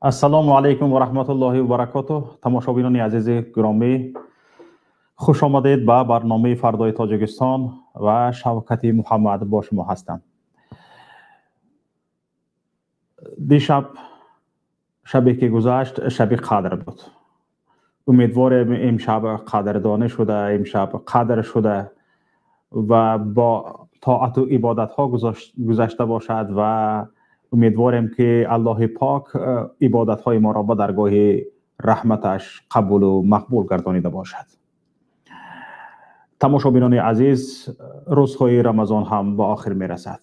السلام علیکم و رحمت الله و برکاته. تماشاگران عزیز گرامی، خوش آمدید به برنامه فردای تاجیکستان و شوکت محمد با شما هستم. دیشب شبی که گذشت شب قدر بود. امیدوارم امشب قدردانی شده، امشب قدر شده و با طاعت و عبادت ها گذشته باشد و امیدوارم که الله پاک عبادت های ما را به درگاه رحمتش قبول و مقبول گردانیده باشد. تماشاگران عزیز، روزهای رمضان هم به آخر می رسد.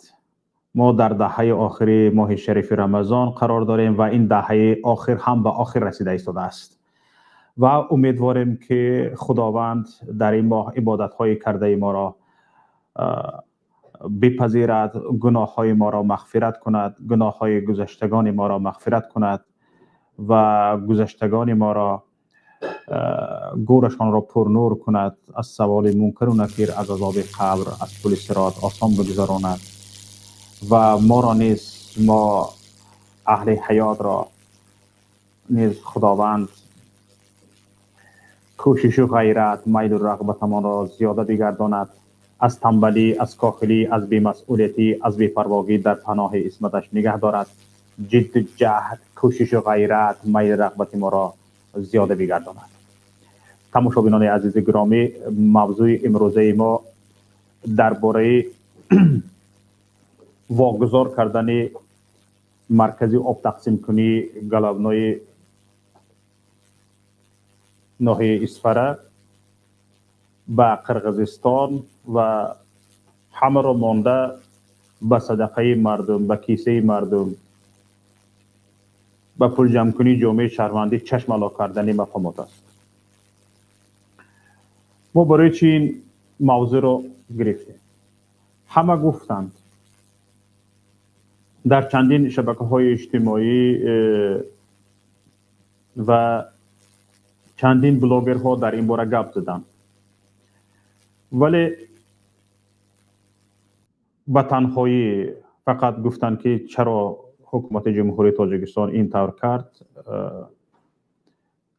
ما در دهه آخری ماه شریف رمضان قرار داریم و این دهه آخر هم به آخر رسیده ایستاده است و امیدواریم که خداوند در این ماه عبادت های کرده ما را بپذیرد، گناه های ما را مغفرت کند، گناه های گذشتگان ما را مغفرت کند و گذشتگان ما را گورشان را پر نور کند، از سوال منکر و نکیر، از عذاب قبر، از پل صراط آسان بگذراند و ما را نیز، ما اهل حیات را نیز خداوند کوشش و غیرت، میل و رغبتمان را زیاده بگرداند، از تنبلی، از کاخلی، از بی‌مسئولیتی، از بی‌پرواگی در پناه عصمتش نگه دارد. جد و جهد، کوشش و غیرت، میل رغبت ما را زیاده بگرداند. تماشاگران عزیز گرامی، موضوع امروزه ما درباره واگذار کردن مرکزی آب تقسیم کنی گلابنوی ناحیه اسفره به قرقیزستان و همه را مانده به صدقه مردم، به کیسه مردم، به پول جمع کنی جامعه شهروندی چشم الا کردن مفهومات است. ما برای چی این موضوع را گرفتیم؟ همه گفتند در چندین شبکه های اجتماعی و چندین بلاگرها در این باره گپ زدند، ولی به تنهایی فقط گفتند که چرا حکومت جمهوری تاجیکستان این طور کرد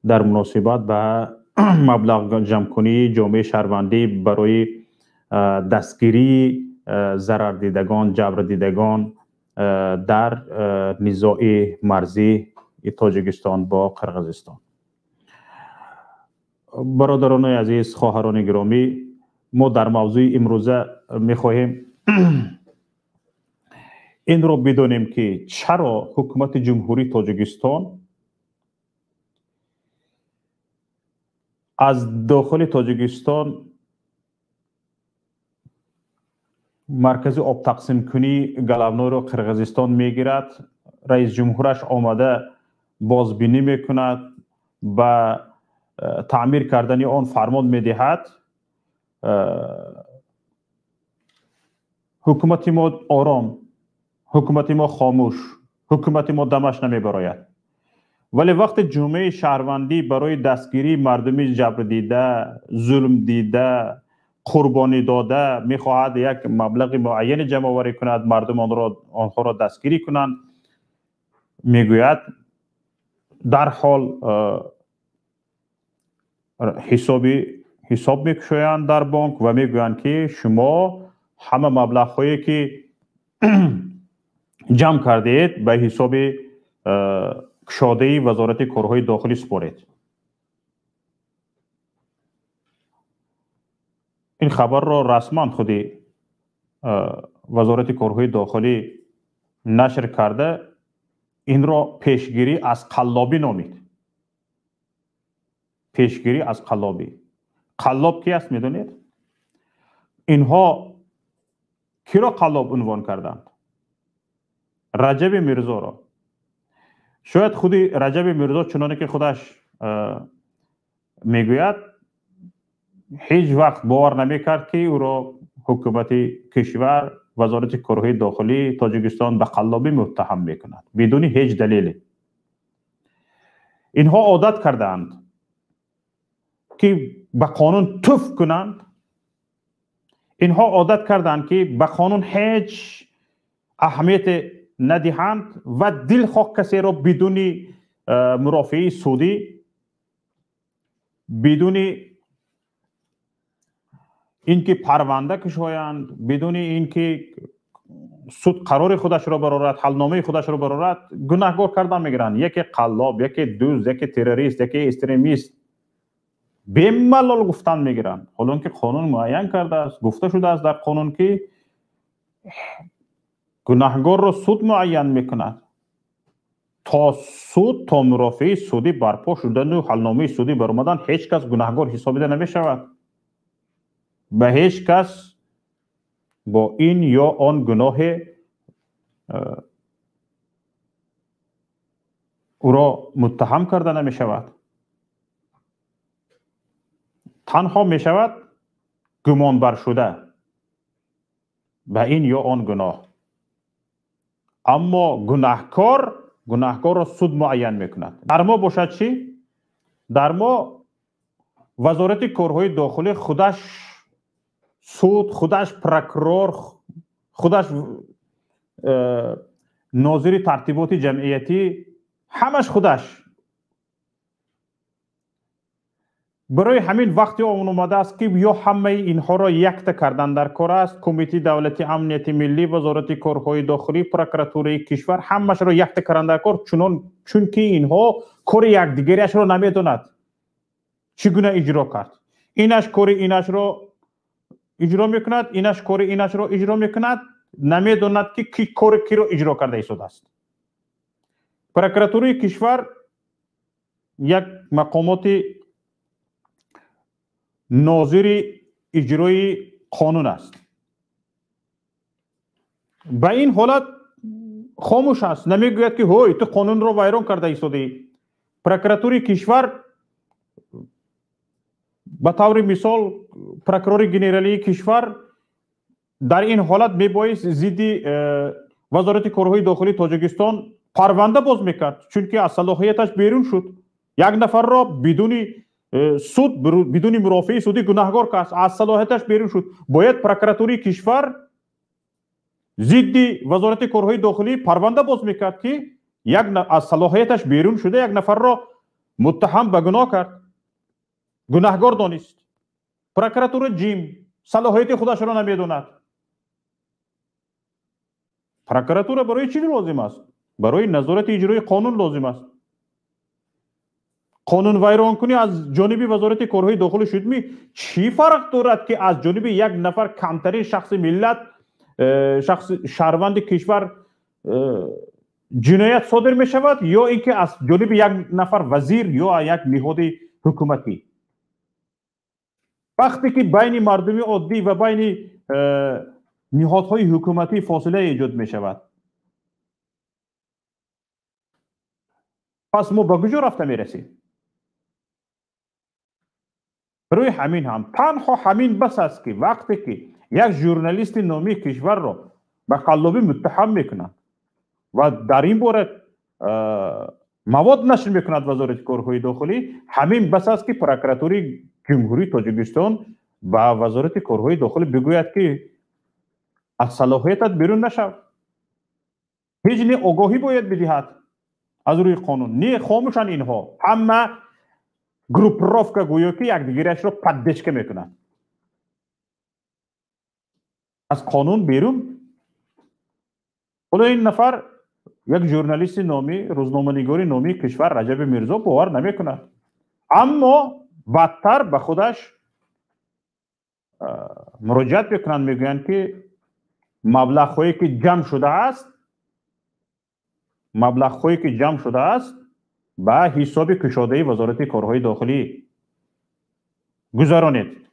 در مناسبت به مبلغ جمع کنی جامعه شهروندی برای دستگیری ضرر دیدگان، جبر دیدگان در نزاع مرزی تاجیکستان با قرقیزستان. برادران عزیز، خواهران گرامی، ما در موضوع امروزه میخواهیم این رو بدونیم که چرا حکومت جمهوری تاجیکستان از داخل تاجیکستان مرکز آب تقسیم کنی گلابنوی رو قرقیزستان میگیرد. رئیس جمهورش آمده بازبینی میکند، با تعمیر کردن آن فرمان میدهد. حکومت ما آرام، حکومت ما خاموش، حکومت ما دمش نمیبراید. ولی وقت جامعه شهروندی برای دستگیری مردمی جبر دیده، ظلم دیده، قربانی داده میخواهد یک مبلغ معین جمع آوری کند، مردم آنها را دستگیری کنند، میگوید در حال حساب میکشویند در بانک و میگویند که شما همه مبلغ هایی که جمع کردید به حساب کشاده وزارت کارهای داخلی سپارید. این خبر را رسما خودی وزارت کارهای داخلی نشر کرده. این را پیشگیری از قلابی نامید. پیشگیری از قلابی. قلاب کی است میدونید؟ اینها کی را قلاب عنوان کردند؟ رجب میرزا را. شاید خودی رجب میرزا چنانه که خودش میگوید هیچ وقت باور نمیکرد که او را حکومت کشور، وزارت کارهای داخلی تاجیکستان به قلابی متهم میکند بدون هیچ دلیلی. اینها عادت کردند که به قانون توف کنند. اینها عادت کردند که به قانون هیچ اهمیت ندهند و دلخواه کسی را بدون مرافعی سودی بدون اینکه پرونده کشویند، بدون اینکه سود قرار خودش را برارد، حلنامه خودش را برارد، گناهکار کردن میگیرند. یکی قلاب، یکی دوز، یکی تروریست، یکی استریمیست به ملال گفتن میگیرند. حالا که قانون معین کرده است، گفته شده است در قانون که گناهکار را سود معین میکند. تا سود، تا مرافعه سودی برپا شدن و حلنامه سودی برآمدن، هیچ کس گناهکار حسابیده نمیشود. به هیچ کس با این یا آن گناه او را متهم کرده نمی شود. تنها می شود گمان بر شده به این یا آن گناه. اما گناهکار را سود معین می کند. در ما باشد چی؟ در ما وزارت کارهای داخلی خودش سود، خودش پروکرور، خودش ناظر ترتیبات جمعیتی، همش خودش. برای همین وقتی اون اومده است که یا همه اینها را یکتا کردن در کار است. کمیته دولتی امنیت ملی، وزارت کارهای داخلی، پروکراتوره کشور همش را یکتا کردن در کار، چون که اینها کار یکدیگرش را نمیداند چگونه اجرا کرد. اینش کار اینش را اجرا میکند، اینش کار اینش را اجرا میکند، نمیداند که کی کار کی را اجرا کرده ایستاده است. پروکراتوره کشور یک مقامات ناظر اجرای قانون است. به این حالت خاموش است، نمیگوید که هوی تو قانون را ویران کرده ایستادی. پروکراتوره کشور به طور مثال پروکرور گنرالی کشور در این حالت میبایست ضد وزارت کارهای داخلی تاجیکستان پرونده باز میکرد، چون که از صلاحیتش بیرون شد. یک نفر را بدون سود، بدون مرافعه سودی گناهکار کرد، از صلاحیتش بیرون شد. باید پروکراتوره کشور ضد وزارت کارهای داخلی پرونده باز میکرد که از صلاحیتش بیرون شده یک نفر را متهم به گناه کرد، گناهکار دانست. پروکراتور جیم صلاحیت خودش را نمیداند. پروکراتور برای چی لازم است؟ برای نظارت اجرای قانون لازم است. قانون ویران کنی از جانب وزارت کارهای داخلی شد می چی فرق دارد که از جانب یک نفر کمترین شخص ملت، شخص شهروند کشور جنایت صادر می شود، یا اینکه از جانب یک نفر وزیر یا یک نهاد حکومتی؟ وقتی که بین مردم عادی و بین نهادهای حکومتی فاصله ایجاد می شود، پس ما به کجا رفته می رسیم؟ برای همین هم تنها همین بس است که وقتی که یک ژورنالیست نامی کشور را به قلابی متهم میکنند و در این باره مواد نشر میکند وزارت کارهای داخلی، همین بس است که پروکراتوره جمهوری تاجیکستان به وزارت کارهای داخلی بگوید که از صلاحیتت بیرون نشو. هیچ نه آگاهی باید بدهد از روی قانون، نه خاموشن اینها همه گروپ راف که گویا که یک دیگرش رو پدشکه میکنن از قانون بیرون. حالا این نفر یک ژورنالیست نامی، روزنامه‌نگار نامی کشور رجب میرزا باور نمیکنه، اما بدتر به خودش مراجعت میکنن، میگوین که مبلغ هایی که جمع شده است به حساب کشاده وزارت کارهای داخلی گذرانید.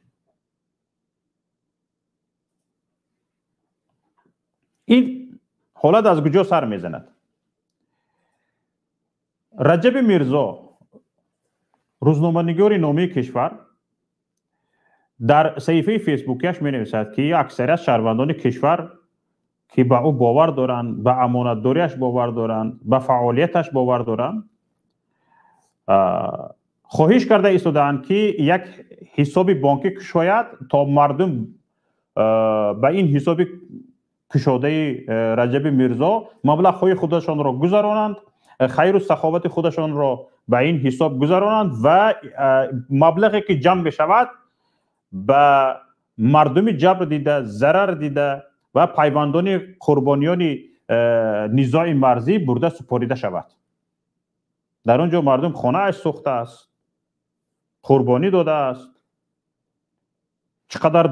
این حالت از کجا سر میزند؟ رجب میرزا، روزنامه‌نگار نامی کشور، در صفحه فیسبوکیش می نویسد که اکثریت شهروندان کشور که به او باور دارند، به امانتداریش باور دارند، به فعالیتش باور دارند، خواهش کرده ایستادند که یک حساب بانکی کشاید تا مردم به این حساب کشاده رجب میرزا مبلغ های خودشان را گذرانند خیر و سخاوت خودشان را به این حساب گذارانند و مبلغی که جمع بشود به مردم جبر دیده، ضرر دیده و پیوندان قربانیان نزاع مرزی برده سپاریده شود. در آنجا مردم خانه اش سوخته است، قربانی داده است، چقدر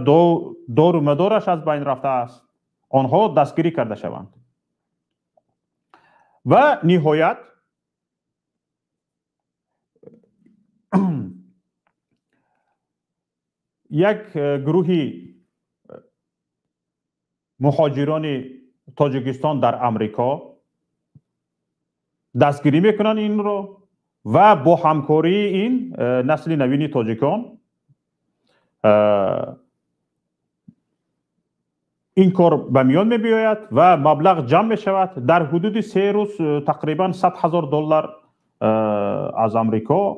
دار و مدارش از بین رفته است، آنها دستگیری کرده شوند. و نهایت یک گروهی مهاجران تاجیکستان در امریکا دستگیری میکنن این رو و با همکاری این نسل نوین تاجیکان این کار به میان می بیاید و مبلغ جمع می شود. در حدود 3 روز تقریبا $100,000 از امریکا،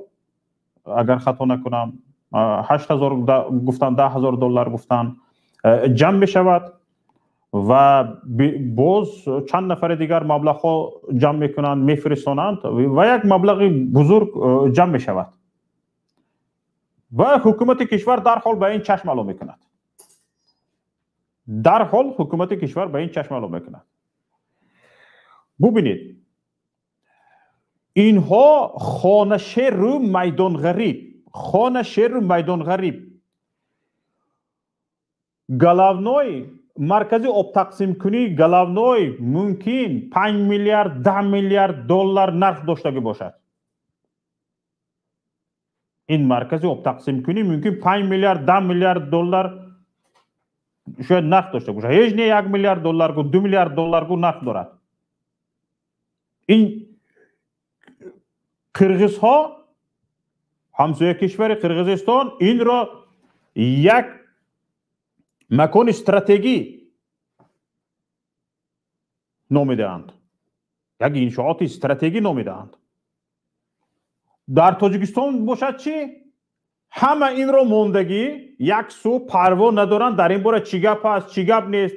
اگر خطا نکنم 8,000 گفتن، $10,000 گفتن، جمع می شود و باز چند نفر دیگر مبلغ ها جمع میکنند میفرستانند و یک مبلغ بزرگ جمع می شود و حکومت کشور در حال به این چشم علو میکند. در حال حکومت کشور به این چشم علو میکند. ببینید اینها خانه شهر رو میدان غریب، خانه شهر رو میدان غریب، گلاونای مرکزی آب تقسیم کنی گلاونای ممکن 5 میلیارد 10 میلیارد دلار نرخ داشته باشد. این مرکزی آب تقسیم کنی ممکن 5 میلیارد 10 میلیارد دلار شاید نرخ داشته باشه. هیچ نه 1 میلیارد دلار کو 2 میلیارد دلار کو نرخ دارد. این قرغیز ها، همسایه کشور قرغیزستان، این را یک مکان استراتژی نامیده‌اند، یک انشاءات استراتژی نامیده‌اند. در تاجیکستان باشد چی؟ همه این را موندگی، یک سو پروا ندارند در این باره چی گپ است چی گپ نیست.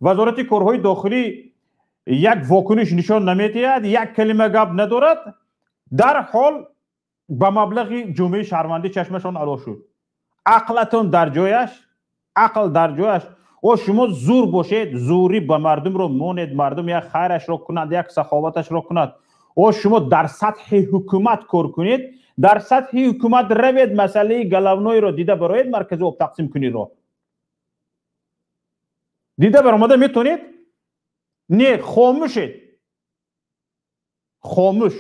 وزارت کارهای داخلی یک واکنش نشان نمیدهد، یک کلمه گپ ندارد، در حال به مبلغ جمعه شهروندی چشمشان علو شد. عقلتون در جایش، عقل در جایش. و شما زور باشید، زوری به مردم رو مونید، مردم یک خیرش رو کند، یک سخاوتش رو کند. و شما در سطح حکومت کار کنید، در سطح حکومت روید مسئله گلاونای رو دیده براید مرکز آب تقسیم کنید رو دیده برآمده میتونید؟ نه، خاموشید، خاموش.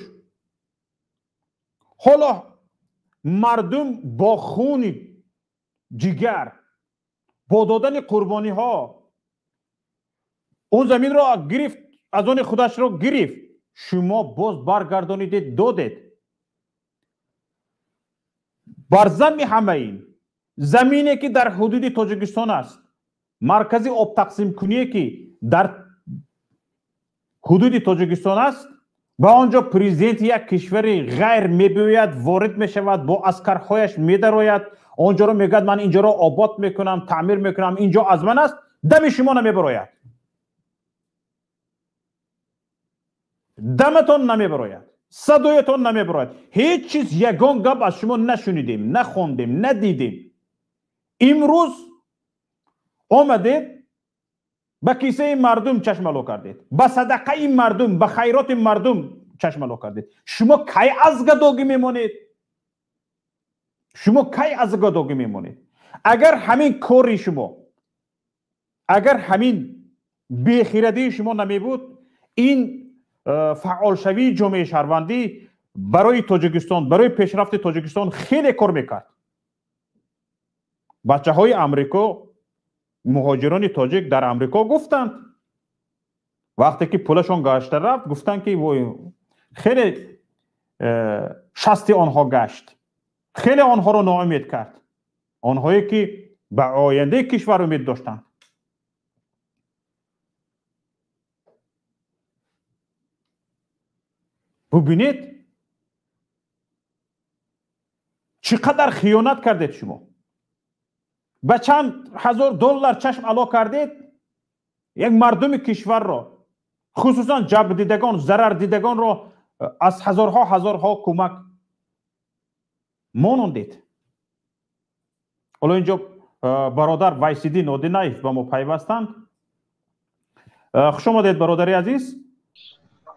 حالا مردم با خون جگر، با دادن قربانی ها اون زمین را گرفت، از آن خودش را گرفت، شما باز برگردانید دادید. بر زمین همه این زمینی که در حدود تاجیکستان است، مرکزی آب تقسیم کنی که در حدود تاجیکستان است، با آنجا پرزیدنت یک کشور غیر میبوید، وارد میشود، با عسکرهایش میدراید، آنجا رو میگد من اینجا رو آباد میکنم، تعمیر میکنم، اینجا از من است، دم شما نمیبراید، دمتون نمیبراید، صدایتون نمیبراید. هیچ چیز یگان گپ از شما نشنیدیم، نخوندیم، ندیدیم. امروز آمدید به کیسه این مردم چشم علو کردید، به صدقه این مردم، به خیرات این مردم چشم علو کردید. شما کی از گداگی میمونید؟ شما کی از گداگی میمونید؟ اگر همین کاری شما، اگر همین بیخیردی شما نمی بود، این فعال شوی جامعه شهروندی برای تاجیکستان، برای پیشرفت تاجیکستان خیلی کار میکرد. بچه های امریکا، مهاجران تاجیک در امریکا گفتند وقتی که پولشون گشته رفت، گفتند که خیلی شست آنها گشت، خیلی آنها رو ناامید کرد، آنهایی که به آینده کشور امید داشتند. ببینید چقدر خیانت کردید شما. به چند هزار دلار چشم علو کردید، یک مردم کشور را، خصوصا جبر دیدگان، ضرر دیدگان را از هزارها کمک مانندید. حالا اینجا برادر وایسیدین نادینایف با ما پیوستند. خوش آمدید برادری عزیز.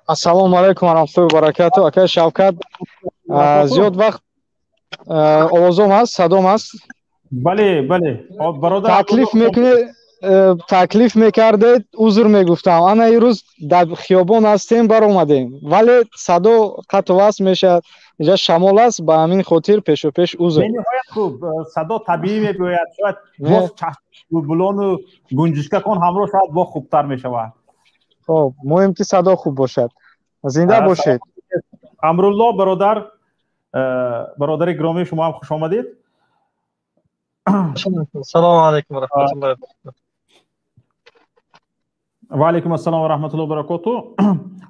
السلام علیکم و رحمت الله و برکاته. اکای شوکت زیاد وقت آوازم هست، صدام هست؟ بله برادر تکلیف میکردید، عذر میگفتم. انا این روز در خیابان هستیم بر اومدیم ولی صدا قطع و وصل میشه، اینجا شمال است، به همین خاطر پیش و پیش عذر. نهایت خوب صدا طبیعی میگوید، شاید باز بلون و گنجشکه کن همراه شاید با خوبتر میشود. خب مهم که صدا خوب باشد. زنده باشید. امرالله برادر گرامی شما هم خوش آمدید. سلام علیکم و رحمت الله و برکاته. و علیکم السلام و رحمت الله و برکاته.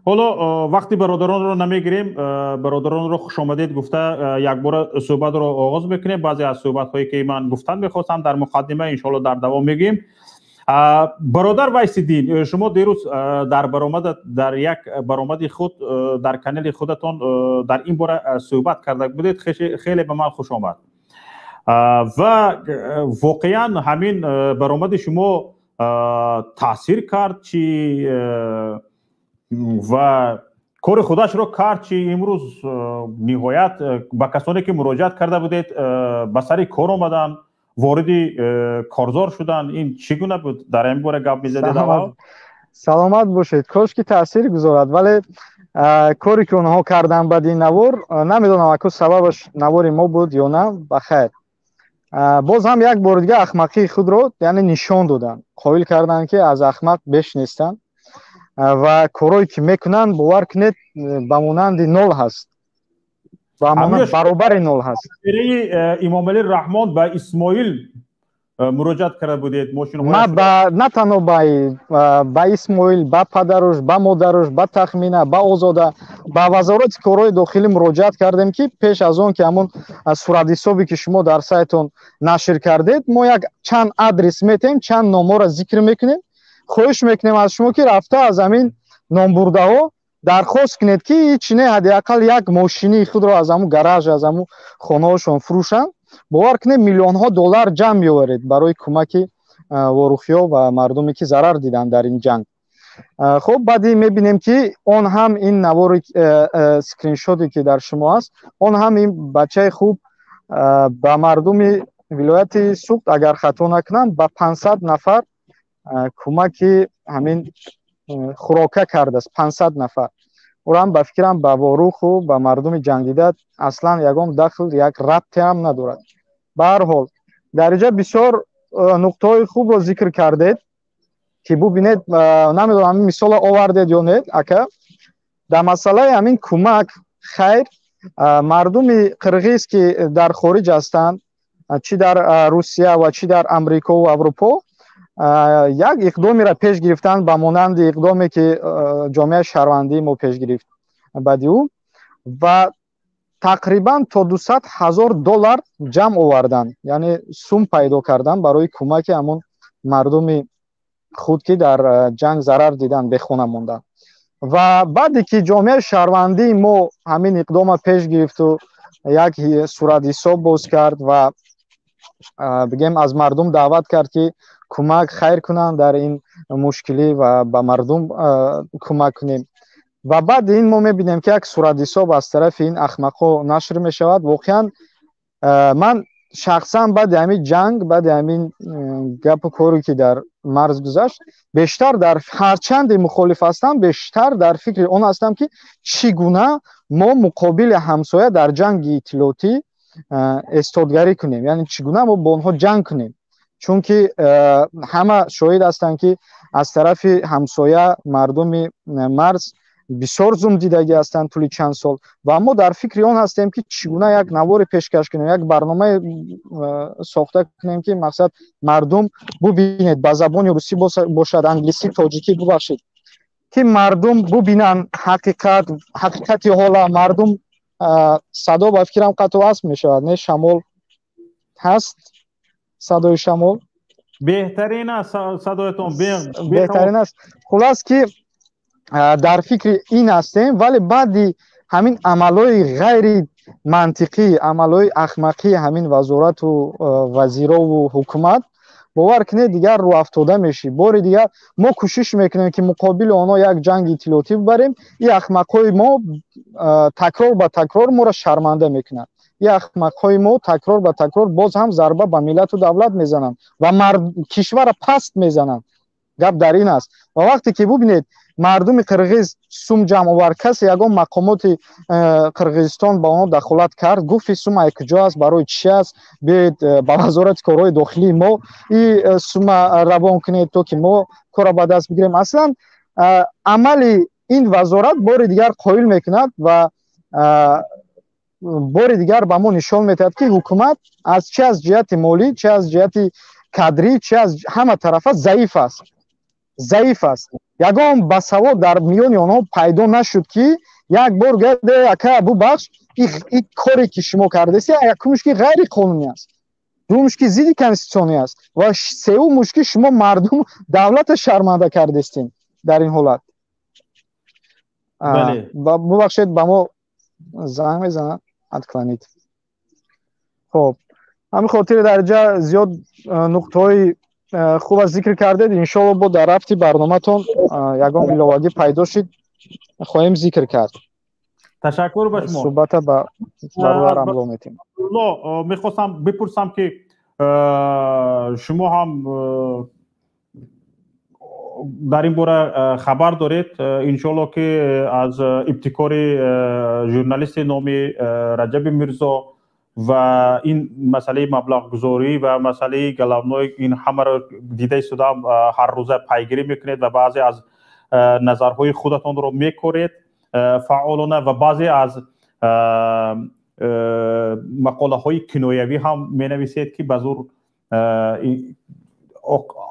حالا وقتی برادران رو نمیگیریم، برادران رو خوش آمدید گفته یک بار صحبت رو آغاز بکنیم. بعضی از صحبت هایی که من گفتن میخواستم در مقدمه انشالله در دوام میگیم. برادر وایسیدین، شما دیروز در یک برآمد خود در کانال خودتان در این باره صحبت کرده بودید، خیلی به من خوش آمد و واقعا همین برآمد شما تاثیر کرد چی و کار خودش رو کرد چی امروز نهایت با کسانی که مراجعت کرده بودید به سر کار آمدن، واردی کارزار شدن. این چگونه بود؟ در این باره گپ می‌زدید؟ سلامت باشید. کاش که تاثیر گذارد، ولی کاری که اونها کردن بعد این نوار نمیدونم اگه سببش نوار ما بود یا نه. بخیر باز هم یک بار دیگه احمقی خود رو یعنی نشان دادن، قائل کردن که از احمق بیش نیستن و کارایی که میکنن باور کنید به مانند نول هست، به مانند برابر نول هست. امام علی رحمان به اسماعیل مراجعت کرده بودید؟ نه تنها به اسماعیل، به پدرش، به مادرش، به تخمینه، به آزاده، به وزارت کارهای داخلی مراجعت کردیم که پیش از اون که همون صورت حسابی که شما در سایتون نشر کردید ما یک چند آدرس میتیم، چند نامه را ذکر میکنیم. خواهش میکنیم از شما که رفته از همین نامبرده ها درخواست کنید که هیچ نه حداقل یک ماشینی خود را از همون گاراژ از همون خانه هاشون فروشن. باور کنید میلیون ها دلار جمع میآورید برای کمک واروخیا و مردمی که ضرر دیدن در این جنگ. خب بعدی میبینیم که اون هم این نوار اسکرین شاتی که در شما هست، اون هم این بچه خوب به مردم ولایت سوخت اگر خطا نکنم به 500 نفر کمک همین خوراکه کرده است. 500 نفر او هم به فکرم به واروخ و به مردم جنگیده اصلا یگام دخل یک ربطی هم ندارد. به هر حال در اینجا بسیار نقطه خوب رو ذکر کردید که ببینید، نمیدونم مثال آوردید یا نه اکا در مسئله همین کمک. خیر مردم قرغیز که در خارج هستند، چی در روسیه و چی در امریکا و اروپا، یک اقدامی را پیش گرفتن به مانند اقدامی که جامعه شهروندی ما پیش گرفت بعدی او و تقریبا تا 200,000 دلار جمع آوردن، یعنی سوم پیدا کردن برای کمک همون مردم خود که در جنگ ضرر دیدن به خونه موندن. و بعدی که جامعه شهروندی ما همین اقدام پیش گرفت و یک صورت حساب باز کرد و بگیم از مردم دعوت کرد که کمک خیر کنن در این مشکلی و به مردم کمک کنیم. و بعد این ما میبینیم که یک صورت حساب از طرف این احمقا نشر میشود. واقعا من شخصا بعد همین جنگ، بعد همین گپ و کاری که در مرز گذشت، بیشتر در هرچند مخالف هستم بیشتر در فکر اون هستم که چگونه ما مقابل همسایه در جنگ اطلاعاتی استادگری کنیم، یعنی چگونه ما با اونها جنگ کنیم. چون که همه شاهد هستند که از طرف همسایه مردم مرز بسیار زوم دیدگی هستند طول چند سال و ما در فکر آن هستیم که چگونه یک نوار پیشکش کنیم، یک برنامه ساخته کنیم که مقصد مردم ببینید به زبان روسی باشد، انگلیسی، تاجیکی ببخشید، که مردم ببینن حقیقت حالا مردم. صدا با فکرم قطع و وصل می شود، نه شمال هست، صدای شمال بهترین است، صدایتون بهترین است. خلاص که در فکر این هستیم، ولی بعدی ҳамин амалҳои ғайри мантиқӣ, амалҳои ахмақӣ ҳамин вазорату вазирову ҳукумат бовар кунед дигар рӯ афтода мешӣ. Бори дигар мо кӯшиш мекунем ки муқобили онҳо як ҷанги иттилоотӣ бибарем. Ин ахмақҳои мо такрор ба такрор моро шарманда мекунанд. Ин ахмақҳои мо такрор ба такрор боз ҳам зарба ба миллату давлат мезананд ва кишвара паст мезананд. гап дар ин аст. ва вақте ки бубинед мардуми қирғиз сум ҷамъовар касе ягон мақомоти қирғизистон ба онҳо дахолат кард, гуфти сума куҷо аст, барои чӣ аст, биед ба вазорати корҳои дохилии мо ин сума равон кунед то ки мо корро ба даст бигирем. Аслан амали ин вазорат бори дигар қоил мекунад ва бори дигар ба мо нишон медиҳад ки ҳукумат чӣ аз ҷиҳати молӣ, чӣ аз ҷиҳати кадрӣ, чӣ аз ҳама тарафа заиф аст. заиф аст. Ягон басавод дар миёни онҳо пайдо нашуд ки як бор гуфт ака бубахш ин коре ки шумо кардаси якумш ки ғайри қонунӣ аст, думш ки зидди конститутсионӣ аст ва севумш ки шумо мардум давлата шарманда кардастин. дар ин ҳолат бубахшед ба мо занг мезанад адкланид. хоб ҳамин хотири дар ҷа зиёд нуқтаҳои خوب از ذکر کردید. انشالله با در رفتی برنامه‌تون یگان ایلاوگی پیدا شد خواهیم ذکر کرد. تشکر به شما. صحبت با برادر املا میتیم. میخواستم بپرسم که شما هم در این باره خبر دارید. انشالله که از ابتکار ژورنالیست نامی رجب میرزا و این مسئله مبلغ گذاری و مسئله گلابنوی این همه را دیده شدم هر روزه پیگیری میکنید و بعضی از نظرهای خودتان رو میکورید فعالانه و بعضی از مقاله های کنایوی هم مینویسید که بزرگ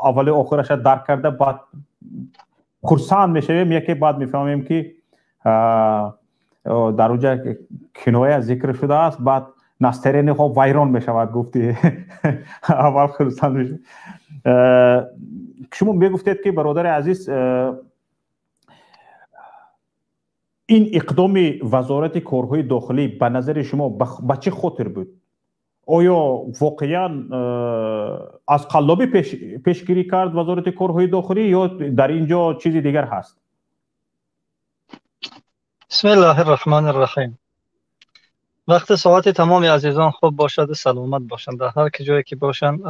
اولی آخرش درک کرده بعد خرسند میشویم یکی بعد میفهمیم که در اونجا کنایه ذکر شده است بعد نسترین ها ویران می شود گفتی اول خرسند میشه. شما میگفتید که برادر عزیز این اقدام وزارت کارهای داخلی به نظر شما به چه خاطر بود؟ آیا واقعا از قلابی پیشگیری کرد وزارت کارهای داخلی یا در اینجا چیزی دیگر هست؟ بسم الله الرحمن الرحیم. وقت ساعت تمام عزیزان خوب باشد و سلامت باشند در هر جایی که باشند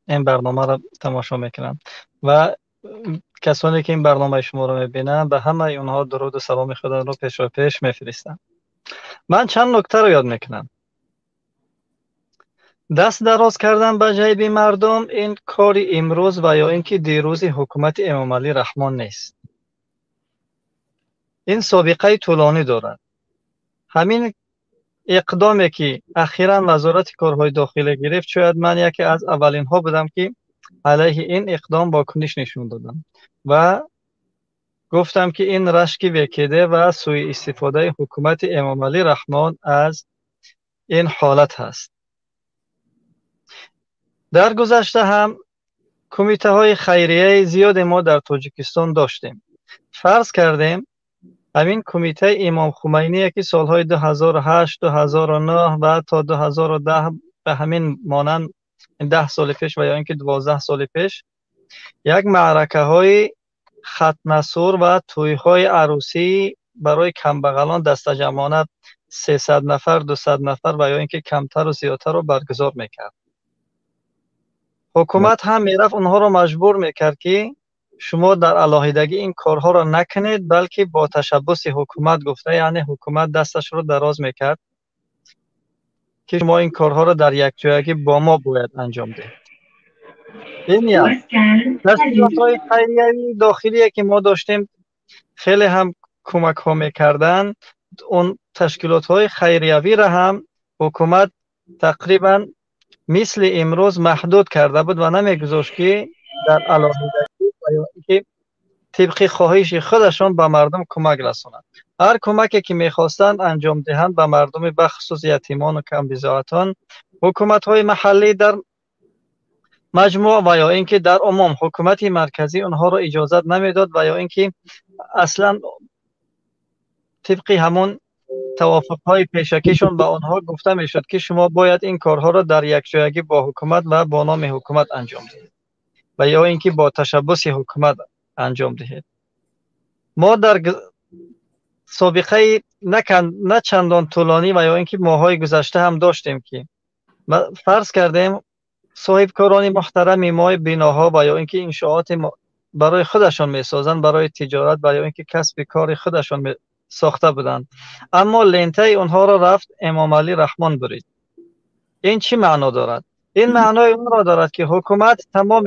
این برنامه را تماشا میکنند و کسانی که این برنامه شما را میبینند به همه اونها درود و سلام خدا را پیش و پیش میفرستم. من چند نکته رو یاد میکنم. دست دراز کردن به جیب مردم این کاری امروز و یا اینکه دیروز حکومت امام علی رحمان نیست. این سابقه طولانی دارد. همین اقدامی که اخیراً وزارت کارهای داخلی گرفت شاید من یکی از اولین ها بودم که علیه این اقدام واکنش نشون دادم و گفتم که این رشک وکیده و سوء استفاده حکومت امام علی رحمان از این حالت هست. در گذشته هم کمیته های خیریه زیاد ما در تاجیکستان داشتیم. فرض کردیم همین کمیته امام خمینی که سالهای 2008 2009 و تا 2010 به همین مانند 10 سال پیش و یا اینکه 12 سال پیش یک معرکه های ختم سور و توی های عروسی برای کمبغلان دست جمعانه 300 نفر 200 نفر و یا اینکه کمتر و زیادتر رو برگزار میکرد. حکومت هم میرفت اونها رو مجبور میکرد که شما در علاهیدگی این کارها را نکنید بلکه با تشبث حکومت گفته، یعنی حکومت دستش رو دراز میکرد که شما این کارها را در یک جایگی با ما باید انجام دهید. این یک تشکیلات‌های خیریه داخلی که ما داشتیم خیلی هم کمک ها میکردن. اون تشکیلات‌های خیریوی را هم حکومت تقریبا مثل امروز محدود کرده بود و نمیگذاشت که در علاهیدگی که طبق خواهش خودشان به مردم کمک رسانند. هر کمکی که میخواستند انجام دهند به مردم بخصوص یتیمان و کمبزاعتان، حکومت های محلی در مجموع و یا اینکه در عموم حکومت مرکزی اونها را اجازت نمیداد و یا اینکه اصلا طبق همون توافق‌های پیشکیشون با آنها گفته میشد که شما باید این کارها را در یکجایگی با حکومت و با نام حکومت انجام دهید و یا اینکه با تشبث حکومت انجام دهید. ما در سابقه نه چندان طولانی و یا اینکه ماهای گذشته هم داشتیم که فرض کردیم صاحب کاران محترم ما بناها و یا اینکه انشاءات برای خودشان میسازند، برای تجارت و یا اینکه کسب کار خودشان ساخته بودند، اما لنته اونها را رفت امام علی رحمان برید. این چی معنا دارد؟ این معنای اون را دارد که حکومت تمام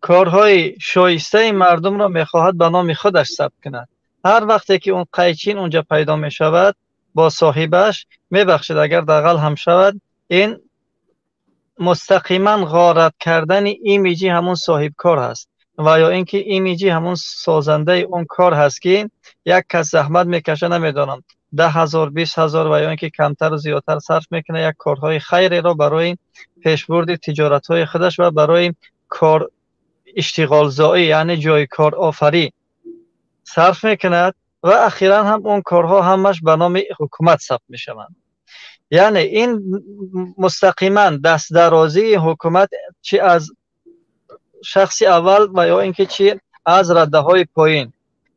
کارهای شایسته مردم را میخواهد به نام خودش ثبت کند. هر وقتی که اون قیچین اونجا پیدا می شود با صاحبش میبخشید اگر دغل هم شود، این مستقیما غارت کردن ایمیجی همون صاحب کار هست و یا اینکه ایمیجی همون سازنده اون کار هست که یک کس زحمت میکشه، نمیدانم 10,000 20,000 و یا اینکه کمتر و زیادتر صرف میکنه یک کارهای خیری را برای پیشبرد تجارت های خودش و برای کار اشتغال زایی یعنی جای کار آفری صرف میکند و اخیرا هم اون کارها همش به نام حکومت ثبت میشوند. یعنی این مستقیما دست درازی حکومت چی از شخص اول و یا اینکه چی از رده های پایین،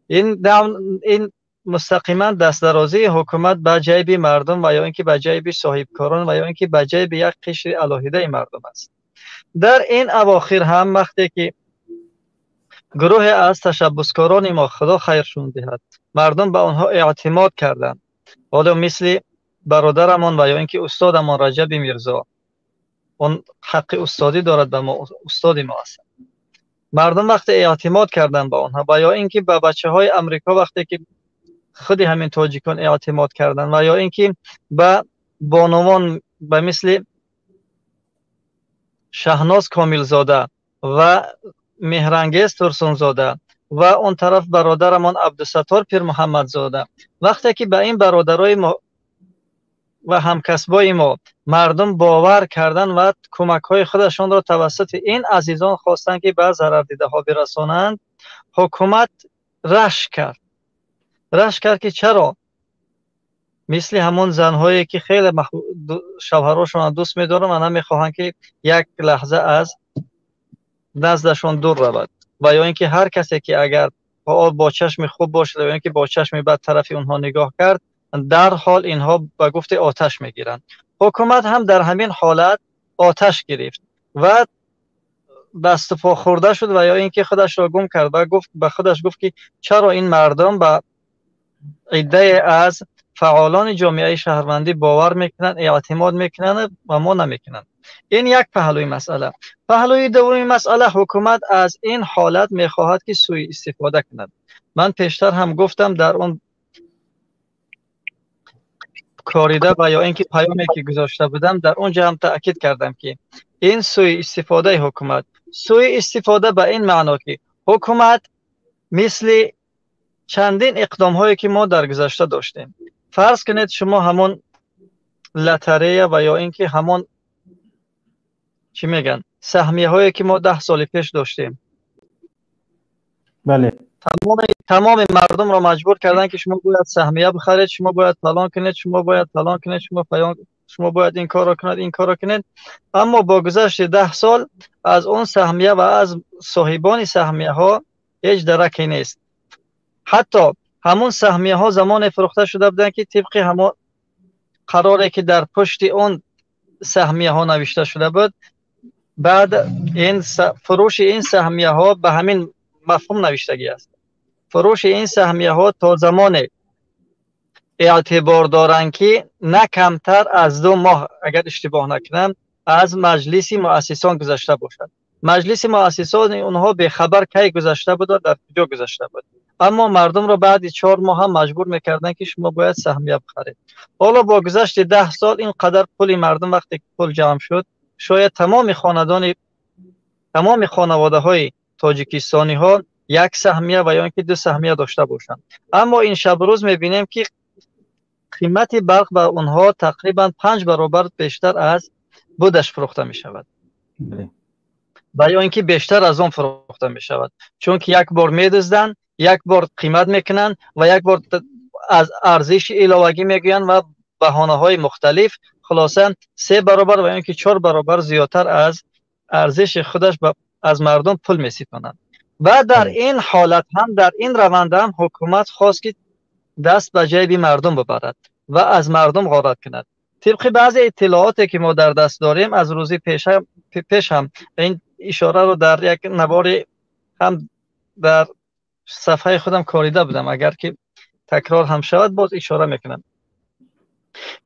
این مستقیما دست درازی حکومت به جیب مردم و یا اینکه به جیب صاحب کاران و یا اینکه به جیب یک قشر علاهیده مردم است. در این اواخر هم وقتی که گروه از تشبثکاران ما خدا خیرشون دهد مردم به آنها اعتماد کردند، حالا مثل برادرمان و یا اینکه استادمان رجب میرزا، اون حق استادی دارد به ما، استادی ما است. مردم وقتی اعتماد کردن با آنها و یا اینکه به بچه های امریکا وقتی که خود همین تاجیکان اعتماد کردن و یا اینکه به بانوان به مثل شهناز کاملزاده و مهرانگیز ترسونزاده و اون طرف برادرمان عبدالستار پیر محمدزاده، وقتی که به این برادرای ما و همکسبای ما مردم باور کردن و کمک های خودشان را توسط این عزیزان خواستند که به ضرر دیده ها برسانند، حکومت رشک کرد که چرا مثل همون زنهایی که خیلی شوهراشون دوست می‌دارن و نمیخواهند که یک لحظه از نزدشون دور رود و یا اینکه هر کسی که اگر با چشم خوب باشه یا اینکه با چشم بد طرف اونها نگاه کرد در حال اینها به گفت آتش میگیرند. حکومت هم در همین حالت آتش گرفت و دست و پا خورده شد و یا اینکه خودش را گم کرد و گفت به خودش گفت که چرا این مردم به عده از فعالان جامعه شهروندی باور میکنن، اعتماد میکنن و ما نمیکنن. این یک پهلوی مسئله. پهلوی دومی مسئله، حکومت از این حالت میخواهد که سوء استفاده کند. من پیشتر هم گفتم در اون کاریده و یا اینکه پیامی که گذاشته بودم در اونجا هم تاکید کردم که این سوء استفاده حکومت، سوء استفاده به این معنا که حکومت مثل چندین اقدام هایی که ما در گذشته داشتیم، فرض کنید شما همون لتریه و یا اینکه همون چی میگن سهمیه هایی که ما 10 سال پیش داشتیم، بله، تمام مردم را مجبور کردن که شما باید سهمیه بخرید، شما باید فلان کنید، شما باید فلان کنید، شما باید این کار را کنید، این کار را کنید. اما با گذشت 10 سال از اون سهمیه و از صاحبان سهمیه ها هیچ درکی نیست. حتی همون سهمیه ها زمان فروخته شده بودن که طبق همون قراری که در پشت اون سهمیه ها نوشته شده بود، بعد این فروش این سهمیه ها به همین مفهوم نوشتگی است. فروش این سهمیه ها تا زمان اعتبار دارند که نه کمتر از 2 ماه اگر اشتباه نکنم از مجلس مؤسسان گذشته باشد. مجلس مؤسسان اونها به خبر کی گذشته بود، در کجا گذشته بود، اما مردم را بعد 4 ماه هم مجبور میکردن که شما باید سهمیه بخرید. حالا با گذشت 10 سال این قدر پول مردم وقتی پول جمع شد، شاید تمام خانواده های تاجیکستانی ها 1 سهمیه و یا اینکه 2 سهمیه داشته باشند. اما این شب روز میبینیم که قیمت برق به اونها تقریبا 5 برابر بیشتر از بودش فروخته می شود و یا اینکه بیشتر از اون فروخته می شود، چون که یک بار میدزدن، یک بار قیمت میکنن و یک بار از ارزش ایلاوگی میگویند و بهانه های مختلف، خلاصا 3 برابر و اینکه 4 برابر زیادتر از ارزش خودش از مردم پول می‌ستانند. و در این حالت هم، در این روند هم حکومت خواست که دست به جیب مردم ببرد و از مردم غارت کند. طبق بعضی اطلاعاتی که ما در دست داریم، از روزی پیش هم این اشاره رو در یک نوار هم در صفحه خودم کاریده بودم، اگر که تکرار هم شود باز اشاره میکنم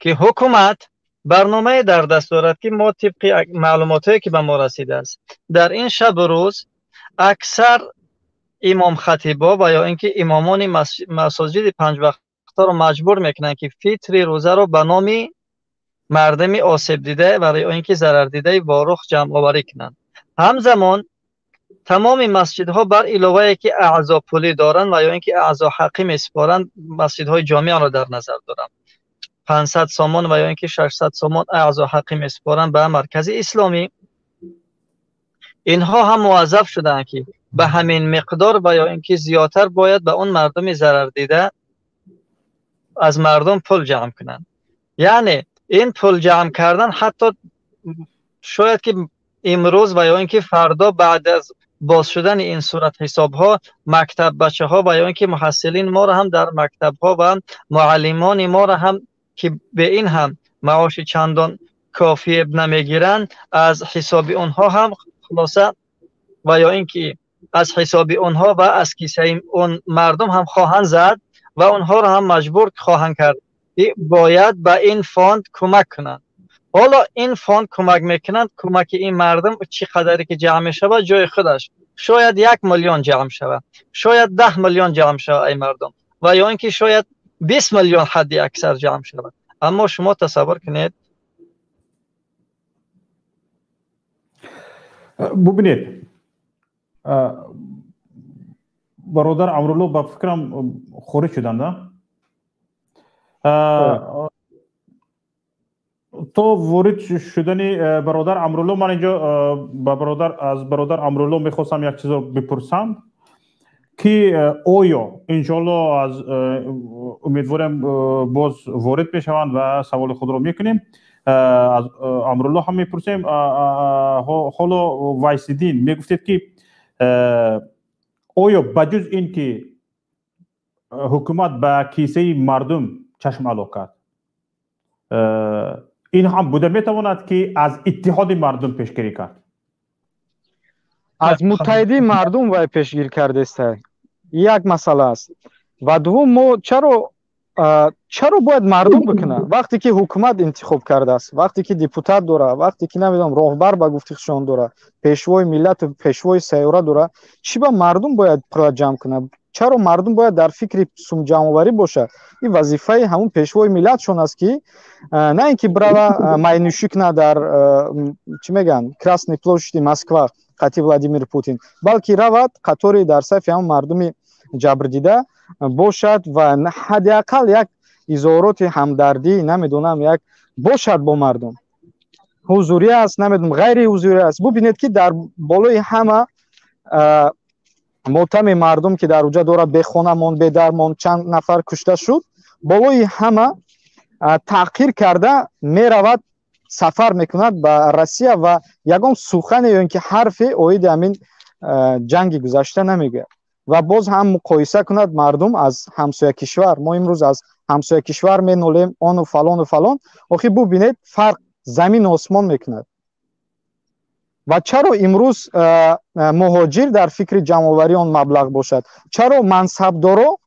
که حکومت برنامه در دست دارد که ما طبق معلوماتی که به ما رسیده است، در این شب و روز اکثر امام خطیبا و یا اینکه امامان مساجد 5 وقته رو مجبور میکنن که فطر روزه رو به نام مردم آسیب دیده و یا اینکه ضرر دیده وارخ جمع آوری کنند. همزمان تمام مسجدها بر علاوه که اعضا پولی دارند و یا اینکه اعضا حقی میسپارند، مسجدهای جامعه را در نظر دارم، 500 سامان و یا اینکه 600 سامان اعضا حقی میسپارند به مرکز اسلامی، اینها هم موظف شدند که به همین مقدار و یا اینکه زیادتر باید به اون مردم ضرر دیده از مردم پول جمع کنند. یعنی این پول جمع کردن حتی شاید که امروز و یا اینکه فردا بعد از باز شدن این صورت حساب ها، مکتب بچه ها و یا اینکه محصلین ما را هم در مکتب ها و معلمان ما را هم که به این هم معاش چندان کافی نمیگیرند، از حساب اونها هم خلاصه و یا اینکه از حساب اونها و از کیسه اون مردم هم خواهند زد و اونها را هم مجبور خواهند کرد باید به این فاند کمک کنند. حالا این فاند کمک میکنند، کمک این مردم چقدری که جمع شود جای خودش، شاید 1 میلیون جمع شود، شاید 10 میلیون جمع شود ای مردم، و یا اینکه شاید 20 میلیون حدی اکثر جمع شود. اما شما تصور کنید، ببینید برادر امرالله با فکرم خورد شدن نه؟ تو وارد شدنی برادر امرالله، من اینجا از برادر امرالله میخواستم یک چیز رو بپرسم که آیا انشالله از امیدوارم باز وارد بشوند و سوال خود رو میکنیم. از امرالله هم میپرسیم. حالا وایسیدین میگفتید که آیا بجز این که حکومت به کیسه مردم چشم علاق کرد، این هم بوده میتواند که از اتحاد مردم پیشگیری کرد؟ از متحدی مردم وای پیشگیری کرده است. یک مسئله است. و دوم، ما چرا باید مردم بکنه وقتی که حکومت انتخاب کرده است، وقتی که دیپوتات داره، وقتی که نمیدونم راهبر به گفتشون داره، پیشوای ملت و پیشوای سیاره داره، چی با مردم باید پول جمع کنه؟ چرا مردم باید در فکر سوم جمع آوری باشه؟ این وظیفه همون پیشوای ملت شون است که نه اینکه برای ماینوشی کنه در چی میگن کراسنی پلوشتی مسکو قطی ولادیمیر پوتین، بلکه رود قطاری در صف همون مردم جبر دیده باشد و حداقل یک اظهارات همدردی نمیدونم یک باشد با مردم. حضوری است، نمیدونم غیر حضوری است. ببینید که در بالای همه ماتم مردم که در اونجا داره به خونه مون به در مون چند نفر کشته شد، بالای همه تحقیر کرده میرود سفر میکند به روسیه و یگان سخن یا اینکه حرف اوید همین جنگ گذشته نمیگه و باز هم مقایسه کند مردم از همسایه کشور. ما امروز از همسایه کشور مینولیم آن و فلان و فلان، آخه ببینید فرق زمین و آسمان میکند. و چرا امروز مهاجر در فکر جمع آوری آن مبلغ باشد؟ چرا منصبدارا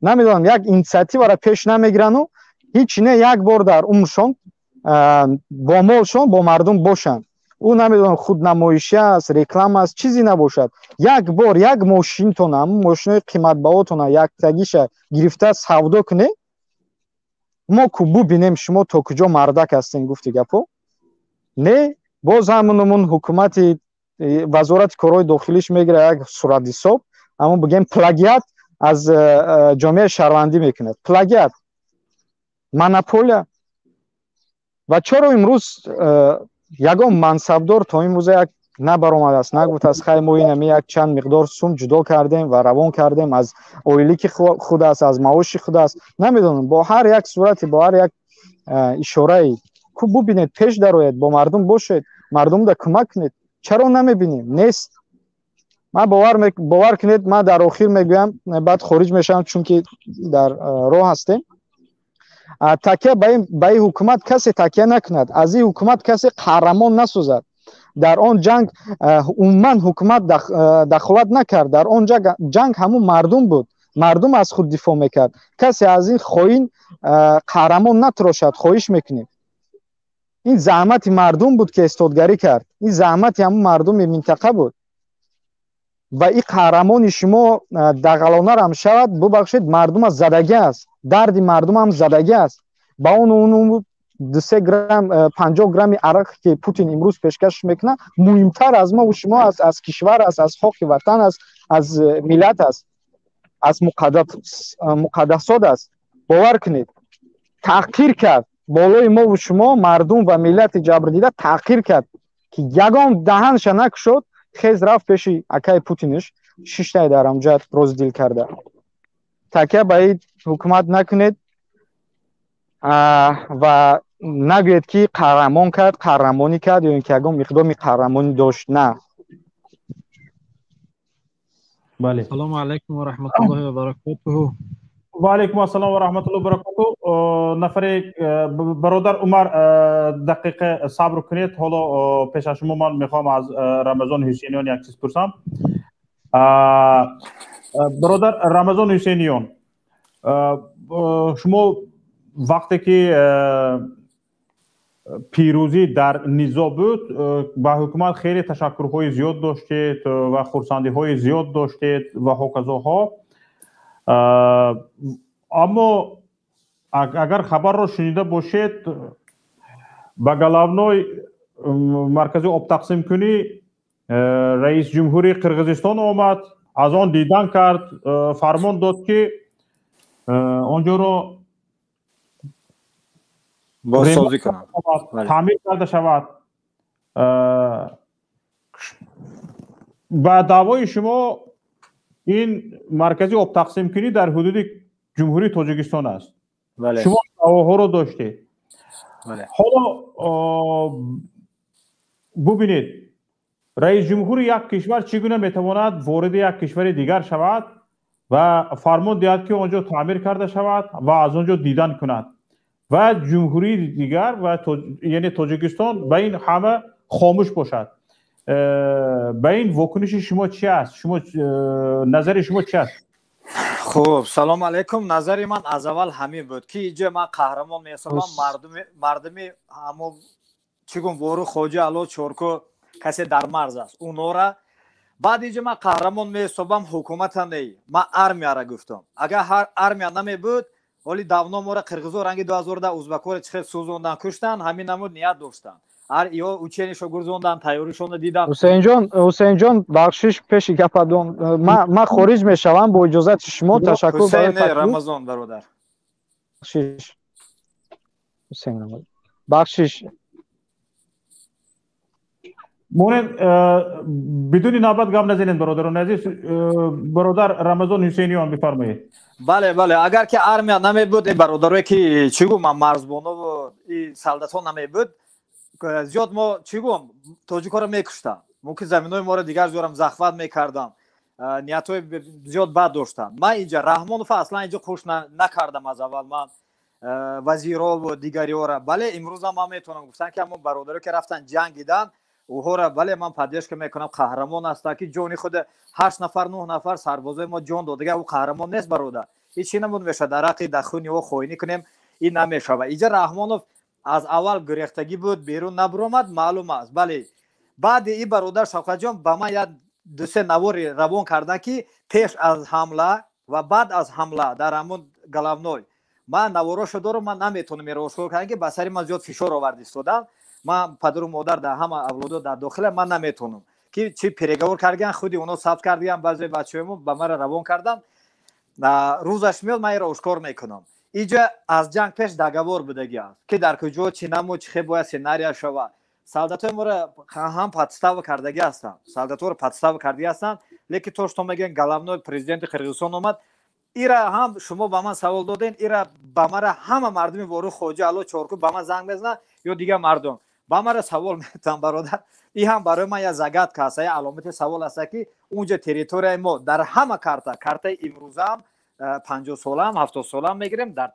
نمیدونم یک اینیشیاتیو را پیش نمیگیرن و هیچ نه یک بار در عمرشون با مالشون با مردم باشند؟ او نمیدونم خود نمایشی است، رکلام است، چیزی نباشد. یک بار یک ماشین تون، ماشین قیمت بهاتون یک تگیش گرفته سودا کنه، ما کو ببینیم شما تا کجا مردک هستین. گفتی گپو نه، باز همون حکومت وزارت کارهای داخلیش میگیره یک صورت حساب، اما بگیم پلاگیات از جامعه شهروندی میکنه، پلاگیات، مونوپولیا. و چرا امروز یگان منصبدار تا امروز یک набаромадааст, нагуфтааст хай мо ин ҳамин як чанд миқдор сум ҷудо кардем ва равон кардем аз оилики худ аст, аз маоши худ аст. Намедонам, бо ҳар як сурати, бо ҳар як ишораи ку бубинед, пеш дароед, бо мардум бошед, мардумда кӯмак кунед. Чаро намебинем? Нест. ман бовар кунед, ман дар охир мегӯям, баъд хориҷ мешавам, чунки дар роҳ ҳастем. такя ба ин ҳукумат касе такя накунад, аз ин ҳукумат касе қаҳрамон насозад. дар он ҷанг умуман ҳукумат дахолат накард. дар он ҷанг ҳамун мардум буд, мардум аз худ дифоъ мекард. касе аз ин хоин қаҳрамон натарошад. хоҳиш мекунем, ин заҳмати мардум буд ки эстодгарӣ кард, ин заҳмати ҳамун мардуми минтақа буд. ва ин қаҳрамони шумо дағалона рам шавад, бубахшед, мардумаш задагӣ аст, дарди мардумам задагӣ аст. ба он 2-3 грамм 50 грамми арақ ки Путин имрӯз пешкаш мекуна муҳимтар аз мо ва шумо аст, аз кишвар аст, аз хоки ватан аст, аз миллат аст, аз муқаддасот аст. бовар кунед, таҳқир кард, болои мо ва шумо мардум ва миллати ҷабрдида таҳқир кард ки ягон даҳанша накушод. хез рафт пеши акаи Путиниш, 6 таи дар амҷад роздил карда. такя ба ин ҳукумат накунед ва нагӯед ки қаҳрамон кард, қаҳрамонӣ кард ё ин ки ягон миқдоми қаҳрамонӣ дошт. На. бале. Салому алайкум ва раҳматуллоҳи ва баракатуҳу. ва алайкум ассалом ва раҳматуллоҳи ва баракатуҳу. нафаре бародар Умар, дақиқа сабр кунед. ҳоло пеш аз шумо ман мехоҳам аз Рамазон Ҳусейниён як чиз пурсам. бародар Рамазон Ҳусейниён, шумо вақте ки пирӯзӣ дар низо буд, ба ҳукумат хеле ташаккурҳои зиёд доштед ва хурсандиҳои зиёд доштед ва ҳоказоҳо. аммо агар хабарро шунида бошед, ба галавной маркази обтақсимкунӣ раис ҷумҳури Қирғизистон омад, аз он дидан кард, фармон дод ки онҷоро бозсозӣ кунад, таъмир карда шавад. ба даъвои шумо ин маркази обтақсимкунӣ дар ҳудуди ҷумҳурии Тоҷикистон аст. шумо даъвоҳоро доштед. ҳоло бубинед, раис ҷумҳури як кишвар чӣ гуна метавонад вориди як кишвари дигар шавад ва фармон диҳад ки онҷо таъмир карда шавад ва аз онҷо дидан кунад, ва ҷумҳурии дигар ва яъне Тоҷикистон ба ин ҳама хомӯш бошад. ба ин вокуниши шумо чӣ аст? назари шумо чӣ аст? хуб, салому алайкум. назари ман аз аввал ҳамин буд ки инҷа ман қаҳрамон меҳисобам, мардуми ҳамон чигун вору хоҷа ало чорку касе дар марз аст, унора баъд инҷа ман қаҳрамон меҳисобам, ҳукумата не, ман армияро гуфтам. агар армия намебуд, ҳоли давно мора қирғизо ранги 2010 узбакоро чихел сӯзондан, куштан, ҳамин намуд ният доштан, ё ученишо гурзондан, тайёришона дидам. ҳусейнҷон, бахшиш пеши гападон, ман хориҷ мешавам бо иҷозати шумо. ташаккур. ҳусейн Рамазон бародар. бахшиш. монед бидуни навбат гап назанед бародарони азиз. бародар Рамазон Ҳусейниён бифармоед. бале, агар ки армия намебуд, бародарое ки чӣ гӯям марзбонову солдатҳо намебуд, зиёд мо чӣ гӯям тоҷикоро мекуштам, мумкин заминои моро дигар зӯрам захват мекардам, ниятҳои зиёд бад доштам. ман инҷа Раҳмонов аслан инҷа қуш накардам аз аввал, ман вазирову дигариҳора. бале, имрӯзам ман метавонам гуфтам ки ҳамон бародаро ки рафтан ҷангидан, уҳора бале ман паддешка мекунам, қаҳрамон аста ки ҷони худ 8 нафар 9 нафар сарбозои мо ҷон дод. дигар ӯ қаҳрамон нест бародар. ҳеҷ чӣ намуд мешавад, дарақи дахуни ӯ хоинӣ кунем, ин намешавад. инҷа Раҳмонов аз аввал гурехтагӣ буд, берун набиромад, маълум аст. бале, баъди ин бародар Шавкатҷон ба ман як 2-3 навори равон карда ки пеш аз ҳамла ва баъд аз ҳамла дар ҳамон галавной ман наворошо дорам, ман наметавонам меро ошкор кардам ки ба сари ман зиёд фишор овард истодан. ман падару модар дар ҳама авлодо дар дохила ман наметавонам ки чӣ переговор кардаган, худи оно сабт кардаган, баъзе бачаҳомо ба мара равон кардан. рӯзаш меёд, ман инро ошкор мекунам. инҷа аз ҷанг пеш договор будагӣ аст ки дар куҷо чӣ намуд, чӣ бояд сценария шавад. солдатои моро ҳам подстава кардаги ҳастанд, солдаторо подстава кардаги ҳастанд, лекин то шумо мегӯед Головной президенти Қирғизистон омад. ира ҳам шумо ба ман савол доден, ира ба мара ҳама мардуми вору хоҷа алло чорку ба ман занг мезанад ё дигар мардум ба мара савол метавон бародар. И ҳам барои ман як загадка аст, як аломати савол аст ки унҷа территорияи мо дар ҳама картаи имрӯзам 50 солам 70 солам мегирем дар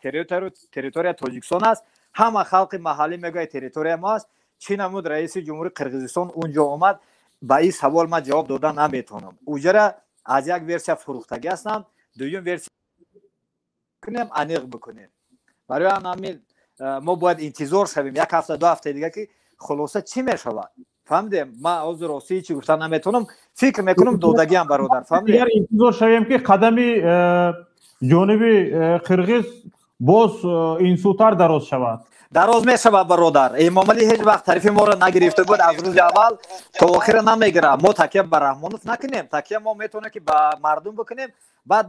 территорияи Тоҷикистон аст. ҳама халқи маҳаллӣ мегӯяд территорияи мо аст. чӣ намуд раиси ҷумҳурии Қирғизистон унҷо омад? ба ин савол ман ҷавоб дода наметавонам. уҷара аз як версия фурӯхтагӣ ҳастанд, дуюм версия кунем аниқ бикунем. барои ҳамин мо бояд интизор шавем як ҳафта ду ҳафта дига ки хулоса чӣ мешавад. фаҳмидем? ман ҳозир ростии чӣ гуфта наметавонам, фикр мекунам додагиам бародар. фаҳмидем? дигар интизор шавем ки қадами ҷониби қирғиз боз инсутар дароз шавад. дароз мешавад бародар. Эмомалӣ ҳеҷ вақт тарифи моро нагирифта буд, аз рӯзи аввал то охира намегирад. мо такя ба Раҳмонов накунем, такя мо метавонем ки ба мардум бикунем. баъд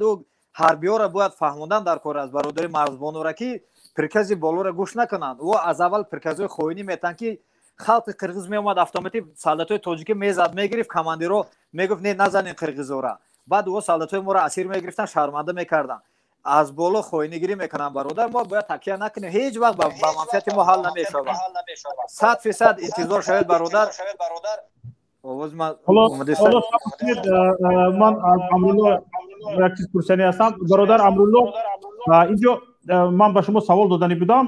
ҳарбиёро бояд фаҳмондан дар кор аст, бародари Марзбонура ки прикази болоро гӯш накунанд. ӯ аз аввал приказҳои хоинӣ метан ки халқи қирғиз меомад автоматик солдатои тоҷикӣ мезад мегирифт, командиро мегуфт не назанин қирғизора. баъд ӯ солдатои моро асир мегирифтан, шарманда мекардан. аз боло хоинигирӣ мекунанд бародар. мо бояд такя накунем, ҳеҷ вақт ба манфиати мо ҳал намешавад. 100% интизор шавед бародар. овози ман омадеста. ман аз Амрулло як чиз пурсиянӣ ҳастам. бародар Амрулло, инҷо ман ба шумо савол доданӣ будам.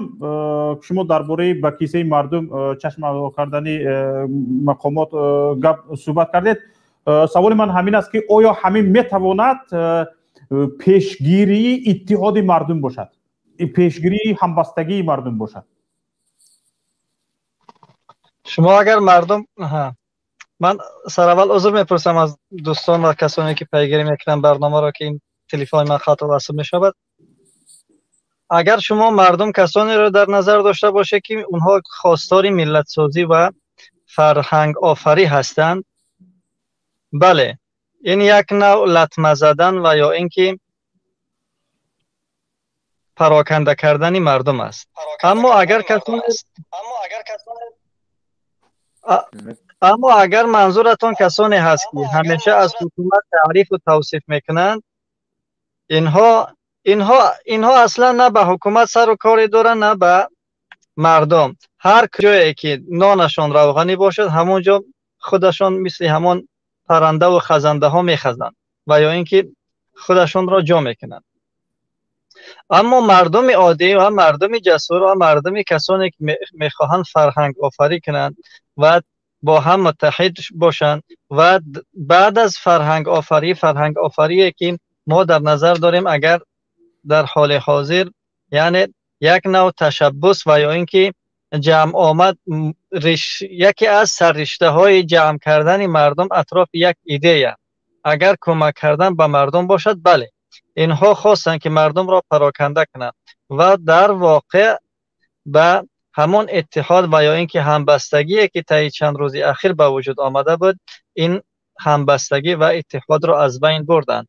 шумо дар бораи ба кисаи мардум чашм аво кардани мақомот гап суҳбат кардед. саволи ман ҳамин аст ки оё ҳамин метавонад пешгирии иттиҳоди мардум бошад, пешгирии ҳамбастагии мардум бошад? шумо агар мардум ман сараввал узр мепурсам аз дӯстон ва касоне ки пайгирӣ мекунанд барномаро ки ин телефони ман хато васл мешавад. агар шумо мардум касонеро дар назар дошта бошед ки онҳо хостори миллатсозӣ ва фарҳангофарӣ ҳастанд, бале ин як нав латма задан ва ё ин ки пароканда кардани мардум аст. аммо агар манзуратон касоне ҳаст ки ҳамеша аз ҳукумат таърифу тавсиф мекунанд, инҳо аслан на ба ҳукумат сару коре доранд, на ба мардум. ҳар ҷое ки нонашон равғанӣ бошад, ҳамон ҷо худашон мисли ҳамон паррандаву хазандаҳо мехазанд ва ё ин ки худашонро ҷо мекунанд. аммо мардуми оддӣ ва мардуми ҷасур ва мардуми касоне ки мехоҳанд фарҳангофарӣ кунанд ва бо ҳам муттаҳид бошанд ва баъд аз фарҳангофарие ки мо дар назар дорем, агар дар ҳоли ҳозир яъне як нав ташаббус ва ё ин ки ҷамъомад яке аз сарриштаҳои ҷамъ кардани мардум атрофи як идея агар кӯмак кардан ба мардум бошад, бале инҳо хостанд ки мардумро пароканда кунанд ва дар воқеъ ба ҳамон иттиҳод ва ё ин ки ҳамбастагие ки таи чанд рӯзи ахир ба вуҷуд омада буд, ин ҳамбастагӣ ва иттиҳодро аз байн бурданд.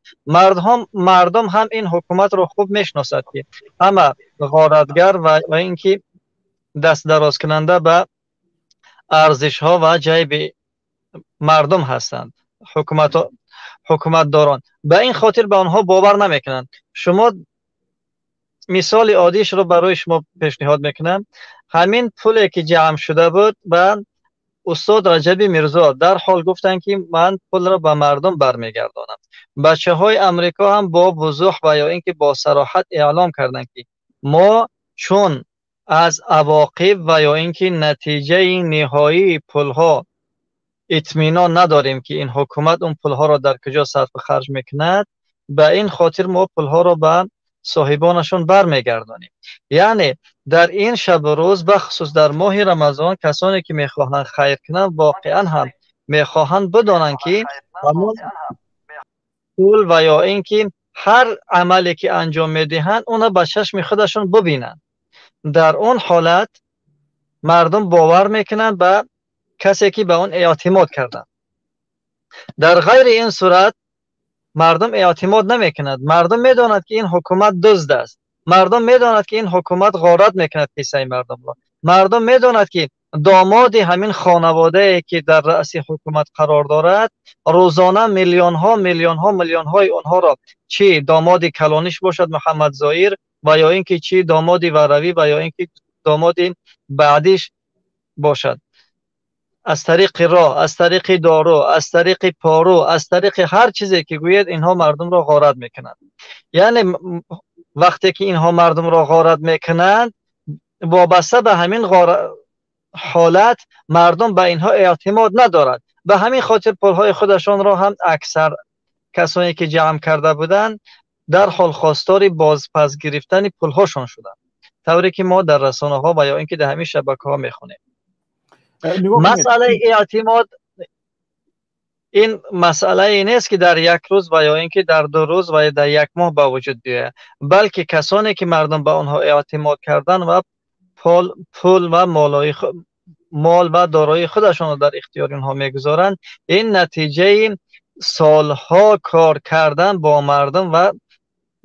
мардум ҳам ин ҳукуматро хуб мешиносад ки ҳама ғоратгар ва ин ки дастдарозкунанда ба арзишҳо ва ҷайби мардум ҳастанд ҳукуматдорон. ба ин хотир ба онҳо бовар намекунанд. шумо мисоли оддишро барои шумо пешниҳод мекунам. ҳамин пуле ки ҷамъ шуда буд ба устод Раҷаби Мирзо дарҳол гуфтанд ки ман пулро ба мардум бармегардонам. бачаҳои амрико ҳам бо вузӯҳ ва ё ин ки бо сароҳат эълом карданд ки мо чун аз авоқиб ва ё ин ки натиҷаи ниҳоии пулҳо итминон надорем ки ин ҳукумат он пулҳоро дар куҷо сарфу харҷ мекунад, ба ин хотир мо пулҳоро ба соҳибонашон бармегардонем. яъне дар ин шабу рӯз бахусус дар моҳи Рамазон касоне ки мехоҳанд хайр кунанд воқеан ҳам мехоҳанд бидонанд ки ҳамон пул ва ё ин ки ҳар амале ки анҷом медиҳанд оно ба чашми худашон бубинанд. дар он ҳолат мардум бовар мекунанд ба касе ки ба он эътимод карданд. дар ғайри ин сурат мардум эътимод намекунад. мардум медонад ки ин ҳукумат дузд аст. мардум медонад ки ин ҳукумат ғорат мекунад кисаи мардумро. мардум медонад ки داماد همین خانواده که در رأس حکومت قرار دارد روزانه میلیون های اونها را، چی داماد کلانش باشد محمد ظاهر و یا اینکه چی داماد وروی و یا اینکه داماد بعدیش باشد، از طریق راه، از طریق دارو، از طریق پارو، از طریق هر چیزی که گوید اینها مردم را غارت میکنند. یعنی وقتی که اینها مردم را غارت میکنند، وابسته به همین حالت مردم به اینها اعتماد ندارد. به همین خاطر پولهای خودشان را هم اکثر کسانی که جمع کرده بودند در حال خواستار بازپس گرفتن پولهاشان شدند، طوری که ما در رسانه ها و یا اینکه در همین شبکه ها میخونیم. مسئله اعتماد این مسئله این نیست که در یک روز و یا اینکه در 2 روز و در 1 ماه به وجود بیاید، بلکه کسانی که مردم به آنها اعتماد کردن و پول و مال و دارایی خودشان را در اختیار آنها میگذارند، این نتیجه سالها کار کردن با مردم و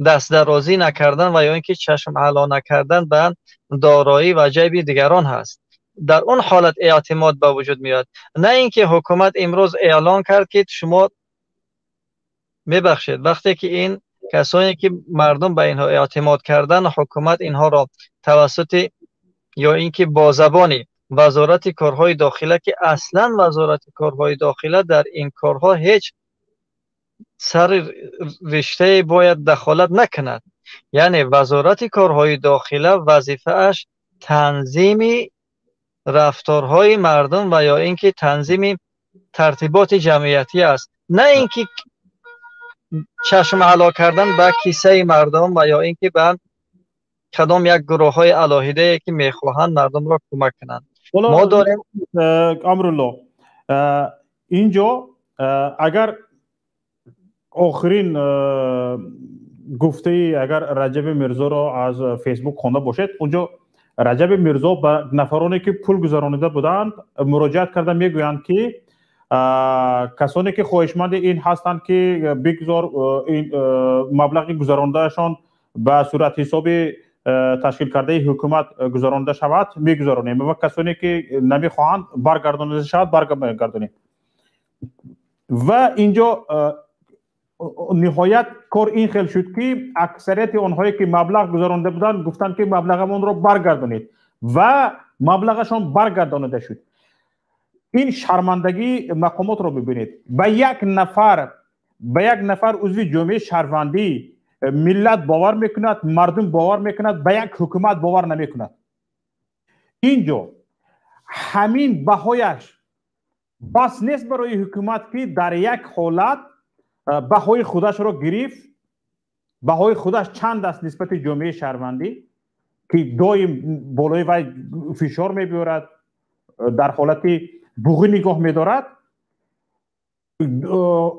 دست درازی نکردن و یا اینکه چشم علا نکردن به دارایی و جیب دیگران هست. در اون حالت اعتماد به وجود میاد، نه اینکه حکومت امروز اعلان کرد که شما میبخشید. وقتی که این کسانی که مردم به اینها اعتماد کردن، حکومت اینها را توسط یا اینکه با زبانی وزارت کارهای داخله، که اصلا وزارت کارهای داخله در این کارها هیچ سر رشته باید دخالت نکند، یعنی وزارت کارهای داخله وظیفه اش تنظیم رفتارهای مردم و یا اینکه تنظیم ترتیبات جمعیتی است، نه اینکه چشم علا کردن به کیسه مردم و یا اینکه به کدام یک گروه های علاهیده که میخواهند مردم را کمک کنند. ما داریم امرالله اینجا اگر آخرین گفته اگر رجب میرزا را از فیسبوک خوانده باشید، اونجا رجب میرزا به نفرانی که پول گذرانیده بودند مراجعت کرده، میگویند که کسانی که خواهشمند این هستند که بگذار این مبلغ گذراندهشان به صورت حساب تشکیل کرده حکومت گذرانده شود میگذارانیم و کسانی که نمیخواهند برگردانده شود برگردانیم. و اینجا نهایت کار این خیلی شد که اکثریت آنهایی که مبلغ گذرانده بودند گفتند که مبلغمون رو برگردانید و مبلغشان برگردانده شد. این شرمندگی مقامات رو ببینید. به یک نفر عضو جامعه شهروندی ملت باور میکند، مردم باور میکند، به یک حکومت باور نمیکند. اینجا همین بهایش بس نیست برای حکومت که در یک حالت بهای خودش را گرفت. بهای خودش چند است نسبت جامعه شهروندی که دایم بالای وی فشار میبیارد، در حالت بوغی نگاه میدارد.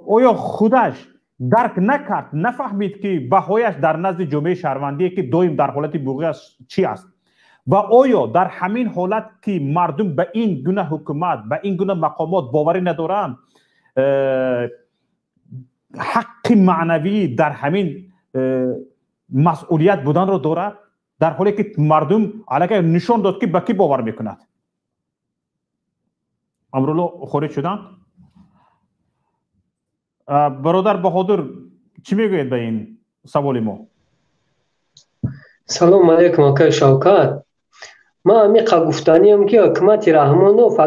آیا خودش درک نکرد، نفهمید که بهایش در نزد جامعه شهروندی که دایم در حالت بوغی است چی است؟ و آیا در همین حالت که مردم به این گونه حکومت، به این گونه مقامات باوری ندارند، حق معنوی در همین مسئولیت بودن رو دارد، در حالی که مردم علاقه نشان داد که به کی باور میکند؟ امرالله خارج شدن. برادر بهادر چی میگوید به این سوال ما؟ سلام علیکم آقای شوکت. ما همیقا گفتانیم که حکومت رحمانوف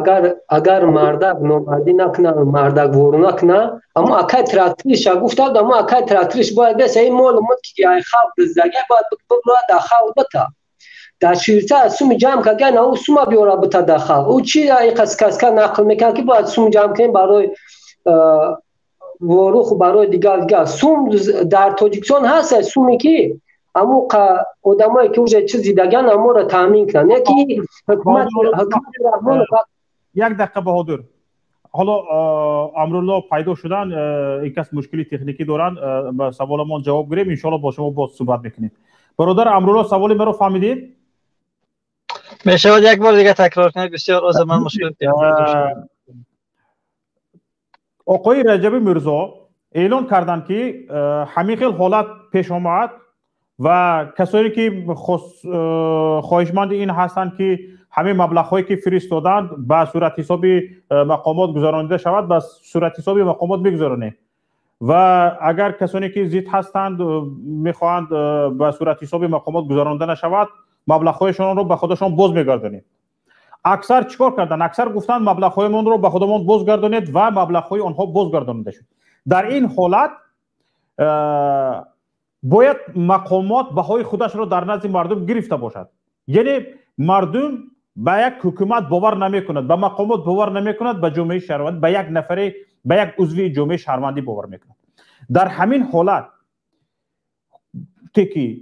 اگر مردک نامردی نکنه، مردک ورو نکنه، اما اکای تراکتریش گفتاد، اما اکای تراکتریش باید بس این معلومات که ای خلق دزدگی باید بگرد داخل بتا در شیرتا سوم جمع که نه او سوم بیاره بتا داخل. او چی ای کس نقل میکنه که باید سوم جمع کنیم برای ورو خو برای دیگر سوم در تاجیکستان هست. سومی که امو آدمایی که اوج چیزی دگن امو را تامین کنن، یکی حکومت رحمان. یک دقیقه بهادر، حالا امرالله پیدا شدن، یک کس مشکلی تکنیکی دارن، به سوالمون جواب گیریم، ان شاءالله با شما باز صحبت میکنیم. برادر امرالله سوال مرا فهمیدید؟ میشه یک بار دیگه تکرار کنید؟ بسیار از من مشکل آقای رجب میرزا اعلان کردن که همین خیل حالت پیش آمد و کسانی که خواهشمند این هستند که همین مبلغ‌هایی که فرستادند به صورت حساب مقامات گذرانده شود، به صورت حساب مقامات بگذارند. و اگر کسانی که ضد هستند میخواهند به صورت حساب مقامات گذرانده نشود، مبلغ‌هایشان رو به خودشان باز میگردانید. اکثر چیکار کردن؟ اکثر گفتند مبلغ‌هایمان رو به خودمان بازگردانید و مبلغ‌های آنها بازگردانده شد. در این حالت باید مقامات بهای خودش رو در نزد مردم گرفته باشد. یعنی مردم به یک حکومت باور نمیکند، به مقامات باور نمیکند، به جامعه شهروندی، به یک نفره، به یک عضو جامعه شهروندی باور میکند. در همین حالت که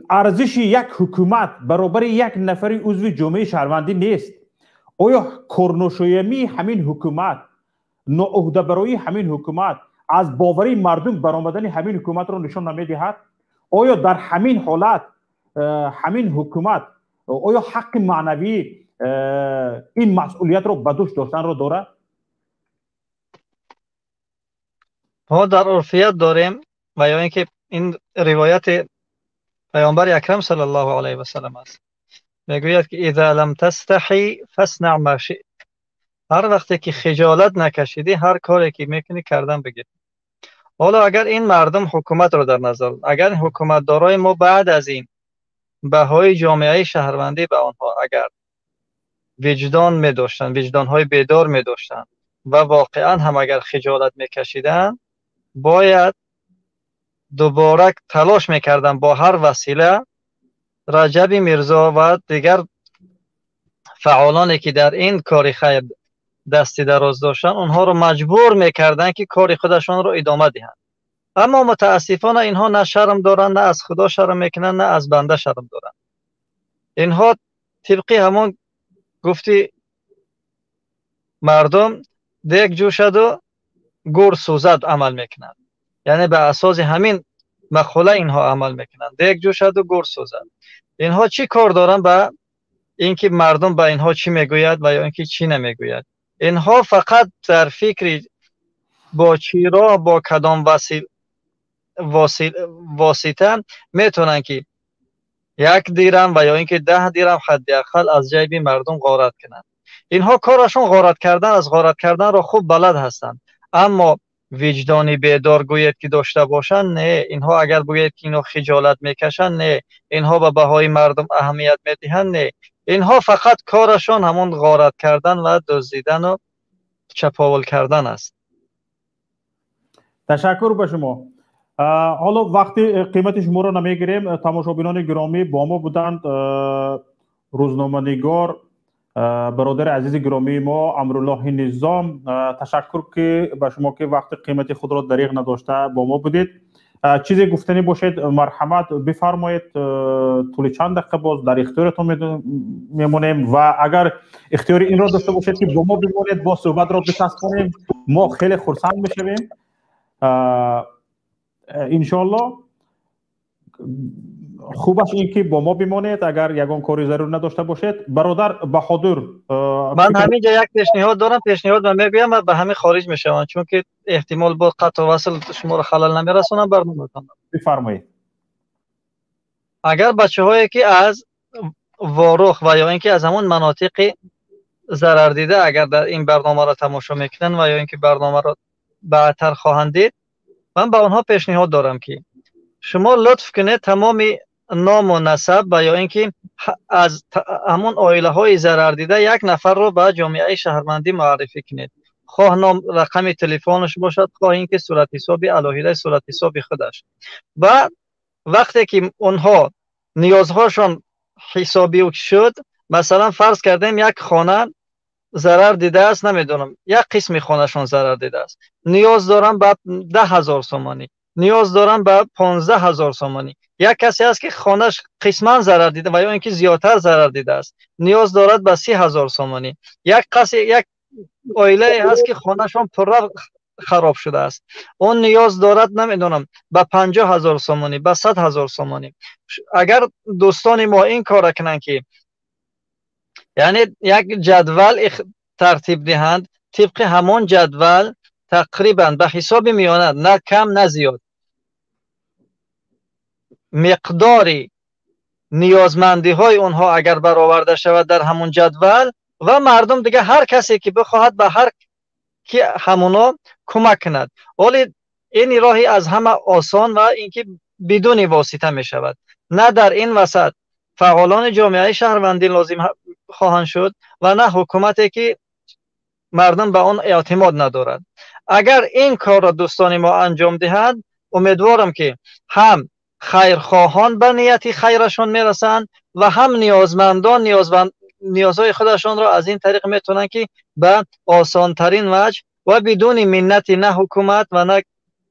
ارزش یک حکومت برابر یک نفر عضو جامعه شهروندی نیست، آیا کارنشینی همین حکومت، ناعهده برای همین حکومت از باوری مردم برآمدن همین حکومت رو نشان نمیدهد؟ آیا در همین حالت همین حکومت آیا حق معنوی این مسئولیت رو به دوش داشتن رو داره؟ ما در عرفیت داریم و یا اینکه این روایت پیامبر اکرم صلی الله علیه و سلم است، میگوید که اذا لم تستحی فاصنع ما شئت. هر وقتی که خجالت نکشیدی هر کاری که میکنی کردن بگیر. حالا اگر این مردم حکومت رو در نظر، اگر حکومتدارای ما بعد از این بهای جامعه شهروندی به آنها اگر وجدان می داشتن، وجدان های بیدار می داشتن و واقعا هم اگر خجالت میکشیدن، باید دوباره تلاش میکردن با هر وسیله رجب میرزا و دیگر فعالانی که در این کار خیر دستی دراز داشتن اونها رو مجبور میکردن که کار خودشان رو ادامه دهند. اما متاسفانه اینها نه شرم دارن، نه از خدا شرم میکنن، نه از بنده شرم دارن. اینها طبقی همون گفتی مردم دیگ جوشد و گور سوزد عمل میکنند. یعنی به اساس همین مقوله اینها عمل میکنند، دیگ جوشد و گور سوزد. اینها چی کار دارن به اینکه مردم به اینها چی میگوید و یا اینکه چی نمیگوید؟ اینها فقط در فکر با چی راه، با کدام واسطه میتونن که 1 درم و یا اینکه 10 درم حداقل از جیب مردم غارت کنند. اینها کارشون غارت کردن، از غارت کردن را خوب بلد هستند، اما وجدانی بیدار گوید که داشته باشن نه. اینها اگر بگوید که اینها خجالت میکشن نه، اینها به بهای مردم اهمیت میدهن نه. اینها فقط کارشون همون غارت کردن و دزدیدن و چپاول کردن است. تشکر به شما. حالا وقتی قیمت شما رو نمیگیریم، تماشابینان گرامی با ما بودند روزنامه‌نگار برادر عزیز گرامی ما امرالله نظام. تشکر که به شما که وقت قیمت خود را دریغ نداشته با ما بودید. چیزی گفتنی باشید مرحمت بفرمایید. طول چند دقیقه باز در اختیارتون میمونیم و اگر اختیار این را داشته باشید که با ما بمونید، با صحبت را بچسبانیم، ما خیلی خرسند میشویم انشالله. خوبش این که با ما بمانید. اگر یگان کاری ضرور نداشته باشید برادر بهادر، من همینجا یک پیشنهاد دارم، پیشنهاد من میگویم و به همین خارج میشوم چون که احتمال با قطع وصل شما رو خلل نمیرسونم. برنامه‌تون بفرمایید. اگر بچه‌هایی که از واروخ و یا اینکه از همون مناطق ضرر دیده اگر در این برنامه را تماشا میکنن و یا اینکه برنامه را بعدتر خواهند دید، من به آنها پیشنهاد دارم که شما لطف کنید تمام نام و نسب و یا اینکه از همون عائله های ضرر دیده 1 نفر رو به جامعه شهروندی معرفی کنید. خواه نام رقم تلفنش باشد، خواه اینکه صورت حساب الهیده صورت حساب خودش. و وقتی که اونها نیازهاشون حسابی شد، مثلا فرض کردیم یک خانه ضرر دیده است، نمیدونم یک قسم خانهشون ضرر دیده است، نیاز دارم به 10,000 تومانی، نیاز دارم به 15,000 تومانی. یک کسی هست که خانهش قسما ضرر دیده و یا اینکه زیادتر ضرر دیده است، نیاز دارد به 30,000 تومانی. یک عائله هست که خانهشون پر خراب شده است، اون نیاز دارد نمیدونم به 50,000 تومانی، به 100,000 تومانی. اگر دوستان ما این کار کنن که یعنی یک جدول ترتیب دهند، طبق همون جدول تقریبا به حساب میانه نه کم نه زیاد مقداری نیازمندی های اونها اگر برآورده شود در همون جدول و مردم دیگه هر کسی که بخواهد به هر کی همونا کمک کند. ولی این راهی از همه آسان و اینکه بدون واسطه می شود. نه در این وسط فعالان جامعه شهروندی لازم خواهند شد و نه حکومتی که مردم به اون اعتماد ندارد. اگر این کار را دوستان ما انجام دهند امیدوارم که هم خیرخواهان به نیت خیرشان میرسند و هم نیازمندان نیازهای خودشان را از این طریق میتونن که به آسان ترین وجه و بدون منت نه حکومت و نه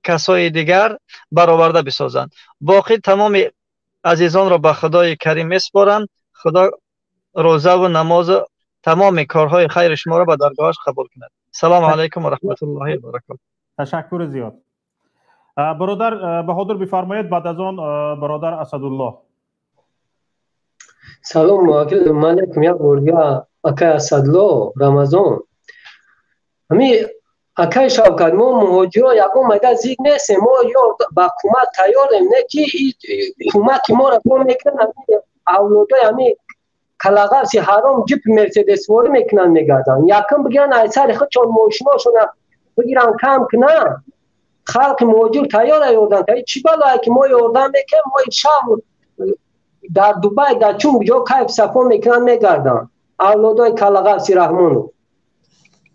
کسای دیگر برآورده بسازند. باقی تمام عزیزان را به خدای کریم میسپارم. خدا روزه و نماز تمام کارهای خیر شما را به درگاهش قبول کند. سلام علیکم و رحمت الله و برکاته. تشکر زیاد. برادر بهادر بفرمایید، بعد از آن برادر اسدالله. سلام علیکم یا بوریا اکای اسدالله رمضان. همی اکای شوکت ما مهاجرا یکم میده زیگ نیستیم، ما یا با کمک تیاریم، نه که کمک ما را کم میکنن. اولادای همی کلاغرسی حرام جیپ مرسدس واری میکنن میگردن. یکم بگیرن ایسر خود چون ماشیناشون بگیرن کم کنن. خلق مهاجر تیار ایوردن تا چی بلایی که ما یوردن میکنم ما شب در دوبای در چون جا کیف صفا میکنن میگردن. اولادای کلاغرسی رحمانو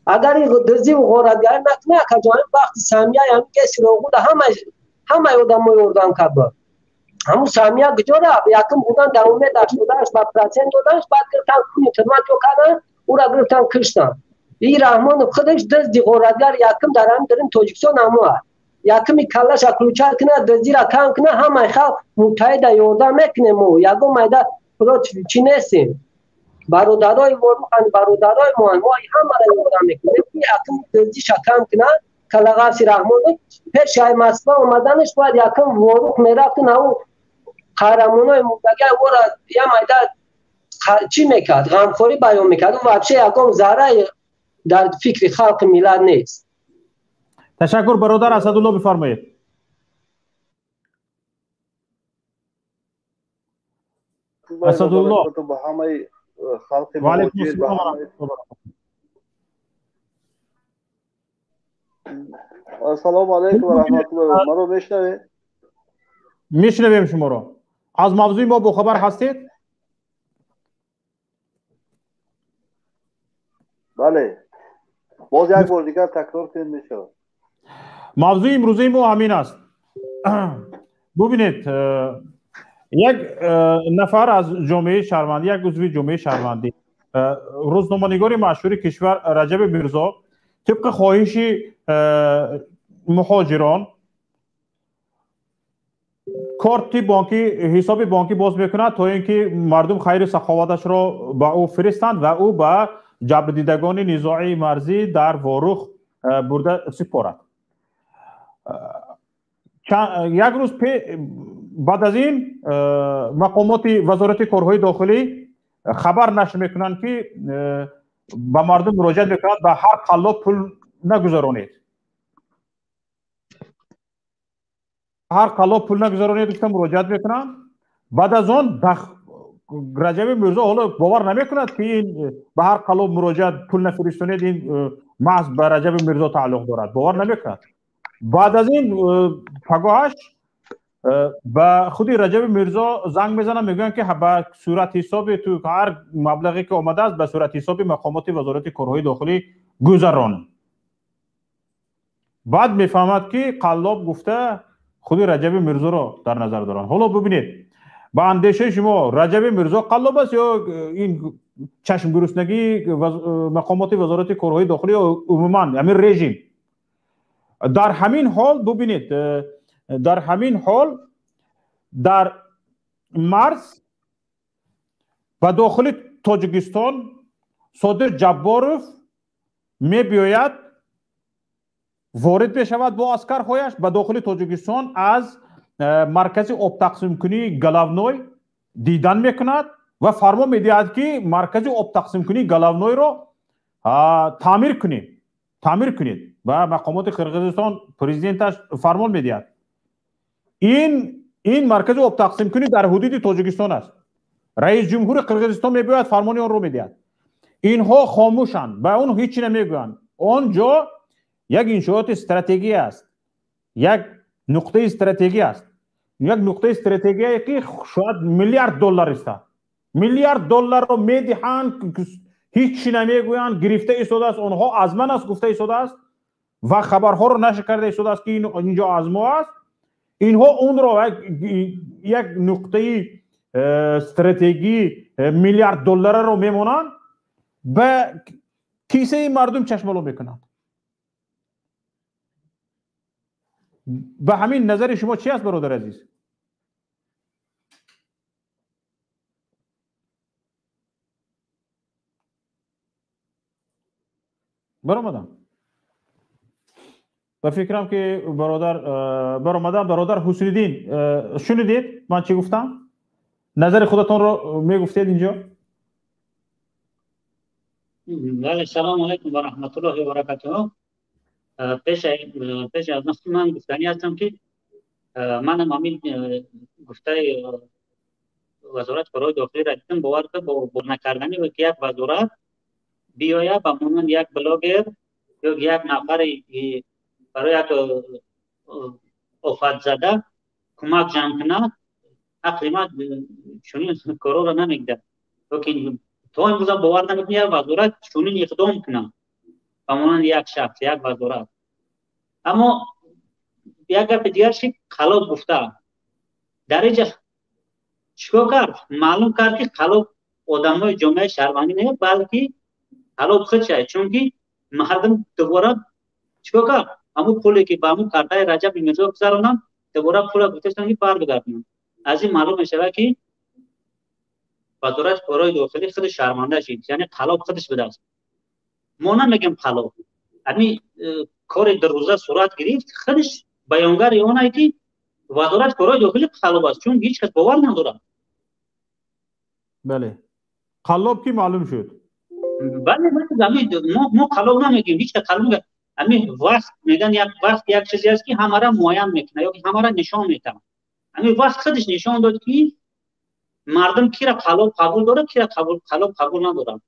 اگر این دزدی و غارتگری نکنه که جانب وقت سامیه همین کسی رو بود همه یادم ما یوردن کبر همون سامیه گجاره یکم بودن در اومه داشت بودنش با پرسنت دادنش بعد گرفتن کنی ترمت جو کردن او را گرفتن کشتن. این رحمان خودش دزدی غارتگر یکم در همین درین توجیکستان همه یکمی کلش اکلوچار کنه دزدی را کم کنه همه خلق متحد یوردن میکنه. مو یکم مایده خدا چی نیستیم برادرای وروخان برادرای ما همه را یوردن میکنه. یکم دزدی شکم کنه کلاغرسی رحمان پیش های مسئله اومدنش باید یکم وروخ میرفتن او قهرمانای مبتگر او را یه مایده چی میکرد غمخوری بیان میکرد و وحشه یکم ذره در فکر خلق ملت نیست. تشکر برادر اسدالله بفرمایید. اسدالله با همه خلق و علیکم مهاجر السلام علیکم و رحمت الله. ما رو میشنوید؟ میشنویم شما رو. از موضوع ما باخبر هستید؟ بله. باز یک بار دیگر تکرار کنید میشه. موضوع امروزی ما همین است. ببینید یک نفر از جامعه شهروندی، یک عضو جامعه شهروندی، روزنامه‌نگار مشهور کشور رجب میرزا طبق خواهش مهاجران کارت بانکی حساب بانکی باز میکنه تا اینکه مردم خیر سخاوتش را به او فرستند و او به جبردیدگان نزاعی مرزی در واروخ برده سپارد. یک روز بعد از این مقامات وزارت کارهای داخلی خبر نشر میکنند که به مردم مراجعت میکنند به هر قلاب پول نگذارونید، هر قلاب پول نگذارونید گفتم مراجعت میکنند. بعد از آن رجب میرزا حالا باور نمیکند که این به هر قلاب مراجعت پول نفرستونید این محض به رجب میرزا تعلق دارد، باور نمیکند. بعد از این پگاهش به خودی رجب میرزا زنگ میزنن میگن که به صورت حساب تو هر مبلغی که آمده است به صورت حساب مقامات وزارت کارهای داخلی گذران. بعد میفهمد که قلاب گفته خودی رجب میرزا را در نظر دارن. حالا ببینید با اندیشه شما رجب میرزا قلاب است یا این چشم گرسنگی مقامات وزارت کارهای داخلی یا عموما همین رژیم؟ در همین حال ببینید در همین حال در مرز و داخل تاجیکستان صادر جباروف می بیاید وارد بشود با عسکرهایش به داخل تاجیکستان از مرکز آب تقسیم کنی گلاونوی دیدن میکند و فرمان میدهد که مرکز آب تقسیم کنی گلاونوی را تعمیر کنید و مقامات قرقیزستان پرزیدنتش فرمان میدهد. این مرکز آب تقسیم کنی در حدود تاجیکستان است. رئیس جمهور قرقیزستان میگوید فرمانی اون رو میدهد. اینها خاموشند، به اون هیچی نمیگویند. آنجا یک انشاءات استراتژی است، یک نقطه استراتژی است، یک نقطه استراتژی که شاید میلیارد دلار است. میلیارد دلار رو میدهند، هیچی نمیگویند، گرفته ایستاده است. آنها از من است گفته ایستاده است و خبرها رو نشر کرده ایستاده است که اینجا از ما است. اینها اون رو یک نقطه استراتژی میلیارد دلار رو میمونند، به کیسه مردم چشمالو میکنند. به همین نظر شما چی است برادر عزیز؟ برآمدم و فکرم که برادر حسین الدین شنیدید من چی گفتم؟ نظر خودتون رو میگفتید اینجا؟ بله، سلام علیکم و رحمت الله و برکاته. پیش از من گفتنی هستم که من همین گفته وزارت کارهای داخلی را دیدم، باور که با نکردنی و که یک وزارت بیاید به عنوان یک بلاگر یا یک نفر برای یک آفت زده کمک جمع کنه، تقریبا چنین کارا را نمیگده. لیکن تا امروز باور نمیکنه وزارت چنین اقدام کنه به عنوان یک شخص، یک وزارت. اما یک گپ دیگر شی خلاب گفته در اینجا چیکار کرد؟ معلوم کرد که خلاب آدمای جامعه شهروندی نه، بلکه خلاب خودشه. چون که مردم دوباره چیکار کرد؟ همون پولی که به همون کارتای رجب میرزا گذروندن دوباره پول گذاشتن که برگردونن. از این معلوم میشه که وزارت کارهای داخلی خود شرمنده شد، یعنی خلاب خودش به دست. ما نمیگیم خلاب، یعنی کار در روزه صورت گرفت، خودش بیانگر اونه که وزارت کارهای داخلی خلاب است، چون هیچ کس باور نداره. بله، خلاب کی معلوم شد؟ بله، ما خلاب نمیگیم، هیچ کس خلاب نمیگه. همین وقت میگن یک چیزی است که همه را معین میکنه یا همه را نشان میده. همین وقت خودش نشان داد که مردم کی را خلاب قبول داره، کی را خلاب قبول نداره.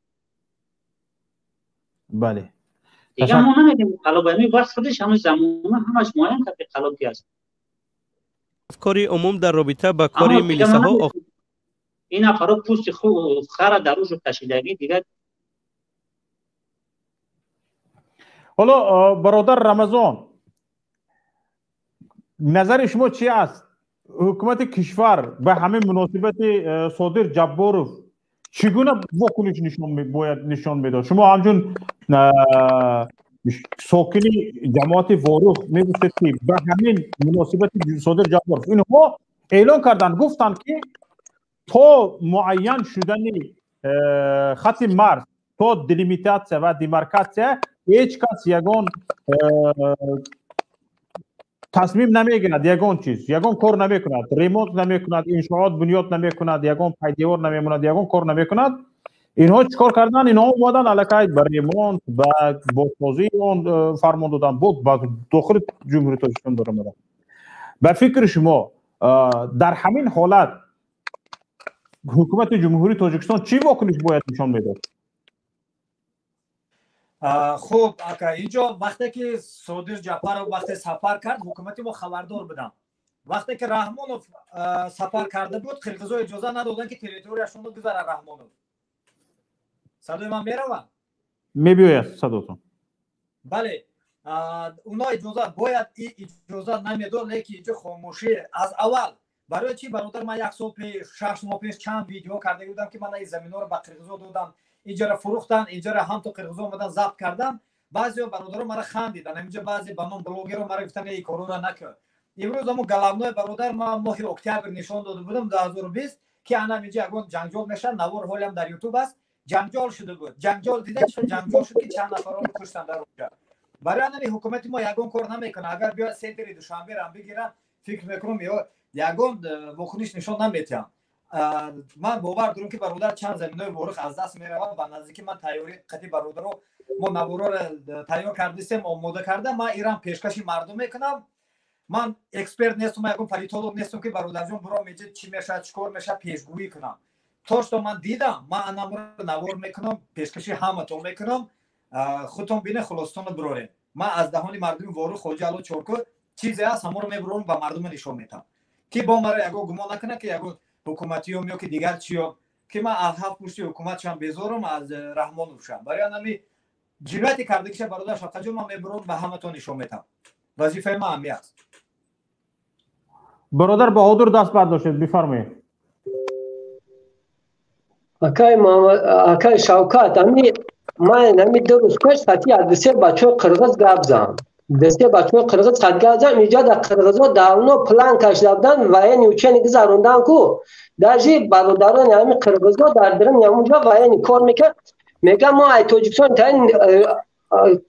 بله. دیگه ما نمیگیم خلاب، همین وقت خودش همش زمانه همش معین کرده خلاب کی است. کاری عموم در رابطه با کاری میلیسه ها این افراد پوست خر در روز کشیدگی دیگه. حالا برادر رمضان، نظر شما چی است؟ حکومت کشور به همه مناسبت صادر جبارов چگونه واکنش باید نشان میداد؟ شما همچون ساکنی جماعت واروخ میگوستید که به همین مناسبت صادر جبارov اینها اعلان کردن، گفتن که تا معین شدن خط مرز، تا دلیمیتاسیا و دیمارکاسیا هیچ کس یگان تصمیم نمیگیرد، یگان چیز یگان کار نمیکند، ریمونت نمیکند، انشاءات بنیاد نمیکند، یگان پایدیوار نمیموند، یگان کار نمیکند. اینها چیکار کردن؟ اینها اومدن الکی به ریمونت و بازسازی اون فرمان دادن بود با داخل جمهوری تاجیکستان برآمدن. به فکر شما در همین حالت حکومت جمهوری تاجیکستان چی واکنش باید نشان میداد؟ خب اینجا وقتی که صادر جعفر وقتی سفر کرد حکومت ما خبردار بدم. وقتی که رحمانوف سفر کرده بود قرقیزا اجازه ندادن که تریتوریشون رو بذاره رحمانوف. صدای من میره؟ میبیاید صداتون. بله، اونا اجازه باید اجازه نمیداد، لیکن اینجا خاموشی از اول. برای چی برادر من یک سال پیش 6 ماه پیش چند ویدیو کرده بودم که من این زمینا رو به قرقیزا دادم، اینجا فروختن، اینجا هم تو قرقیزا اومدن ضبط کردم. بعضی برادرها مرا خندیدن، اینجا بعضی با من بلوگر مرا گفتن ای کرونا نکرد. امروز هم گلمنای برادر من ماه اکتبر نشون داده بودم 2020 که انا اینجا اگون جنجال میشن، نوار حالم در یوتیوب است، جنجال شده بود. جنجال دیدن چون جنجال شد که چند نفر رو کشتن در اونجا. برای همین حکومت ما یگون کار نمیکنه. اگر بیاد سنتری دوشنبه را بگیرن فکر میکنم یگون واکنش نشون نمیدن. من باور دارم که برادر چند زمینای ورق از دست میرود. با نزدیکی من تیاری قطعی برادر رو ما نوارا رو تیار کردیم، آماده کردم. من ایران پیشکش مردم میکنم. من اکسپرت نیستم، یگون پلیتولوگ نیستم که برادر جون برام میگه چی میشه چیکار میشه پیشگویی کنم. توش تو من دیدم من انام رو نوار میکنم پیشکشی همه تو میکنم خودتون بینه خلاصتون بروره من از دهانی مردم وارو خوجه الو چورکو چیزی هست همه رو میبرون و مردم نشون میتم که با مرا یگو گمان نکنه که یگو حکومتیوم یا که دیگر چیو که من از هفت پشتی حکومت شم بیزارم از رحمان روشم برای انمی جنایتی کرده که برادر شقجو من میبرون و همه تو نشون میتم وظیفه من همی است برادر بهادر دست برداشتید بفرمایید اکای شوکت من همی دو روز پیش ساعتی از دسته بچه قرغز گپ زدم دسته بچه قرغز قد گپ زدم اینجا در قرغزها داونو پلان کشیده بودن و این اوچه گذروندن کو در جی برادران همی قرغزها در درن اونجا و این کار میکرد میگم ما ای توجیکستان تا این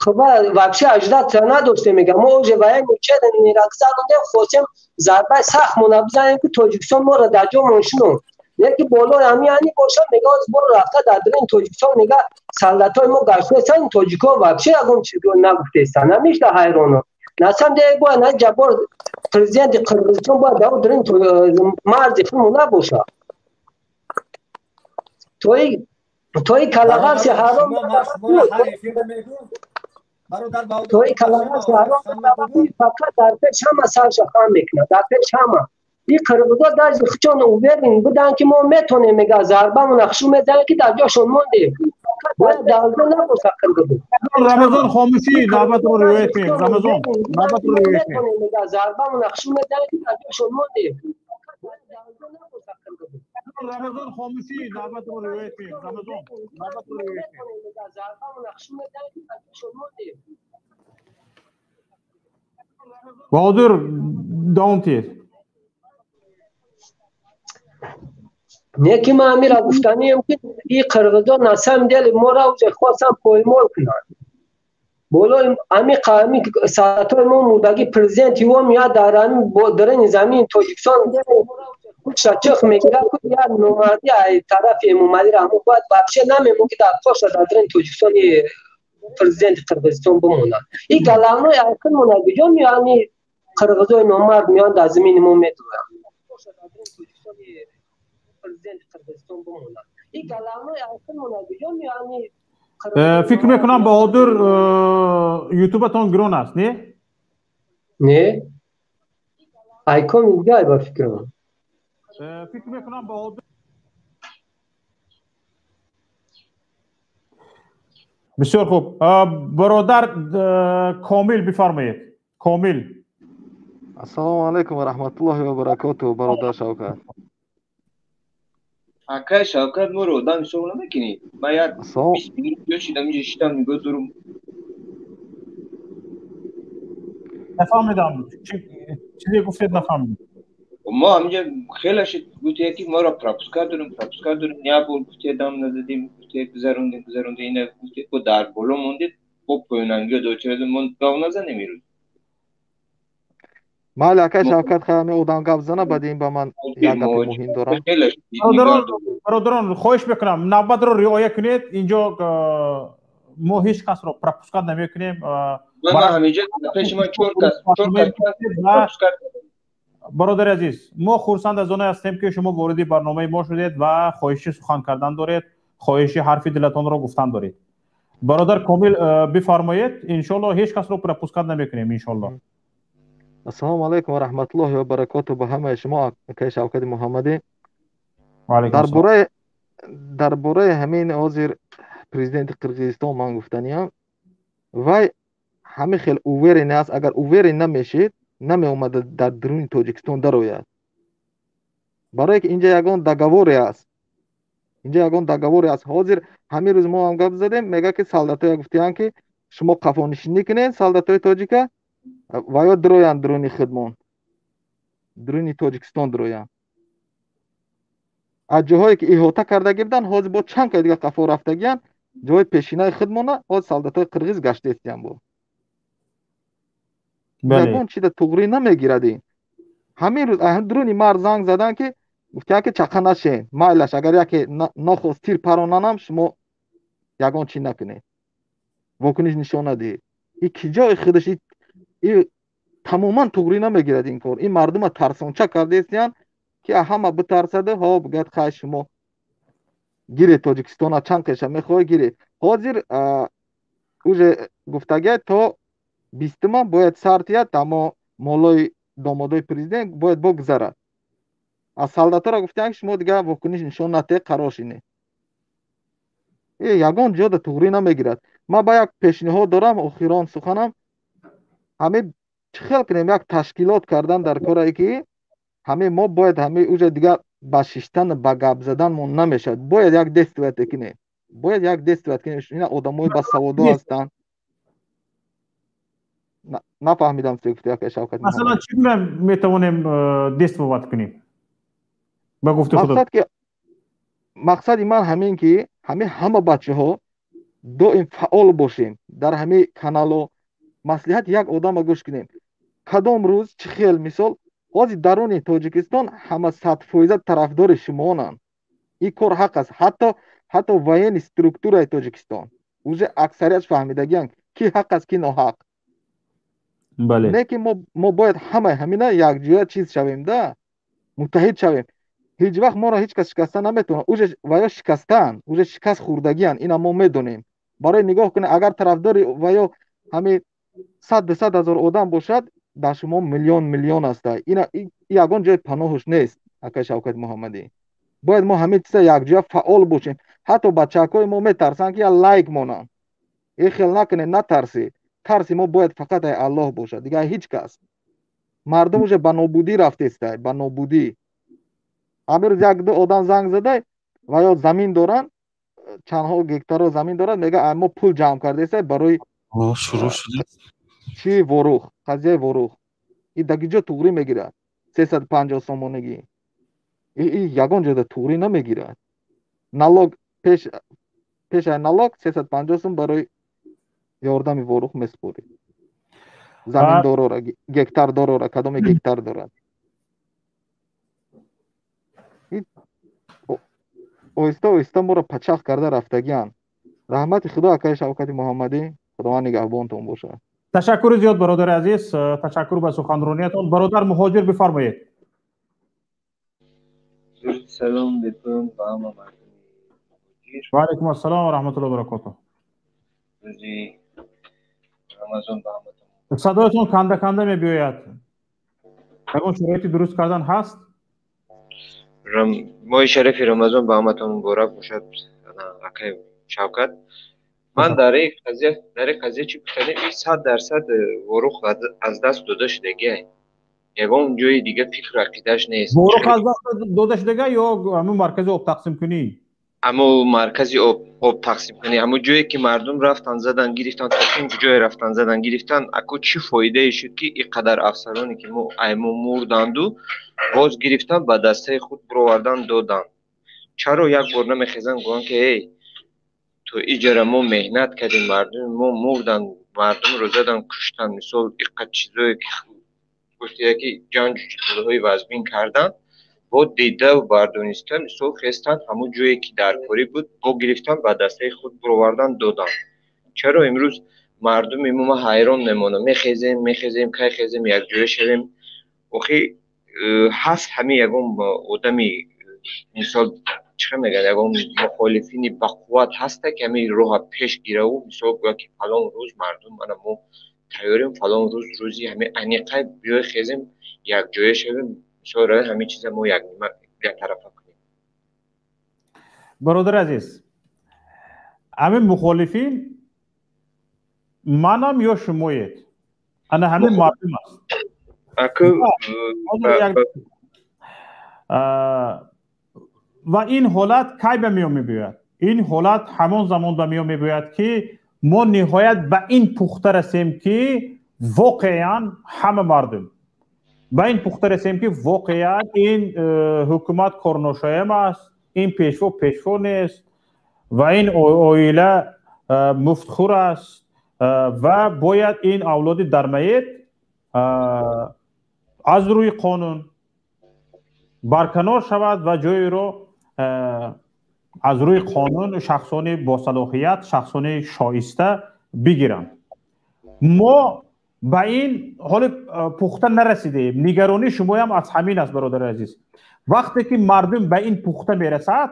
قبا وابشه اجداد نداشته میگم ما اوجه و این اوچه گذروندن خواستیم ضربه سخت منبزنیم که توجیکستان ما را در جا منشنون یکی بالا همیانی باشه نگاه از بار رفته در این توجیکستان نگاه سلطای ما گشته هستن توجیکا وابشه اگم چیزی نگفته هستن همیشه حیرانم نسیم دیگه باید نه جبار پرزیدنت قرغزستان باید در این مرز خودمون نباشه توی کلاغر سی حرام توی کلاغر سی حرام فقط در پیش همه سرش خواهم میکنه در پیش همه این قرغزا در خچون اوورین بودن که ما میتونیم میگه ضربه و نقشو میزنه که در جاشون مونده باید دولده نباشه قرغزا رمضان خاموشی نوبت رو روایت کنیم رمضان نوبت رو روایت کنیم میگه ضربه و نقشو میزنه که در جاشون مونده رمضان خاموشی نوبت رو روایت کنیم رمضان نوبت رو روایت کنیم میگه ضربه و نقشو میزنه که در جاشون مونده بهادر دوام تیر نیکی ما امیر گفتنیم که این قرغزا نسم دل ما را خواستم پایمال کنند بولو امی قامی ساعتای ما مودگی پرزیدنت یوم یا در این زمین توجیکستان شچخ میگیره که یا نومدی ای طرف امومدی را همون باید بخشه نمیمون که در پاش در این توجیکستان پرزیدنت قرغزستان بمونه این گلانو یکن مونگی جون یعنی قرغزای نومد میان در زمین ما میدویم فکر میکنم بهادر یوتیوب تان گرون است نه؟ نه ایکون اینجا با فکرم فکر میکنم بهادر بسیار خوب برادر کامل بفرمایید کامل السلام علیکم و رحمت الله و برکاته برادر شوکت اکای شوکت ما رو دام شغل نمیکنی ما یک 20 minut شدم اینجا شدم میگذارم نفهمیدم چیزی گفتید نفهمیدم ما همینجا خیلی شد گفتی که ما را پراپسکار داریم نیا بول گفتی دام نزدیم گفتی گذرونده اینه گفتی که در بالا موندید خب پویننگی دوچه من گاو نزنیم میرود مال اکای شوکت خیلی اودان گپ زنه بدیم با من یک گپ مهم دارم برادران خواهش میکنم نوبت رو رعایت کنید اینجا ما هیچ کس رو پراپسکار نمیکنیم ما همینجا پیش ما چور برادر عزیز ما خرسند از آن هستیم که شما وارد برنامه ما شدید و خواهش سخن کردن دارید خواهش حرف دلتان رو گفتن دارید برادر کامل بفرمایید ان شاء الله هیچ کس رو پراپسکار نمیکنیم ان شاء الله السلام علیکم و رحمت الله و برکاته به همه شما اکای شوکت محمدی درباره همین حاضر پرزیدنت قرغیزستان من گفتنیم و همه خیلی اووری نیست اگر اووری نمیشید نمی اومده در درون توجیکستان دروید برای که اینجا یگان دگوری است حاضر همین روز ما هم گپ زدیم میگه که سلطای گفتیان که شما قفانشینی کنین سلطای تاجیکا و یا درویان درونی خدمون درونی توجیکستان درویان از جاهایی که احاطه کرده گردن حاضر با چند که دیگه قفا رفته گیان جای پیشینه خدمونه حاضر سلطای قرغیز گشته استیان بود یگان چی در تغری نمیگیردین همین روز درونی مرد زنگ زدن که گفتیان که چقه نشین مایلش اگر یکی نخواست تیر پرانانم شما یگان چی نکنید واکنش نشان ندهید این که جای خودش این تماما تغری نمیگیرد این کار این مردم ترسانچه کرده استیان که همه بترسده ها بگید خواهی شما گیری تاجیکستان چند کشه میخوای گیری حاضر اوج گفتگی تا 20 باید سرتیت اما مولای دامادای پرزیدنت باید بگذره از سالداتا را گفتن شما دیگه واکنش نشون نده قرارشینه یگان جا توغری نمیگیرد ما با یک پیشنهاد دارم اخیران سخنم همه خیلی کنیم یک تشکیلات کردن در کاری که همه ما باید همه اوج دیگه با ششتن با گپ زدن مون نمیشد باید یک دست وقت کنیم باید یک دست وقت کنیم اینا آدمای با سواد هستن نفهمیدم چی گفتی آقای شوکت مثلا چگونه میتوانیم دست وقت کنیم با گفته خدا مقصد من همین که همه بچه‌ها دائم فعال باشیم در همه کانال‌ها مصلحت یک آدم گوش کنیم کدام روز چه خیل مثال حاضر درون تاجیکستان همه 100% طرفدار شماانن این کار حق است حتی وین استرکتورای تاجیکستان اوج اکثریت فهمیدگیان کی حق است کی ناحق بله نه که ما باید همه یک جای چیز شویم ده متحد شویم هیچ وقت ما را هیچ کس شکستن نمیتونه اوج ویا شکستن اوج شکست خوردگیان اینا ما میدونیم برای نگاه کنه اگر طرفدار ویا همه 100 هزار آدم باشد در شما میلیون است اینا یگان جای پناهش نیست آقای شوکت محمدی باید ما همه چیز یک جای فعال باشیم حتی بچه‌های ما میترسن که لایک مونن این خیال نکنه نترسید ترس ما باید فقط الله باشد دیگه هیچ کس مردم وجه به نابودی رفته است به نابودی امروز یک دو آدم زنگ زده و یا زمین دارن چندها گکتار زمین دارن میگه اما پول جمع کرده است برای شروع شده چی وروخ قضیه وروخ این دقیقه توری میگیره 350 سومونگی این یگان جدا توری نمیگیره نالوگ پیش نالوگ 350 سوم برای یاردم وروخ مسپوری زمین دارو گکتار دارو کدام گکتار دارد اویستا ما را پچاق کرده رفتگیان رحمت خدا آقای شوکت محمدی خداوند نگهبانتون باشه تشکر زیاد برادر عزیز تشکر به سخنرانیتون برادر مهاجر بفرمایید سلام بکنم با همه مردم و علیکم السلام و رحمت الله و برکاته روزی رمضان با همتون صدایتون کنده می بیاید اون شرایطی درست کردن هست ماه شریف رمضان با همتون مبارک باشد آقای شوکت من در این قضیه چی بخیرم این 100% وروخ از دست داده شدگی یگان جای دیگه فکر و عقیدهش نیست وروخ از دست داده شدگی یا همون مرکز آب تقسیم کنی اما مرکزی آب تقسیم کنی اما جایی که مردم رفتن زدن گرفتن تا اینجا جای رفتن زدن گرفتن اکو چی فایده شد که اینقدر افسرانی که ما مردند و باز گرفتن به دسته خود برآوردن دادن چرا یک بار نمیخیزن گوان که ای تو ایجاره ما مهنت کردیم مردم ما مردن مردم رو زدن کشتن مثال اینقدر چیزایی که گفته که جنگ های وزبین کردن با دیده و بردانستن مثال خستن همون جایی که درکاری بود با گرفتن به دسته خود برآوردن دادن چرا امروز مردم ما حیران نمونه میخیزیم که خیزیم یک جای شویم اخی هست همه یکم آدمی مثال چه میگن یکم مخالفین با قوت هست که همه راه پیش گیره و مثال گویا که فلان روز مردم ما تیاریم فلان روزی همه انیقه بیای خیزیم یک جای شویم مثال راه همه چیز ما یک طرفه کنیم برادر عزیز همه مخالفین منم یا شمایید انا همه مردم است و این حالت کی به میان میباید این حالت همون زمان به میان میباید که ما نهایت به این پخته رسیم که واقعا همه مردم به این پخته رسیم که واقعا این حکومت کارناشایم است این پیشوا نیست و این اویله مفتخور است و باید این اولاد درمیت از روی قانون برکنار شود و جای رو از روی قانون شخصان با صلاحیت شخصان شایسته بگیرند ما به این حال پخته نرسیدیم نگرانی شما هم از همین است برادر عزیز وقتی که مردم به این پخته میرسد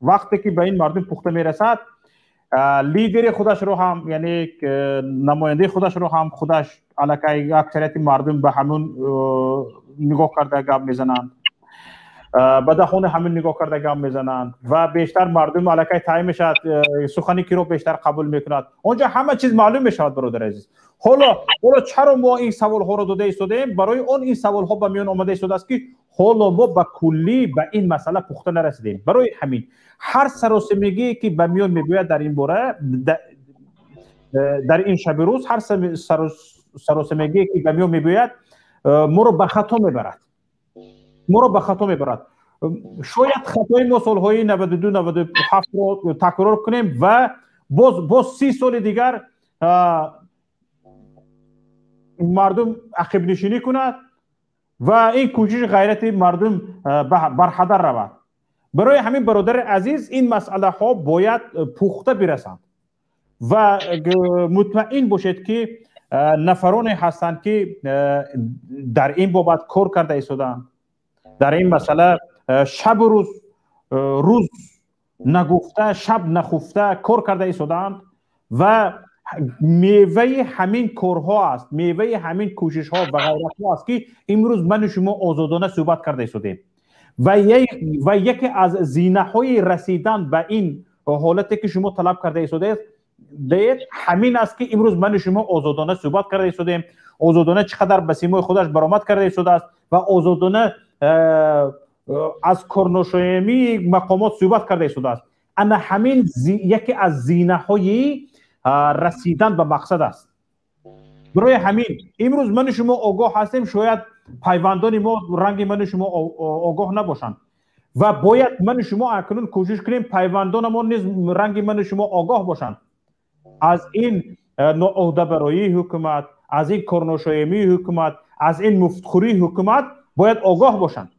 وقتی که به این مردم پخته میرسد لیدر خودش رو هم یعنی نماینده خودش رو هم خودش علاقه اکثریت مردم به همون نگاه کرده گپ میزنند به دهان همین نگاه کرده گپ میزنند و بیشتر مردم علاقه تای میشد سخنی که رو بیشتر قبول میکند اونجا همه چیز معلوم میشود برادر عزیز. حالا چرا ما این سوال ها رو داده ایستادیم؟ برای اون این سوال ها به میان آمده ایستاده است که حالا ما به کلی به این مسئله پخته نرسیدیم. برای همین هر سراسیمگی که به میان میگوید در این باره در این شب روز هر سراسیمگی که به میان میگوید ما رو به خطا میبرد. شاید خطای ما سالهای 92 97 رو تکرار کنیم و باز 30 سال دیگر مردم عقب نشینی کند و این کوشش غیرت مردم بر هدر رود. برای همین برادر عزیز این مسئله ها باید پخته برسند و مطمئن باشید که نفرانی هستند که در این بابت کار کرده ایستادند، در این مسئله شب و روز نگفته شب نخفته کار کرده ایستادند و میوه همین کارها است، میوه همین کوشش ها و غیرت ها است که امروز من و شما آزادانه صحبت کرده ایستادیم و یکی از زینه های رسیدن به این حالتی که شما طلب کرده ایستادید همین است که امروز من و شما آزادانه صحبت کرده ایستادیم، آزادانه چقدر به سیمای خودش برآمد کرده ایستاده است و آزادانه از کارناشایمی مقامات صحبت کرده ایستاده است. اما همین یکی از زینه های رسیدن به مقصد است. برای همین امروز من و شما آگاه هستیم، شاید پیوندان ما رنگ من و شما آگاه نباشند و باید من و شما اکنون کوشش کنیم پیوندان ما نیز رنگ من و شما آگاه باشند از این ناعهده برایی حکومت، از این کارناشایمی حکومت، از این مفتخوری حکومت باید آگاه باشند.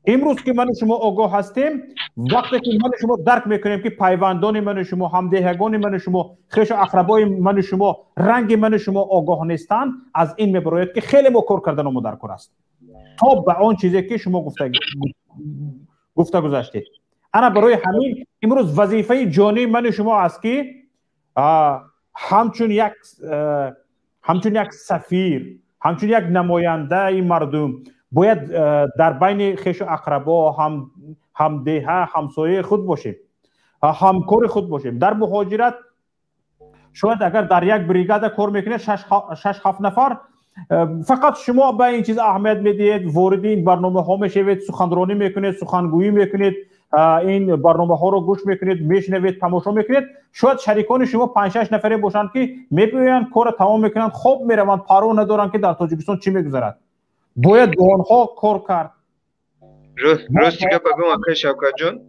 امروز که من و شما آگاه هستیم، وقتی که من و شما درک میکنیم که پیوندان من و شما، همدهگان من و شما، خویش و اقربای من و شما رنگ من و شما آگاه نیستند، از این میبراید که خیلی ما کار کردن ما در کار است تا به آن چیزی که شما گفته گذاشتید. انا برای همین امروز وظیفه جانی من و شما است که همچون یک سفیر، همچون یک نماینده مردم باید در بین خویش و اقربا، همدیه، همسایه خود باشیم، همکار خود باشیم. در مهاجرت شاید اگر در یک بریگاد کار میکنه 6-7 نفر، فقط شما به این چیز اهمیت میدید، وارد این برنامه ها میشوید، سخنرانی میکنید، سخنگویی میکنید، این برنامه ها رو گوش میکنید، میشنوید، تماشا میکنید. شاید شریکان شما 5-6 نفره باشند که میبینن کار تمام میکنن، خوب میروند، پروا ندارن که در تاجیکستان چی میگذرد. باید دهانها کار کرد. راستی گپ بگم آقای شوکت جان،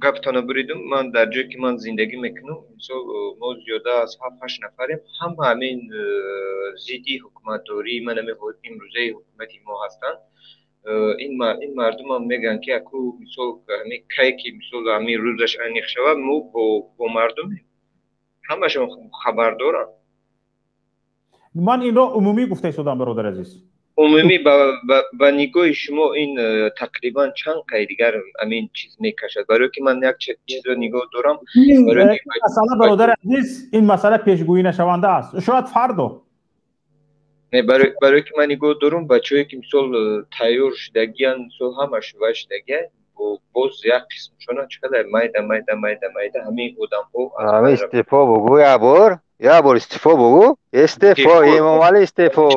گپتان بریدم. من در جایی که من زندگی میکنم ما زیاده از 7-8 نفریم، هم همین زیدی حکومتداری من امروزه حکومتی ما هستند. این مردم هم میگن که اکو مثال همین کی که مثال همین روزش انیخ شود ما با مردم همشون خبر دارن. من این را عمومی گفته ایستادم برادر عزیز. عمومی با نگاه شما این تقریبا چند قید دیگر همین چیز میکشد؟ برای که من یک چیز رو نگاه دارم، برای مسئله برادر عزیز این مسئله پیشگویی نشونده است. شاید فردا نه برای که من نگاه دارم بچه‌ای که مثال تیار شدگیان مثال همش وشدگی باز یک قسمشون چقدر مایده همین آدم ها استعفا بگو یا بار استعفا بگو. استعفا امام علی استعفا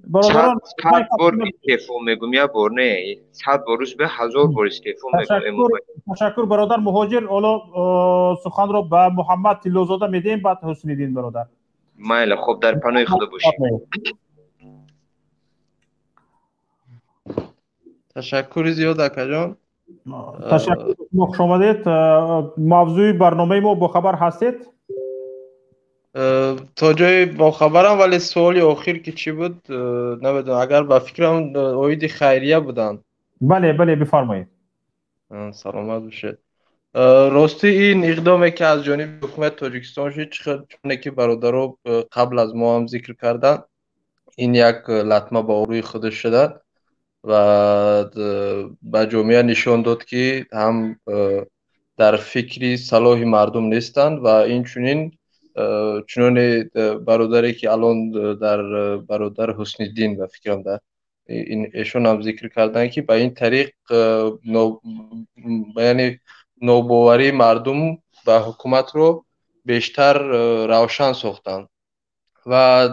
برادران 100 بار استعفا میگم، یا بار نه 100 بار روز به 1000 بار استعفا میگم. تشکر برادر مهاجر. حالا سخن رو به محمد تیلوزاده میدیم، بعد حسین الدین برادر. مایل خوب در پناه خدا باشید. تشکر زیاد اکا جان. تشکر خوش آمدید. موضوع برنامه ما با خبر هستید؟ تا جای با خبرم، ولی سوالی آخر که چی بود نمیدونم. اگر با فکرم اوید خیریه بودن. بله بفرمایید. سلامت باشه. راستی این اقدامی که از جانب حکومت تاجیکستان شد، چونه که برادرها قبل از ما هم ذکر کردن، این یک لطمه با روی خودش شده و به جامعه نشان داد که هم در فکری صلاح مردم نیستند و این چنون برادری که الان در برادر حسن الدین و فکرم در ایشون هم ذکر کردن که به این طریق یعنی نوباوری مردم و حکومت رو بیشتر روشن ساختند و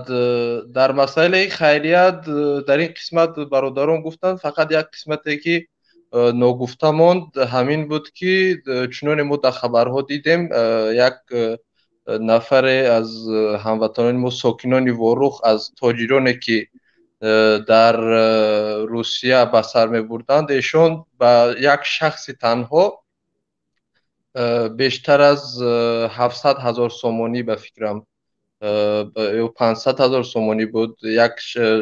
در مسائل خیریت در این قسمت برادران گفتند فقط یک قسمتی که ناگفته ماند همین بود که چنون ما در خبرها دیدیم یک نفر از هموطنان ما ساکنان واروخ از تاجرانی که در روسیه به سر می بردند ایشان به یک شخص تنها بیشتر از 700,000 سومانی به فکرم 500,000 سومانی بود یک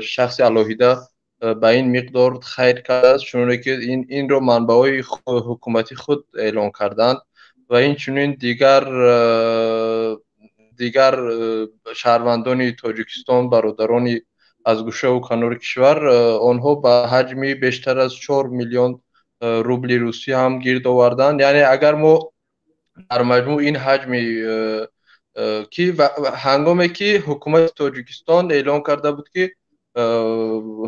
شخص الهیده به این مقدار خیر کرد چون که این رو منبع‌های حکومتی خود اعلان کردند و این چنین دیگر شهروندان تاجیکستان برادران از گوشه و کنار کشور آنها به حجمی بیشتر از 4 میلیون روبل روسی هم گرد آوردند یعنی اگر ما در مجموع این حجمی که هنگامی که حکومت تاجیکستان اعلان کرده بود که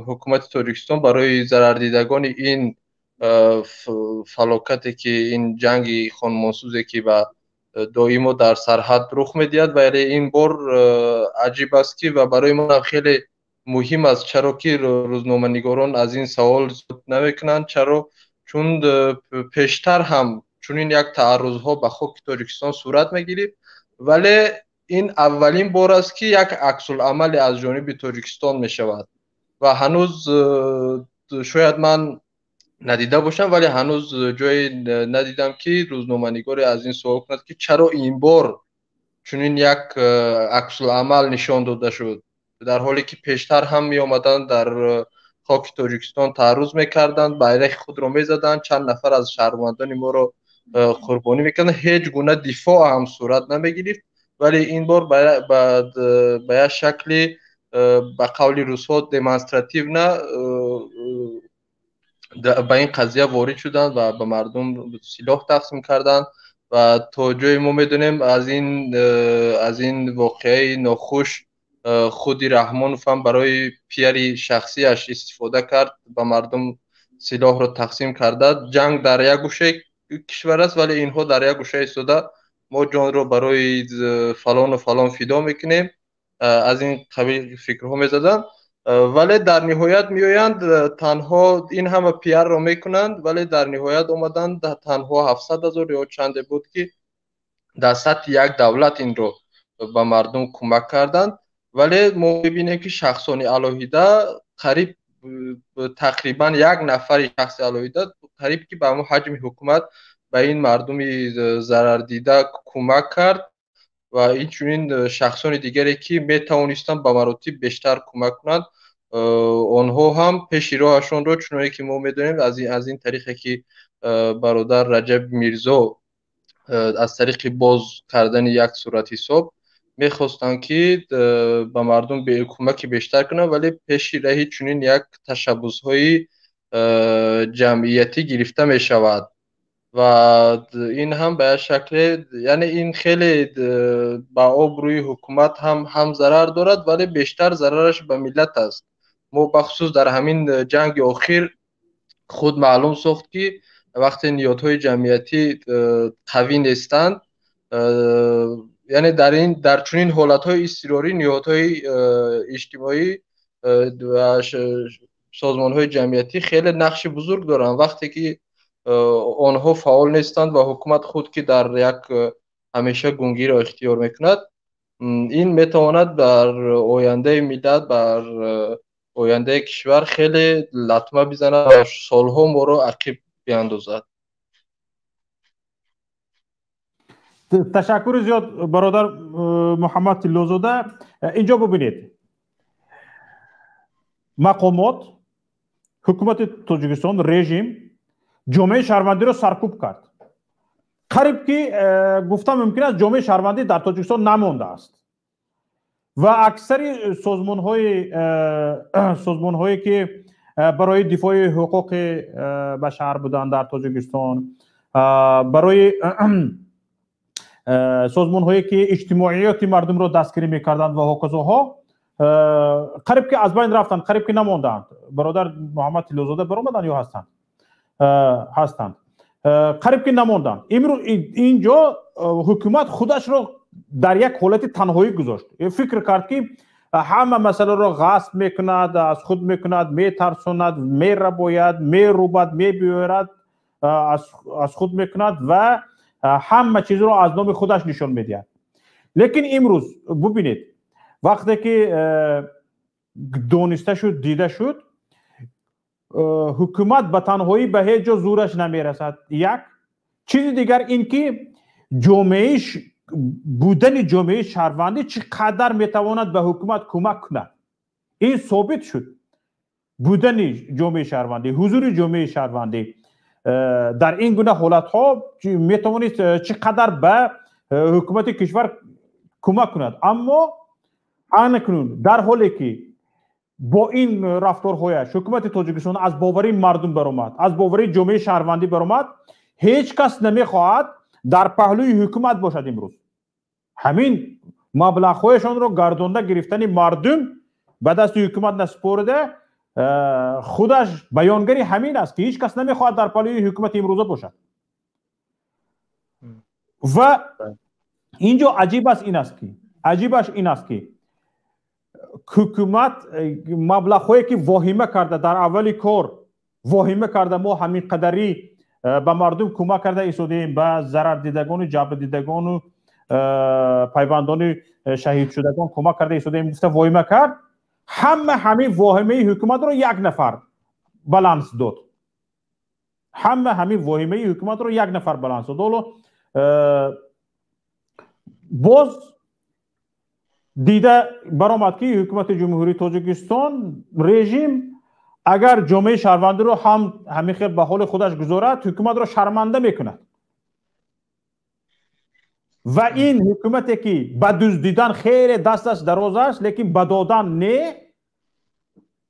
حکومت تاجیکستان برای ضرر دیدگان این فلاکتی که این جنگ خانمانسوزی که به دائم در سرحد رخ می‌دهد ولی این بار عجیب است که و برای ما خیلی مهم است چرا که روزنامه‌نگاران از این سوال زود نمی‌کنند چرا چون پیشتر هم چون این یک تعرض‌ها به خاک تاجیکستان صورت می‌گیرد ولی این اولین بار است که یک عکس العمل از جانب تاجیکستان می‌شود و هنوز شاید من ندیده باشم ولی هنوز جایی ندیدم که روزنامه‌نگار از این سوال کند که چرا این بار چنین یک عکس العمل نشان داده شد در حالی که پیشتر هم می آمدند در خاک تاجیکستان تعرض میکردند بیرق خود را میزدند چند نفر از شهروندان ما را قربانی میکردند هیچ گونه دفاع هم صورت نمیگرفت ولی این بار به یک شکلی به قول روس‌ها دمونستراتیو نه به این قضیه وارد شدند و به مردم سلاح تقسیم کردند و تا جای ما میدونیم از این واقعه ناخوش خودی رحمانوف هم برای پیاری شخصیش استفاده کرد به مردم سلاح را تقسیم کرده جنگ در یک گوشه کشور است ولی اینها در یک گوشه ایستاده ما جان را برای فلان و فلان فدا میکنیم از این قبیل فکرها میزدن ولی در نهایت میآیند تنها این همه پیار را میکنند ولی در نهایت آمدند تنها 700,000 یا چند بود که در سطح یک دولت این رو به مردم کمک کردند ولی ما میبینیم که شخصان الهیده قریب تقریبا یک نفر شخص الهیده قریب که به همون حجم حکومت به این مردم ضرر دیده کمک کرد و این چنین شخصان دیگری که میتوانستند به مراتب بیشتر کمک کنند آنها هم پیش راهشون رو چنانه که ما میدونیم از این طریقی که برادر رجب میرزا از طریق باز کردن یک صورت حساب میخواستند که به مردم به کمک بیشتر کنند ولی پیش راهی چنین یک تشبس‌های جمعیتی گرفته می شود و این هم به شکل یعنی این خیلی با آبروی حکومت هم ضرر دارد ولی بیشتر ضررش به ملت است ما بخصوص در همین جنگ اخیر خود معلوم ساخت که وقتی نیازهای جمعیتی قوی نیستند یعنی در چنین حالتهای اضطراری نیازهای اجتماعی و سازمانهای جمعیتی خیلی نقش بزرگ دارند وقتی که آنها فعال نیستند و حکومت خود که در یک همیشه گونگی را اختیار میکند این میتواند بر آینده ملت بر آینده کشور خیلی لطمه بزند و سالها ما را عقب بیاندازد تشکر زیاد برادر محمد طلازاده اینجا ببینید مقامات حکومت تاجیکستان رژیم جامعه شهروندی را سرکوب کرد قریب که گفتم ممکن است جامعه شهروندی در تاجیکستان نمانده است و اکثر سازمان هایی که برای دفاع حقوق بشر بودند در تاجیکستان برای سازمان هایی که اجتماعیات مردم رو دستگیری میکردند و هکذاها قریب که از بین رفتند، قریب که نماندند. برادر محمد تیلوزاده برآمدند یا هستند قریب که نماندند. امروز اینجا حکومت خودش رو در یک حالت تنهایی گذاشت. فکر کرد که همه مسئله رو غصب میکند، از خود میکند، میترساند، میرباید، میروبد، میبیارد، از خود میکند و همه چیز رو از نام خودش نشان میدهد. لیکن امروز ببینید وقتی که دانسته شد، دیده شد، حکومت به تنهایی به هیچ جا زورش نمیرسد. یک چیز دیگر این که بودن جامعه شهروندی چقدر میتواند به حکومت کمک کند. این ثابت شد. بودن جامعه شهروندی، حضور جامعه شهروندی در این گونه حالت ها میتوانید چقدر به حکومت کشور کمک کند. اما اکنون در حالی که با این رفتارهایش حکومت تاجیکستان از باوری مردم برآمد، از باوری جامعه شهروندی برآمد، هیچ کس نمیخواهد در پهلوی حکومت باشد. امروز همین مبلغ‌هایشان رو گردانده گرفتن مردم به دست حکومت نسپرده، خودش بیانگری همین است که هیچ کس نمیخواهد در پهلوی حکومت امروزه باشد. و اینجا عجیبش این است که حکومت مبلغ‌هایی که واهمه کرده در اول کار واهمه کرده ما همین قدری به مردم کمک کرده ایستادیم، به ضرر دیدگان، جبر دیدگان و پیوندان شهید شدگان کمک کرده ایستادیم، گفته واهمه کرد. همین واهمه حکومت رو یک نفر بالانس داد. همین واهمه حکومت رو یک نفر بالانس داد. باز دیده برآمد که حکومت جمهوری تاجیکستان رژیم اگر جامعه شهروندی رو همین خیلی به حال خودش گذارد، حکومت رو شرمنده میکند. و این حکومتی که به دزدیدن خیلی دستش دراز است لیکن به دادن نه،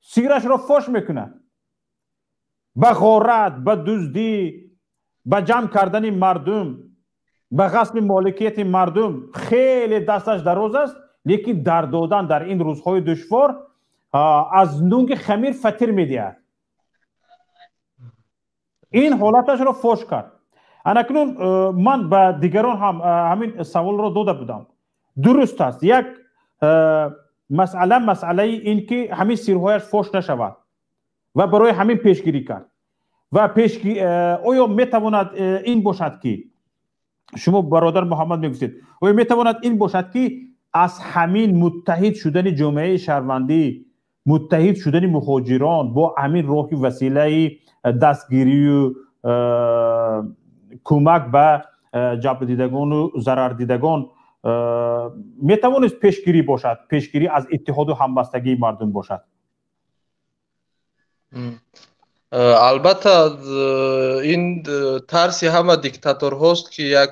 سیرش رو فاش میکند. به غارت، به دزدی، به جمع کردن مردم، به غصب مالکیت مردم خیلی دستش دراز است، لیکن در دادن در این روزهای دشوار از نونگ خمیر فطیر میدهد. این حالتش رو فاش کرد. اکنون من به دیگران هم همین سوال رو داده بودم. درست است یک مسئله این که همین سیرهایش فاش نشود و برای همین پیشگیری کرد. و آیا میتواند این باشد که شما برادر محمد میگفتید، آیا میتواند این باشد که از همین متحد شدن جامعه شهروندی، متحد شدن مهاجران با همین راهی وسیله دستگیری و کمک به جبر دیدگان و ضرر دیدگان میتوانست پیشگیری باشد، پیشگیری از اتحاد و همبستگی مردم باشد؟ البته این ترسی همه دیکتاتور هست که یک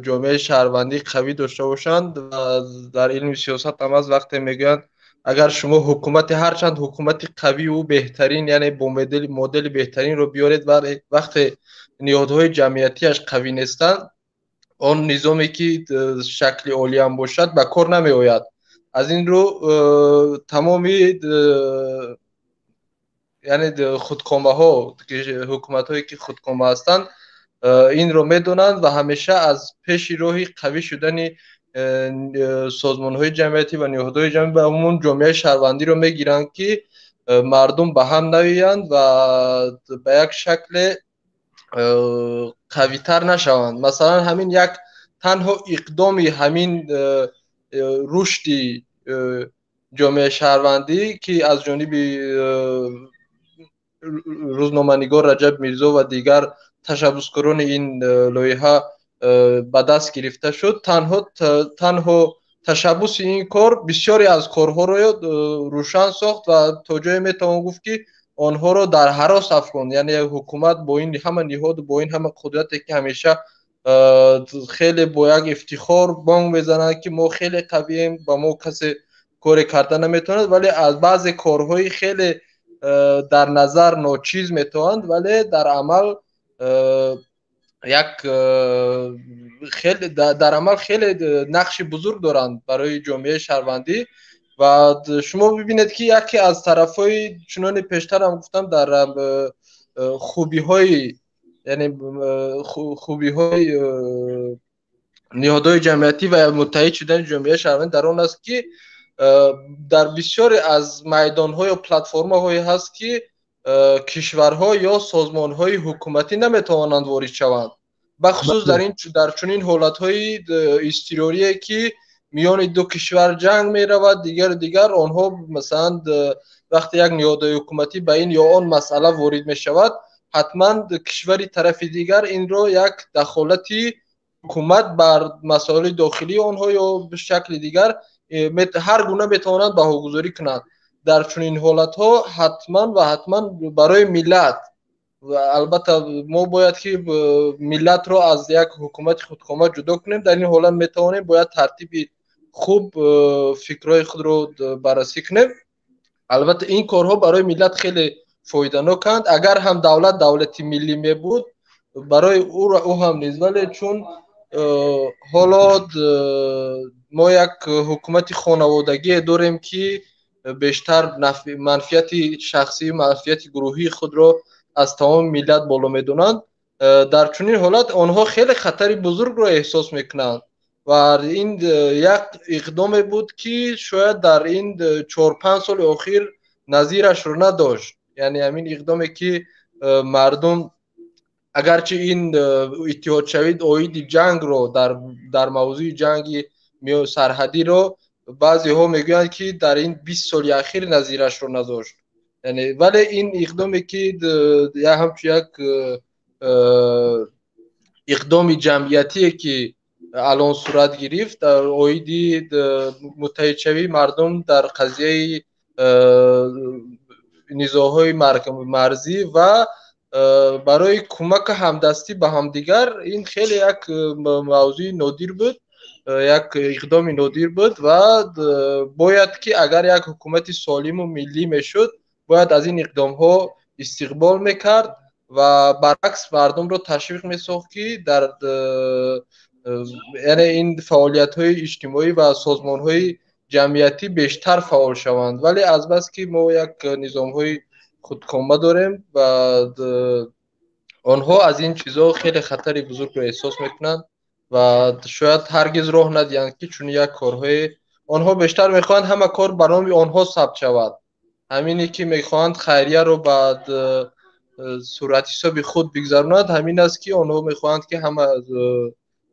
جامعه شهروندی قوی داشته باشند و در علم سیاست هم از وقتی میگن اگر شما حکومت هرچند حکومت قوی و بهترین یعنی با مدل بهترین رو بیارید و وقتی نهادهای جمعیتیش قوی نیستند، آن نظامی که شکل عالی هم باشد به کار نمی آید. از این رو تمامی یعنی خودکامه ها که حکومت هایی که خودکامه هستند این رو میدونند و همیشه از پیش راهی قوی شدن سازمان های جمعیتی و نهادهای جمعیتی و همون جامعه شهروندی رو میگیرند که مردم به هم نیایند و به یک شکل قوی تر نشوند. مثلا همین یک تنها اقدامی همین رشد جامعه شهروندی که از جانب روزنامه‌نگار رجب میرزا و دیگر تشبثکاران این لایحه به دست گرفته شد، تنها تشبث این کار بسیاری از کارها را روشن ساخت و تا جایی میتوان گفت که آنها را در هراس افکند. یعنی حکومت با این همه نهاد، با این همه قدرتی که همیشه خیلی با یک افتخار بانگ میزنند که ما خیلی قوییم، با ما کسی کاری کردن نمیتواند، ولی از بعضی کارهای خیلی در نظر ناچیز میتوانند ولی در عمل یک خیلی در عمل خیلی نقش بزرگ دارند برای جامعه شهروندی و شما ببینید که یکی از طرفای چنان پیشتر هم گفتم در خوبی های یعنی خوبی های نهادهای جمعیتی و متحد شدن جامعه شهروندی در آن است که در بسیاری از میدان‌های و پلتفرم‌هایی هست که کشورها یا سازمان‌های حکومتی نمی‌توانند وارد شوند، بخصوص در چنین حالت‌های اضطراری که میان دو کشور جنگ می‌رود دیگر آنها مثلا وقتی یک نهاد حکومتی به این یا آن مسئله وارد می‌شود حتما کشوری طرف دیگر این را یک دخالتی حکومت بر مسائل داخلی آنها یا به شکل دیگر هر گونه می‌توانند بهاگذاری کنند. در چنین حالت‌ها حتما برای ملت و البته ما باید که ملت را از یک حکومت خودکامه جدا کنیم. در این حالت می‌توانیم باید ترتیب خوب فکرهای خود رو بررسی کنیم. البته این کارها برای ملت خیلی فایده‌ناکند. اگر هم دولتی ملی می بود برای او هم نیست، ولی چون حالا ما یک حکومت خانوادگی داریم که بیشتر منفعت شخصی منفعت گروهی خود را از تمام ملت بالا میدونند، در چنین حالت آنها خیلی خطر بزرگ را احساس میکنند و این یک اقدام بود که شاید در این 4-5 سال اخیر نظیرش رو نداشت. یعنی همین اقدامی که مردم اگرچه این اتحاد شوید اوید جنگ رو در موضوع جنگ سرحدی رو بعضی ها میگویند که در این 20 سال اخیر نظیرش رو نداشت، یعنی ولی این اقدامی که یک اقدام جمعیتی که الان صورت گرفت در اوید متحد شوی مردم در قضیه نزاعهای مرزی و برای کمک همدستی به همدیگر این خیلی یک موضوع نادر بود، یک اقدام نادر بود و باید که اگر یک حکومت سالم و ملی میشد باید از این اقدام ها استقبال میکرد و برعکس مردم رو تشویق میساخت که در یعنی این فعالیت های اجتماعی و سازمان های جمعیتی بیشتر فعال شوند. ولی از بس که ما یک نظام های خودکامه داریم و آنها از این چیزها خیلی خطر بزرگ رو احساس میکنند و شاید هرگز راه ندهند که چون یک کارهای آنها بیشتر میخواهند همه کار بر نام آنها ثبت شود، همینی که میخواهند خیریه رو بعد صورت حساب خود بگذارند، همین است که آنها میخواهند که همه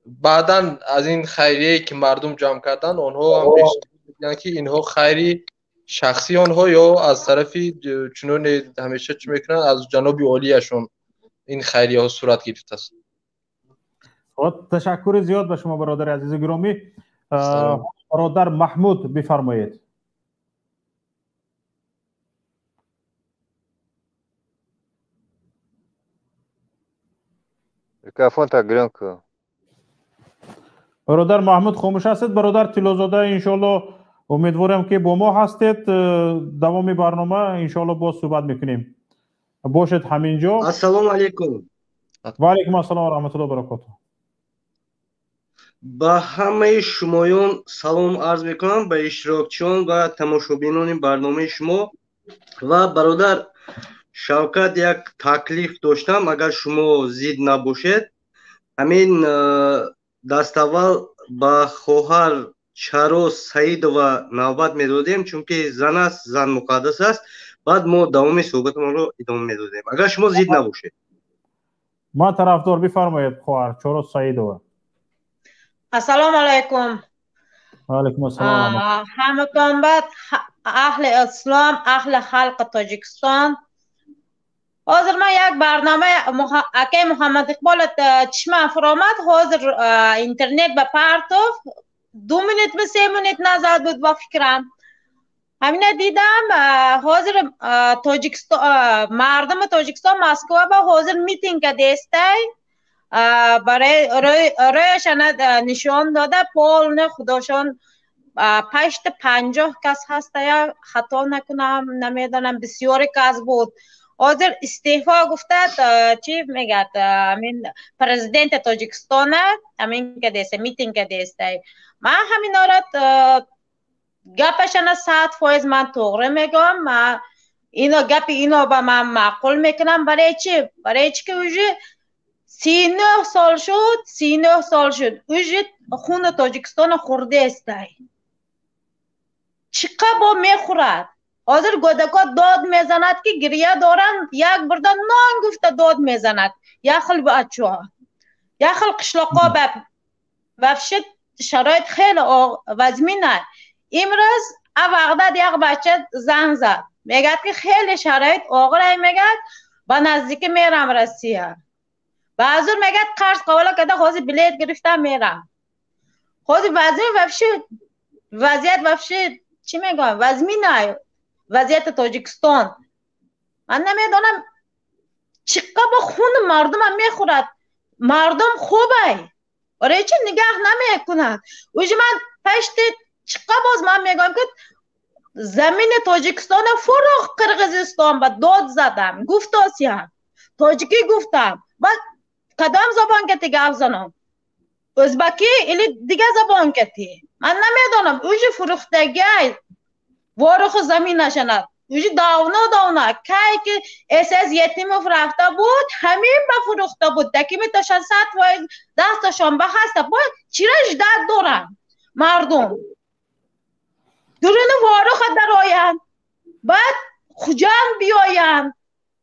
بعداً از این خیریه که مردم جمع کردن آنها هم بیشتر که اینها خیری شخصی آنها یا از طرف چنون همیشه چی میکنن از جناب عالیشون این خیریه ها صورت گرفته است. تشکر زیاد به شما برادر عزیز گرامی. برادر محمود بفرمایید. میکروفون تا گرم کن. برادر محمود خاموش هستید. برادر طلازاده انشالله امیدوارم که با ما هستید. دوام برنامه انشالله باز صحبت میکنیم. باشید همینجا. السلام علیکم. و علیکم السلام و رحمت الله و برکاته. با همه شمایان سلام عرض میکنم به اشتراکچیان و تماشابینان برنامه شما و برادر شوکت یک تکلیف داشتم اگر شما زید نباشید. همین دست اول با خواهر چرا سعید و نوبت میدادیم چون که زن است، زن مقدس است. بعد ما دوام صحبتمان رو ادامه میدادیم اگر شما زید نباشید. ما طرفدار بفرمایید خواهر چرا سعید و السلام علیکم. و علیکم السلام. همتون بعد اهل اسلام اهل خلق تاجیکستان. حاضر ما یک برنامه اکی محمد اقبال چشم فرامد حاضر اینترنت به پرتو 2 منت به 3 منت نزد بود با فکرم همینه دیدم حاضر تاجیکستان مردم تاجیکستان مسکو با حاضر میتینگ دسته برای رایشان نشان داده پول خداشان پشت 50 کس هست یا خطا نکنم نمیدانم بسیاری کس بود. حاضر استعفا گفته چی میگه همین پرزیدنت تاجیکستان همین که دیسته میتینگ که دیسته من همین آرد گپشان 100% من توغره میگم اینا گپ اینا با من معقول میکنم برای چی که اوجه 39 سال شد اوجه خون تاجیکستان خورده استه چقدر با میخورد حاضر گودکا داد میزند که گریه دارن یک بردن نان گفته داد میزند یک خل بچه ها یک خل قشلاقا بفشد شرایط خیلی وزمینه امروز وقت یک بچه زنگ زد میگه که خیلی شرایط آغره میگه با نزدیک میرم روسیه بعضور میگه قرض قوالا کده خوزی بلیت گرفته میرم خوزی وضعیت وفشد چی میگم وزمینه وضعیت تاجیکستان من نمیدونم چقدر با خون مردم هم میخورد مردم خوبه برای چه نگاه نمیکنند اوجه من پشت چقدر باز من میگم که زمین تاجیکستان فروخ قرغیزستان با داد زدم گفت آسیان تاجیکی گفتم بعد کدام زبان کتی گفت زنم ازبکی ایلی دیگه زبان کتی من نمیدونم اوجه فروختگی وارخ زمین نشند اوجه داونا که اساس یتیم رفته بود همین با فروخته بود دکی میتاشن 100% دستشان بخسته باید چیرش داد دارن مردم درون وارخ در آین بعد خجان بیاین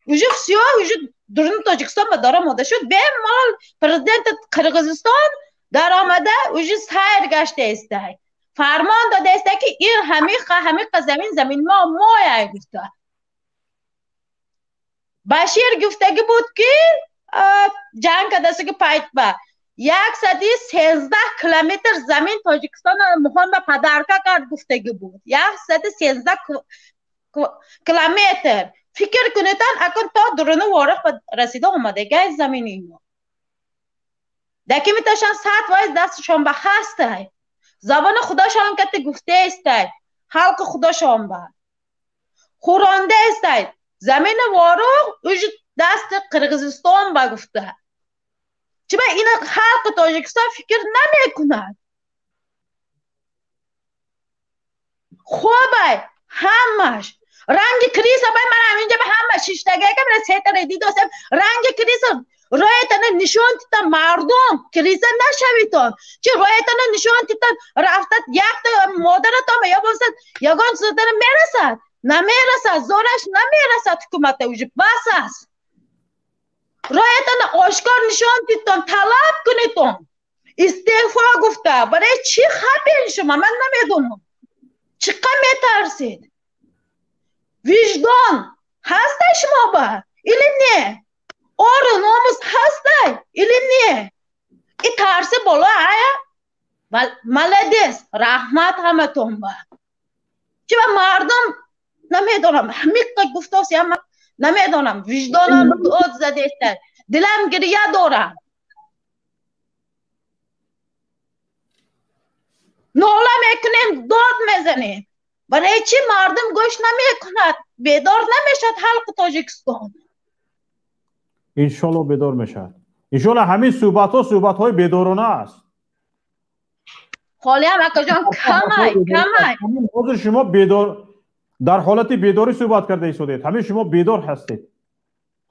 اوجه سیاه اوجه درون تاجیکستان به داره ماده شد به مال پرزیدنت قرغیزستان در آمده اوجه سیر گشته استه فرمان داده است که این همه زمین ما گفته بشیر گفتگی بود که جنگ کدسته که پایت با 113 کیلومتر زمین تاجیکستان مهان به پدرکه کرد گفتگی بود 113 کیلومتر فکر کنیدن اکن تا درون وارخ رسیده اومده گه زمین اینا دکی میتاشن 100% دستشان به خسته زبان خداشان که گفته است خلق خداشان با خورانده است زمین وارخ اوج دست قرغیزستان با گفته چه این خلق تاجیکستان فکر نمی کند خوبه همش رنگ کریس بای من همینجا به همه شیشتگه که من سیتر دیدوستم رنگ کریس رایتان نشون تیتن مردم کریزه نشویتان چه رایتان نشون تیتن رفتت یک تا مادرتان یا باشد یگان سودن میرسد نمیرسد زورش نمیرسد حکومت اوجه بس است رایتان آشکار نشون تیتن طلب کنیتون استعفا گفته برای چی خبین شما من نمیدونم چقدر میترسید وجدان هسته شما با ایلی نه اور ناموس هسته ایلی نه ای ترسی بالا آیا ملدیس رحمت همتون با چی با مردم نمیدونم همیقه گفته سی اما نمیدونم وجدانم داد زده است دلم گریه دارم ناله میکنیم داد میزنیم برای چی مردم گوش نمیکند بیدار نمیشد خلق تاجیکستان انشالله بیدار میشد انشالله همین صحبت های بیدارانه است خالی هم اکا جان کمه حاضر شما بیدار در حالت بیداری صحبت کرده ایستادید همین شما بیدار هستید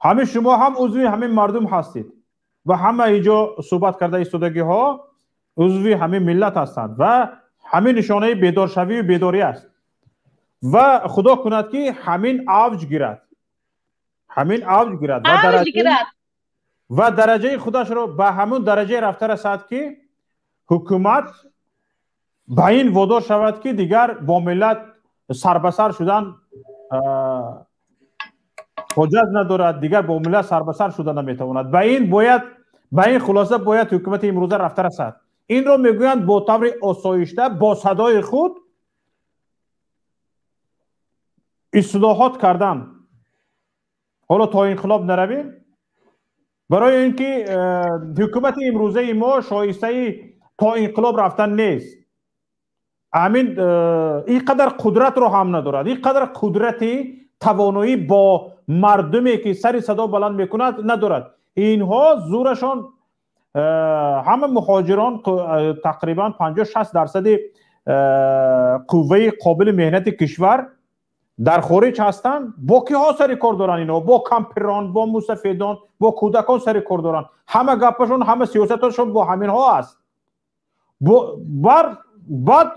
همین شما هم عضوی همین مردم هستید و همه اینجا صحبت کرده ایستادگی ها عضوی همین ملت هستند و همین نشانه بیدار شوی و بیداری است و خدا کند که همین اوج گیرد و درجه خودش رو به همون درجه رفته رسد که حکومت به این وادار شود که دیگر با ملت سر به سر شدن حجت ندارد دیگر با ملت سر به سر شدن نمیتواند به این خلاصه باید حکومت امروزه رفته رسد این رو میگویند با طور آسایشته با صدای خود اصلاحات کردن حالا تا انقلاب نرویم برای اینکه حکومت امروزه ما شایسته تا انقلاب رفتن نیست همین اینقدر قدرت رو هم ندارد اینقدر قدرتی توانایی با مردمی که سر صدا بلند میکند ندارد. اینها زورشان همه مهاجران تقریبا 50-60% قوه قابل مهنت کشور در خارج هستند. با کی ها سر کار دارن اینا؟ با کمپران، با مسافدان، با کودکان سر کار دارن. همه گپشون، همه سیاستشون با همین ها است. بعد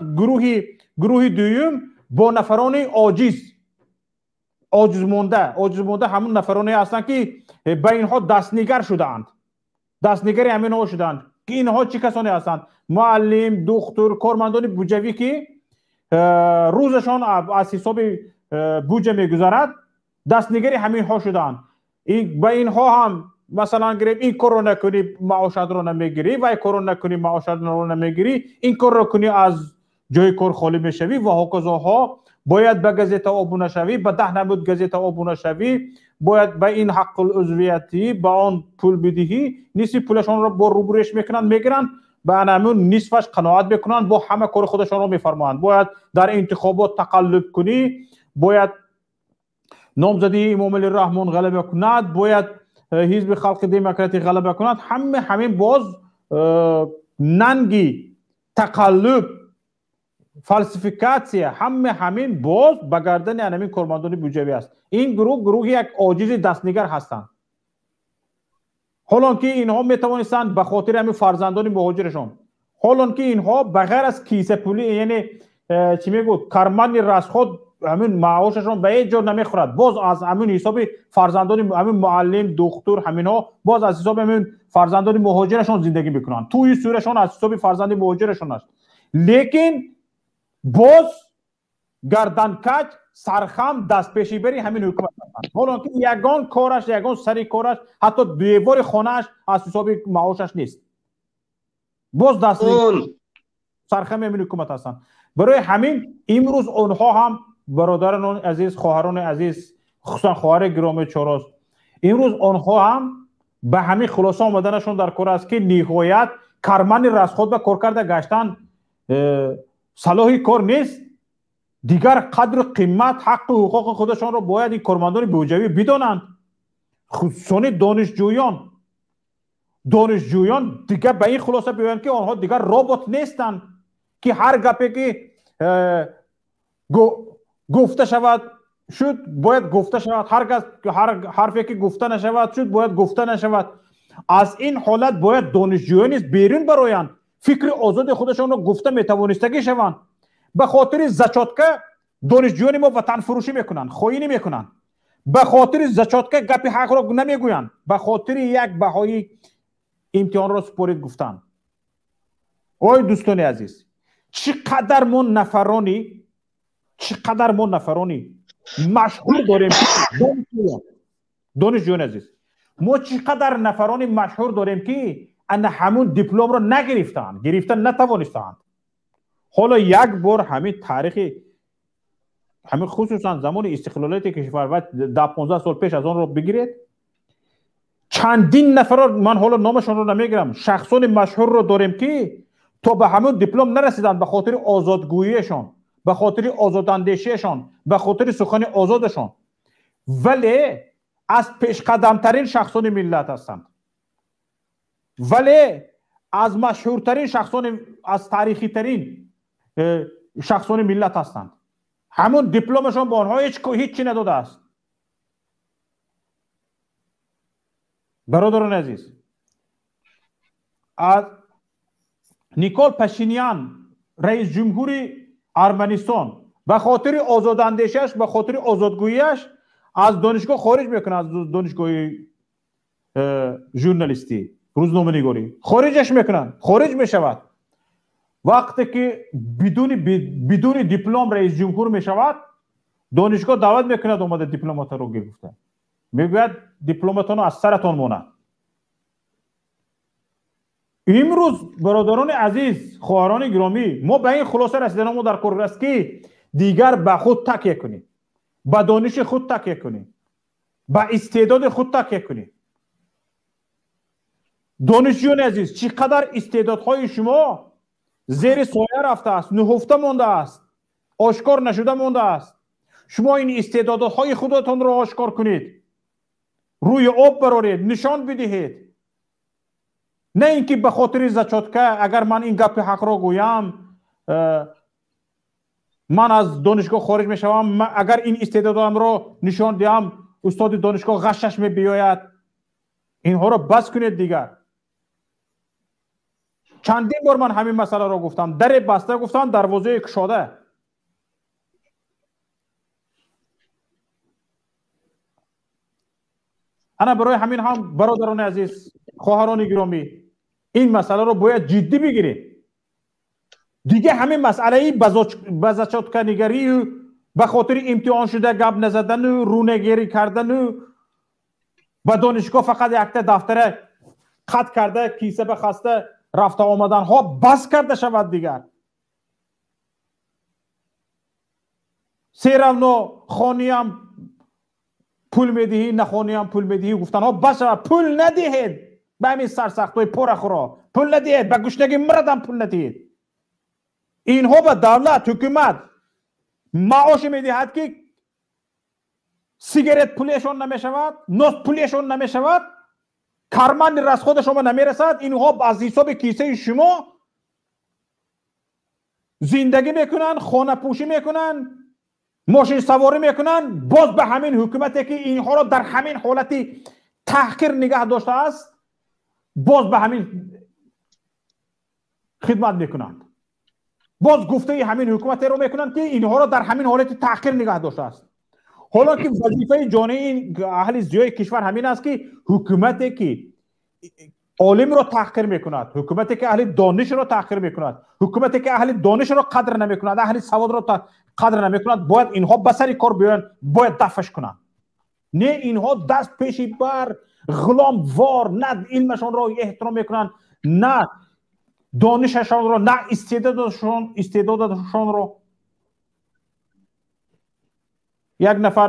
گروه دوم با نفران عاجز مونده همون نفرانی هستند که به اینها دستنگر شدند. دستنگری همین ها شدند که اینها چه کسانی هستند؟ معلم، دکتر، کارمندان بودجوی که روزشان از حساب بودجه میگذارد، دستنگری همین ها شدند. به اینها هم مثلا گرفت این کار رو نکنی معاشت رو نمیگیری و این کار رو نکنی معاشت رو نمیگیری، این کار رو کنی از جای کار خالی میشوی و هاکازاها. باید به گزیتا آبونه شوی، به 10 نمود گزیتا آبونه شوی، باید به این حق العضویتی به آن پول بدهی. نصف پولشان رو با روبروش میکنن میگیرن، به همون نصفش قناعت میکنن، با همه کار خودشان رو میفرمایند. باید در انتخابات تقلب کنی، باید نامزدی امام علی رحمان غلبه کند، باید حزب خلق دموکراتی غلبه کند. همین باز ننگی تقلب فالسیفیکاسیا همین باز به گردن همین کارمندان بودجوی است. این گروه یک عاجز دستنگر هستند. حالا که اینها میتوانستند به خاطر همین فرزندان مهاجرشان، حالا که اینها بغیر از کیسه پولی، یعنی چی میگوید کارمند رسخود، همین معاششون به هیچ جا نمیخورد، باز از همین حساب فرزندان همین معلم، دکتر، همینها باز از حساب همین فرزندان مهاجرشان زندگی میکنن. توی سورشان از حساب فرزند مهاجرشان است. لیکن باز گردن کج سرخم دست پیشی بری همین حکومت هستند. حالا که یگان کارش، یگان سری کارش حتی دیوار خانهش از حساب معاشش نیست، باز دست سرخم همین حکومت هستند. برای همین امروز آنها هم برادران عزیز، خواهران عزیز، خصوصا خواهر گرامی چاراز، امروز آنها هم به همین خلاصه آمدنشون در کار است که نهایت کارمند رسخود به کارکرد گشتن صلاحی کار نیست. دیگر قدر قیمت حق و حقوق خودشان را باید این کارمندان بودجوی بدانند. خصوصا دانشجویان دیگر به این خلاصه بیایند که آنها دیگر ربات نیستند که هر گپی که گفته شود شد باید گفته شود، هر حرفی که گفته نشود شد باید گفته نشود. از این حالت باید دانشجویان نیز بیرون برآیند، فکر آزاد خودشان را گفته میتوانستگی شوند. به خاطر زچاتکه دانشجویان ما وطن فروشی میکنند، خواهی نمیکنند. به خاطر زچاتکه گپ حق را نمیگویند، به خاطر یک بهایی امتحان را سپارید گفتند. اوی دوستان عزیز، چقدر ما نفرانی مشهور داریم دانشجویان عزیز، ما چقدر نفرانی مشهور داریم که ان همون دیپلم را گرفتن نتوانستند. حالا یک بار همین تاریخ، همین خصوصا زمان استقلالیت کشور و 10-15 سال پیش از آن را بگیرید، چندین نفر، من حالا نامشون رو نمیگیرم، شخصان مشهور رو داریم که تا به همون دیپلم نرسیدن به خاطر آزادگوییشان، به خاطر آزاداندیشیشان، به خاطر سخن آزادشان، ولی از پیشقدمترین شخصان ملت هستند، ولی از مشهورترین شخصان، از تاریخی ترین شخصان ملت هستند. همون دیپلمشان با آنها هیچی نداده است. برادران عزیز، از نیکول پاشینیان رئیس جمهور ارمنستان به خاطر آزاداندیشش، به خاطر آزادگوییش از دانشگاه خارج میکنه، از دانشگاه ژورنالیستی، روزنامه‌نگاری خارجش میکنن، خارج میشود. وقتی که بدون دیپلم رئیس جمهور میشود، دانشگاه دعوت میکنه اومده دیپلمات رو گرفته، میگوید دیپلماتون از سرتون مونه. امروز برادران عزیز، خواهران گرامی، ما به این خلاصه رسیدن ما در کار است که دیگر به خود تکیه کنیم، به دانش خود تکیه کنیم، به استعداد خود تکیه کنیم. دانشجویان عزیز، چقدر استعدادهای شما زیر سایه رفته است، نهفته مانده است، آشکار نشده مانده است. شما این استعدادهای خودتون را آشکار کنید، روی آب برارید، نشان بدهید. نه اینکه به خاطر زچاتکه اگر من این گپ حق را گویم من از دانشگاه خارج می شوم، اگر این استعدادم را نشان دهم استاد دانشگاه غشش می بیاید. اینها را بس کنید دیگر. چندین بار من همین مسئله را گفتم، در بسته گفتم، دروازه گشاده. انا برای همین هم برادران عزیز، خواهران گرامی، این مسئله رو باید جدی بگیرید. دیگه همین مسئله بزچاتکنگری به خاطر امتحان شده گپ نزدن و رونگری کردن و به دانشگاه فقط یک دفتر خط کرده کیسه بخسته رفته آمدن ها بس کرده شود دیگر. سیرم خانی هم پول میدهی، نخوانی هم پول میدهی، گفتن ها بس پول ندهید به همین سرسختوی پرخورا، پول ندهید به گشنگی مردم پول ندهید. اینها به دولت حکومت معاش میدهد که سیگارت پولیشون نمیشود، نوت پولیشون نمیشود، کارمند رس خود شما نمیرسد. اینها از حساب کیسه شما زندگی میکنن، خانه پوشی میکنن، ماشین سواری میکنن. باز به همین حکومتی که اینها را در همین حالتی تحقیر نگه داشته است باز به همین خدمت میکنند. باز گفته همین حکومت رو میکنند که اینها را در همین حالت تحقیر نگه داشته است. حالا که وظیفه جانی این اهل زیای کشور همین است که حکومتی که عالم را تحقیر میکند، حکومتی که اهل دانش را تحقیر میکند، حکومتی که اهل دانش را قدر نمیکند، اهل سواد را قدر نمیکند، باید اینها به سر کار بیاین، باید دفعش کنند. نه اینها دست پیش بر غلام وار، نه علمشان را احترام میکنند، نه دانششان را، نه استعدادشان را. یک نفر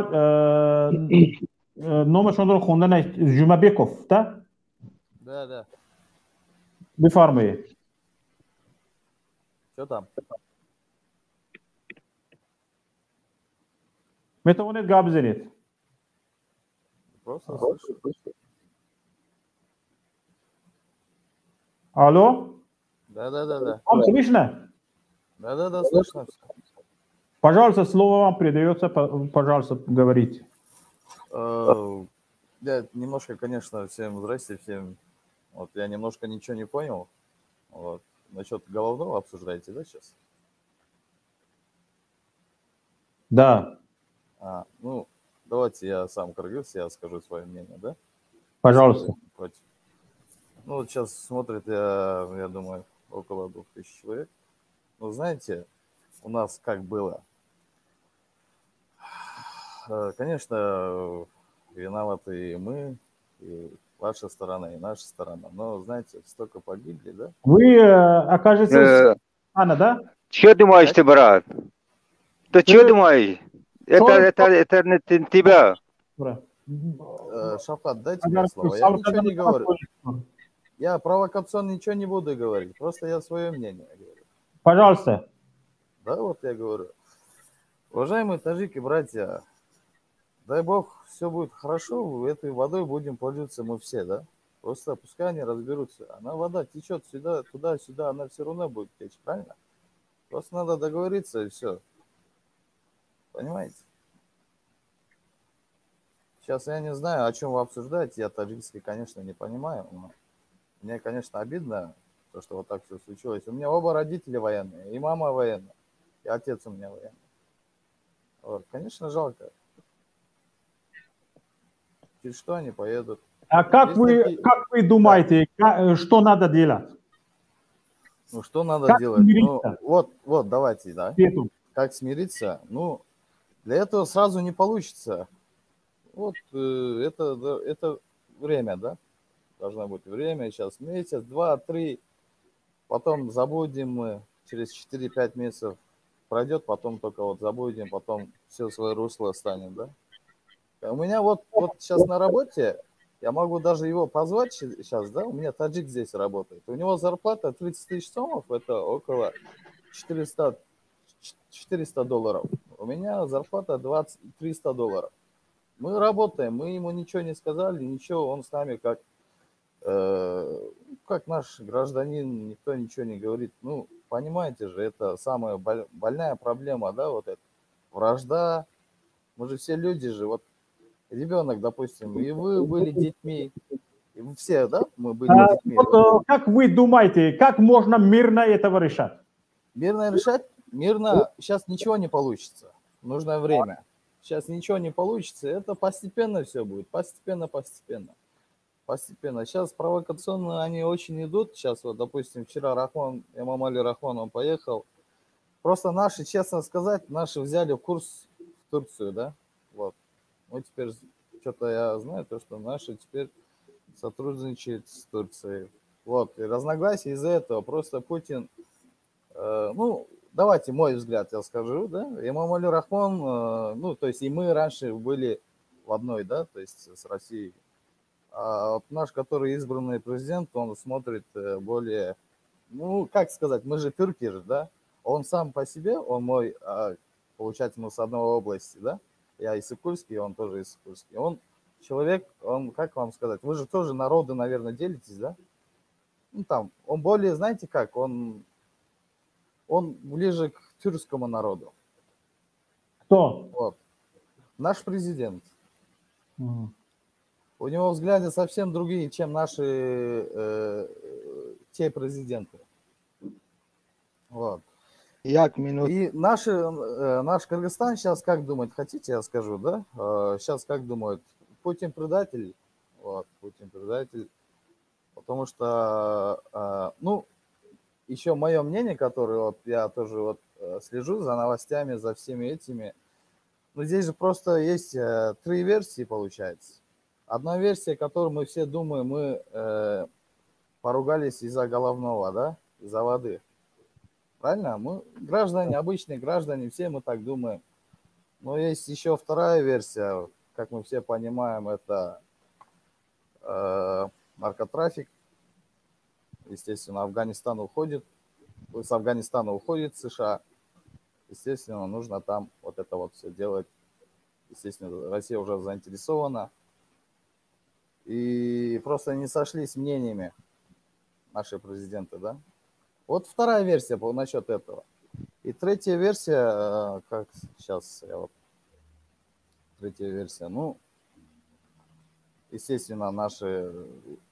نامشان رو خوندن جومبیکوف ده؟ ده بفرمایید. Что там? میتوانید گپ بزنید. Просто слышу. Алло? Да. Вам слышно? Да, слышно. Пожалуйста, слово вам передается, пожалуйста, говорите. Я немножко, конечно, всем здрасте, всем. Вот я немножко ничего не понял. Вот. Насчет головного обсуждаете, да, сейчас? Да. Ну, давайте я сам кыргыз, я скажу свое мнение, да? Пожалуйста. Ну, вот сейчас смотрит, я думаю, около 2000 человек. Ну, знаете, у нас как было. Конечно, виноваты и мы, и ваша сторона, и наша сторона. Но, знаете, столько погибли, да? Вы окажетесь... Анна, да? Что думаешь ты, брат? Ты что думаешь? Это не тебя. Шавкат, дайте мне слово. Я ничего не говорю. Я провокационно ничего не буду говорить. Просто я свое мнение говорю. Пожалуйста. Да, вот я говорю. Уважаемые таджики, братья, дай бог, все будет хорошо, этой водой будем пользоваться мы все, да? Просто пускай они разберутся. Она вода течет сюда, туда-сюда, она все равно будет течь, правильно? Просто надо договориться и все. Понимаете? Сейчас я не знаю, о чем вы обсуждаете. Я таджикский, конечно, не понимаю. Но мне, конечно, обидно, то, что вот так все случилось. У меня оба родителя военные, и мама военная, и отец у меня военный. Вот, конечно, жалко. Через что они поедут? А как вы думаете, что надо делать? Ну, что надо делать? Ну, вот, давайте, да. Как смириться? Ну, для этого сразу не получится. Вот это время, да? Должно быть время. Сейчас месяц, 2, 3. Потом забудем мы. Через 4-5 месяцев пройдет, потом только вот забудем, потом все свое русло станет, да? У меня вот сейчас на работе, я могу даже его позвать сейчас, да? У меня таджик здесь работает. У него зарплата 30 тысяч сомов, это около $400. У меня зарплата $300. Мы работаем, мы ему ничего не сказали, ничего, он с нами как наш гражданин, никто ничего не говорит. Ну, понимаете же, это самая больная проблема, да, вот это вражда. Мы же все люди же, вот ребенок, допустим, и вы были детьми, и вы все, да, мы были детьми. Вот, как вы думаете, как можно мирно этого решать? Мирно решать? Мирно сейчас ничего не получится. Нужно время. Сейчас ничего не получится. Это постепенно все будет. Постепенно. Сейчас провокационно они очень идут. Сейчас вот, допустим, вчера Имам Али Рахмон, он поехал. Просто наши, честно сказать, наши взяли курс в Турцию, да? Вот. Мы теперь, что-то я знаю, то, что наши теперь сотрудничают с Турцией. Вот. И разногласия из-за этого. Просто Путин, давайте мой взгляд, я скажу, да? Имам Али Рахмон, то есть и мы раньше были в одной, да, то есть с Россией. А вот наш, который избранный президент, он смотрит более, как сказать, мы же турки же, да? Он сам по себе, он мой, получается, мы с одной области, да? Я иссык-Кульский, он тоже иссык-Кульский. Он человек, он, как вам сказать, вы же тоже народы, наверное, делитесь, да? Он более, знаете как, он ближе к тюркскому народу. Кто? Вот. Наш президент. У него взгляды совсем другие, чем наши те президенты. Вот. И наш Кыргызстан сейчас как думает, хотите, я скажу, да? Сейчас как думают, Путин предатель. Вот, Путин предатель. Потому что, еще мое мнение, которое вот я тоже вот слежу за новостями, за всеми этими. Здесь же просто есть 3 версии, получается. Одна версия, которую мы все думаем, мы поругались из-за головного, да, из-за воды. Правильно? Мы граждане, обычные граждане, все мы так думаем. Но есть еще вторая версия, как мы все понимаем, это наркотрафик. Естественно, Афганистан уходит, с Афганистана уходит США. Естественно, нужно там вот это вот все делать. Естественно, Россия уже заинтересована. И просто не сошлись мнениями наши президенты, да? Вот вторая версия насчет этого. И третья версия, как сейчас, третья версия, естественно, наши,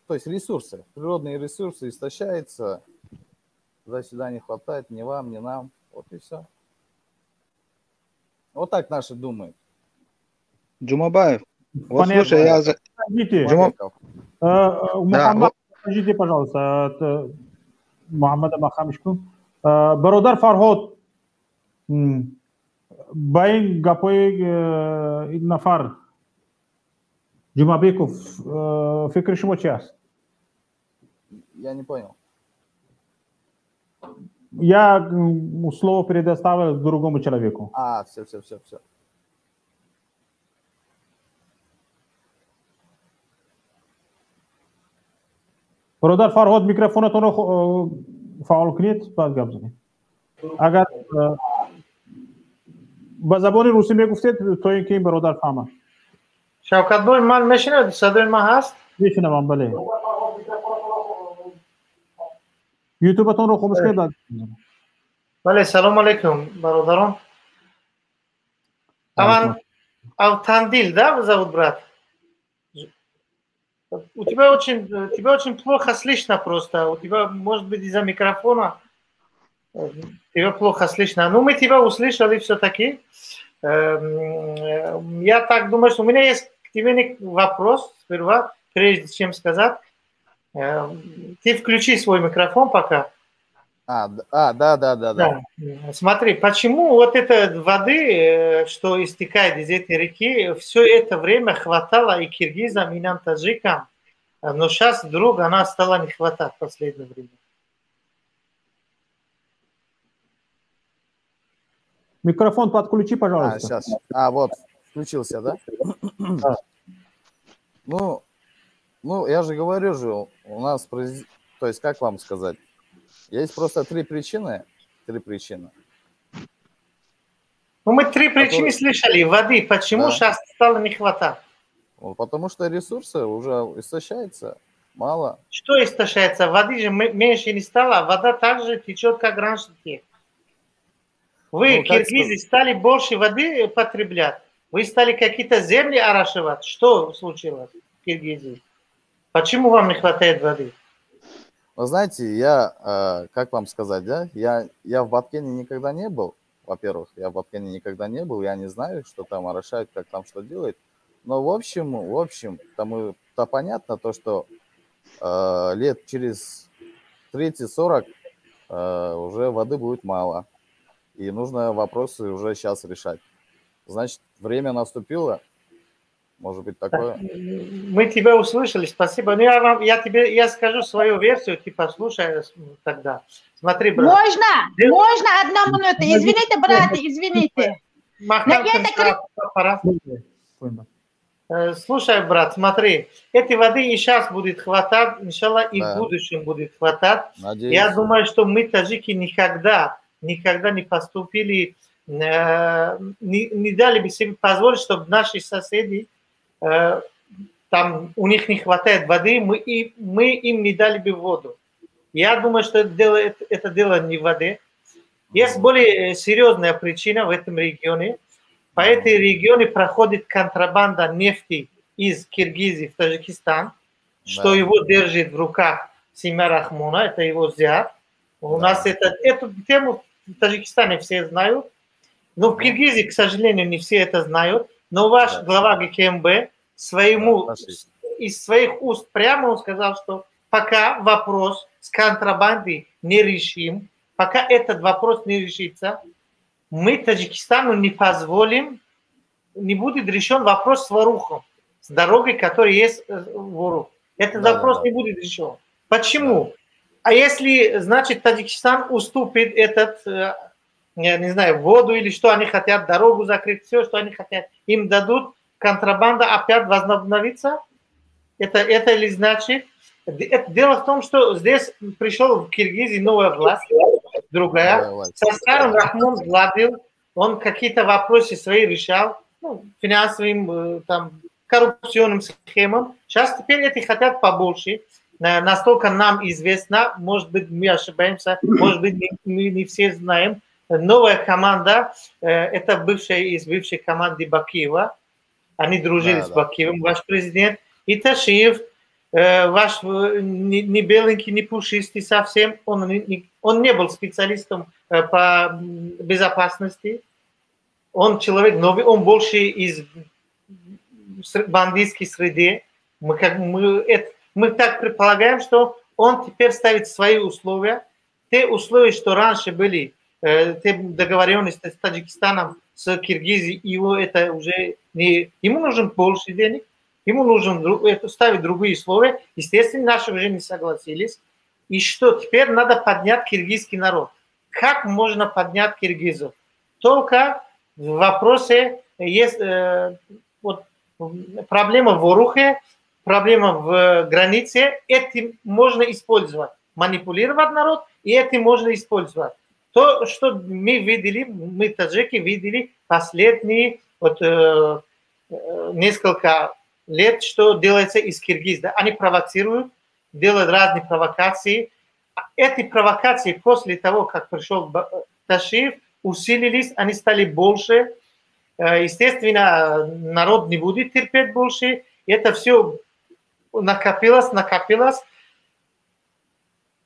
то есть ресурсы, природные ресурсы истощаются, туда-сюда не хватает ни вам, ни нам, вот и все. Вот так наши думают. Джумабаев, вот слушай, я... Мухаммад, скажите, пожалуйста, от Мухаммада Махамишку. Бародар Фарход, Байн Гапой Нафар, Джумабеков, фикр шумо час? Я не понял. Я слово предоставил другому человеку. Все. برادر فرهاد میکروفونتون رو فعال کنید بعد گپ زنید. اگر با زبان روسی میگفتید تا اینکه این برادر فهمه. شوکت بای من میشنوید؟ صدای من هست؟ میشنوم بله. یوتیوبتون رو خاموش کنید بعد. بله سلام علیکم برادران. Аман Алтандил, да, зовут брат? Тебя очень плохо слышно просто. У тебя, может быть, из-за микрофона тебя плохо слышно. Но мы тебя услышали все-таки. Я так думаю, что у меня есть к тебе вопрос сперва, прежде чем сказать. Ты включи свой микрофон пока. Да. Смотри, почему вот этой воды, что истекает из этой реки, все это время хватало и киргизам, и нам, таджикам, но сейчас вдруг она стала не хватать в последнее время. Микрофон подключи, пожалуйста. Сейчас. Вот, включился, да? Я же говорю же, у нас, то есть, как вам сказать, есть просто три причины. Ну, мы три причины слышали. Воды. Почему сейчас стало не хватать? Потому что ресурсы уже истощаются. Мало. Что истощается? Воды же меньше не стало, вода также течет, как раньше. Вы, киргизы, стали больше воды потреблять. Вы стали какие-то земли орошивать. Что случилось в Киргизии? Почему вам не хватает воды? Вы знаете, я, как вам сказать, да? Я в Баткене никогда не был. Во-первых, я в Баткене никогда не был. Я не знаю, что там орошают, как там что делают. Но в общем, там понятно то, что лет через 30-40 уже воды будет мало. И нужно вопросы уже сейчас решать. Значит, время наступило. Может быть такое? Мы тебя услышали, спасибо. Но я скажу свою версию, ты послушай тогда. Смотри, брат. Можно одну минуту? Извините, брат, извините. Слушай, брат, смотри, этой воды и сейчас будет хватать, иншаллах, и в будущем будет хватать. Надеюсь. Я думаю, что мы, таджики, никогда не поступили, не дали бы себе позволить, чтобы наши соседи, там у них не хватает воды, мы им не дали бы воду. Я думаю, что это дело не в воде. Есть более серьезная причина в этом регионе. По этой регионе проходит контрабанда нефти из Киргизии в Таджикистан, что его держит в руках семья Рахмона, это его зять. У нас эту тему в Таджикистане все знают, но в Киргизии, к сожалению, не все это знают. Но ваш глава ГКМБ из своих уст прямо он сказал, что пока вопрос с контрабандой не решим, пока этот вопрос не решится, мы Таджикистану не позволим, не будет решен вопрос с Ворухом, с дорогой, которая есть в Ворух. Этот вопрос не будет решен. Почему? А если, значит, Таджикистан уступит этот, я не знаю, воду или что они хотят, дорогу закрыть, все, что они хотят, им дадут, контрабанда опять возобновится? Это ли значит? Дело в том, что здесь пришел в Киргизии новая власть, другая. Со старым Рахмон владел, он какие-то вопросы свои решал, финансовым, там, коррупционным схемам. Сейчас теперь эти хотят побольше. Настолько нам известно, может быть, мы ошибаемся, может быть, мы не все знаем. Новая команда, это бывшая из бывшей команды Бакиева. Они дружили с Бакиевым, ваш президент. И Ташиев, ваш не беленький, не пушистый совсем, он не был специалистом по безопасности. Он человек новый, он больше из бандитской среды. Мы так предполагаем, что он теперь ставит свои условия. Те условия, что раньше были, те договоренности с Таджикистаном, с Киргизией, его это уже не... Ему нужен больше денег, ему нужно ставить другие условия. Естественно, наши уже не согласились. И что теперь надо поднять киргизский народ. Как можно поднять киргизов? Только в вопросе есть проблема в Орухе, проблема в границе. Этим можно использовать. Манипулировать народ, и этим можно использовать. То, что мы видели, мы, таджики, видели последние несколько лет, что делается из Киргизии. Они провоцируют, делают разные провокации. Эти провокации после того, как пришел Ташиев, усилились, они стали больше. Естественно, народ не будет терпеть больше. Это все накопилось.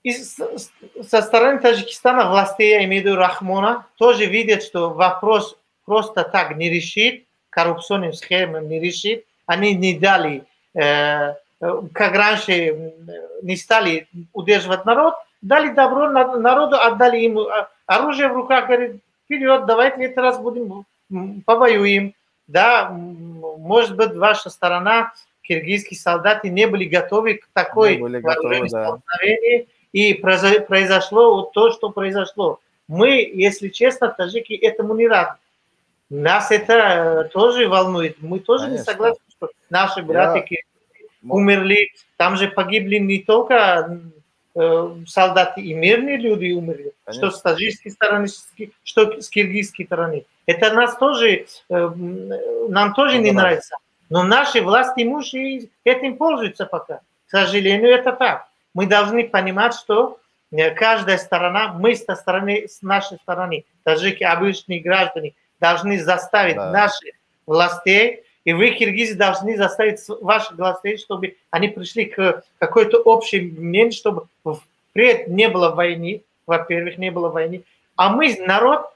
И со стороны Таджикистана властей, я имею в виду Рахмона, тоже видят, что вопрос просто так не решит, коррупционным схемам не решит. Они не дали, как раньше, не стали удерживать народ, дали добро народу, отдали им оружие в руках, говорят, вперед, давайте в этот раз будем повоюем. Да, может быть, ваша сторона, киргизские солдаты, не были готовы к такой столкновению, и произошло то, что произошло. Мы, если честно, таджики, этому не рады. Нас это тоже волнует. Мы тоже не согласны, что наши братья умерли. Там же погибли не только солдаты и мирные люди умерли. Конечно. Что с таджикской стороны, что с киргизской стороны. Это нас тоже, нам тоже не нравится. Но наши власти имущие этим пользуются пока. К сожалению, это так. Мы должны понимать, что каждая сторона, мы со стороны, с нашей стороны, таджики, обычные граждане, должны заставить наших властей, и вы, киргизы, должны заставить ваших властей, чтобы они пришли к какой-то общей мнению, чтобы впредь не было войны, во-первых, не было войны. А мы народ,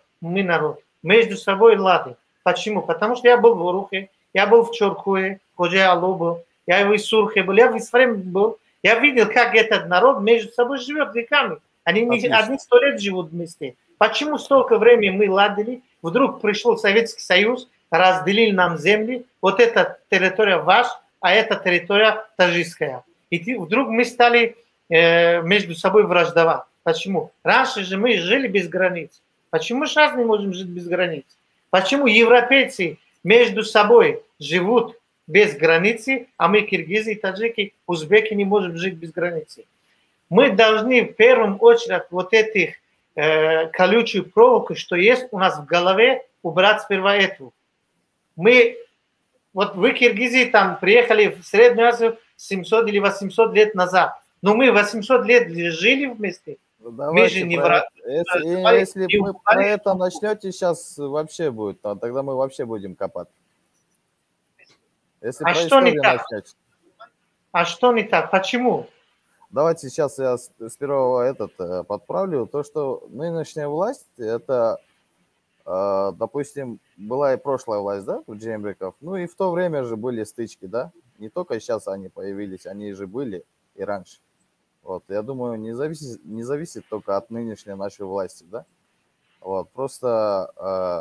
между собой ладим. Почему? Потому что я был в Орухе, я был в Чоркуе, Ходжа-Алу был, я в Исурхе был, я в Исфаре был. Я видел, как этот народ между собой живет веками. Они не одни 100 лет живут вместе. Почему столько времени мы ладили? Вдруг пришел Советский Союз, разделил нам земли. Вот эта территория ваша, а эта территория таджикская. И вдруг мы стали между собой враждовать. Почему? Раньше же мы жили без границ. Почему сейчас не можем жить без границ? Почему европейцы между собой живут без границы, а мы, киргизы, таджики, узбеки, не можем жить без границы? Мы должны в первую очередь вот этих колючую проволоку, что есть у нас в голове, убрать сперва эту. Вот вы, киргизы, там приехали в Среднюю Азию 700 или 800 лет назад, но мы 800 лет жили вместе. Мы же не враги. Если вы про это начнете, сейчас вообще будет, тогда мы вообще будем копать. Если что не так? А что не так? Почему? Давайте сейчас я сперва подправлю. То, что нынешняя власть, это, допустим, была и прошлая власть, да, у Джембеков. Ну и в то время же были стычки, да. Не только сейчас они появились, они же были и раньше. Вот, я думаю, не зависит только от нынешней нашей власти, да. Вот, просто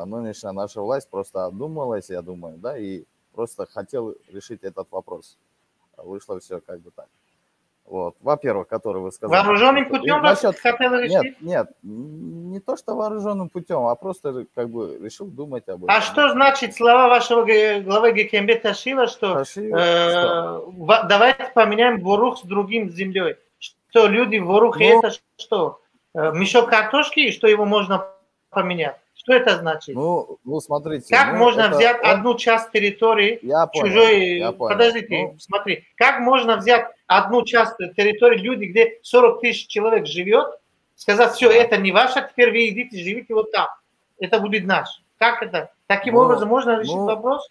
нынешняя наша власть просто одумалась, я думаю, да, и просто хотел решить этот вопрос. Вышло все как бы так. Вот, во-первых, который вы сказали. Вооруженным путем хотел решить? Нет, не то, что вооруженным путем, а просто как бы решил думать об этом. А что значит слова вашего главы Гекембе Ташила, что давайте поменяем Ворух с другим землей? Что люди в Орухе, это что? Мешок картошки, что его можно поменять? Что это значит? Ну смотрите. Как можно взять одну часть территории чужой... Подождите, смотри. Как можно взять одну часть территории, люди, где 40 тысяч человек живет, сказать, все, это не ваше, теперь вы идите, живите вот там. Это будет наш. Как это? Таким образом можно решить вопрос?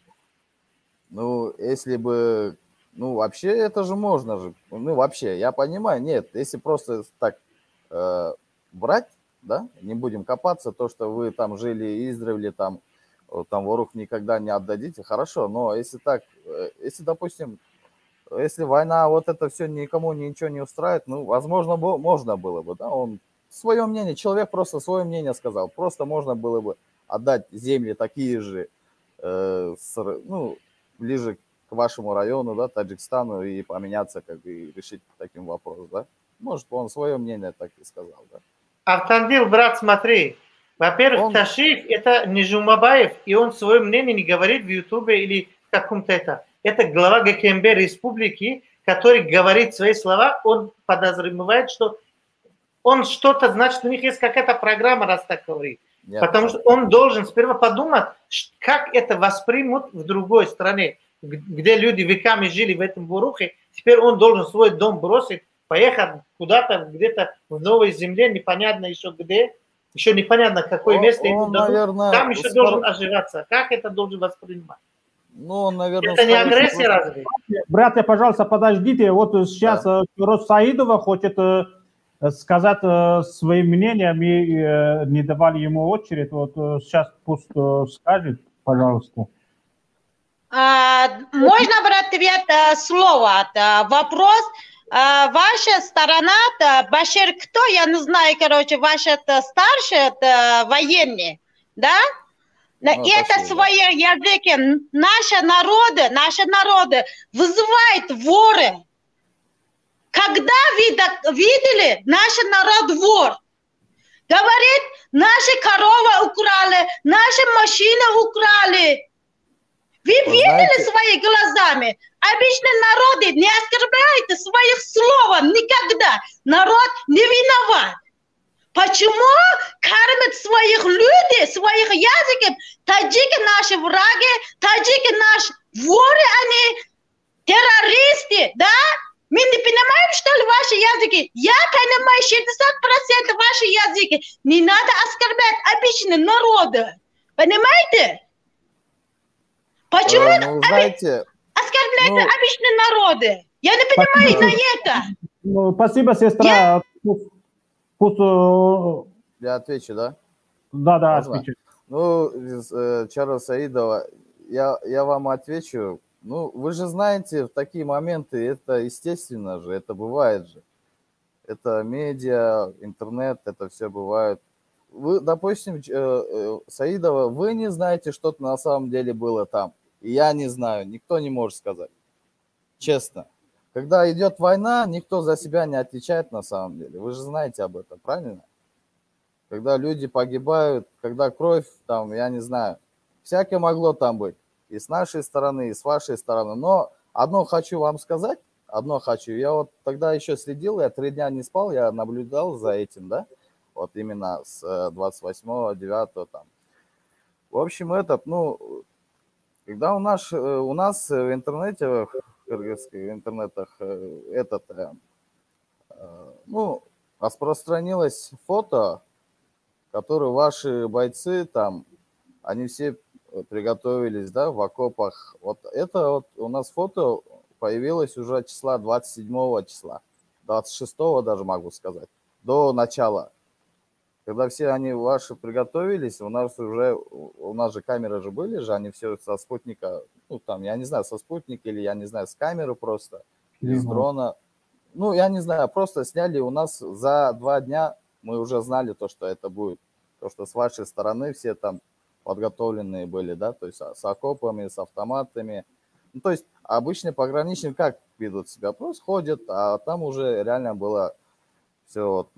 Ну, если бы... Ну, вообще, это же можно же. Ну, вообще, я понимаю, нет, если просто так брать, да, не будем копаться, то, что вы там жили издревле, там Ворух никогда не отдадите, хорошо, но если так, если, допустим, если война, вот это все никому ничего не устраивает, ну, возможно, можно было бы, да, он свое мнение, человек просто свое мнение сказал, просто можно было бы отдать земли такие же, ну, ближе к вашему району, да, Таджикстану, и поменяться, как бы, и решить таким вопрос, да? Может, он свое мнение так и сказал, да? Автандил, брат, смотри. Во-первых, Ташиф – это не Жумабаев, и он свое мнение не говорит в Ютубе или в каком-то это. Это глава Гекембе республики, который говорит свои слова, он подозревает, что он что-то, значит, у них есть какая-то программа, раз так говорит. Нет, потому что он должен сперва подумать, как это воспримут в другой стране, где люди веками жили в этом Ворухе. Теперь он должен свой дом бросить, поехать куда-то, где-то в новой земле, непонятно еще где, еще непонятно какое место ему дадут. Наверное, там еще должен оживаться. Как это должен воспринимать? Ну, он, наверное, это не агрессия разве? Братья, пожалуйста, подождите. Вот сейчас Рос Саидова хочет сказать своим мнением, и не давали ему очередь. Вот сейчас пусть скажет, пожалуйста. Можно брать ответ слово? Вопрос. Ваша сторона, Башир, кто, я не знаю, короче, ваша старшая военные, да? И это свои языки. Наши народы вызывают воры. Когда видели наш народ вор? Говорит, наши коровы украли, наши машины украли. Вы видели своими глазами? Обычно народы не оскорбляют своих слов никогда. Народ не виноват. Почему кормят своих людей, своих языков? Таджики наши враги, таджики наши воры, они террористы, да? Мы не понимаем, что ли, ваши языки? Я понимаю, 60% ваши языки. Не надо оскорблять обычные народы. Понимаете? Почему знаете, оскорбляют обычные народы? Я не понимаю на это. Спасибо, сестра. Я отвечу, да? Да, отвечу. Чарльз Саидова, я вам отвечу. Вы же знаете, в такие моменты это естественно же, это бывает же. Это медиа, интернет, это все бывает. Вы, допустим, Саидова, вы не знаете, что на самом деле было там. И я не знаю, никто не может сказать. Честно. Когда идет война, никто за себя не отвечает на самом деле. Вы же знаете об этом, правильно? Когда люди погибают, когда кровь, там, я не знаю, всякое могло там быть. И с нашей стороны, и с вашей стороны. Но одно хочу вам сказать, Я вот тогда еще следил, я 3 дня не спал, я наблюдал за этим, да? Вот именно с 28-го, 9-го там. В общем, когда у нас в интернете, в кыргызских интернетах, распространилось фото, которое ваши бойцы там, они все приготовились, да, в окопах. Вот это вот у нас фото появилось уже числа 27 числа, 26 даже могу сказать, до начала. Когда все они ваши приготовились, у нас же камеры же были же, они все со спутника, я не знаю, со спутника или, я не знаю, с камеры просто, или с дрона. Я не знаю, просто сняли у нас за 2 дня, мы уже знали то, что это будет. То, что с вашей стороны все там подготовленные были, да, то есть с окопами, с автоматами. То есть обычные пограничники как ведут себя? Просто ходят, а там уже реально было все вот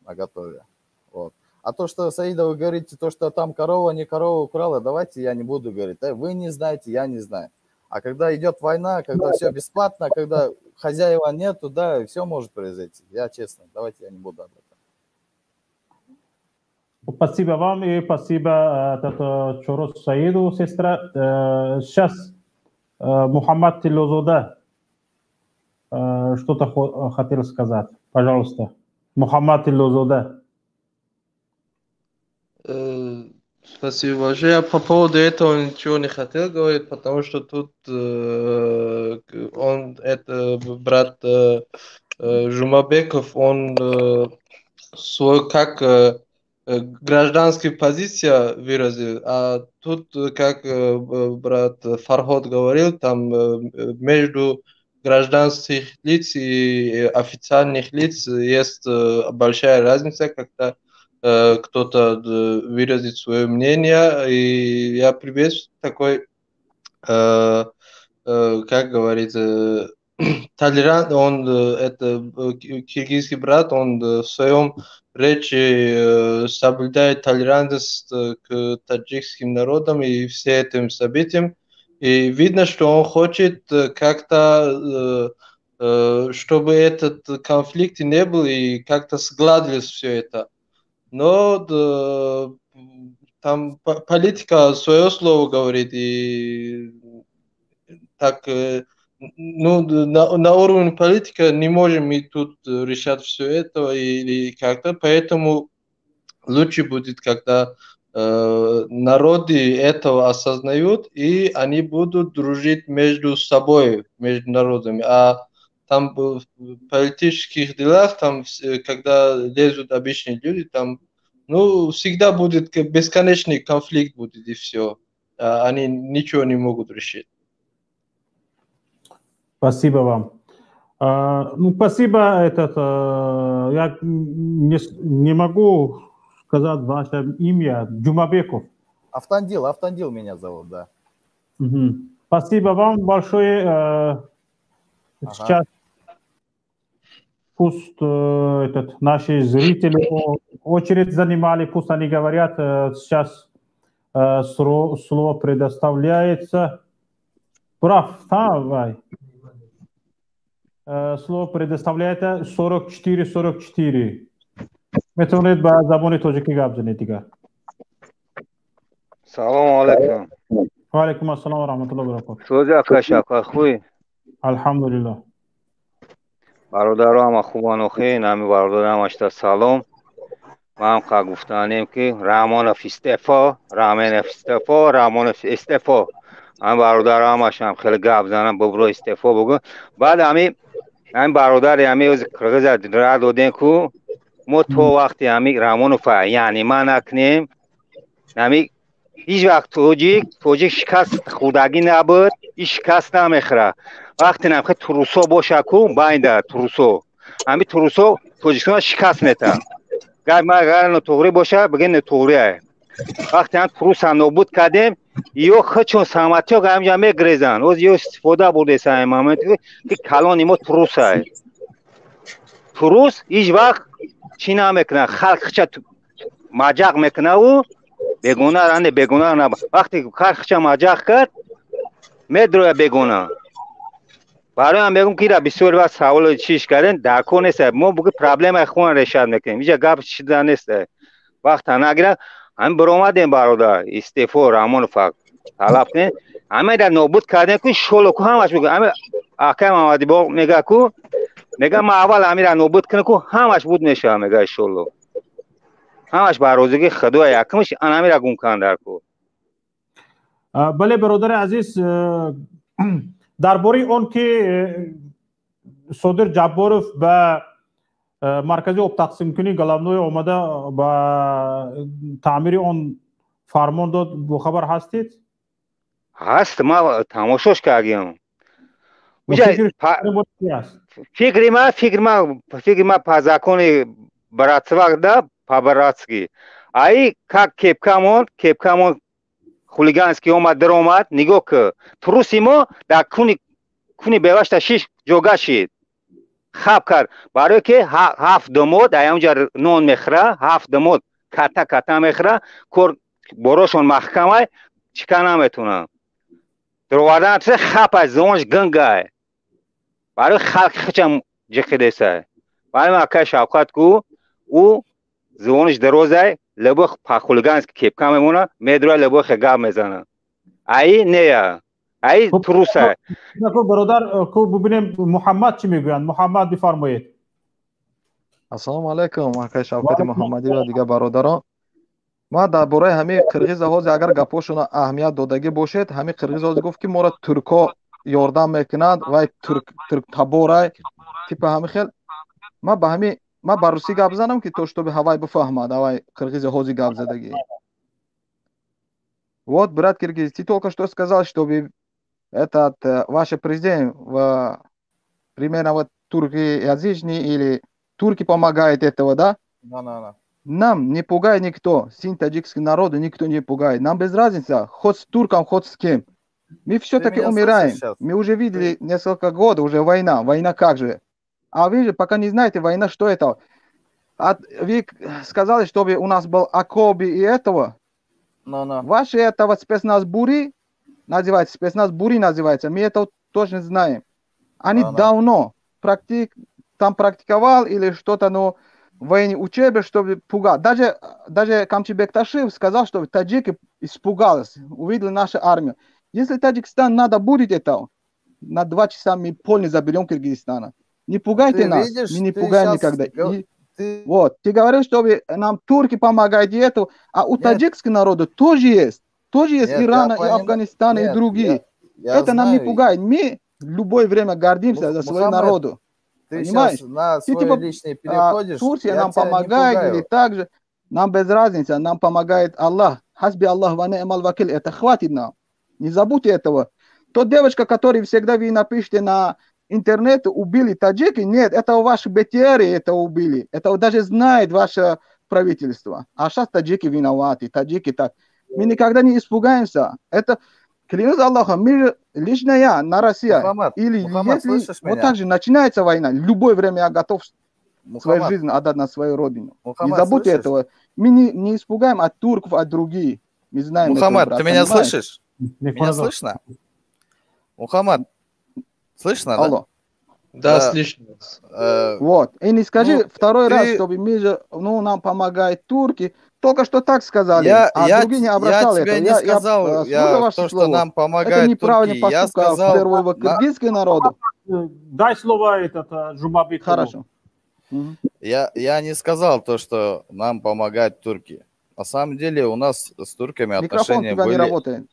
наготове. Вот. А то, что, Саида, вы говорите, то, что там корова, не корова украла, давайте я не буду говорить. Вы не знаете, я не знаю. А когда идет война, когда все бесплатно, когда хозяева нету, да, все может произойти. Я честно, давайте я не буду об этом. Спасибо вам и спасибо Чорос Саиду, сестра. Сейчас Мухаммад Тиллозода что-то хотел сказать. Пожалуйста. Мухаммад Тиллозода. Спасибо большое. Я по поводу этого ничего не хотел говорить, потому что тут это брат Жумабеков, он свой как гражданская позиция выразил, а тут, как брат Фарход говорил, там между гражданских лиц и официальных лиц есть большая разница, когда кто-то выразит свое мнение, и я приветствую такой, как говорится, толерант, он, это киргизский брат, он в своем речи соблюдает толерантность к таджикским народам и всем этим событиям. И видно, что он хочет как-то, чтобы этот конфликт не был, и как-то сгладилось все это. Но там политика свое слово говорит, и так, на уровне политики не можем мы тут решать все это или как-то, поэтому лучше будет, когда народы этого осознают, и они будут дружить между собой, между народами. А там в политических делах, там, когда лезут обычные люди, там, всегда будет бесконечный конфликт будет, и все. Они ничего не могут решить. Спасибо вам. Спасибо. Я не могу сказать ваше имя. Джумабеков. Автандил меня зовут, да. Спасибо вам большое. Сейчас пусть наши зрители очередь занимали, пусть они говорят. Сейчас слово предоставляется Прав, давай. Слово предоставляете 44-44. Метавонед ба забони тоҷикӣ гап занед дигар. Салому алайкум. Ва алайкум ассалом ва раҳматуллоҳи ва баракатуҳ. Сӯзи ака Шавкат хуби? Алҳамдулиллаҳ. Бародарам хубану хе, нами бародарам ашта салом. Ман қа гуфтанем ки Рамонов истефо, Раменов истефо, Рамонов истефо. Ам бародарам ашам хеле гап занам бубро истефо бугу. Баъд ами бародари ами оз қирғиза рад додем ку мо то вақти ами Рамонова яъни ман акнем ами ҳеҷ вақт тоҷик шикаст хурдагӣ набуд, ин шикаст намехӯрад. Вақте намхе турусо боша ку байнда турусо. Ами турусо Тоҷикистон шикаст метавад. Гар нотуғри боша бигем нотуғрие. Вақте ҳам туруса нобуд кардем, ё хачон саматиё ҳамҷа мегрезанд. Оз ё истифода бурдеса ин момент ки калони мо турусае. Турус ҳеҷ вақт чӣ намекунад, халқ хича маҷақ мекунаву бегона ранде бегона наба. Вақте халқ хича маҷақ кард, медроя бегона. برای هم بگم که بسیار وقت سوال چیش کردن درکو نیست. ما بگه پرابلم خون رشد میکنیم. اینجا گپ چیزا نیست. وقت نگیره هم برآمدیم برادر استعفا رامون فقط طلب کنیم. همه در نابود کردن که شلو کو همش بگه. همه آقای محمدی با میگه کو میگه ما اول همه را نابود کنیم که همش بود میشه میگه شلو. همش برازگی خدا یکمش آن همه را گم کردن کو. بله برادر عزیز درباره اون که صدر جبارов به مرکز آب تقسیم کنی گلمنوی آمده به تعمیر اون فرمان داد با خبر هستید؟ هست ما تماشاش کردیم. فکر ما پازاکون براتسواک دا پابراتسکی. ای как кепкамон хулиганский омад даромад нигоҳ ки туруси мо дар куни бевашта шиш ҷога шид хаб кард барое ки ҳафт домод аямҷа нон мехӯра ҳафт домод ката мехӯра кор борошон маҳкамай чика наметунад дровардан чизе хапай зонш гангай барои халқи хичам ҷиқидесай барои акай Шавкат ку ӯ зувониш дарозай лебо хулиганский кепка мемона медроя лебо гап мезана ай нея ай туруса برادر کو ببینیم محمد چی میگویند محمد بفرمایید السلام علیکم آقای شوکت محمدی و دیگر برادران ما درباره همین قرغیز ها اگر گپاشون اهمیت دادگی باشد همین قرغیز ها گفت که ما را ترکا یاردم میکنند و ترک تبارای تیپ همین خیل ما به همین ما با روسی گپ زدم که تو чтобы هوای بفهمد هوای قرغиз ҳози гап задагӣ. Вот, брат Киргиз, ты только что сказал, чтобы этот ваш президент примерно вот туркоязычный или турки помогают этого, да? Нам не пугает никто, син таджикский народ никто не пугает. Нам без разницы, хоть с турком, хоть с кем. Мы все-таки умираем. Мы уже видели несколько год, уже война. Война как же? А вы же пока не знаете, война, что это? Вы сказали, чтобы у нас был окопы и этого. Ваши этого спецназ Бури называется, спецназ Бури называется. Мы это точно знаем. Они давно там практиковал или что-то, но в военной учебе, чтобы пугать. Даже Камчи Бекташев сказал, что таджики испугались, увидели нашу армию. Если Таджикистан надо будет это, на 2 часа мы полностью заберем Киргизстана. Не пугайте нас, мы не пугаем никогда. Вот, ты говоришь, что нам турки помогают и это, а у таджикского народа тоже есть. Тоже есть Ирана и Афганистан и другие. Это нам не пугает. Мы в любое время гордимся за свой народ. Ты понимаешь? Сейчас на свой личный переходишь. Турция нам помогает или так же. Нам без разницы, нам помогает Аллах. Хасби Аллах ва ни'мал вакиль. Это хватит нам. Не забудьте этого. Тот девочка, которая всегда вы напишите на интернет, убили таджики, нет, это ваши БТРы это убили. Это даже знает ваше правительство. А сейчас таджики виноваты. Таджики так. Мы никогда не испугаемся. Это, клянусь Аллахом, мы лично я на Россию. Или если вот так же начинается война, в любое время я готов свою жизнь отдать на свою родину. Не забудьте этого. Мы не испугаем от турков, от других. Мы знаем. Мухаммад, ты меня слышишь? Меня слышно? Мухаммад, слышно, Алло. Да, слышно. Вот. И не скажи Ну, второй раз, ты- чтобы мы же, ну, нам помогают турки. Только что так сказали, Я другие не я обращали тебе этого. не сказал, слушаю ваши то, что слова. нам Это помогают неправильный турки. Я поступок, в сказал, первую очередь, кыргызский народу. Дай слово этот Жумабекову. Хорошо. я не сказал то, что нам помогают турки. На самом деле у нас с турками Микрофон у отношения тебя не были... работает.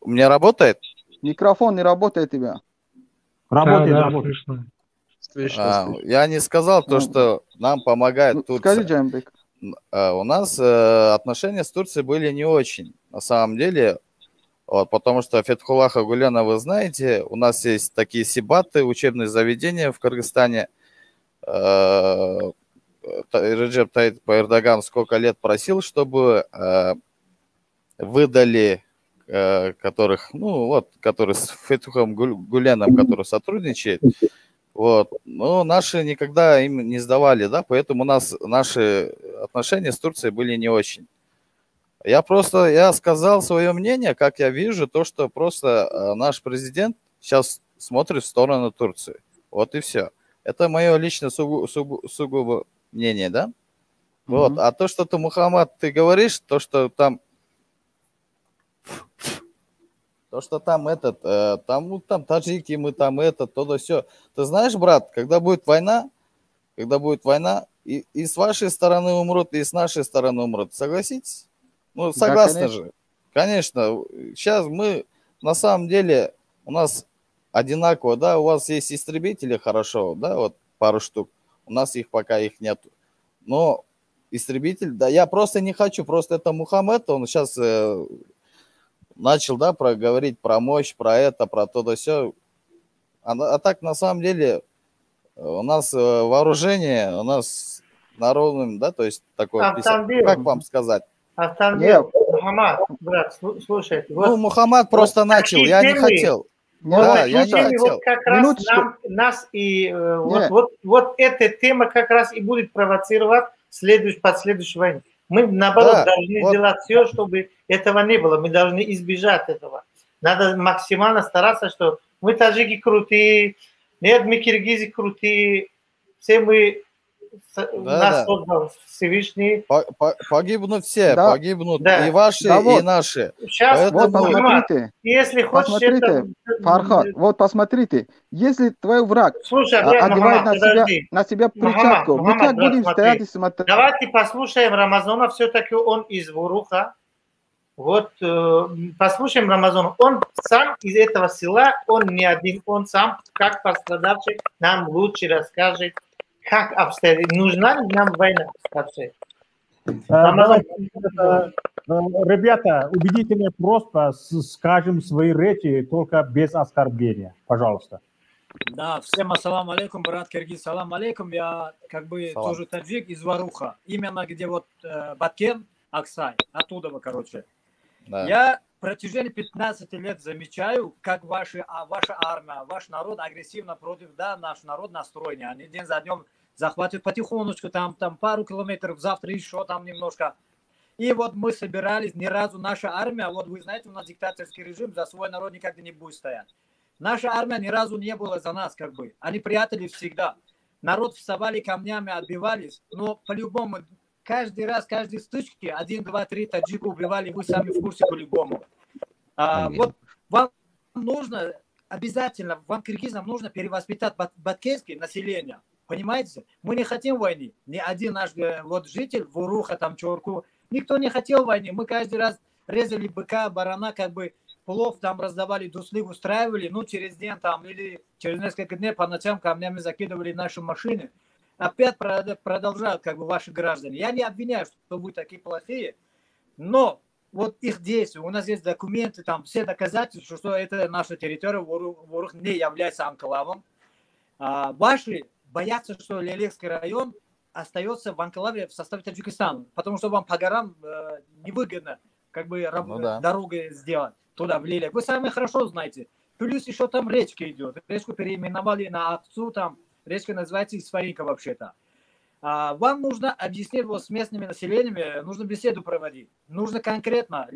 У меня работает? Микрофон не работает у тебя. Работает, Да, работает. слышно. Слышно. Я не сказал то, что нам помогает Скажи, Турция. Джамбек. У нас отношения с Турцией были не очень, на самом деле. Вот, потому что Фетхуллаха Гуляна, вы знаете, у нас есть такие сибаты, учебные заведения в Кыргызстане. Реджеп Таyyip Эрдоган сколько лет просил, чтобы выдали которых, ну вот, которые с Фетхуллахом Гуляном, который сотрудничает. Вот. Но наши никогда им не сдавали, да, поэтому у нас наши отношения с Турцией были не очень. Я сказал свое мнение, как я вижу, то, что просто наш президент сейчас смотрит в сторону Турции. Вот и все. Это мое личное сугубо мнение, да? Вот. А то, что ты, Мухаммад, ты говоришь, то, что там там таджики, мы там то да все. Ты знаешь, брат, когда будет война, и с вашей стороны умрут, и с нашей стороны умрут. Согласитесь? Ну, согласны же. Конечно. Сейчас мы, на самом деле, у нас одинаково, да, у вас есть истребители, хорошо, да, вот пару штук. У нас пока их нету. Но истребитель, да, я просто не хочу, просто это Мухаммед, он сейчас начал, да, говорить про мощь, про это, про то да все. А так, на самом деле, у нас вооружение, у нас народным, да, то есть такое, как вам сказать? Автомобиль, Мухаммад, брат, слушай. Ну, Мухаммад просто начал, я не хотел. Да, я не хотел. Вот как раз нас и вот эта тема как раз и будет провоцировать последующую войну. Мы, наоборот, должны сделать все, чтобы этого не было. Мы должны избежать этого. Надо максимально стараться, что мы таджики крутые, нет, мы киргизы крутые, все мы нас создал Всевышний. Погибнут все, погибнут и ваши, и наши. Сейчас, вот посмотрите, если хочешь, Фархад, вот посмотрите, если твой враг одевает на себя перчатку, мы как будем стоять и смотреть? Давайте послушаем Рамазана, все-таки он из Воруха. Вот послушаем Рамазана. Он сам из этого села, он не один, он сам, как пострадавший, нам лучше расскажет, как обстоит. Нужна ли нам война? Ребята, убедительная просьба, скажем свои речи, только без оскорбления. Пожалуйста. Да, всем ассаламу алейкум, брат Киргиз, салам алейкум. Я тоже таджик из Воруха. Именно где вот Баткен, Аксай, оттуда, короче. Да. Я в протяжении 15 лет замечаю, как ваша армия, ваш народ агрессивно против, да, наш народ настроен. Они день за днем захватывают потихонечку, там пару километров, завтра еще там немножко. И вот мы собирались, ни разу наша армия, вот вы знаете, у нас диктаторский режим, за свой народ никогда не будет стоять. Наша армия ни разу не была за нас, как бы. Они прятались всегда. Народ вставали камнями, отбивались, но по-любому, каждый раз, каждой стычке 1, 2, 3 таджика убивали, вы сами в курсе по-любому. Вот вам нужно, обязательно, вам, киргизам, нужно перевоспитать баткенское население. Понимаете? Мы не хотим войны. Ни один наш вот житель, Воруха, там, Чорку, никто не хотел войны. Мы каждый раз резали быка, барана, как бы плов там раздавали, дуслик устраивали, ну, через день там или через несколько дней по ночам камнями закидывали наши машины. Опять продолжают, как бы, ваши граждане. Я не обвиняю, что вы такие плохие, но вот их действия, у нас есть документы, там все доказательства, что это наша территория, Ворух не является анклавом. Ваши боятся, что Лелекский район остается в анклаве в составе Таджикистана, потому что вам по горам невыгодно, как бы, дорогу сделать туда, в Лелек. Вы сами хорошо знаете. Плюс еще там речка идет. Речку переименовали на Акцу, там речка называется Исфаринка вообще-то. Вам нужно объяснить вот с местными населениями, нужно беседу проводить. Нужно конкретно,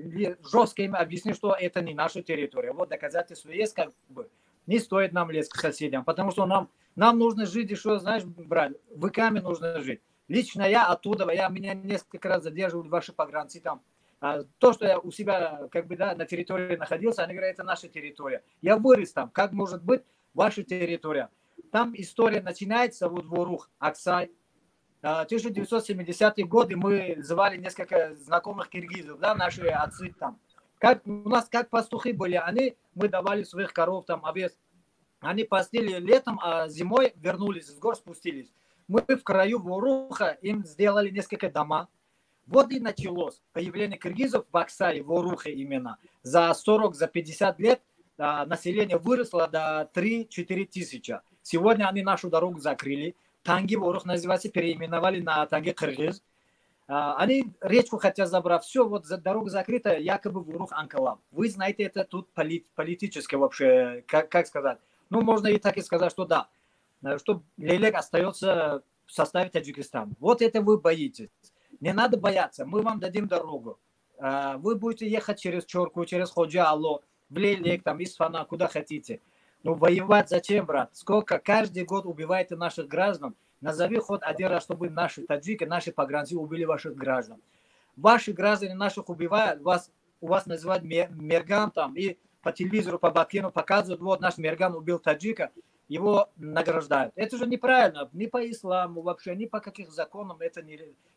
жестко им объяснить, что это не наша территория. Вот доказательства есть, как бы. Не стоит нам лезть к соседям, потому что нам нужно жить, и что, знаешь, брат, веками нужно жить. Лично я оттуда, меня несколько раз задерживали ваши погранцы там. То, что я у себя как бы да, на территории находился, они говорят, это наша территория. Я вырос там, как может быть ваша территория? Там история начинается, вот Ворух, Аксай. 1970-е годы мы звали несколько знакомых киргизов, да, наши отцы там. У нас как пастухи были, мы давали своих коров там, овец. Они пастили летом, а зимой вернулись с гор, спустились. Мы в краю Воруха им сделали несколько дома. Вот и началось появление киргизов в Аксае, в Орухе именно. За 40, за 50 лет население выросло до 3-4 тысячи. Сегодня они нашу дорогу закрыли. Танги Ворух называется, переименовали на Танги Кыргыз. Они речку хотят забрать. Все, вот дорога закрыта, якобы Ворух Анкалав. Вы знаете, это тут политически вообще, как сказать. Ну, можно и так и сказать, что да. Что Лелек остается в составе Таджикистана. Вот это вы боитесь. Не надо бояться, мы вам дадим дорогу. Вы будете ехать через Чорку, через Ходжа-Ало, в Лелек, там, Исфана, куда хотите. Но воевать зачем, брат? Сколько каждый год убиваете наших граждан? Назови хоть один раз, чтобы наши таджики, наши погранцы убили ваших граждан. Ваши граждане наших убивают, у вас называют Мерган там, и по телевизору, по Баткину показывают, вот наш Мерган убил таджика, его награждают. Это же неправильно, ни по исламу вообще, ни по каких законам, это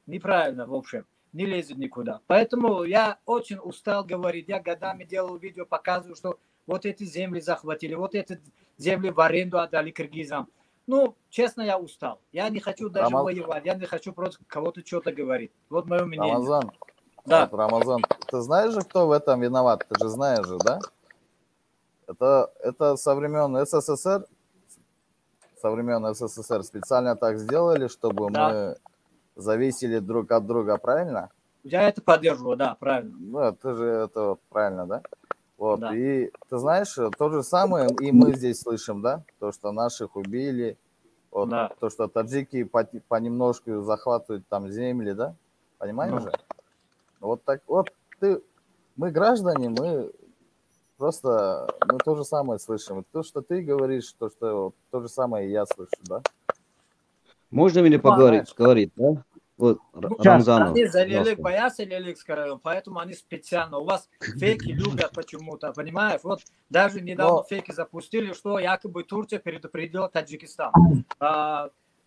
неправильно вообще, не лезет никуда. Поэтому я очень устал говорить, я годами делал видео, показываю, что вот эти земли захватили, вот эти земли в аренду отдали киргизам. Ну, честно, я устал. Я не хочу даже воевать, я не хочу просто кого-то что-то говорить. Вот мое мнение. Рамазан, да. Вот, Рамазан, ты знаешь же, кто в этом виноват? Ты же знаешь же, да? Это со времен СССР, специально так сделали, чтобы мы зависели друг от друга, правильно? Я это поддерживаю, да, правильно. Ну, это правильно, да? Вот, да. И ты знаешь, то же самое и мы здесь слышим, да? То, что наших убили, вот, да. То, что таджики понемножку захватывают там земли, да? Понимаешь же? Вот так, вот мы граждане, мы то же самое слышим. То, что ты говоришь, то же самое и я слышу, да? Можно мне поговорить, да? Вот, Рамзанов. Они за Лелек боятся Лелек, поэтому они специально. У вас фейки любят почему-то, понимаешь? Вот даже недавно фейки запустили, что якобы Турция предупредила Таджикистан.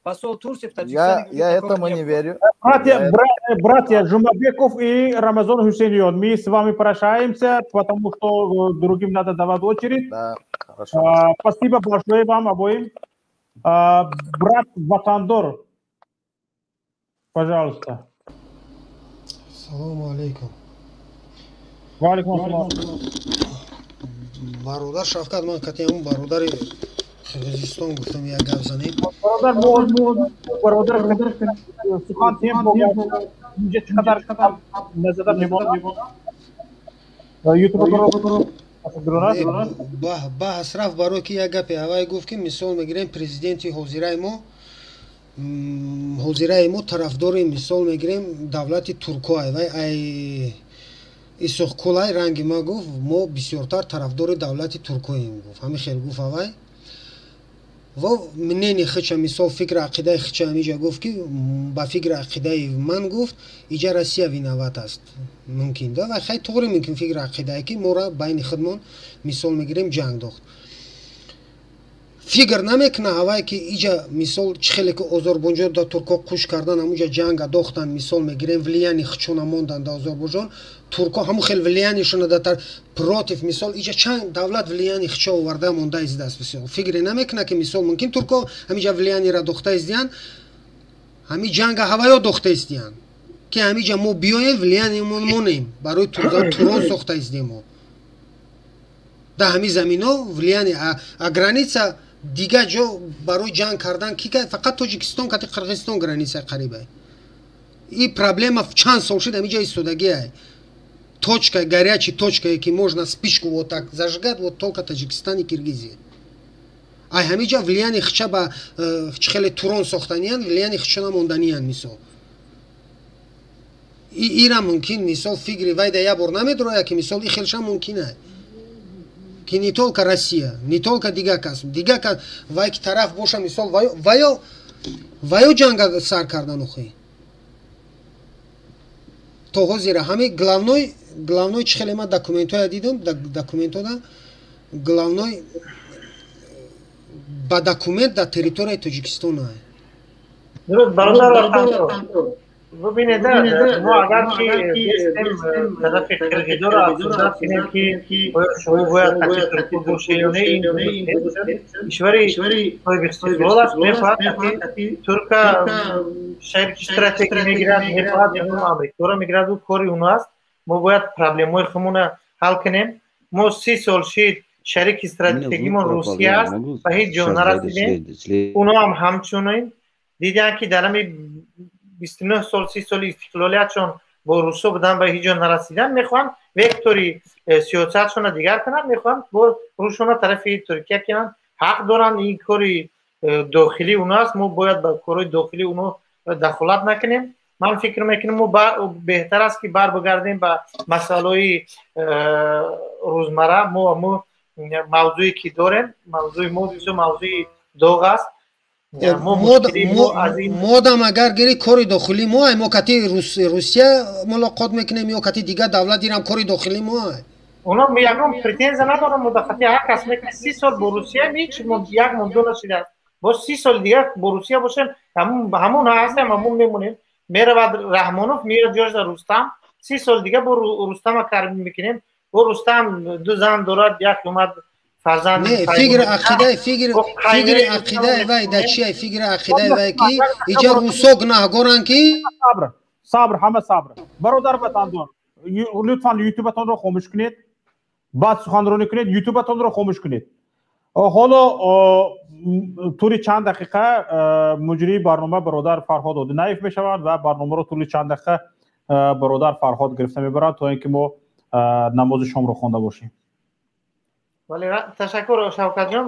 Посол Турции в Таджикистане... Я этому не верю. Братья Жумабеков и Рамазан Хусейнион, мы с вами прощаемся, потому что другим надо давать очередь. Да, хорошо. Спасибо большое вам обоим. Брат Ватандор, пожалуйста. Саламу алейкум. Валикум ассалам. Бародар Шавкат, ман катиам бародари Қирғизистон гуфтам як гап занем. Бародар сухан тем муҷе чӣ қадар назардар мебонад? Баҳс рафт барои ки як гапе аввал гуфт ки мисол мегирем президенти ҳозираи мо тарафдори мисол мегирем давлати туркоай вай ай исухкулай ранги ма гуфт мо бисёртар тарафдори давлати туркоем гуфт ҳами хел гуфт аввай ва мнение хича мисол фикр ақидаи хича амиҷа гуфт ки ба фикр ақидаи ман гуфт иҷа Россия виноват аст мумкин да ва хай туғри мумкин фикр ақидае ки мора байни худмон мисол мегирем ҷанг дохт фикр намекунад аввай ки иҷа мисол чӣ хеле ки Озарбойҷон да турко қуш кардан ҳамуҷа ҷанга дохтан мисол мегирем влияни хичона мондан да Озарбойҷон турко ҳамун хел влиянишона да против мисол иҷа чанд давлат влияни хичо оварда монда издаст бисёр фикре намекунад ки мисол мумкин турко ҳамиҷа влиянира дохта издиян ҳами ҷанга ҳаваё дохта издиян ки ҳамиҷа мо биёем влияниамон монем барои турон сохта издем мо да ҳами замино влияни а граница дигар ҷо барои ҷанг кардан ки фақат Тоҷикистон кати Қирғизистон границаи қарибае и проблема чанд сол шуд ҳамиҷа истодагиае точка горячей точкой ки можно спичку вот так зажигать вот только Таджикистан и Киргизия а ай ҳамиҷа влияни хча ба хеле турон сохтаниян влияни хча намонданиян мисол ира мумкин мисол фикри вай да я бор намедроя ки мисол и хелша мумкина ки не толка Россия не толка дига кас вай ки тараф боша мисол ваё ҷанга сар кардан охи то ҳозира ҳами главной чихеле ма документоя дидам документода главной ба документ да территорияи Тоҷикистона درود برادر ببینید ما اگر که طرف قرقیزا را افزودت کنیم که شما باید تحقیق باشه یا نه این کشوری استقلال است میخواهد که ترکا شاید استراتژی میگیرد میخواهد امریکا را میگیرد و کاری اون است ما باید پرابلم های خودمون حل کنیم ما 30 سال شد شریک استراتژیمون روسیه است و هیچ جا نرسیدیم اونا هم همچنین دیدن که در 29 سال 30 سال استقلالیتشون با روسا بودن و هیچ جا نرسیدن میخوان وکتوری سیاستشون دیگر کنن میخوان با روشون طرف ترکیه کنن حق دارن این کاری داخلی اوناست ما باید با کارهای داخلی اونو دخالت نکنیم من فکر میکنم ما بهتر است که بگردیم به مسائل روزمره ما موضوعی که داریم موضوع داغ است مادام اگر گری کاری داخلی ما کتی روسیه ملاقات میکنیم یا کتی دیگه دولت دیرم کاری داخلی ما اونا میگم پرتنز ندارم مدخلی هر کس میگه 30 سال با روسیه هیچ یک موضوع نشده با 30 سال دیگه با روسیه باشیم همون هستیم همون میمونیم میره بعد رحمانوف میره جاش در رستم 30 سال دیگه با رستم کار میکنیم با رستم دو زن دارد یک اومد فرزند فکر عقیده وای در چیه فکر عقیده وای کی اینجا روسا گناهگارن کی صبر همه صبر برادر بتاندون لطفا یوتیوبتون رو خاموش کنید بعد سخنرانی کنید یوتیوبتون رو خاموش کنید حالا طول چند دقیقه مجری برنامه برادر فرهاد اودینایف میشوند و برنامه رو طول چند دقیقه برادر فرهاد گرفته میبرند تا اینکه ما نماز شام رو خوانده باشیم ولی تشکر شوکت جان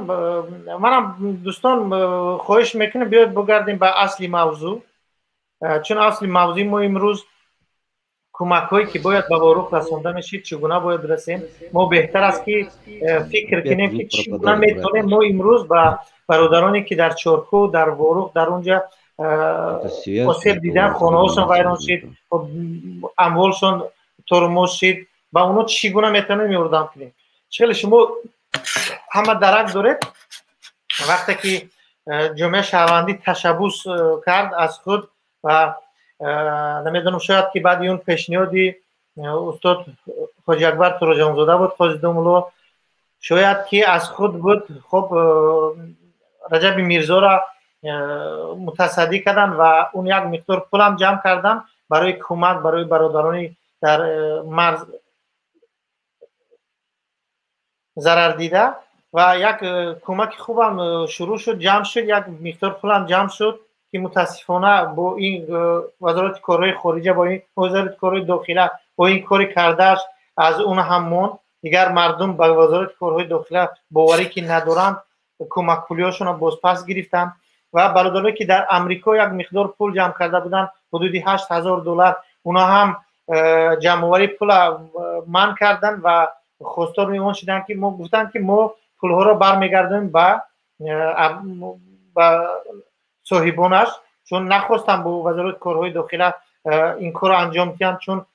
منم دوستان خواهش میکنم بیاید بگردیم به اصلی موضوع چون اصلی موضوع ما امروز کمک هایی که باید به باروخ رسانده میشید چگونه باید رسیم ما بهتر است که فکر کنیم که چگونه میتونیم ما امروز به برادرانی که در چارکو در باروخ در اونجا آسیب دیدن خانه هاشون ویران شد اموالشون ترمز شد با اونا چگونه میتونیم یاردم کنیم چخیلی شما همه درک دارید وقتی که جمعه شهروندی تشبوس کرد از خود و نمیدونم شاید که بعد اون پیشنهادی استاد حاجی اکبر تراجانزاده بود قاضی دوملو شاید که از خود بود خب رجب میرزا را متصدی کردن و اون یک مقدار پول هم جمع کردن برای کمک برای برادرانی در مرز ضرر دیده و یک کمک خوبم شروع شد جمع شد یک مقدار پولم جمع شد که متاسفانه با این وزارت کارهای خارجه با این وزارت کارهای داخله با این کاری کردهش از اون هم مون دیگر مردم به وزارت کارهای داخله باوری که ندارند کمک پولیاشون رو بازپس گرفتن و برادرانی که در امریکا یک مقدار پول جمع کرده بودن حدود $8,000 اونا هم جمع‌آوری پول من کردن و خواستار میمون شدن که ما گفتن که ما پولها رو برمیگردیم به صاحبانش چون نخواستن با وزارت کارهای داخله این کار رو انجام دهند چون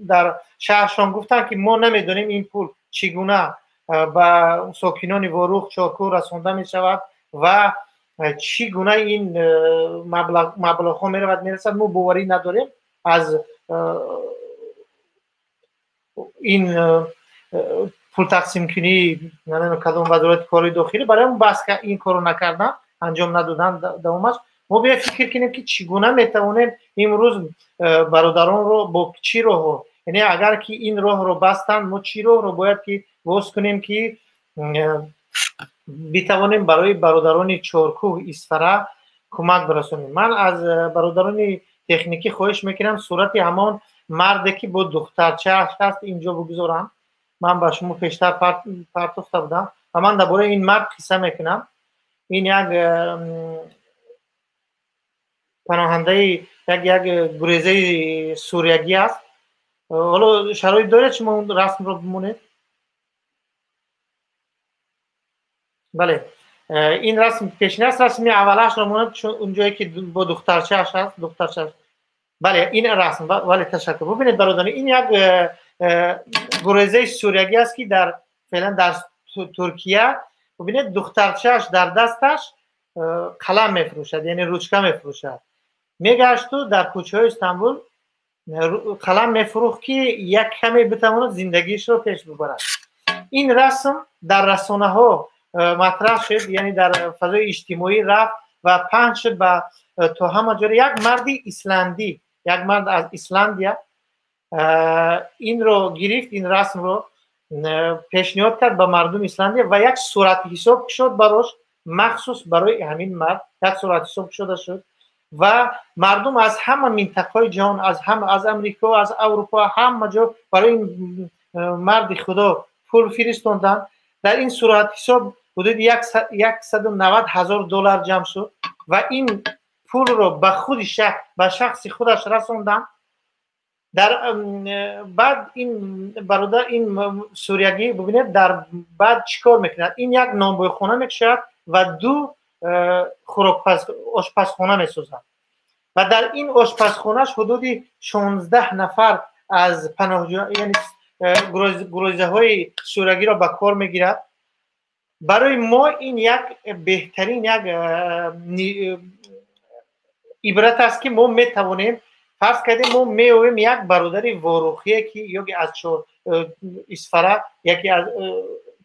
در شهرشان گفتن که ما نمیدونیم این پول چگونه به ساکنان واروخ چارکو رسانده می شود و چگونه این مبلغ ها می رود میرسد ما باوری نداریم از این پول تقسیم کنی نه کدام وزارت کارهای داخلی برای اون بس که این کارو نکردن انجام ندادن دوامش ما بیا فکر کنیم که چگونه میتونیم امروز برادران رو با چی راه یعنی اگر که این راه رو بستن ما چی راه رو باید که باز کنیم که بتوانیم برای برادران چارکوه استره کمک برسونیم من از برادران تکنیکی خواهش میکنم صورت همان مردی که با دخترچه هست اینجا بگذارم من با شما پیشتر پرتوخته بودم و من درباره این مرد قصه میکنم این یک پناهنده یک گریزه سوریگی است. حالا شرایط داره شما اون رسم رو بمونید؟ بله، این رسم پیشین است. رسمی اولش رو مونید چون اونجایی که با دخترچه‌اش هست، دخترچه. بله این رسم. ولی تشکر. ببینید برادران، این یک گریزه سوریگی است که در فعلا در ترکیه، ببینید دخترچه‌اش در دستش قلم میفروشد، یعنی روچکه میفروشد. میگشت تو در کوچه های استانبول قلم میفروخت که یک کمی بتواند زندگیش رو پیش ببرد. این رسم در رسانه ها مطرح شد، یعنی در فضای اجتماعی رفت و پخش شد به تو همه جوره. یک مرد ایسلندی، یک مرد از ایسلندیا این رو گرفت، این رسم رو پیشنهاد کرد به مردم ایسلندیا و یک صورت حساب شد براش، مخصوص برای همین مرد یک صورت حساب شده شد و مردم از همه منطقه جهان، از امریکا، از اروپا، همه جا برای این مرد خدا پول فرستاندن. در این صورت حساب حدود 190,000 دلار جمع شد و این پول رو به خودش، به شخص خودش رساندن. در بعد این برادر، این سوریگی، ببینید در بعد چیکار میکند؟ این یک نانبوی خانه میکشد و دو آشپزخانه میسازد و در این آشپزخانهش حدودی 16 نفر از پناهجویان، یعنی گریزه های سوریگی را به کار میگیرد. برای ما این یک بهترین یک عبرت است که ما میتوانیم فرض کردیم ما میویم یک برادری واروخی که یکی از اسفره، یکی از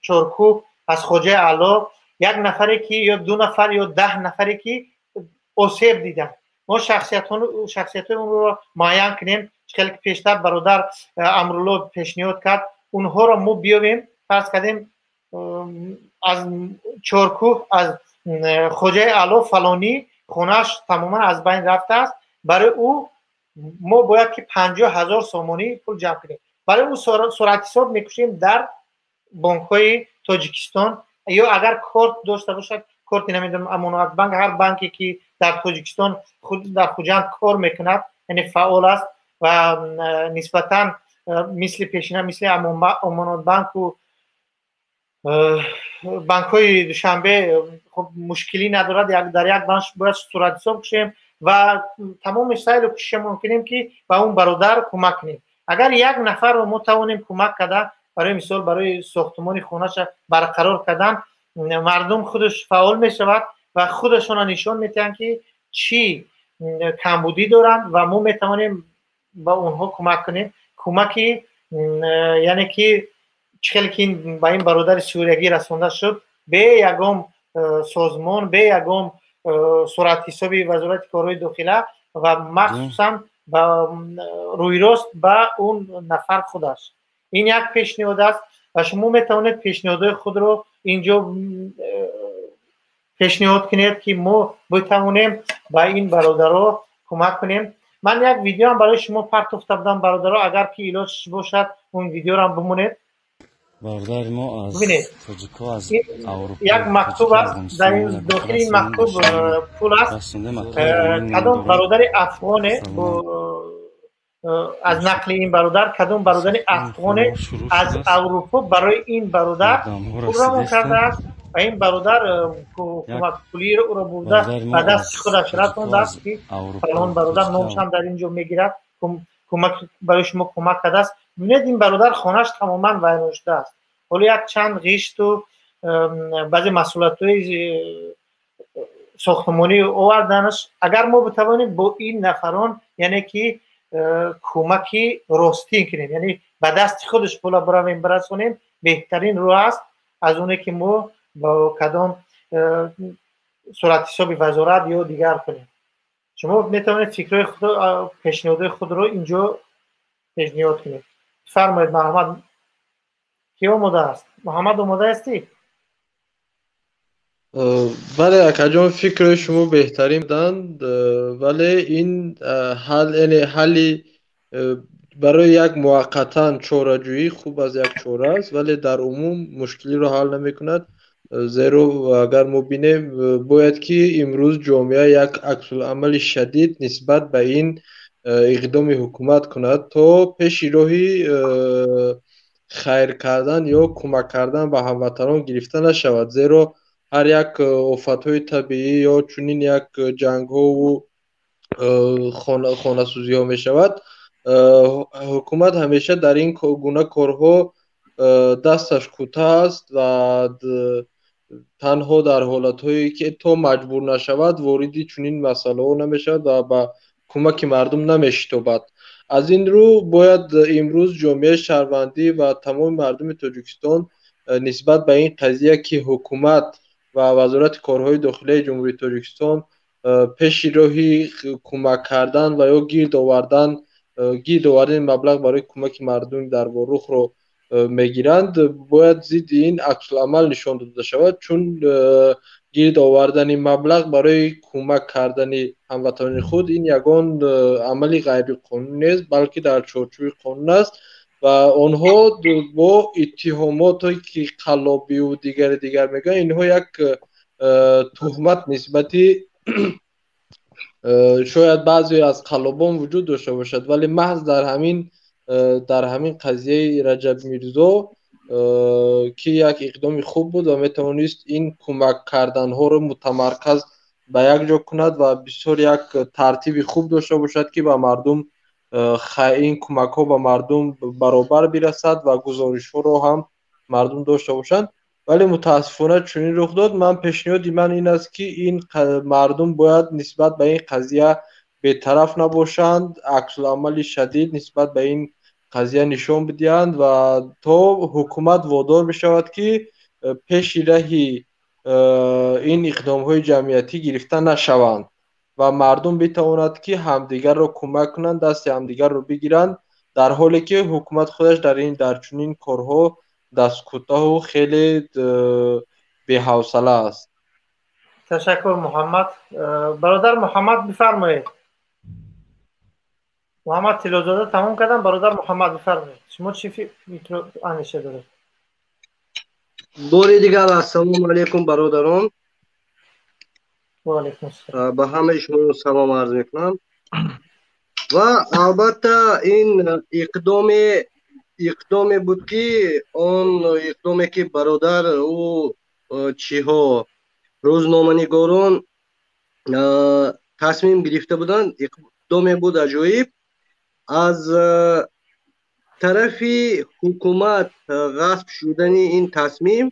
چارکو، از خوجه علا، یک نفری که یا 2 نفر یا 10 نفری که آسیب دیدن، ما شخصیت اون رو معین کنیم. خیلی پیشتر برادر امرالله پیشنهاد کرد اونها رو ما بیاویم، فرض کردیم از چارکو، از خوجه علا فلانی خونش تماما از بین رفته است، برای او ما باید که 50,000 سومانی پول جمع کنیم. برای او صورت حساب میکشیم در بانک های تاجیکستان، یا اگر کارت داشته باشد، کارتی نمیدونم امانت بانک، هر بانکی که در تاجیکستان خود در خوجند کار میکند، یعنی فعال است و نسبتا مثل پیشینه، مثل امانت بانک و بانک های دوشنبه خب مشکلی ندارد، در یک بانک باید صورت حساب کشیم و تمام سعی رو ممکنیم که به اون برادر کمک کنیم. اگر یک نفر رو ما توانیم کمک کردن، برای مثال برای ساختمان خونه‌اش برقرار کردن، مردم خودش فعال می شود و خودشون نشان میدن که چی کمبودی دارن و ما می توانیم با اونها کمک کنیم. کمکی یعنی که چخیلی که با این برادر سوریگی رسانده شد به یگام سازمان، به یگام صورت حسابی وزارت کارهای داخله و مخصوصا با روی راست با اون نفر خودش. این یک پیشنهاد است و شما میتوانید پیشنهادهای خود رو اینجا پیشنهاد کنید که ما بتوانیم با این برادرها کمک کنیم. من یک ویدیو هم برای شما پرت افتادم برادرها، اگر که ایلاش باشد اون ویدیو رو هم بمونید. برادر ما از تاجیک‌ها از اروپا یک مکتوب است، در این داخل این مکتوب پول است. کدام برادر افغانه از نقل این برادر، کدام برادر افغانه از اروپا برای این برادر پول را کرده است و این برادر کمک پولی رو برده و دست خودش رسانده است که فلان برادر نامش هم در اینجا میگیرد، کمک برای شما کمک کرده است. ببینید این برادر خانهش تماما ویران شده است. حالا یک چند غیشت و بعضی مسئولیت‌های ساختمانی آوردنش. اگر ما بتوانیم با این نفران یعنی که کمکی راستی کنیم، یعنی به دست خودش پولا برویم برسونیم، بهترین راه است از اونه که ما با کدام صورت حسابی وزارت یا دیگر کنیم. شما میتونید فکرهای خود، پیشنهادهای خود رو اینجا پیشنهاد کنید. فرمایید. محمد کی آماده است؟ محمد آماده هستی؟ بله اکاجان فکر شما بهترین بودند، ولی این حل یعنی حلی برای یک موقتا چاره‌جویی خوب از یک چاره است، ولی در عموم مشکلی رو حل نمی کند. зеро агар мо бинем бояд ки имрӯз ҷомеа як аксулъамали шадид нисбат ба ин иқдоми ҳукумат кунад, то пеши роҳи хайр кардан ё кӯмак кардан ба ҳамватанон гирифта нашавад. Зеро ҳар як офатҳои табиӣ ё чунин як ҷангҳову хонасӯзиҳо мешавад, ҳукумат ҳамеша дар ин гуна корҳо дасташ кӯтah аст ва танҳо дар ҳолатҳое ки то маҷбур нашавад вориди чунин масъалаҳо намешавад ва ба кӯмаки мардум намешитобад. аз ин рӯ бояд имрӯз ҷомеаи шаҳрвандӣ ва тамоми мардуми Тоҷикистон нисбат ба ин қазия ки ҳукумат ва вазорати корҳои дохилияи ҷумҳурии Тоҷикистон пеши роҳи кӯмак кардан ва ё гирд овардани маблағ барои кӯмаки мардуми дарворухро мегиранд, бояд зидди ин аксулъамал нишон дода шавад, чун гирд овардани маблағ барои кӯмак кардани ҳамватанони худ ин ягон амали ғайриқонунӣ нест, балки дар чорчӯби қонун аст ва онҳо бо иттиҳомоте ки қаллобию дигар мегӯянд, инҳо як туҳмат нисбати шояд баъзе аз қаллобон вуҷуд дошта бошад, вале маҳз дар ҳамин қазияи Раҷаб Мирзо ки як иқдоми хуб буд ва метавонист ин кӯмак карданҳоро мутамарказ ба як ҷо кунад ва бисёр як тартиби хуб дошта бошад ки ба мардум ин кӯмакҳо ба мардум баробар бирасад ва гузоришҳоро ҳам мардум дошта бошанд. вале мутаассифона чунин рух дод. Ман пешниҳоди ман ин аст ки ин мардум бояд нисбат ба ин қазия бетараф набошанд, аксулъамали шадид нисбат ба ин қазия нишон бидиҳанд ва то ҳукумат водор бишавад ки пеши раҳи ин иқдомҳои ҷамъиятӣ гирифта нашаванд ва мардум битавонад ки ҳамдигарро кӯмак кунанд, дасти ҳамдигарро бигиранд, дар ҳоле ки ҳукумат худаш дар чунин корҳо дасткӯтаҳу хеле беҳавсала аст. Ташаккур Муҳаммад. Бародар Муҳаммад бифармоед. Муҳаммад Тиллозода тамом кардам. Бародар Муҳаммад бифармоед. Шумо чӣ андеша доред? бори дигар ассалому алайкум бародарон. Ва алайкум ассалом. Ба ҳамаи шумо салом арз мекунам. ва албатта ин иқдоме буд ки он иқдоме ки бародар ӯ чиҳо рӯзноманигорон тасмим гирифта буданд, иқдоме буд аҷоиб. аз тарафи ҳукумат ғасб шудани ин тасмим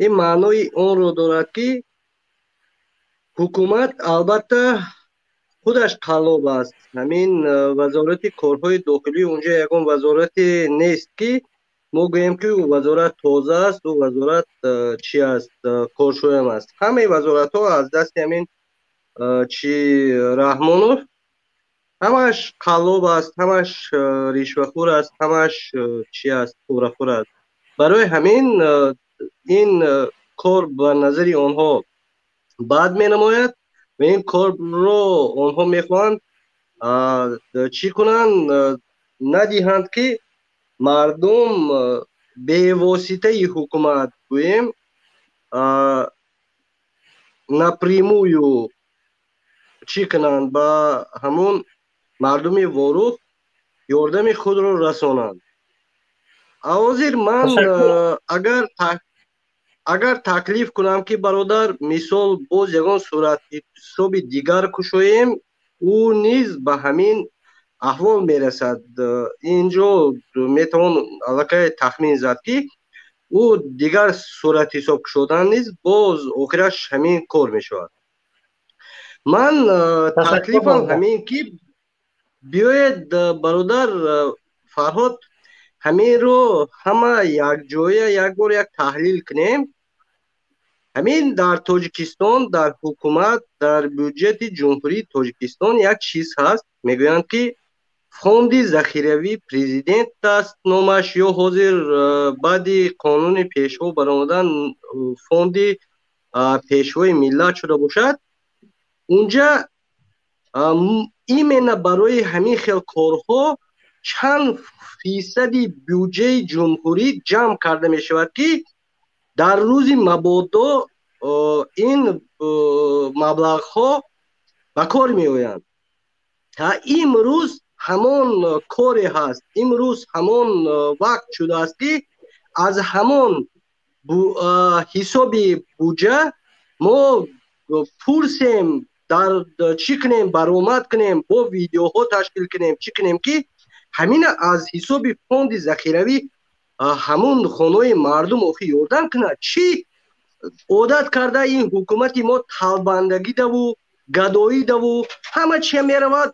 ин маънои онро дорад ки ҳукумат албатта худаш қаллоб аст. ҳамин вазорати корҳои дохилӣ унҷа ягон вазорате нест ки мо гӯем ки ӯ вазорат тоза аст, ӯ вазорат чи аст, коршоям аст. ҳамаи вазоратҳо аз дасти ҳамин чи Раҳмонов ҳамаш қаллоб аст, ҳамаш ришвахӯр аст, ҳамаш чи аст, порафур аст. барои ҳамин ин кор ба назари онҳо бад менамояд ва ин корро онҳо мехоҳанд чӣ кунанд, надиҳанд ки мардум бевоситаи ҳукумат гӯем напрямую чӣ кунанд, ба ҳамон мардуми ворух ёрдами худро расонанд. ҳозир ман агар таклиф кунам ки бародар мисол боз ягон суратҳисоби дигар кушоем, ӯ низ ба ҳамин аҳвол мерасад. инҷо метавон аллакай тахмин зад ки ӯ дигар суратҳисоб кушодан низ боз охираш ҳамин кор мешавад. ман таклифам ҳамин ки биёед бародар Фарҳод ҳаминро ҳама якҷоя якбор як таҳлил кунем. ҳамин дар Тоҷикистон, дар ҳукумат, дар бюҷети ҷумҳурии Тоҷикистон як чиз ҳаст, мегӯянд ки фонди захиравии президент аст номаш, ё ҳозир баъди қонуни пешво баромадан фонди пешвои миллат шуда бошад. унҷа именно барои ҳамин хел корҳо чанд фисади бюҷаи ҷумҳурӣ ҷамъ карда мешавад ки дар рӯзи мабодо ин маблағҳо ба кор меоянд. имрӯз ҳамон коре ҳаст, имрӯз ҳамон вақт шудааст ки аз ҳамон ҳисоби буҷа мо пурсем, чӣ кунем, баромад кунем, бо видеоҳо ташкил кунем, чӣ кунем ки ҳамина аз ҳисоби фонди захиравӣ ҳамон хонаҳои мардум охи ёрдам кунад. Чӣ одат карда ин ҳукумати мо талбандагӣ даву гадоӣ даву ҳама чия меравад.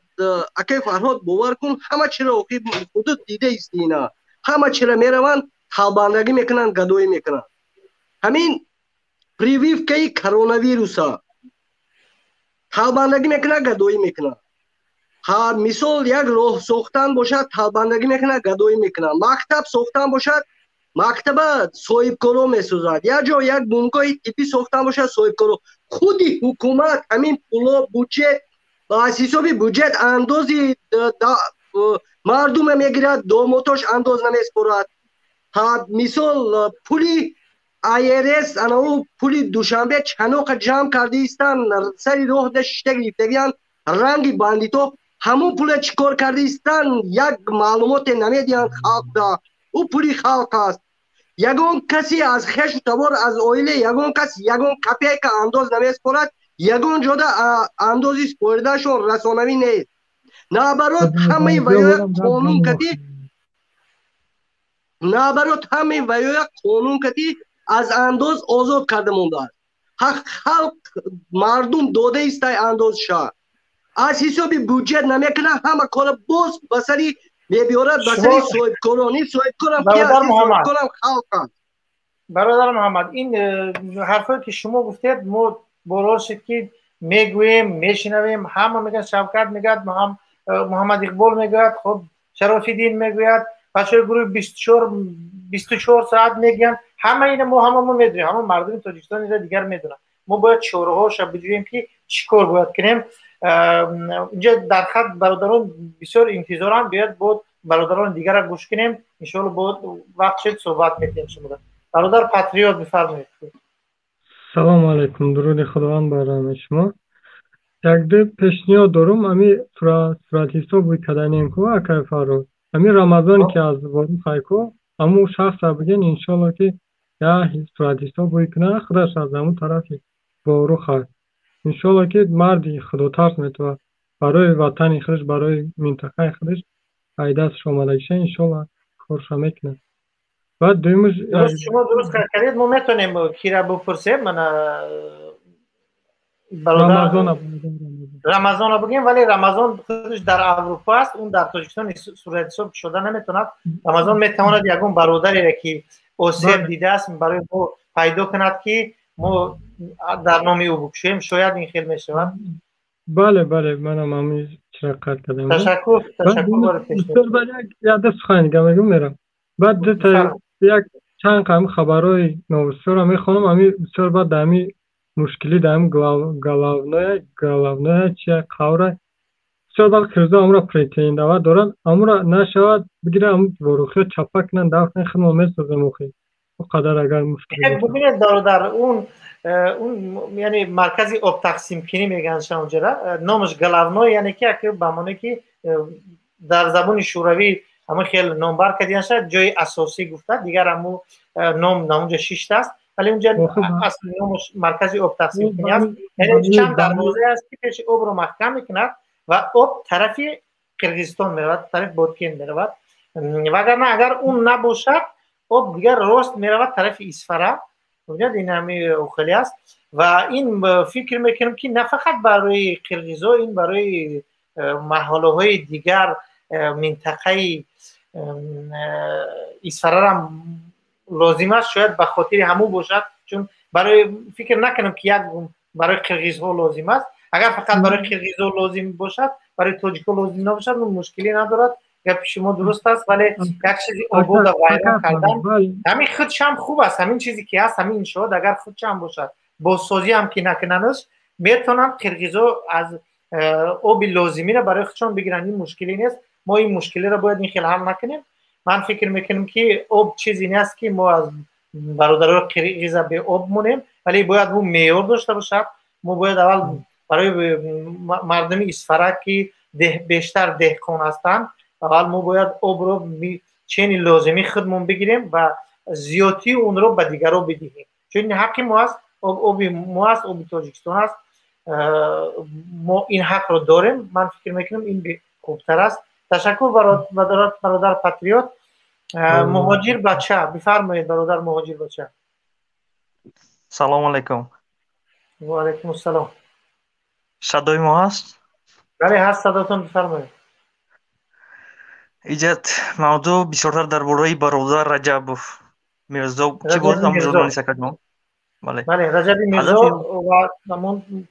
акай Фарҳод бовар кун, ҳама чиро охи худуд дида истина, ҳама чиро мераванд талбандагӣ мекунанд, гадоӣ мекунанд. ҳамин прививкаи коронавируса талбандагӣ мекунад, гадоӣ мекунад. мисол як роҳ сохтан бошад, талбандагӣ мекунад, гадоӣ мекунад. мактаб сохтан бошад, мактаба соҳибкоро месозад. як ҷо як бунгоҳи тиббӣ сохтан бошад, соҳибкоро. худи ҳукумат ҳамин пуло буҷет аз ҳисоби буҷет андози мардума мегирад, домотош андоз намеспорад. мисол пули IRS анау пули душанбе чаноқа ҷамъ карда истанд, сари роҳ шишта гирифтагиянд, ранги бандито ҳамон пула чӣ кор карда истанд, як маълумоте намедиҳанд халқда. ӯ пули халқ аст. ягон касе аз хешу тавор аз оила ягон кас ягон копейка андоз намеспорад, ягон ҷода андози споридашон расонавӣ нест. наоборот ҳамаи ваёя қонун кати, наоборот ҳамаи ваёя қонун кати аз андоз озод карда мондааст. халқ мардум дода истай андоз ша. аз ҳисоби буҷет намекунад, ҳама кора боз ба сари мебиёрад, ба сари соҳибкорони. соҳибкорам ки аст, соҳибкорам халқ аст. бародар муҳаммад, ин ҳарфое ки шумо гуфтед мо борор шид ки мегӯем, мешинавем, ҳама мегӯяд, Шавкат мегӯяд, муҳаммад иқбол мегӯяд, хуб Шарофиддин мегӯяд, бачаҳои гурӯҳи 24 соат мегӯянд. ҳама ина мо медонем, ҳама мардуми Тоҷикистон ина дигар медонанд. мо бояд чораҳоша биҷӯем ки чӣ кор бояд кунем. инҷа дар хат бародарон бисёр интизоранд, бояд бод бародарони дигарро гӯш кунем. иншоалло бод вақт шуд суҳбат мекунем шумо. бародар Патриот бифармоед. салому алайкум, дуруди худованд бар ҳамаи шумо. якде пешниҳод дорум, ами суратҳисоби каданем ку акай Фарҳод. ами Рамазоне ки аз вору хайку, аму шахса бигин иншоалло ки я суратҳисоб куна, худаш аз аму тарафи вору хай. иншоалло ки марди худотарс метавад барои ватани худаш, барои минтақаи худаш айдастш омадагиша иншоалло корша мекунад. баъд дуюмаш шумо дуруст кардед, мо метонем кира бупурсем. мана рамазона бигем, вале Рамазон худаш дар Аврупо аст, он дар Тоҷикистон суратҳисоб шуда наметавонад. Рамазон метавонад ягон бародареро ки осеб дидааст барои мо пайдо кунад ки мо дар номи ӯ бикушем. шояд ин хел мешавад. бале, манам ҳамин чиро қард кардам. ташаккур. яда сухани гамагум мерам. баъд як чанд қадам хабарҳои новостиро мехонам. ами бисёр баъд дами мушкили дами галавноя чия қавра бисёр баъд қирзо амра претендава дорад, амра нашавад бигира ам ворухиё чапа кунанд, дафтан хидмо месозем охи. қадар агар мушкили бубинед бародар, он яъне маркази обтақсимкунӣ мегӯянд онҷара, номаш галавной, яъне ки ба маънои ки дар забони шӯравӣ ҳама хел номбар кардияша, ҷои асосӣ гуфта, дигар ҳаму ном намунҷа шишта аст, вале унҷа асли номаш маркази обтақсимкунӣ аст. яъне чанд дарвозе аст ки пеши обро маҳкам мекунад ва об тарафи Қирғизистон меравад, тарафи Боткин меравад. вагарна агар он набошад, об дигар рост меравад тарафи Исфара. бубинед ин ҳами охили аст ва ин фикр мекунам ки на фақат барои қирғизо, ин барои маҳаллаҳои дигар минтақаи Исфарарам лозим аст. шояд ба хотири ҳамун бошад, чун барои фикр накунам ки як барои қирғизҳо лозим аст. агар фақат барои қирғизҳо лозим бошад, барои тоҷикҳо лозим набошад, мушкилӣ надорад. гапи шумо дуруст аст, вале як чизи обода вайрон кардан ҳамин худшам хуб аст. ҳамин чизе ки аст, ҳамин иншоот агар худшам бошад, бозсозӣ ҳам ки накунанаш, метавонанд қирғизҳо аз оби лозимиро барои худшон бигиранд. ин мушкилӣ нест. мо ин мушкилиро бояд ин хел ҳал накунем. ман фикр мекунам ки об чизе нест ки мо аз برادرای قرقیز به آب مونیم، ولی باید اون معیار داشته باشه. ما باید اول برای مردم اسفرک که بیشتر دهقان هستند، اول ما باید آب رو چنین لازمی خودمون بگیریم و زیادی اون رو به دیگران بدهیم، چون این حق ما است. آب ما است، آب تاجیکستان است، ما این حق رو داریم. من فکر میکنم این خوبتر است. تشکر برادر پاتریوت. مهاجر بچه بفرمایید. برادر مهاجر بچه. سلام علیکم. و علیکم السلام. صدای ما هست؟ بله هست، صداتون بفرمایید. ایجاد موضوع بسیارتر درباره برادر رجب میرزا چی بود؟ هم ژورنالیست اکادمی. بله رجب میرزا و همون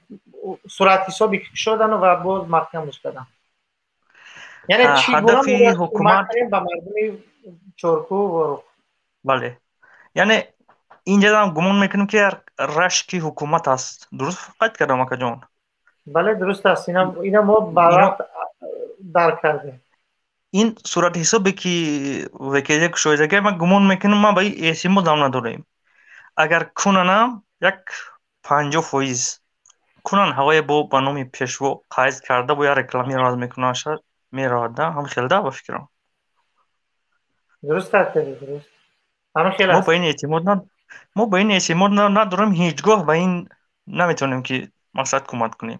صورت حسابی که شدن و باز محکمش کردن. یعنی چی هدف حکومت به مردم چرکو و بله، یعنی اینجا هم گمان میکنم که رشک حکومت است. درست فقط کردم اکا جان؟ بله درست است. اینا ما برات درک کردیم. این صورت حسابی که وکیل کشایدگی من گمان میکنم ما به این اعتماد هم نداریم. اگر کننم یک 50% کنن هوای با نام پیشوا قاید کرده و یا رکلامی راز میکنه شد میراده هم خیلده با فکرم. درست است. درست. همه خیلی ما به این اعتماد نداریم. هیچگاه به این نمیتونیم که مقصد کمک کنیم.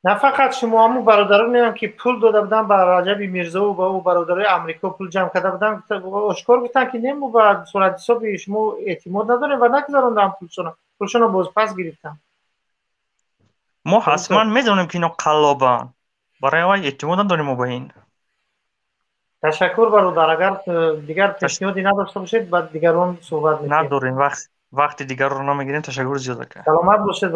نه فقط شما همون برادران هم که پول داده بودن به رجب میرزا و با برادرای امریکا پول جمع کرده بودن اشکار گفتن که نمو با صورت حساب شما اعتماد نداریم و نگذاروندن پولشون رو باز پس گرفتن. ما حتما میدونیم که اینا قلابن، برای ما اعتماد نداریم. ما به این تشکر برادر. اگر دیگر پیشنهادی نداشته باشید بعد دیگران صحبت میکنیم. نداریم، وقت دیگر رو نمیگیریم. تشکر زیاد کرد. سلامت باشید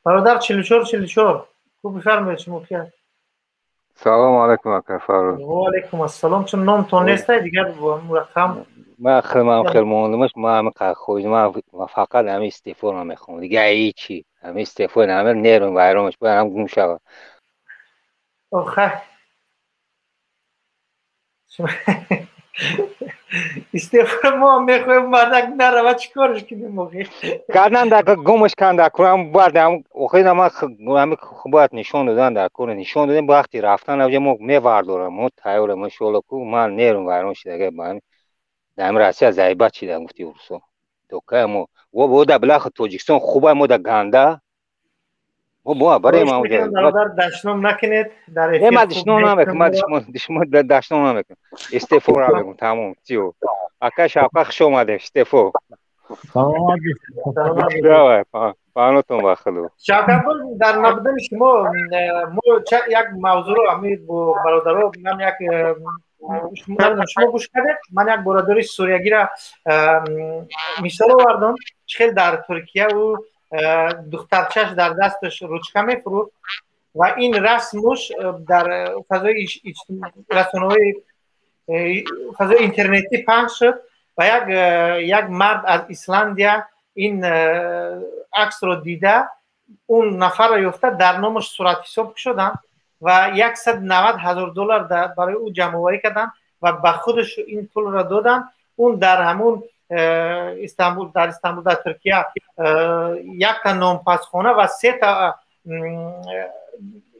برادر 44 خوب بفرمایید. شما کیه؟ سلام علیکم اکا فاروق. و علیکم السلام. چون نام تو نیست دیگر مرقم من خیلی معلومش ما هم خوش ما فقط همین استفاده رو میخوام دیگه هیچی. همین استفاده همه نیرون وایرامش باید هم گم شود. آخه استفاده ما میخوایم مردک نروه چی کارش کنیم موقعی کردن در گمش کن در کنم باید اخیل ما باید نشان دادن در کنه نشان دادن با وقتی رفتن اوجه ما میوردارم ما تایور ما شولا کو من نیرون وایرام شده با در راستی از زایبت چیدم گفتی ورسو دوکه ما و بوده بلاخ تاجیکستان خوبه ما در گنده و با برای ما اونجا برادر دشنام نکنید در ما دشنام نمیکنم. ما دشنام نمیکنم. استفو را بگم تمام چیو اکا شاقا خوش اومده استفو. سلام علیکم. پانوتون بخلو. شاقا در نبودن شما یک موضوع رو امید با برادرها من یک شما گوش کردید. من یک برادری سوریگی را مثال آوردم خیلی در ترکیه و دخترچش در دستش روچکه میفروخت و این رسمش در فضای رسانه‌های فضای اینترنتی پخش شد و یک مرد از ایسلندیا این عکس رو دیده اون نفر را یافته در نامش صورت حساب شدن و $190,000 برای او جمع‌آوری کردن و به خودش این پول را دادن. اون در همون استانبول در ترکیه یک تا نانپزخانه و 3 تا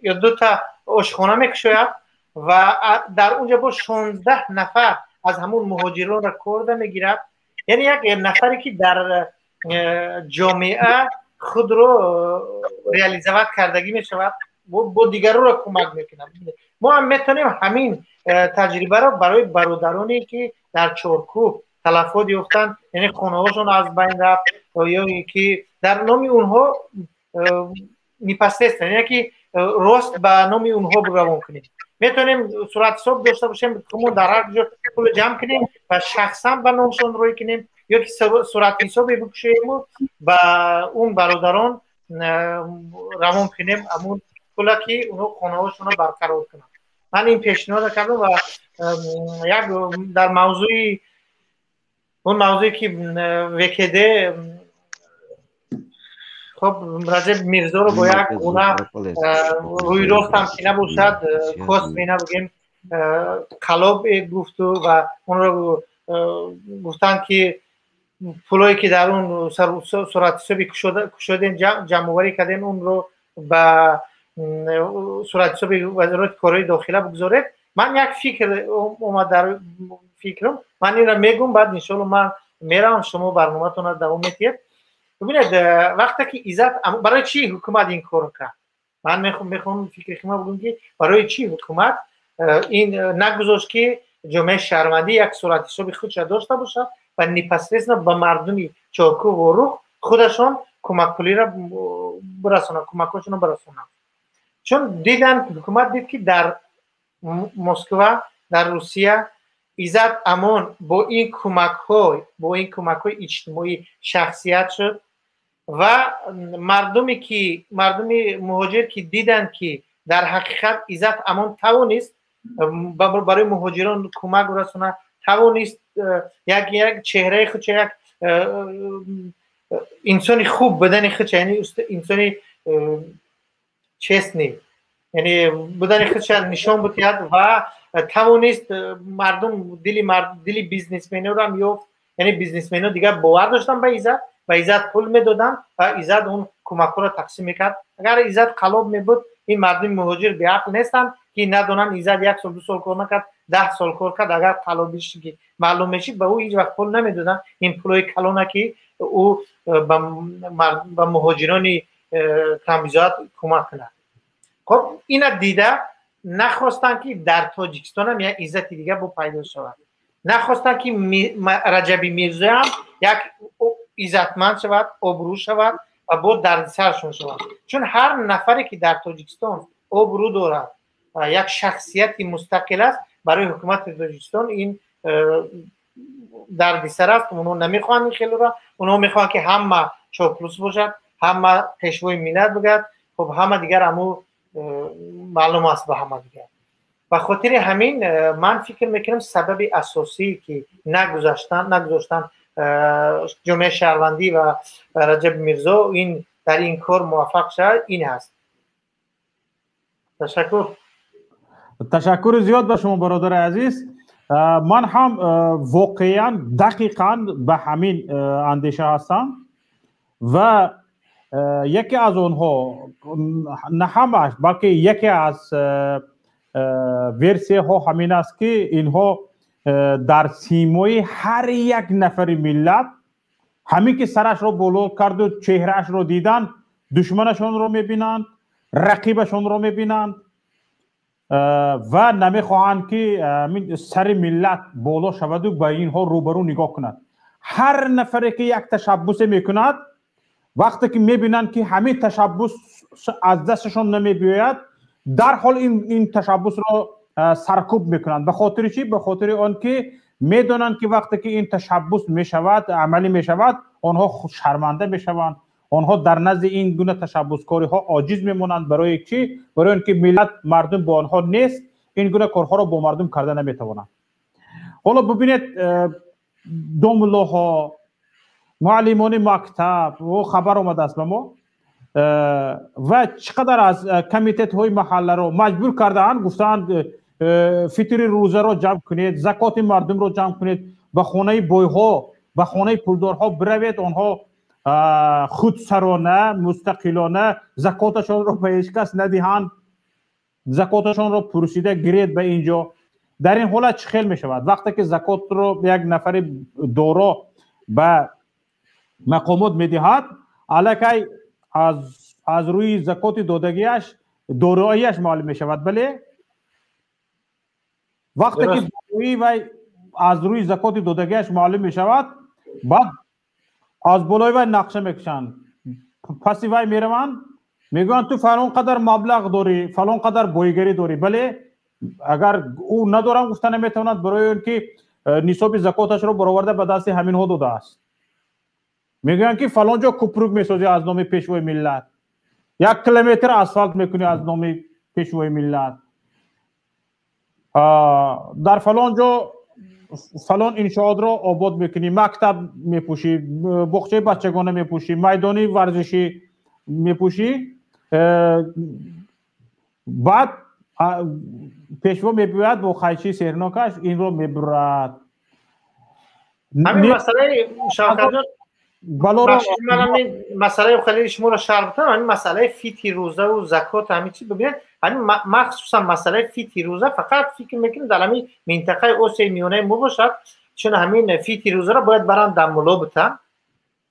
یا 2 تا آشخانه میکشاید و در اونجا با 16 نفر از همون مهاجران را کار میگیرد. یعنی یک نفری که در جامعه خود رو ریالیزه کردگی میشود با دیگران را کمک میکنه. ما هم میتونیم همین تجربه را برای برادرانی که در چارکوب تلفات یافتن یعنی خونه هاشون از بین رفت یا که در نام اونها نیپسته یعنی که راست به نام اونها روان کنیم. میتونیم صورت حساب داشته باشیم که در هر جا پول جمع کنیم و شخصا به نامشون روی کنیم یا که صورت حسابی بکشیم و به اون برادران روان کنیم همون پولا که اونها خونه هاشون رو برقرار کنن. من این پیشنهاد کردم و یک در اون موضوعی که وکیده خب رجب میرزا رو با یک گونه روی راست هم که نباشد خواست بینه بگیم قلاب گفت و اون رو گفتن که پولایی که در اون صورت حسابی کشودن جمع آوری کردن اون رو به صورت حسابی وزارت کارهای داخله بگذارید. من یک فکر اومد در فکرم، من این را میگم بعد انشالله من میرم شما برنامه‌تون رو دوام میدید. ببینید وقتی که عزت برای چی حکومت این کارو کرد؟ من میخوام فکر شما بگم که برای چی حکومت این نگذاشت که جامعه شهروندی یک صورت حسابی خودش داشته باشه و نپسرسن به مردمی چاکو و روح خودشان کمک پولی را برسونن، کمکاشون رو برسونن. چون دیدن حکومت دید که در مسکو، در روسیه عزت امان با این کمک های اجتماعی شخصیت شد و مردمی مهاجر که دیدن که در حقیقت عزت امان توانست برای مهاجران کمک برسونه، توانست یک چهره خود، یک انسانی خوب بدن خود، یعنی انسانی چسنی، یعنی بدن خودش نشان بدهد و توانست مردم دل بیزنسمن رو هم یافت. یعنی بیزنسمن ها دیگه باور داشتن به عزت پول میدادن و عزت اون کمک رو تقسیم میکرد. اگر عزت خلاب میبود این مردم مهاجر به عقل نیستن که ندونن عزت 1 سال 2 سال کار نکرد، 10 سال کار کرد، اگر خلابیش که معلوم میشید به او هیچ وقت پول نمیدادن. این پولای کلانه که او به مهاجران کمیزات کمک کنه. خب اینا دیده نخواستن که در تاجیکستان هم یک عزت دیگه با پیدا شود، نخواستن که رجبی میرزا هم یک عزتمند شود، آبرو شود و با دردسرشون شود. چون هر نفری که در تاجیکستان آبرو دارد و یک شخصیتی مستقل است، برای حکومت تاجیکستان این دردسر است. اونها نمیخوان این خیلی را، اونها میخوان که همه چاپلوس باشد، همه پیشوای ملت بگرد. خب همه دیگر همو معلوم است به همه دیگر. و خاطر همین من فکر میکنم سبب اساسی که نگذاشتن جامعه شهروندی و رجب میرزا این در این کار موفق شد این هست. تشکر زیاد به شما برادر عزیز. من هم واقعا دقیقاً به همین اندیشه هستم و یکی از اونها، نه همش بلکه یکی از ورسیه ها همین است که اینها در سیمای هر یک نفر ملت همین که سرش رو بلند کرد و چهرهش رو دیدن، دشمنشون رو میبینند، رقیبشون رو میبینند و نمیخواهند که سر ملت بالا شود و به اینها روبرو نگاه کنند. هر نفری که یک تشبس میکند، وقتی که میبینند که همین تشبس از دستشون نمیبیاید، در حال این تشبس رو سرکوب میکنند. به خاطر چی؟ به خاطر آن که میدونند که وقتی که این تشبس میشود، عملی میشود، آنها شرمنده میشوند، آنها در نزد این گونه تشبسکاری ها عاجز میمونند. برای چی؟ برای اینکه ملت، مردم با آنها نیست، این گونه کارها رو با مردم کرده نمیتوانند. حالا ببینید دوملوها، معلمان مکتب و خبر آمده است به ما و چقدر از کمیته های محله رو مجبور کردن، گفتند فطر روزه رو جمع کنید، زکات مردم رو جمع کنید، به خانه بوی ها، به خانه پولدارها بروید، آنها خودسرانه مستقلانه زکاتشون رو به هیچ کس ندهند، زکاتشون رو پرسیده گرید به اینجا. در این حالت چه خیل می شود؟ وقتی که زکات رو یک نفر دارا به مقامات میدهد، الکی از روی زکات دادگیش داراییش معلوم می شود. بله وقتی که دارایی و از روی زکات دادگیش معلوم می شود، بعد از بالای وی نقشه میکشند، پسی وی میروند میگویند تو فلان قدر مبلغ داری، فلان قدر بایگری داری. بله اگر او ندارم گفته نمیتواند، برای اینکه نصاب زکاتش رو برآورده به دست همین ها داده است. میگن که فلان جا کوپروک میسازی از نام پیشوای ملت، 1 کیلومتر اسفالت میکنی از نام پیشوای ملت، در فلان جا فلان انشاءات رو آباد میکنی، مکتب میپوشی، بخچه بچگانه میپوشی، میدانی ورزشی میپوشی. بعد پیشوا میبوید با خیچی سیرناکش این رو میبرد. همین مسئله شوکت جان مسئله خیلی شما را شرح بدم. همین مسئله فیتی روزه و زکات همین چی ببینید، همین مخصوصا مسئله فیتی روزه فقط فکر میکنم در همین منطقه اوسه میانه مو باشد، چون همین فیتی روزه را باید برام در ملو بتن،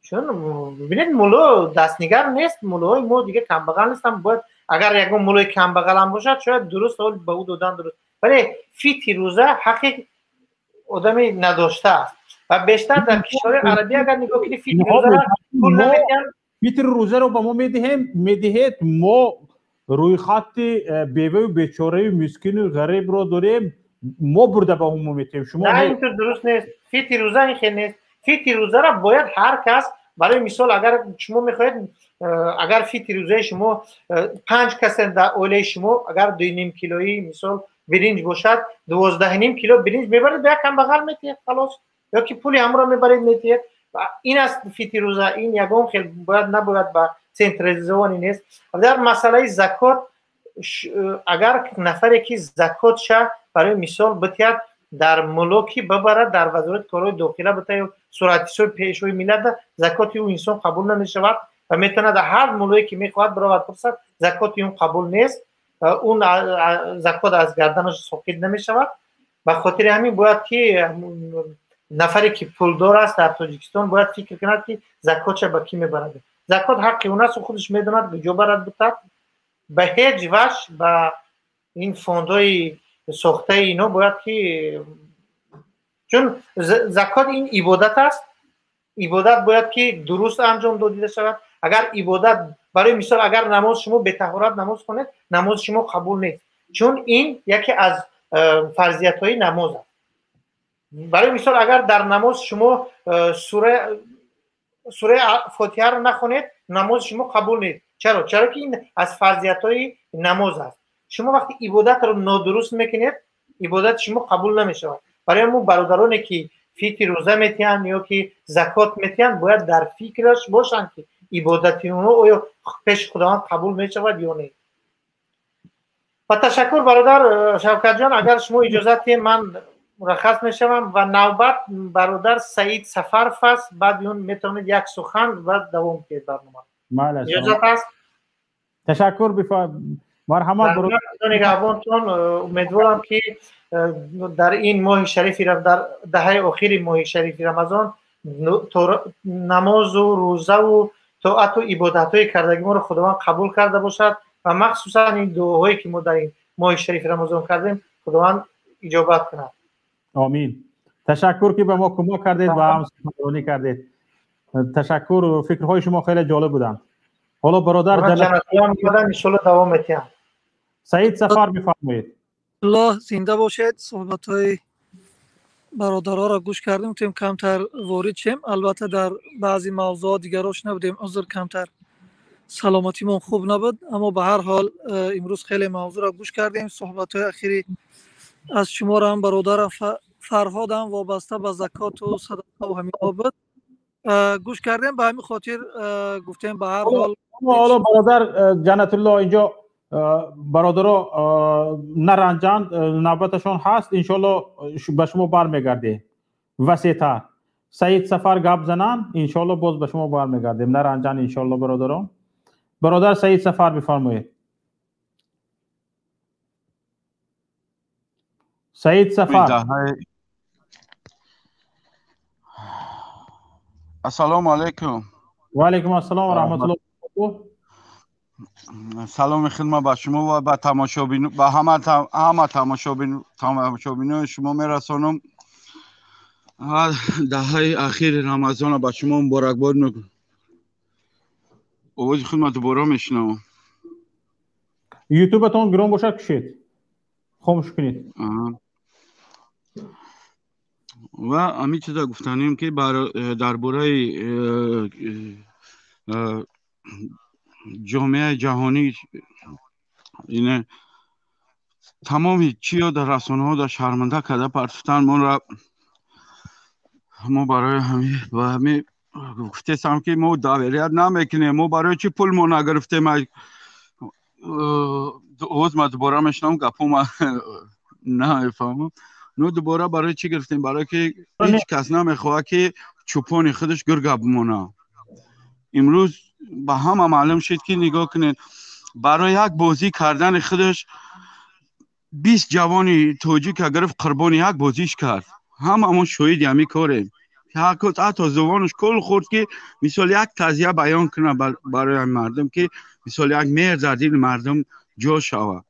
چون ببینید ملو دستنگر نیست، ملوهای ما دیگه کم بغل نیستن، باید اگر یکم ملوی کم بغل هم باشد شاید درست اول به او دادن درست، ولی فیتی روزه حقیق آدمی نداشته است و بیشتر در کشور عربی اگر نگاه کنید فیتر روزه را پول نمیدن. فیتر روزه رو به ما میدهید، ما روی خط بیوه و بیچاره و مسکین و غریب رو داریم، ما برده به اون میتیم. شما نه اینطور درست نیست. فیتر روزه این خیلی نیست. فیتر روزه را باید هر کس، برای مثال اگر شما میخواهید اگر فیتر روزه شما 5 کس در اوله شما اگر 2.5 کیلویی مثال برنج باشد 12.5 کیلو برنج میبرید به یک کم بغل میتید خلاص، یا که پولی همون رو میبرید میتید. این است فیتر روزه. این یگان خیلی باید نباید با سنترالایزوانی نیست. در مسئله زکات اگر نفری که زکات شه برای مثال بتید در ملکی ببرد در وزارت کارهای داخله بتید صورتیسوی پیشوی ملت زکات اون انسان قبول نمیشود و میتونه در هر ملکی که میخواد برود پرسد زکات اون قبول نیست، اون زکات از گردنش ساقط نمیشود. به خاطر همین باید که نفری که پولدار است در تاجیکستان باید فکر کند که زکاتش به کی میبرد. زکات حق اون است و خودش میداند به جا برد بتد. به هیچ وجه به این فوندهای ساخته اینا باید که، چون زکات این عبادت است، عبادت باید که درست انجام داده شود. اگر عبادت برای مثال اگر نماز شما به طهارت نماز کنید نماز شما قبول نیست، چون این یکی از فرضیت های نماز است. برای مثال اگر در نماز شما سوره فاتحه رو نخونید نماز شما قبول نیست. چرا که این از فرضیت های نماز است. شما وقتی عبادت رو نادرست میکنید عبادت شما قبول نمیشود. برای همون برادرانی که فیتر روزه میتین یا که زکات میتین باید در فکرش باشن که عبادت اونو پیش خداوند قبول میشود یا نه. و تشکر برادر شوکت جان. اگر شما اجازت من مرخص میشوم و نوبت برادر سعید سفر است، بعد اون میتونید یک سخن و دوام کنید برنامه. اجازت است؟ تشکر مرحمت برادر نگهبانتون. امیدوارم که در این ماه شریف در دهه اخیر ماه شریف رمضان نماز و روزه و طاعت و عبادت‌های کردگی ما رو خداوند قبول کرده باشد و مخصوصا این دعاهایی که ما در این ماه شریف رمضان کردیم خداوند اجابت کند. آمین. تشکر که به ما کمک کردید و هم سخنرانی کردید. تشکر و فکرهای شما خیلی جالب بودن. حالا برادر جنتیان میادن ان شاء الله دوام میتین. سعید سفر بفرمایید. الله زنده باشید. صحبت‌های برادرها را گوش کردیم، تیم کمتر وارد شیم. البته در بعضی موضوعات دیگراش نبودیم، عذر کمتر سلامتیمون خوب نبود، اما به هر حال امروز خیلی موضوع را گوش کردیم. صحبت‌های اخیری از شما را هم برادرم فرهاد هم وابسته به زکات و صدقه و همین بود گوش کردیم. به همین خاطر گفتیم به هر حال حالا برادر جنت الله اینجا برادرها نرنجند، نوبتشون هست، انشالله به شما برمیگرده. وسیع‌تر سعید سفر گپ زنن، انشالله باز به شما برمیگردیم. نرنجند انشالله برادران. برادر سعید سفر بفرمایید. سعید سفر. السلام علیکم. و علیکم السلام و رحمت الله. سلام خدمت به شما و به تماشابین، به همه تماشابینان شما میرسانم. دهه اخیر رمضان به شما مبارکباد میگم. آواز خدمت دوباره میشنوم. یوتیوبتون گرام باشه کشید، خاموش کنید. و همین چیزا گفتنیم که درباره جامعه جهانی اینه تمام چیا در رسانه ها در شرمنده کرده پرتفتن ما برای همین گفتم که ما داوریت نمیکنیم، ما برای چی پول ما نگرفتیم. اوز ما دوباره میشنم گپو ما نمیفهمم. نو دوباره برای چی گرفتیم؟ برای که هیچ کس نمیخواد که چوپان خودش گرگه بمونه. امروز به همه معلوم شد که نگاه کنید برای یک بازی کردن خودش 20 جوانی توجیک گرفت قربانی یک بازیش کرد. همون شاهد یمی کاره. حتی زبانش کل خورد که مثال یک تازیه بیان کنه برای مردم که مثال یک مهر در دل مردم جا شود.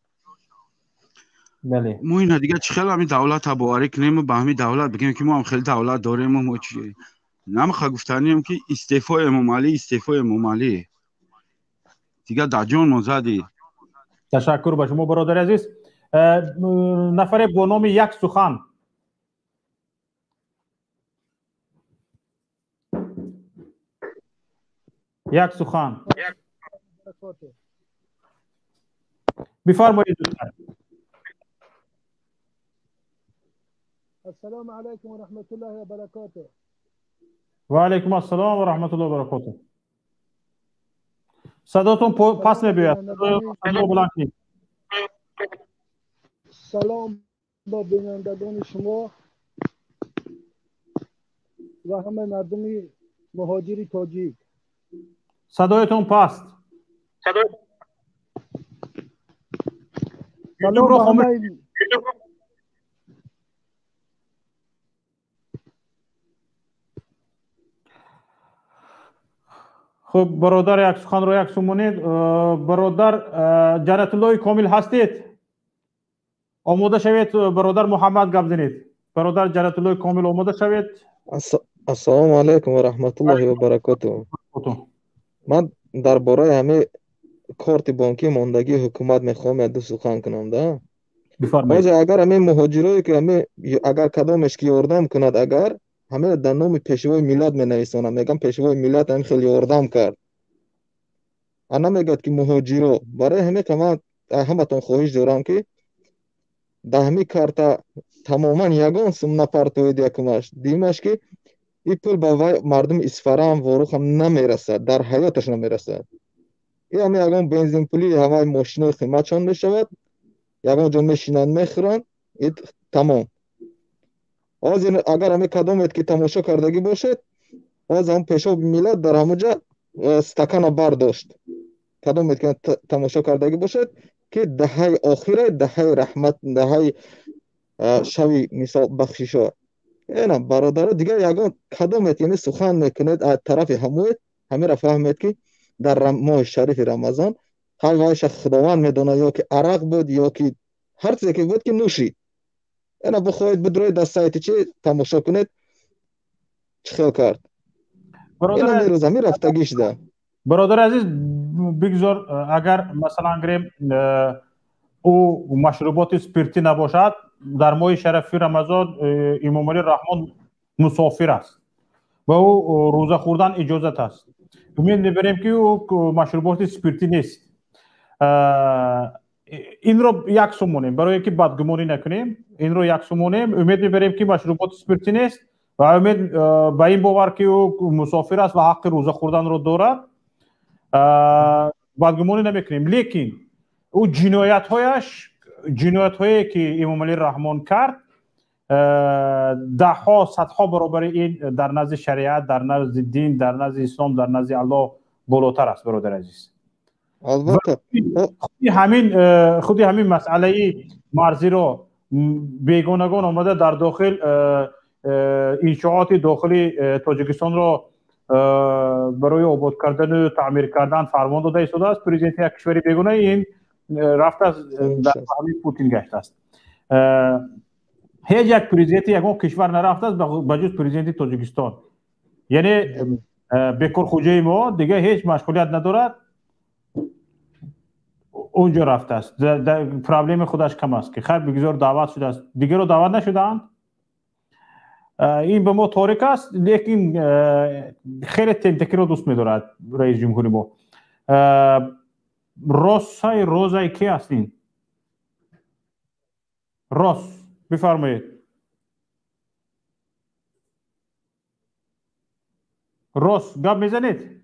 بله. ما این دیگه چه خیلی همین دولت باوری کنیم و به همین دولت بگیم که ما هم خیلی دولت داریم و ما چی نمیخواه گفتنیم که استعفای امام علی دیگه در جان ما زدی. تشکر به شما برادر عزیز. نفر با نام یک سخن. یک سخن بفرمایید. السلام علیکم و رحمت الله و برکاته. و علیکم السلام و رحمت الله و برکاته. صداتون پس میبید. سلام با بینندگان شما و همه مردم مهاجر تاجیک. صدایتون پست. سلام به همه. خب برادر یک سخن رو یک سمونید. برادر جنت الله کامل هستید؟ آماده شوید برادر محمد گپ زنید. برادر جنت الله کامل آماده شوید. السلام علیکم و رحمت الله و برکاته. من درباره همه کارت بانکی ماندگی حکومت میخوام دو سخن کنم ده. بفرمایید. اگر همه مهاجرایی که همه اگر کدامش که یاردم کند اگر همه در نام پیشوای ملت می نویسانم. میگم پیشوای ملت هم خیلی یاردم کرد. انا میگد که مهاجرا برای همه که من همتون خواهش دارم که در همه کارتا تماما یگان سم نفر توید یکمش دیمش که این پول به مردم اسفره هم واروخ هم نمیرسد، در حیاتش نمیرسد. این همه یگان بنزین پولی همه ماشین قیمت چند میشود، یگان جا میشینن میخورن، این تمام. از اگر همه کدامت که تماشا کردگی باشد از هم پیشاب ملت در همونجا استکان برداشت. کدامت که تماشا کردگی باشد که دهه آخره، دهه رحمت، دهه شوی مثال بخشیشا. اینا برادر دیگه یگان کدامت یعنی سخن میکنید از طرف همه را فهمید که در ماه شریف رمضان خواهش خداوند میدونه یا که عرق بود یا که هر چیزی که بود که نوشید. اینا بخواید بدروید در سایت چی تماشا کنید چه خیل کرد. اینا میروز همی رفتگیش ده. برادر عزیز بگذار اگر مثلا گریم او مشروبات سپیرتی نباشد در ماه شریف رمضان امام علی رحمان مسافر است و او روزه خوردن اجازت است. امید میبریم که او مشروبات سپیرتی نیست. این رو یک سمونیم برای اینکه بدگمانی نکنیم. این رو یک سمونیم. امید میبریم که مشروبات سپیرتی نیست و امید به این باور که او مسافر است و حق روزه خوردن رو دارد بدگمانی نمیکنیم. لیکن او جنایت هایی که امام علی رحمان کرد ده ها صدها برابر این در نزد شریعت، در نزد دین، در نزد اسلام، در نزد الله بالاتر است برادر عزیز. خودی همین مسئله مرزی رو بیگانگان آمده در داخل انشاءات داخلی تاجیکستان رو برای آباد کردن و تعمیر کردن فرمان داده ایستاده است. پرزیدنت یک کشور بیگانه این رفته است در همین پوتین گشته است. هیچ یک پرزیدنت یگان کشور نرفته است بجز پرزیدنت تاجیکستان. یعنی بکر خوجه ما دیگه هیچ مشغولیت ندارد، اونجا رفته است. پرابلم خودش کم است که خیر بگذار دعوت شده است، دیگه رو دعوت نشدند. این به ما تاریک است، لیکن خیلی تنتکی رو دوست می‌دارد رئیس جمهوری ما. روزای کی هستین؟ راست بفرمایید. راست گپ میزنید؟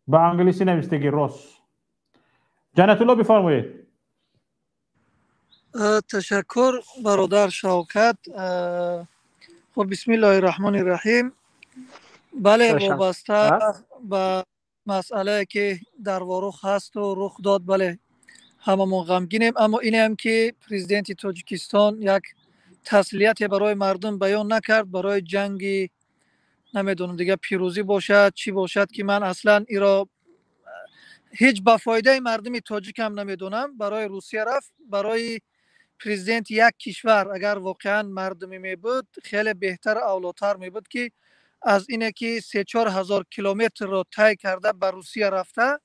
به انگلیسی نوشتگی راست. جنت الله بفرمایید. تشکر برادر شوکت. خب بسم الله الرحمن الرحیم. بله وابسته به مسئله که در واروخ هست و رخ داد بله هممون غمگینیم، اما اینه هم که پرزیدنت تاجیکستان یک تسلیت برای مردم بیان نکرد برای جنگ نمیدونم دیگه پیروزی باشد چی باشد که من اصلا ایرا هیچ با فایده مردم تاجیک هم نمیدونم. برای روسیه رفت، برای پرزیدنت یک کشور اگر واقعا مردمی می بود خیلی بهتر اولاتر می بود که از اینه که 3-4 هزار کیلومتر رو طی کرده به روسیه رفته،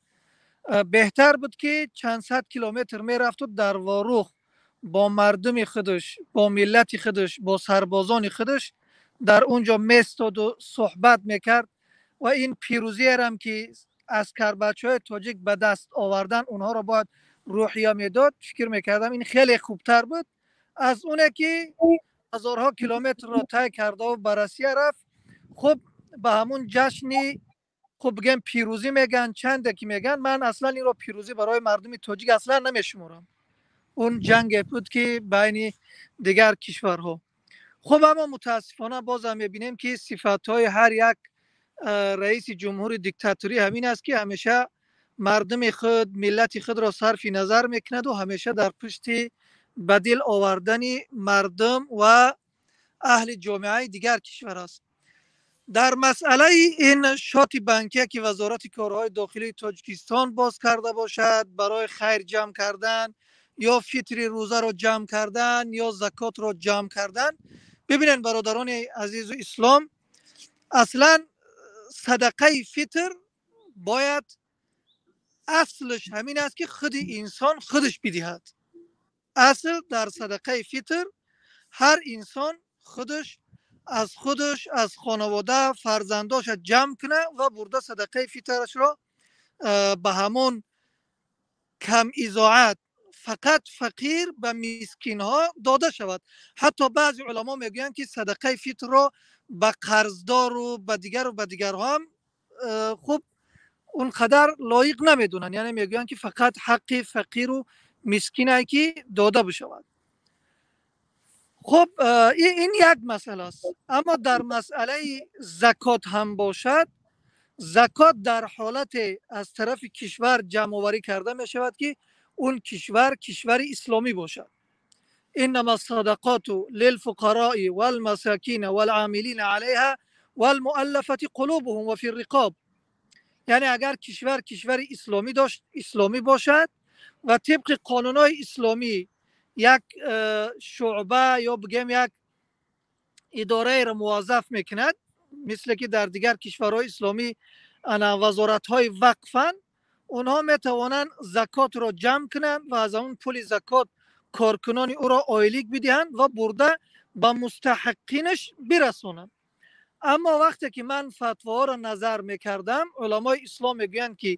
بهتر بود که چند صد کیلومتر می رفت و در واروخ با مردم خودش، با ملت خودش، با سربازان خودش در اونجا میستاد و صحبت میکرد و این پیروزی هم که عسکر بچهای تاجیک به دست آوردن اونها رو باید روحیه میداد. فکر میکردم این خیلی خوبتر بود از اونه که هزارها کیلومتر را طی کرده و به روسیه رفت. خب به همون جشنی خب بگم پیروزی میگن چنده که میگن، من اصلا این رو پیروزی برای مردم تاجیک اصلا نمیشمورم. اون جنگ بود که بین دیگر کشورها. خب اما متاسفانه باز هم میبینیم که صفاتهای هر یک رئیس جمهور دیکتاتوری همین است که همیشه مردم خود، ملت خود را صرف نظر میکند و همیشه در پشت بدیل آوردن مردم و اهل جامعه دیگر کشور است. در مسئله این شات بانکی که وزارت کارهای داخلی تاجیکستان باز کرده باشد برای خیر جمع کردن یا فطر روزه را جمع کردن یا زکات را جمع کردن، ببینن برادران عزیز و اسلام، اصلا صدقه فطر باید اصلش همین است که خود انسان خودش بدهد. اصل در صدقه فطر هر انسان خودش از خانواده فرزنداش جمع کنه و برده صدقه فطرش را به همون کم اضاعت فقط فقیر به مسکین ها داده شود. حتی بعضی علما میگویند که صدقه فطر را به قرضدار و به دیگر هم خوب اونقدر لایق نمیدونن، یعنی میگویند که فقط حق فقیر و مسکین که داده بشود. خب این یک مسئله است. اما در مسئله زکات هم باشد، زکات در حالت از طرف کشور جمع آوری کرده می شود که اون کشور اسلامی باشد. انما الصدقات للفقراء والمساکین والعاملین علیها والمؤلفه قلوبهم وفي الرقاب. یعنی اگر کشور اسلامی باشد و طبق قانونهای اسلامی یک شعبه یا بگم یک اداره را موظف میکند، مثل که در دیگر کشورهای اسلامی وزارت‌های وقفن، اونها میتوانند زکات را جمع کنند و از اون پول زکات کارکنان او را آیلیک بدهند و برده به مستحقینش برسونند. اما وقتی که من فتوا را نظر میکردم، علمای اسلام میگویند که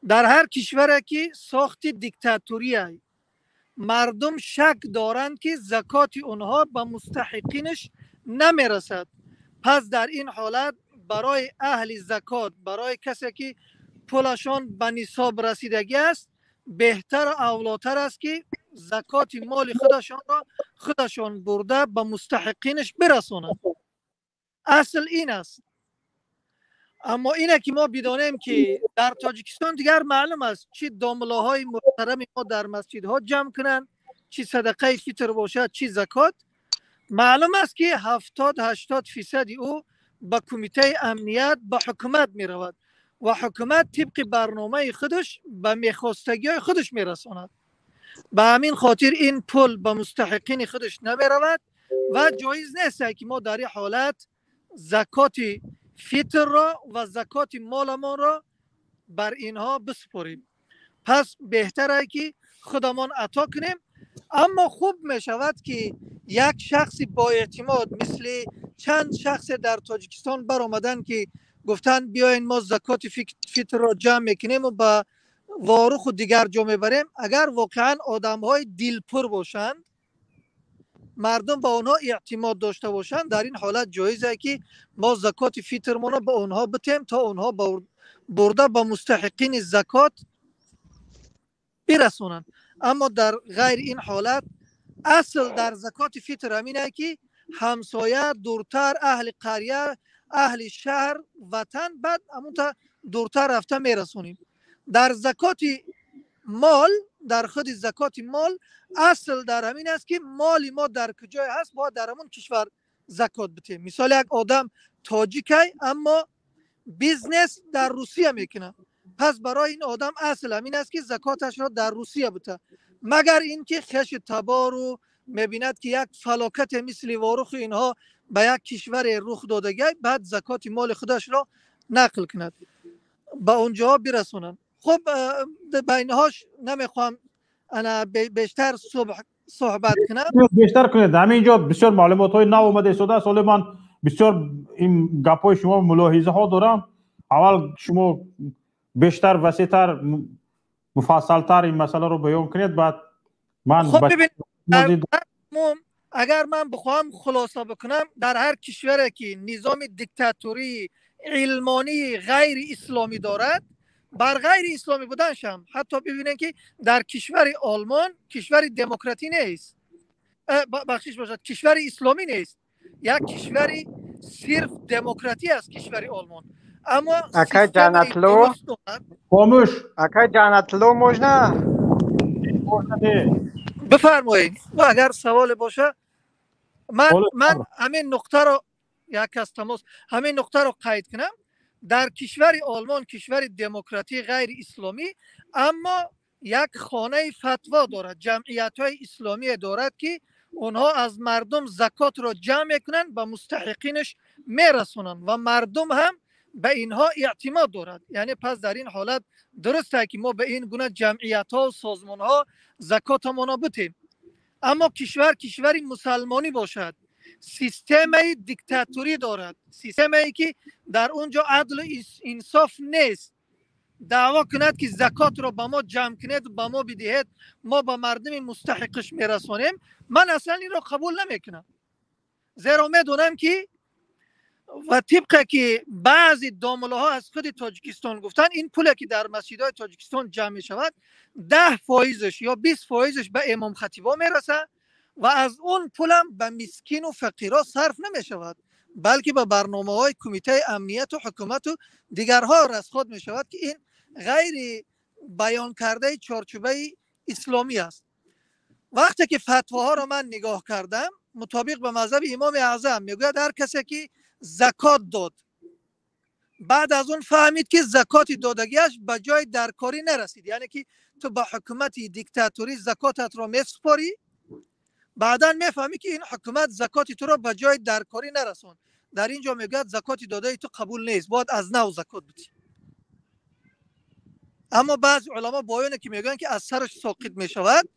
در هر کشوری که ساخت دیکتاتوری مردم شک دارند که زکات اونها به مستحقینش نمیرسد، پس در این حالت برای اهل زکات، برای کسی که پولشان به نصاب رسیدگی است، بهتر و اولاتر است که زکات مال خودشان را خودشان برده به مستحقینش برسونند. اصل این است. اما اینه که ما بدانیم که در تاجیکستان دیگر معلوم است چی داملاهای محترم ما در مسجدها جمع کنند، چی صدقه فطر باشد، چی زکات، معلوم است که 70-80% او به کمیته امنیت به حکومت می رود و حکومت طبق برنامه خودش به میخواستگی های خودش می رساند. به همین خاطر این پول به مستحقین خودش نمی رود و جایز نیست که ما در این حالت زکات فطر را و زکات مال ما را بر اینها بسپاریم. پس بهتره که خودمان عطا کنیم. اما خوب می شود که یک شخص با اعتماد مثل چند شخص در تاجیکستان برآمدن که گفتن بیاین ما زکات فطر را جمع میکنیم و به واروخ و دیگر جا میبریم. اگر واقعا آدم های دلپر باشند، مردم با آنها اعتماد داشته باشند، در این حالت جایزه که ما زکات فطر ما را به آنها بتیم تا آنها برده به مستحقین زکات برسونند. اما در غیر این حالت اصل در زکات فطر همینه که همسایه، دورتر، اهل قریه، اهل شهر، وطن، بعد همون تا دورتر رفته میرسونیم. در زکات مال، در خود زکات مال اصل در همین است که مالی ما در کجای هست باید در همون کشور زکات بتیم. مثال یک آدم تاجیکه اما بیزنس در روسیه میکنه، پس برای این آدم اصل همین است که زکاتش را در روسیه بته، مگر اینکه خش تبار رو میبیند که یک فلاکت مثل واروخ اینها به یک کشور رخ دادگی، بعد زکات مال خودش را نقل کند با اونجا برسونن. خب به اینهاش نمیخوام انا بیشتر صحبت کنم. بیشتر کنید. همینجا بسیار معلومات های نو اومده شده. سلیمان بسیار این گپای شما ملاحظه ها دارم. اول شما بیشتر وسیع‌تر مفصل‌تر این مسئله رو بیان کنید، بعد من خب ببینید اگر من بخوام خلاصه بکنم، در هر کشوری که نظام دیکتاتوری علمانی غیر اسلامی دارد، بر غیر اسلامی بودنش هم حتی ببینید که در کشور آلمان کشور دموکراتی نیست، بخشش باشد کشور اسلامی نیست، یک کشور صرف دموکراتی است کشور آلمان. اما اکای جانتلو خاموش اکای جانتلو можна بفرمایید و اگر سوال باشه من همین نقطه رو یک از تماس همین نقطه رو قید کنم. در کشور آلمان کشور دموکراتی غیر اسلامی، اما یک خانه فتوا دارد، جمعیت های اسلامی دارد که اونها از مردم زکات رو جمع میکنن به مستحقینش میرسونن و مردم هم به اینها اعتماد دارد. یعنی پس در این حالت درسته که ما به این گونه جمعیت ها و سازمان ها زکاتمون بتیم. اما کشوری مسلمانی باشد، سیستم دیکتاتوری دارد، سیستمی که در اونجا عدل و انصاف نیست، دعوا کند که زکات رو به ما جمع کنید، به ما بدهید، ما به مردم مستحقش میرسونیم، من اصلا این رو قبول نمیکنم. زیرا میدونم که و طبق که بعضی دامله ها از خود تاجیکستان گفتن، این پولی که در مسجدهای تاجیکستان جمع می شود 10% یا 20% به امام خطیبا میرسه و از اون پولم به مسکین و فقیرا صرف نمی شود، بلکه به برنامه های کمیته امنیت و حکومت و دیگرها رسخود می شود که این غیر بیان کرده چارچوبه اسلامی است. وقتی که فتواها را من نگاه کردم، مطابق به مذهب امام اعظم میگوید هر کسی که زکات داد بعد از اون فهمید که زکات دادگیش به جای درکاری نرسید، یعنی که تو با حکومت دیکتاتوری زکاتت را میسپاری، بعدا میفهمی که این حکومت زکات تو را به جای درکاری نرسون، در اینجا میگوید زکات داده تو قبول نیست، باید از نو زکات بدی. اما بعضی علما بایونه که میگن که از سرش ساقط میشود،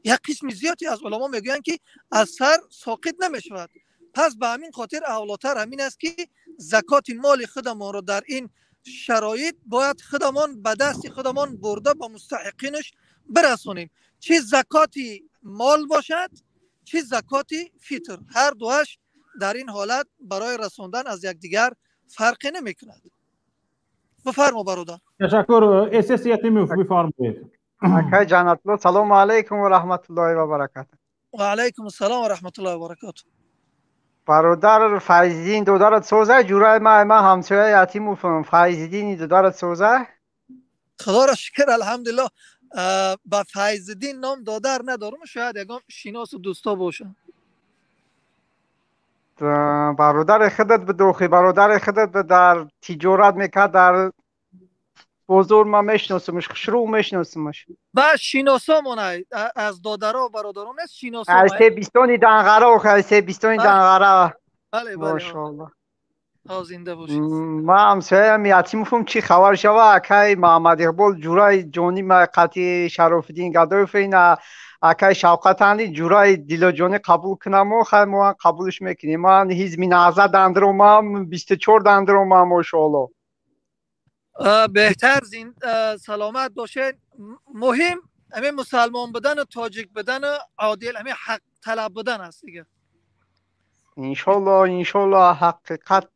یک قسم زیادی از علما میگن که از سر ساقط نمیشود. پس به همین خاطر اولاتر همین است که زکات مال خودمان رو در این شرایط باید خودمان به دست خودمان برده با مستحقینش برسونیم، چه زکاتی مال باشد چه زکاتی فطر، هر دوش در این حالت برای رسوندن از یکدیگر فرقی نمیکند. بفرما برادر. تشکر. اساسیت میفرمایید. اکای جانتلو سلام علیکم و رحمت الله و برکاته. و علیکم السلام و رحمت الله و برکاته. برادر فایزدین دودارت سوزه جورای ما همسایه یتیم فایزدین دودارت سوزه. خدا را شکر الحمدلله. با فایزدین نام دادر ندارم، شاید یکم شناس و دوستا باشن. برادر خودت بدوخی، برادر خودت در تجارت میکرد در بزرگ ما میشناسمش، شروع میشناسمش. با شناسامون از دادرها و برادرام است شناسام. خیلی بیستانی دنغره و خیلی بیستانی دنغره. بله ماشاءالله. زنده باشید. ما همسایه یتیم فهم چی خبر شوه اکای محمد اقبال جورای جانی ما قطعی شرافالدین گدایف اینا اکای شوکت اندی جورای دیلا جانی قبول کنم و خیلی ما قبولش میکنیم. من هیچ مینازه دندرم هم 24 دندرم هم ماشاءالله. بهتر سلامت باشین. مهم همین مسلمان بدن و تاجیک بدن و عادل همین حق طلب بدن است دیگه. انشالله حقیقت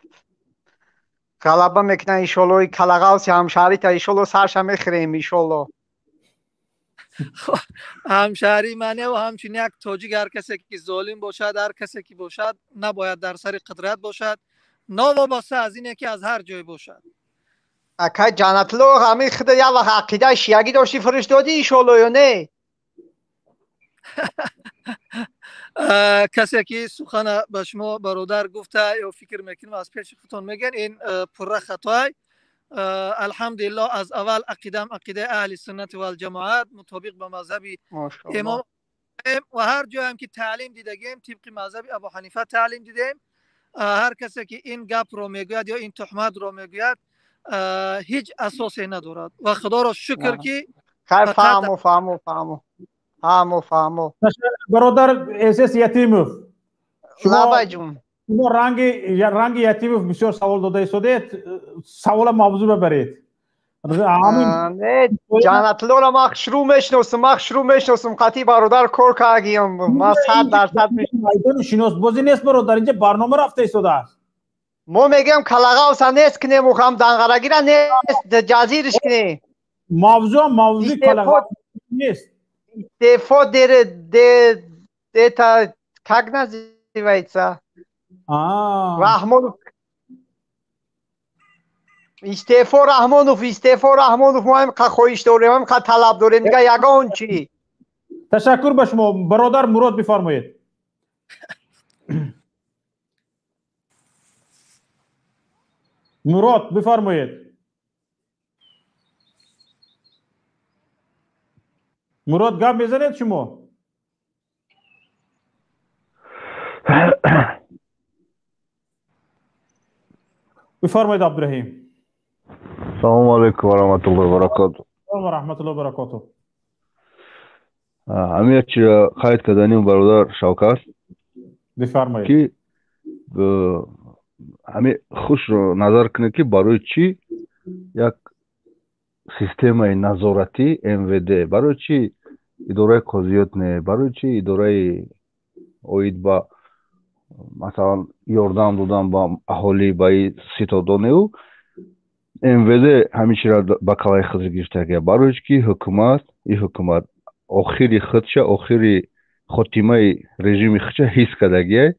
غلبه میکنه. انشالله کلاغاسی همشهری تا انشالله سرش میخریم انشالله. همشهری منه و همچنین یک تاجیک هر کسی که ظالم باشد هر کسی که باشد نباید در سر قدرت باشد نوابسته از اینه که از هر جای باشد اکای جانتلو همین خدا یا وقت عقیده شیعگی داشتی فرستادی ایشالله یا نه کسی که سخن به شما برادر گفته یا فکر میکنم از پیش خودتون میگن این پره خطای الحمدلله از اول عقیده اهل سنت و الجماعت مطابق به مذهب امام و هر جای هم که تعلیم دیدگیم طبق مذهب ابو حنیفه تعلیم دیدیم هر کسی که این گپ رو میگوید یا این تهمت رو میگوید هیچ اساسی ندارد و خدا را شکر که خیر فهمو برادر اساس یتیموف شما شما رنگ یتیموف بسیار سوال داده ایستادید سوال موضوع ببرید جانتلو را ما شروع میشناسم قطعی برادر کار کردیم ما 100% میدون شناس بازی نیست برادر اینجا برنامه رفته ایستاده است ما میگم کلاغا وسا نیست کنیم و هم دنگرگی را نیست جزیرش کنیم موضوع کلاغا نیست استعفا دیتا как называется رحمانوف استعفا رحمانوف ما هم خواهش داریم هم طلب داریم دیگه یگان چی تشکر به شما برادر مراد بفرمایید مراد بفرمایید مراد گپ میزنید شما بفرمایید عبدالرحیم السلام علیکم و رحمت الله و برکاته و رحمت الله و برکاته امیر چی خواهید کردنیم برادر شوکت بفرمایید که همه خوش رو نظر کنه که برای چی یک سیستم نظارتی MVD برای چی اداره قضیات نه برای چی اداره اوید با مثلا یاردم دادن با اهالی با ستادانه و MVD همیشه را با کلای خود گرفته که برای چی حکومت آخری خودش آخری خاتمه رژیم خودش حس کردگی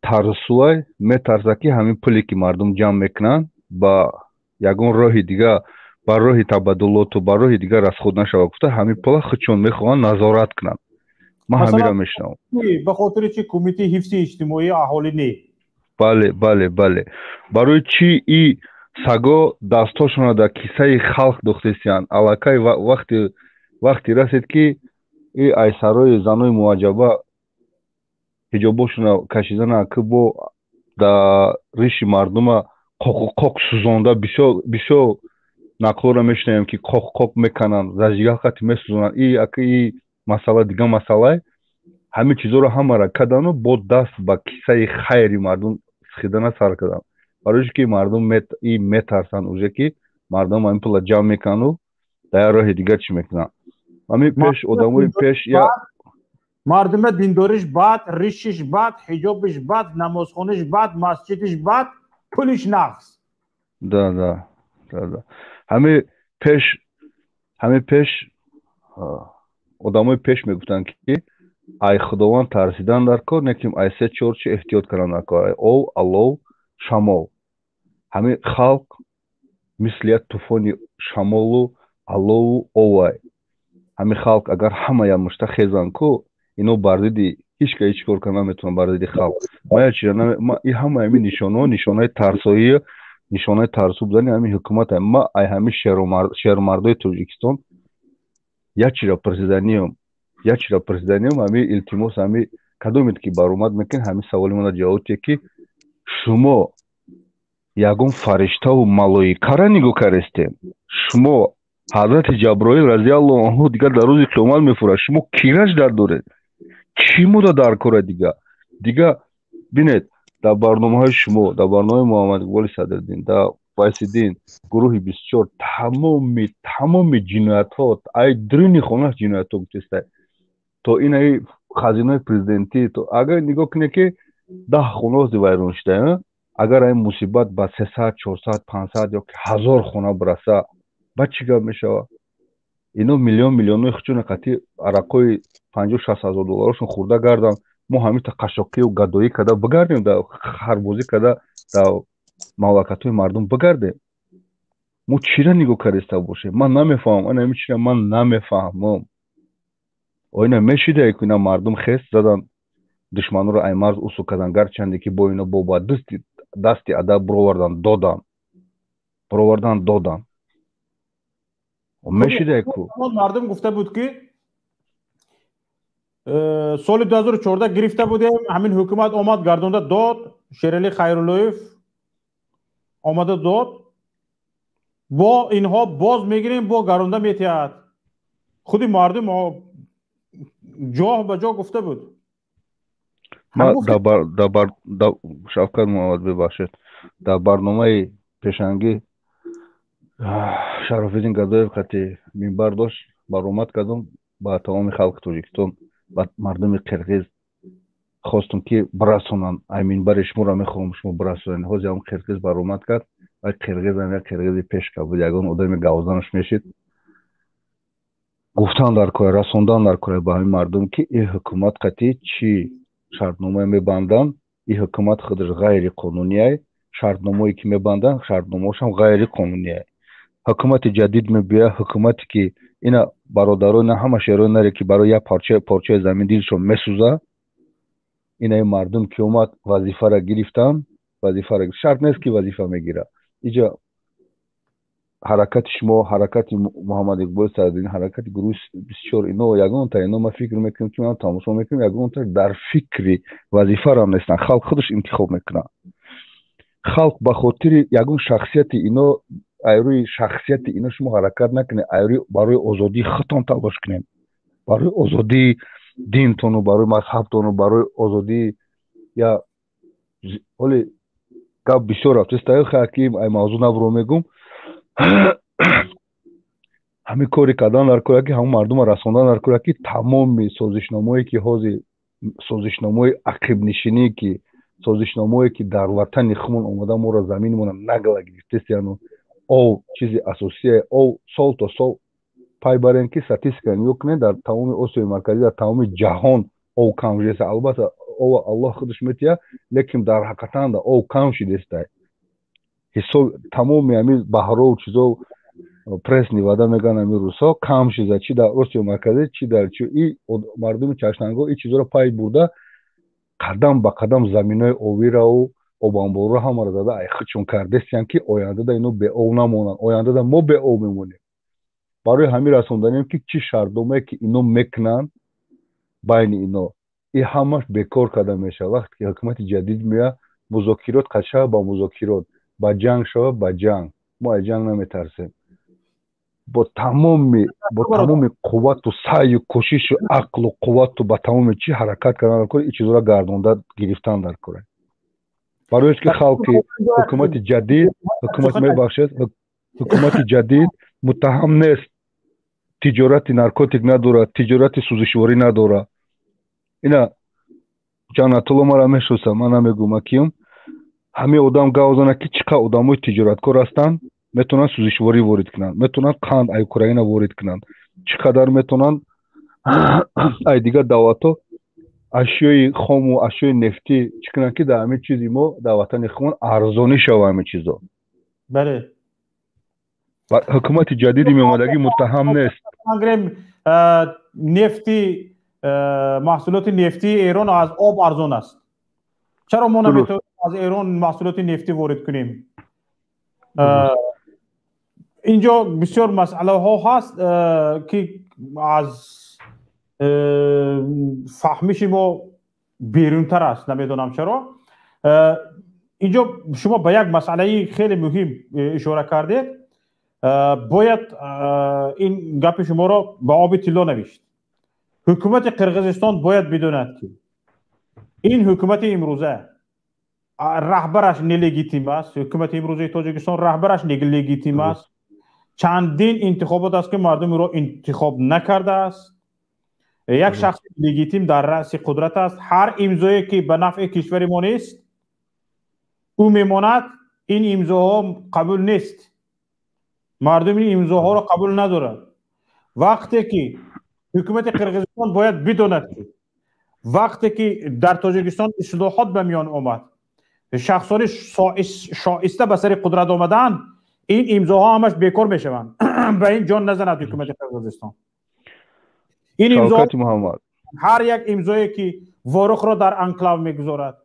ترسوی میترسه که همین پولی که مردم جمع میکنن با یگان راهی دیگه با راه تبادلات و با راه دیگه رسخود نشود گفته همین پولا خودشون میخوان نظارت کنن ما همین را میشنم به خاطر چی کمیته حفظ اجتماعی اهالی نه بله برای چی ای سگا دستاشون در کیسه خلق دختیسیان علاقه وقتی رسید که ای ایسرای زنای معجبه حجاباشون کشیدن که با در ریش مردم قاق سوزانده بسیار نقل را میشنیم که قاق میکنن زجیگاه خطی میسوزنن ای مسئله دیگه مسئله همه چیزا رو همه را کدن و با دست با کیسه خیری مردم سخیدن سر کدن برایش که مردم میترسن اوزه که مردم این پول جمع میکنن و در راه دیگر چی میکنن همین پیش اداموی پیش یا مردم دینداریش بد ریشش بد حجابش بد نمازخونش بد مسجدش بد پولش نقص ده همه پیش اداموی پیش میگفتن که ای خداوند ترسیدن در کار نکیم ای سه چهار چی احتیاط کردن در کار او الله شمال همه خلق مثل طوفان شمالو الله اوای همه خلق اگر همه یا مشتخیزن کو اینو بردیدی هیچ کار کنه نمیتونه بردیدی خلق ما این همه همین نشانه ترسایی نشانه ترسو بودن همین حکومت ما ای همین شهر مردای تاجیکستان یا چرا پرزیدنیم همین التماس همین کدومیت که برآمد میکن همین سوالی من جواب که شما یگون فرشته و ملائکه را نگاه کردین شما حضرت جبرائیل رضی الله عنه دیگر در روز قیامت میفرماید شما کیرش در دارید چی مودا در کار دیگه ببینید در برنامه شما در برنامه محمد اقبال صدرالدین در وایسیدین گروه 24 تمام جنایت ها ای درینی خونش جنایت ها گفتسته تو این خزینه پرزیدنتی تو اگر نگاه کنه که 10 خونه ویران شده اگر این مصیبت با 300 400 500 یا 1000 خونه برسه بعد چیکار میشه اینا میلیون خچون قطعی عراقای 50-60 هزار دلارشون خورده گردن ما همین تا قشاقی و گدایی کده بگردیم در خربوزی کده در مملکت های مردم بگردیم ما چیره نگو کردسته باشه من نمیفهم انا میچینه من نمیفهمم اینا میشیده که اینا مردم خست زدن دشمن رو ایمارز اوسو کردن گرچنده که با اینا با دستی ادب برووردن دادن میشیده که مردم گفته بود که سال 2014 گرفته بودیم همین حکومت آمد گردونده داد شیرعلی خیراللهیف آمده داد با اینها باز میگیریم با گردونده میتید خودی مردم جا به جا گفته بود ما شفقت محمد ببخشید در برنامه پیشنگی شرافالدین گدایев خطی منبر داشت برآمد کردم با تمام خلق تاجیکستان و مردم قرقیز خواستم که برسونن ای منبر شما را میخوام شما برسونن حاضر هم قرقیز برآمد کرد و قرقیز هم یک قرقیز پیش کرد بود یگان آدم گوزنش میشید گفتن در کار رسوندن در کار به همین مردم که این حکومت قطعی چی شرطنامه میبندن این حکومت خودش غیر قانونیه شرطنامه‌ای که میبندن شرطنامه‌اش هم غیر قانونیه حکومت جدید میبیه حکومتی که اینا برادران همه شهران نره که برای یک پارچه زمین دیلشون میسوزه اینا مردم که اومد وظیفه را گرفتن وظیفه را شرط نیست که وظیفه میگیره اینجا حرکت شما حرکت محمد اقبال سعدی حرکت گروه 24 اینا یگان تا اینا ما فکر میکنیم که من تماشا میکنیم یگان تا در فکری وظیفه را نیستن خلق خودش انتخاب میکنه خلق به خاطر یگان شخصیت اینا ایروی شخصیت اینا شما حرکت نکنه ایروی برای آزادی خودتون تلاش کنین برای آزادی دینتون و برای مذهبتون و برای آزادی یا ولی گپ بسیار رفت حکیم ای موضوع نبرو میگم همین کاری کردن در کاری که همون مردم رساندن در کاری که تمام سازشنامه‌ای که حاضر سازشنامه عقب نشینی که سازشنامه‌ای که در وطن خمون اومده ما را زمینمون نگلا گرفته یعنی او چیزی اساسیه او سال تا سال پای برن که استاتستیکا نیوکنه در تمام آسیای مرکزی در تمام جهان او کم شده البته او الله خودش میتیه لیکن در حقیقتا دا او کم شده است حساب تمام همین بهرا و چیزا پرس نیواده میگن همین روسا کم شده چی در آسیای مرکزی چی در چی این مردم چشننگا این چیزا رو پای برده قدم به قدم زمینای اویرا و اوبانبورو هم را داده ای خودشون کردستیان که آینده دا اینو به او نمونن آینده دا ما به او میمونیم برای همین رسوندنیم که چی شرطنامه‌ای که اینو میکنن بین اینا این همش بیکار کرده میشه وقتی که حکومت جدید میاد مذاکرات قشا با مذاکرات با جنگ شو با جنگ ما از جنگ نمیترسیم با تمام قوت و سعی و کوشش و عقل و قوت و با تمام چی حرکت کردن کنه این چیزا را گردونده گرفتن در کره برای که خلق حکومت جدید حکومت میبخشد حکومت جدید متهم نیست تجارت نارکوتیک نداره تجارت سوزشواری نداره اینا جانت الله مرا میشناسه من نمیگم کیم همه آدم گاوزانه که چقدر آدمای تجارتکار هستن میتونن سوزشواری وارد کنن میتونن قند ای اوکراین وارد کنن چقدر میتونن ای دیگه دعوتو اشیای خام و اشیای نفتی چکنن که در همه چیزی ما در وطن خود ارزانی شوه همه چیزا بله حکومت جدیدی میامدگی متهم نیست نفتی محصولات نفتی ایران از آب ارزان است چرا ما نمیتونیم از ایران محصولات نفتی وارد کنیم اینجا بسیار مسئله ها هست که از فهمش ما بیرونتر است نمیدونم چرا اینجا شما به یک مسئله خیلی مهم اشاره کردید باید این گپ شما را به آب طلا نوشت حکومت قرقیزستان باید بداند که این حکومت امروزه رهبرش نلگیتیم است حکومت امروزه تاجیکستان رهبرش نلگیتیم است چندین انتخابات است که مردم را انتخاب نکرده است یک شخص لگیتیم در رأس قدرت است هر امضایی که به نفع کشور ما نیست او میماند این امضاها قبول نیست مردم این امضاها را قبول ندارند وقتی که حکومت قرقیزستان باید بداند که وقتی که در تاجیکستان اصلاحات به میان آمد شخصان شایسته به سر قدرت آمدن این امضاها همش بیکار میشوند به این جان نزند حکومت قرقیزستان این امضا محمد هر یک امضایی که واروخ را در انکلاو میگذارد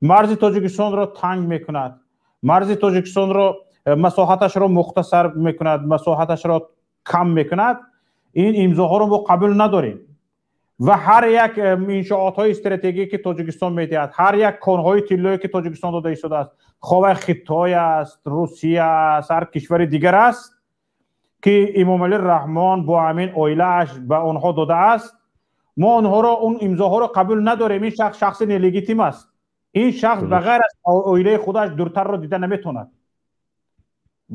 مرز تاجیکستان را تنگ میکند مرز تاجیکستان را مساحتش را مختصر میکند مساحتش را کم میکند این امضاها را ما قبول نداریم و هر یک انشاءات های استراتژیکی که تاجیکستان میدهد هر یک کانهای طلایی که تاجیکستان داده شده است خواه خطای است روسیه است هر کشور دیگر است که امام علی رحمان با همین اویله‌اش به آنها داده است ما آنها را اون امضاها را قبول نداریم این شخص نلگیتیم است این شخص بغیر از اویله خودش دورتر را دیده نمیتوند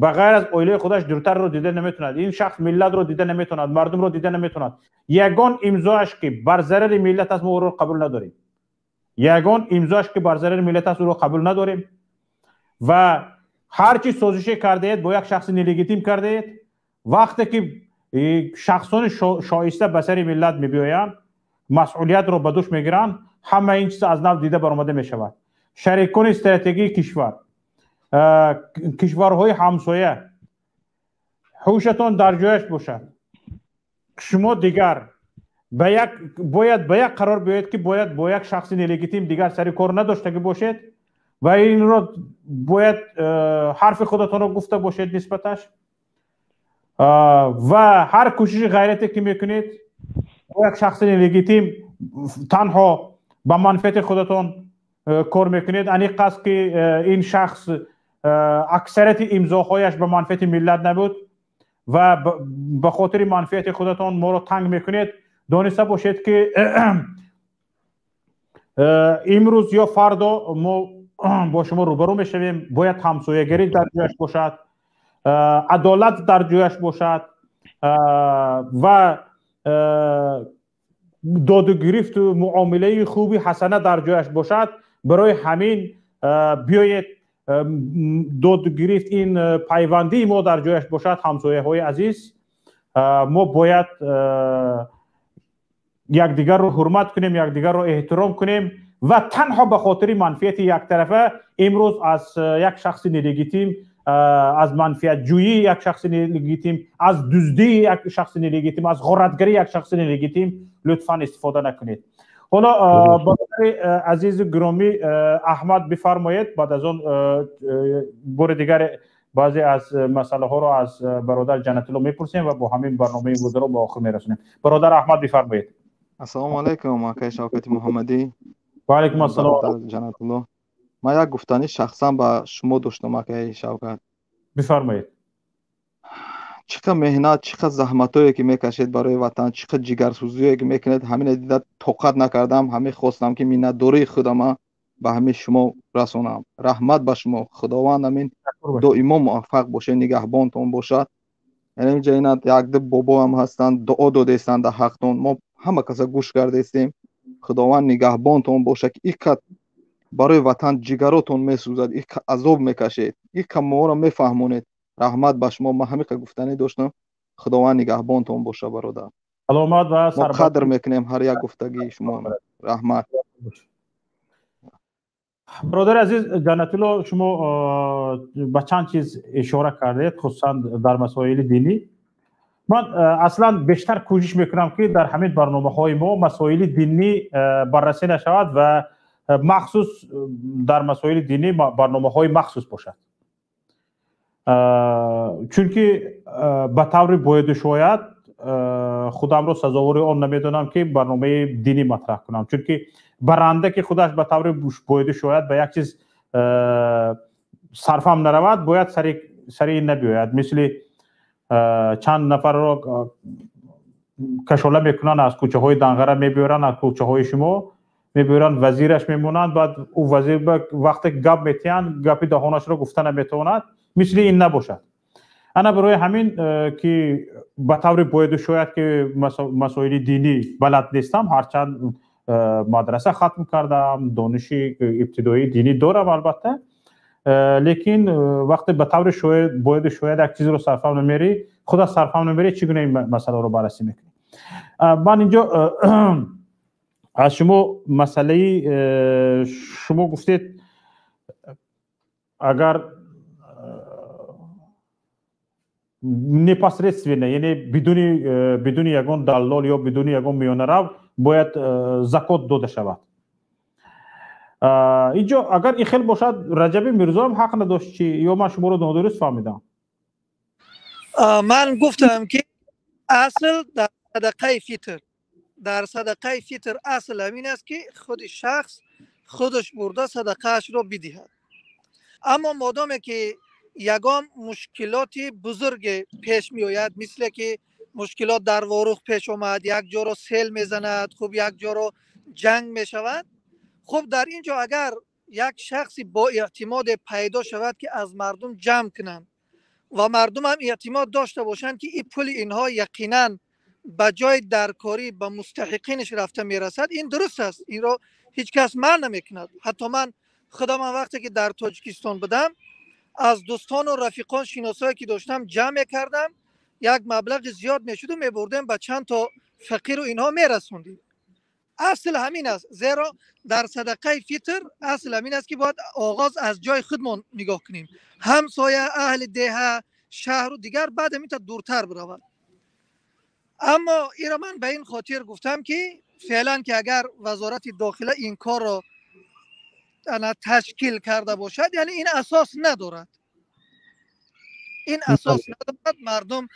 بغیر از اویله خودش دورتر را دیده نمیتوند این شخص ملت را دیده نمیتوند مردم را دیده نمیتوند یگان امضاش که بر ضرر ملت است ما او را قبول نداریم یگان امضاش که بر ضرر ملت است او را قبول نداریم و هر چی سازشی کرده اید با یک شخص نلگیتیم کرده اید وقتی که شخصان شایسته به سر ملت میبیایند مسئولیت را به دوش میگیرند همه این چیز از نو دیده برآمده میشود شریکان استراتژی کشورهای همسایه هوشتان در جایش باشد شما دیگر باید به یک قرار بیایید که باید با یک شخص نلگیتیم دیگر سر کار نداشته باشید و این را باید حرف خودتان را گفته باشید نسبتش و هر کوشش غیرتی که میکنید با یک شخص نلگیتیم تنها به منفعت خودتان کار میکنید این قصد که این شخص اکثریت امضاهایش به منفعت ملت نبود و به خاطر منفعت خودتان ما را تنگ میکنید دانسته باشید که امروز یا فردا ما با شما روبرو میشویم باید همسایه‌گری در جایش باشد عدالت در جایش باشد و داد و گرفت و معامله خوبی حسنه در جایش باشد برای همین بیایید داد و گرفت این پیوندی ما در جایش باشد همسایه های عزیز ما باید یکدیگر رو حرمت کنیم یکدیگر رو احترام کنیم و تنها به خاطر منفعت یک طرفه امروز از یک شخص نلگیتیم از منفعت جویی یک شخص نلگیتیم از دزدی یک شخص نلگیتیم از غارتگری یک شخص نلگیتیم لطفا استفاده نکنید حالا برادر عزیز گرامی احمد بفرمایید بعد از اون بار دیگر بعضی از مسئله ها رو از برادر جنت الله میپرسیم و با همین برنامه امروز رو به آخر میرسونیم برادر احمد بفرمایید السلام علیکم آقای شوکت محمدی و علیکم السلام جنت الله من یک گفتنی شخصا با شما داشتم آقای شوکت بفرمایید چقدر مهنت چقدر زحمتایی که میکشید برای وطن چقدر جگرسوزی که میکنید همین دیده طاقت نکردم همین خواستم که مینتداری خودم به همین شما رسونم رحمت به شما خداوند همین دائما موفق باشه نگهبانتون باشد یعنی اینجا اینا یک دو بابا هم هستند دعا داده در حقتون ما همه کسا گوش کرده استیم خداوند نگهبانتون باشه که یک برای وطن جگراتون میسوزد یک عذاب میکشید یک ما رو میفهمونید رحمت به شما ما همین که گفتنی داشتم خداوند نگهبانتون باشه برادر سلامت و ما قدر میکنیم هر یک گفتگی شما رحمت برادر عزیز جنت الله شما به چند چیز اشاره کردید خصوصا در مسائل دینی من اصلا بیشتر کوشش میکنم که در همین برنامه‌های ما مسائل دینی بررسی نشود و مخصوص در مسائل دینی برنامه‌های مخصوص باشد چون که به طور باید شاید خودم رو سزاوار آن نمیدونم که برنامه دینی مطرح کنم چون که برنده که خودش به طور باید شاید به یک چیز صرف هم نرود باید سریع نبیاید مثل چند نفر رو کشاله میکنن از کوچه های دنغره میبیارن از کوچه های شما میبیارن وزیرش میمونند بعد او وزیر وقتی گپ میتین گپی دهانش رو گفته نمیتواند مثل این نباشد انا برای همین که به طور باید شاید که مسائل دینی بلد نیستم هرچند مدرسه ختم کردم دانش ابتدایی دینی دارم البته لیکن وقتی به طور شاید یک چیزی رو سرفهم نمیری، خود سرفهم نمیری، چگونه این مسئله رو بررسی میکنی؟ من اینجا از شما مسئله شما گفتید اگر непосредственно یعنی بدون یگان دلال یا بدون یگان میانه رو باید زکات داده شود. اینجا اگر این خیلی باشد رجب میرزا هم حق نداشت چی یا من شما رو نادرست فهمیدم؟ من گفتم که اصل در صدقه فطر اصل همین است که خود شخص خودش برده صدقهش رو بدهد. اما مادامی که یگان مشکلاتی بزرگ پیش می آید، مثل که مشکلات در واروخ پیش آمد، یک جا رو سیل میزند، خب یک جا رو جنگ می شود، خب در اینجا اگر یک شخصی با اعتماد پیدا شود که از مردم جمع کنند و مردم هم اعتماد داشته باشند که این پول اینها یقینا به جای درکاری به مستحقینش رفته میرسد، این درست است، این را هیچ کس منع نمیکند. حتی من خودم وقتی که در تاجیکستان بودم از دوستان و رفیقان شناسایی که داشتم جمع کردم، یک مبلغ زیاد میشد و میبردیم به چند تا فقیر و اینها میرسوندیم. اصل همین است، زیرا در صدقه فطر اصل همین است که باید آغاز از جای خودمان نگاه کنیم، همسایه، اهل ده، شهر و دیگر، بعد همین تا دورتر برود. اما این را من به این خاطر گفتم که فعلا که اگر وزارت داخله این کار را تشکیل کرده باشد، یعنی این اساس ندارد، این اساس ندارد، مردم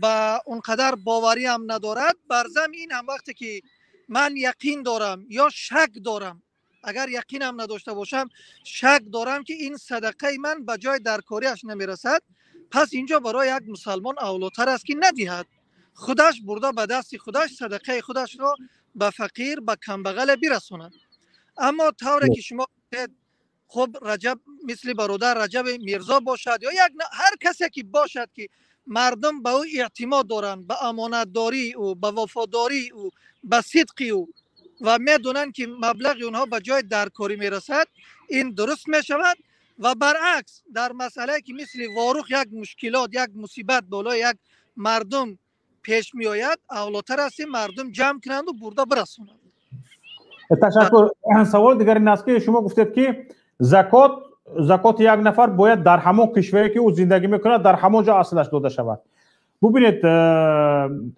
با اونقدر باوری هم ندارد. بر ضمن این هم وقتی که من یقین دارم یا شک دارم، اگر یقین هم نداشته باشم شک دارم که این صدقه من به جای درکاریش نمیرسد، پس اینجا برای یک مسلمان اولاتر است که ندهد، خودش برده به دست خودش صدقه خودش را به فقیر، به کمبغل برساند. اما طوری که شما خب رجب مثل برادر رجب میرزا باشد یا هر کسی که باشد که مردم به او اعتماد دارند، به امانتداری او، به وفاداری او، به صدق او و میدونن که مبلغ اونها به جای درکاری میرسد، این درست میشود. و برعکس در مسئله که مثل واروخ یک مشکلات، یک مصیبت بالای یک مردم پیش می آید، اولاتر است مردم جمع کنند و برده برسونند. تشکر. سوال دیگر این است که شما گفتید که زکات یک نفر باید در همون کشوری که او زندگی میکنه در همون جا اصلش داده شود. ببینید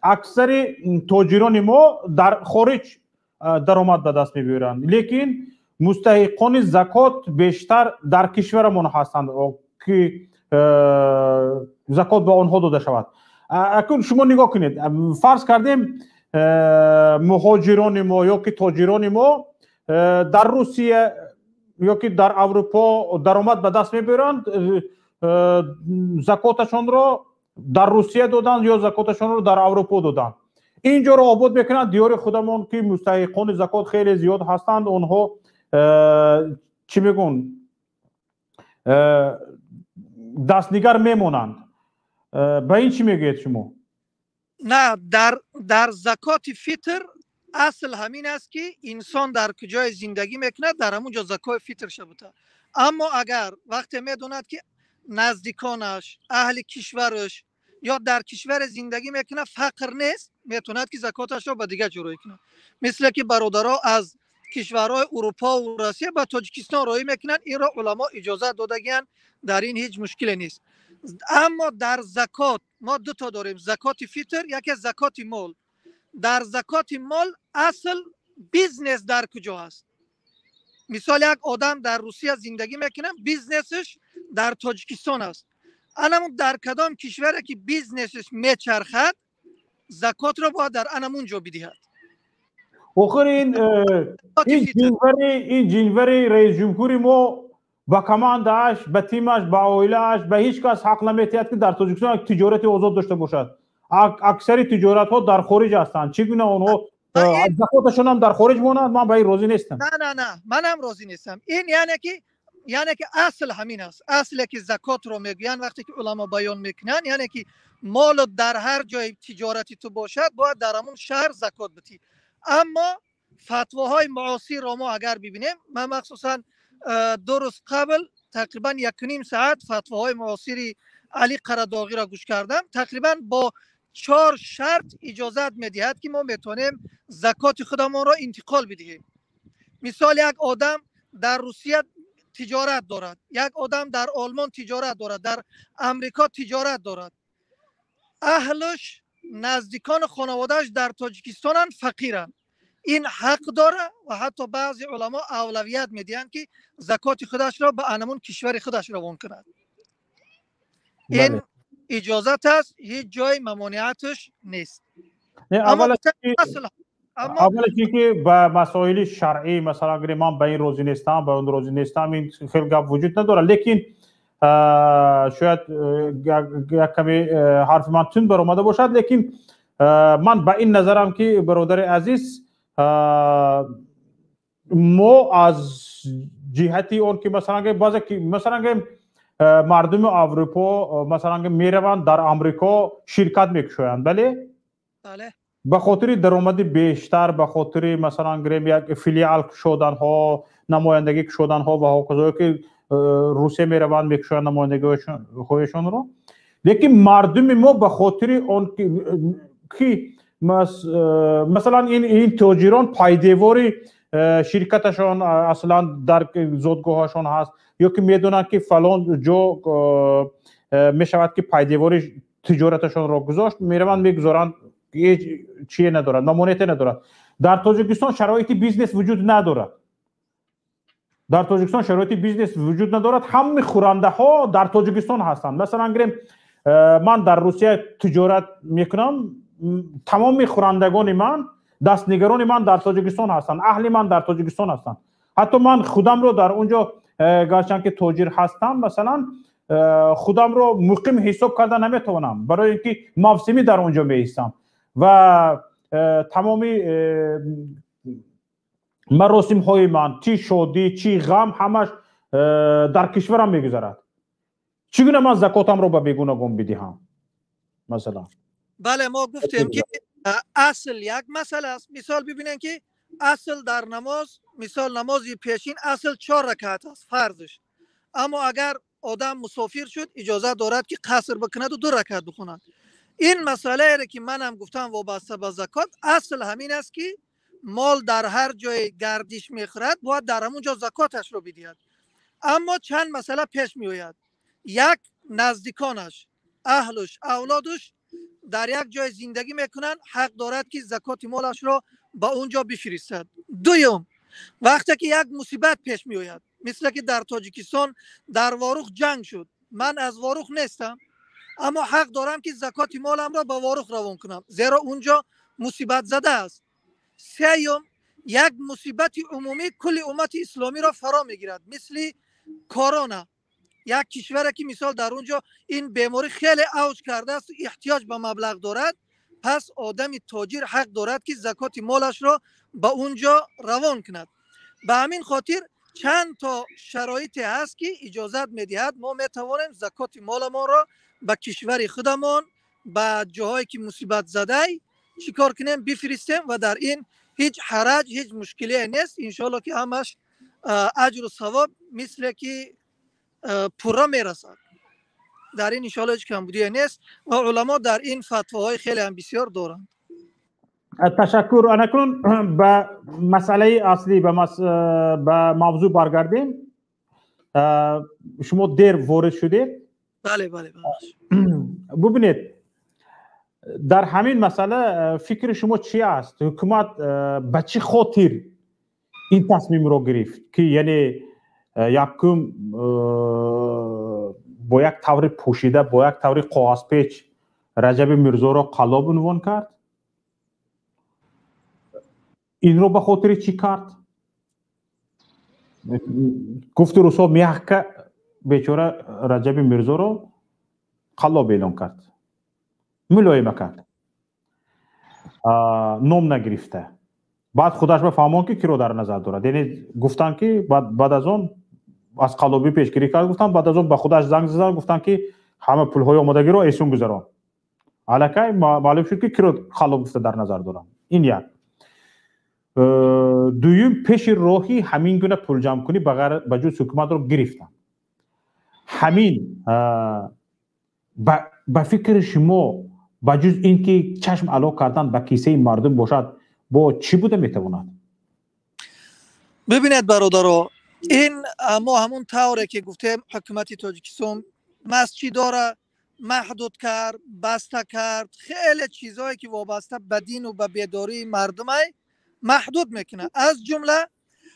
اکثر تاجران ما در خارج درآمد به دست میبرند، لیکن مستحقان زکات بیشتر در کشورمان هستند که زکات به آنها داده شود. اکنون شما نگاه کنید، فرض کردیم مهاجران ما یا که تاجران ما در روسیه یا که در اروپا درآمد به دست میبرند، زکاتشان را در روسیه دادند یا زکاتشان را در اروپا دادند، اینجا را آباد میکنند. دیار خودمان که مستحقان زکات خیلی زیاد هستند، اونها چی میگن دستنگر میمونند. به این چی میگید شما؟ نه، در زکات فطر اصل همین است که انسان در کجای زندگی میکند در همونجا زکات فطر شود. اما اگر وقتی میدوند که نزدیکانش، اهل کشورش یا در کشور زندگی میکنه فقر نیست، میتوند که زکاتش را به دیگه جوری کنه. مثل که برادرها از کشورهای اروپا و روسیه به تاجیکستان راه میکنن، این را علما اجازه دادگیان، در این هیچ مشکلی نیست. اما در زکات ما دو تا داریم، زکات فطر، یکی زکات مال. در زکات مال اصل بیزنس در کجا است؟ مثال یک آدم در روسیه زندگی میکنه، بیزنسش در تاجیکستان است، انمون در کدام کشوری که بیزنسش میچرخد زکات را باید در انمون جا بدهد. آخر این جنوری رئیس جمهوری ما با کماندش، به تیمش، به عائله‌اش، به هیچ کس حق نمی‌دهد که در تاجیکستان تجارت آزاد داشته باشد. اکثر تجارت ها در خارج هستند. چگونه اونها زکاتشون هم در خارج مونند؟ من به این راضی نیستم. نه منم راضی نیستم. این یعنی که اصل همین است. اصلی که زکات رو میگن وقتی که علما بیان میکنن، یعنی که مال در هر جای تجارتی تو باشد باید در همون شهر زکات بدی. اما فتواهای معاصر رو ما اگر ببینیم، من مخصوصا 2 روز قبل تقریبا 1.5 ساعت فتواهای معاصر علی قراداغی را گوش کردم. تقریبا با 4 شرط اجازت میدهد که ما میتونیم زکات خودمان را انتقال بدهیم. مثال یک آدم در روسیه تجارت دارد، یک آدم در آلمان تجارت دارد، در امریکا تجارت دارد، اهلش نزدیکان خانوادهش در تاجیکستان فقیرند، این حق داره و حتی بعضی علما اولویت میدهند که زکات خودش را به انمون کشور خودش روان کند. این اجازت است، هیچ جای ممانعتش نیست. اولش که به مسائل شرعی مثلا اگر من به این روزی نیستم به اون روزی نیستم این خیلی گپ وجود نداره، لیکن شاید یک کمی حرف من تند برآمده باشد، لیکن من به این نظرم که برادر عزیز ما از جهتی اون که مثلا مردم اروپا مثلا میروند در امریکا شرکت میکشویند، بله به خاطر درآمد بیشتر، به خاطر مثلا گریم یک فیلیال شدن ها، نمایندگی شدن ها و هاکذا که روسیه میروند میکشویند نمایندگی هایشان را، لیکن مردم ما به خاطر اون که مثلا این تاجران پایدیواری شرکتشان اصلا در زادگاهشان هست یا که میدونن که فلان جا میشود که پایدیواری تجارتشان را گذاشت، میروند میگذارند، هیچ چیه ندارد، ممانعت ندارد. در تاجیکستان شرایط بیزنس وجود ندارد، در تاجیکستان شرایط بیزنس وجود ندارد، همه خورنده ها در تاجیکستان هستند. مثلا گریم من در روسیه تجارت میکنم، تمام خورندگان من، دستنگران من در تاجیکستان هستند، اهل من در تاجیکستان هستند. حتی من خودم رو در اونجا گرچند که تاجر هستم مثلا خودم رو مقیم حساب کرده نمیتونم، برای اینکه موسمی در اونجا میستم و تمامی مراسم های من، چی شادی چی غم همش در کشورم میگذرد. چگونه من زکاتم رو به بیگانگان بدهم مثلا؟ بله ما گفتیم که اصل یک مسئله است. مثال ببینید که اصل در نماز، مثال نمازی پیشین اصل 4 رکعت است فرضش، اما اگر آدم مسافر شد اجازه دارد که قصر بکند و 2 رکعت بخواند. این مسئله ای که منم گفتم وابسته به زکات، اصل همین است که مال در هر جای گردش میخورد باید در همون جا زکاتش رو بدهد. اما چند مسئله پیش می آید. یک، نزدیکانش، اهلش، اولادش در یک جای زندگی میکنن، حق دارد که زکات مالش را به اونجا بفرستد. دوم، وقتی که یک مصیبت پیش می آید، مثل که در تاجیکستان در واروخ جنگ شد، من از واروخ نیستم اما حق دارم که زکات مالم را به واروخ روان کنم، زیرا اونجا مصیبت زده است. سوم، یک مصیبت عمومی کل امت اسلامی را فرا میگیرد، مثل کرونا، یک کشوری که مثال در اونجا این بیماری خیلی اوج کرده است، احتیاج به مبلغ دارد، پس آدم تاجر حق دارد که زکات مالش را به اونجا روان کند. به همین خاطر چند تا شرایطی هست که اجازت میدهد ما میتوانیم زکات مالمان را به کشور خودمان، به جاهایی که مصیبت زده چیکار کنیم بفرستیم و در این هیچ حرج، هیچ مشکلی نیست. انشالله که همش اجر و ثواب مثل که پورا میرسد، در این انشالله هیچ کمبودی نیست و علما در این فتواهای خیلی هم بسیار دارند. تشکر. انکنون به مسئله اصلی به موضوع برگردیم. شما دیر وارد شدید. بله بله. ببینید در همین مسئله فکر شما چی است؟ حکومت به چه خاطر این تصمیم رو گرفت که یعنی یکم با یک طور پوشیده، با یک طور قاز پیچ رجب میرزا را قلاب عنوان کرد؟ این رو به خاطر چی کرد؟ گفت روسا میخ که بیچاره رجب میرزا را قلاب اعلان کرد، ملایمه کرد، نام نگرفته. بعد خودش بفهمون که کی رو در نظر دارد، یعنی گفتن که بعد از اون از قلابی پیشگیری کرد، گفتن بعد از اون به خودش زنگ زدن، گفتن که همه پولهای آمادگی رو ایشون گذارن. الکی معلوم شد که کی رو قلاب گفته در نظر دارن. این یک. دویم پیش راهی همین گونه پول جمع کنی به جز حکومت رو گرفتن. همین به فکر شما بجز اینکه چشم علا کردن به کیسه مردم باشد با چی بوده میتواند؟ ببینید برادرها، این ما همون طوره که گفتیم حکومت تاجیکستان مسجدها را محدود کرد، بسته کرد، خیلی چیزهایی که وابسته به دین و به بیداری مردم محدود میکنه. از جمله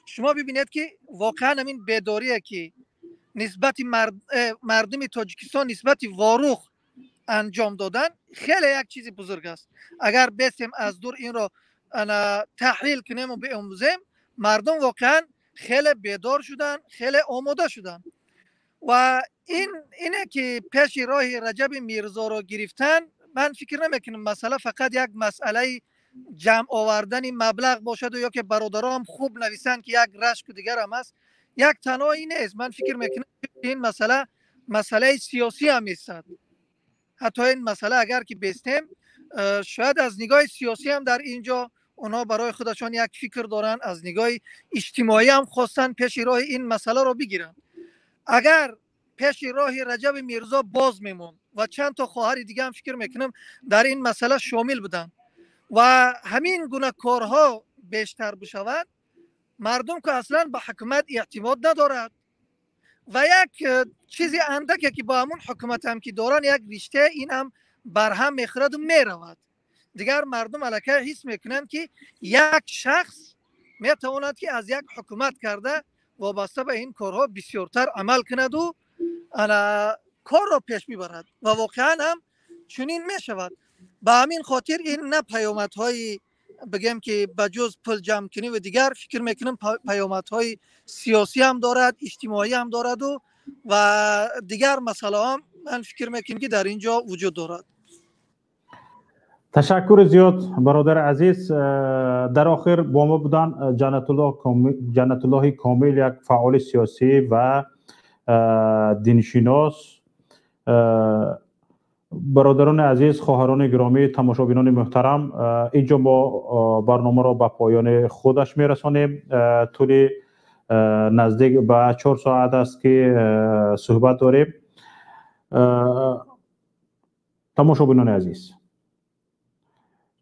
شما ببینید که واقعا همین بیداریه که نسبت مردم تاجیکستان نسبت واروخ انجام دادن خیلی یک چیز بزرگ است. اگر بسیم از دور این را تحلیل کنیم و بیاموزیم، مردم واقعا خیلی بیدار شدن، خیلی آماده شدن و اینه که پیش راه رجب میرزا را گرفتن. من فکر نمیکنم مسئله فقط یک مسئله جمع آوردن مبلغ باشد و یا که برادرها هم خوب نویسن که یک رشک و دیگر هم است. یک تنهایی نیست. من فکر میکنم این مسئله سیاسی هم است. حتی این مسئله اگر که بستیم شاید از نگاه سیاسی هم در اینجا اونا برای خودشان یک فکر دارن، از نگاه اجتماعی هم خواستن پیش راه این مسئله رو بگیرن. اگر پیش راه رجب میرزا باز میمون و چند تا خواهر دیگه هم فکر میکنم در این مسئله شامل بودن و همین گونه کارها بیشتر بشود، مردم که اصلا به حکومت اعتماد ندارد و یک چیزی اندکه که با همون حکومت هم که دارن یک رشته این هم برهم میخورد و میرود. دیگر مردم علاکه حس میکنن که یک شخص میتواند که از یک حکومت کرده وابسته به این کارها بسیارتر عمل کند و کار را پیش میبرد و واقعا هم چنین میشود. به همین خاطر این نه پیامدهای بگم که بجز پول جمع کنی و دیگر، فکر میکنم پیامدهای سیاسی هم دارد، اجتماعی هم دارد و دیگر مسئله هم من فکر میکنم که در اینجا وجود دارد. تشکر زیاد برادر عزیز. در آخر با ما بودن جنت الله کامل، یک فعال سیاسی و دینشناس. برادران عزیز، خواهران گرامی، تماشابینان محترم، اینجا ما برنامه را به پایان خودش میرسانیم. طول نزدیک به 4 ساعت است که صحبت داریم. تماشابینان عزیز،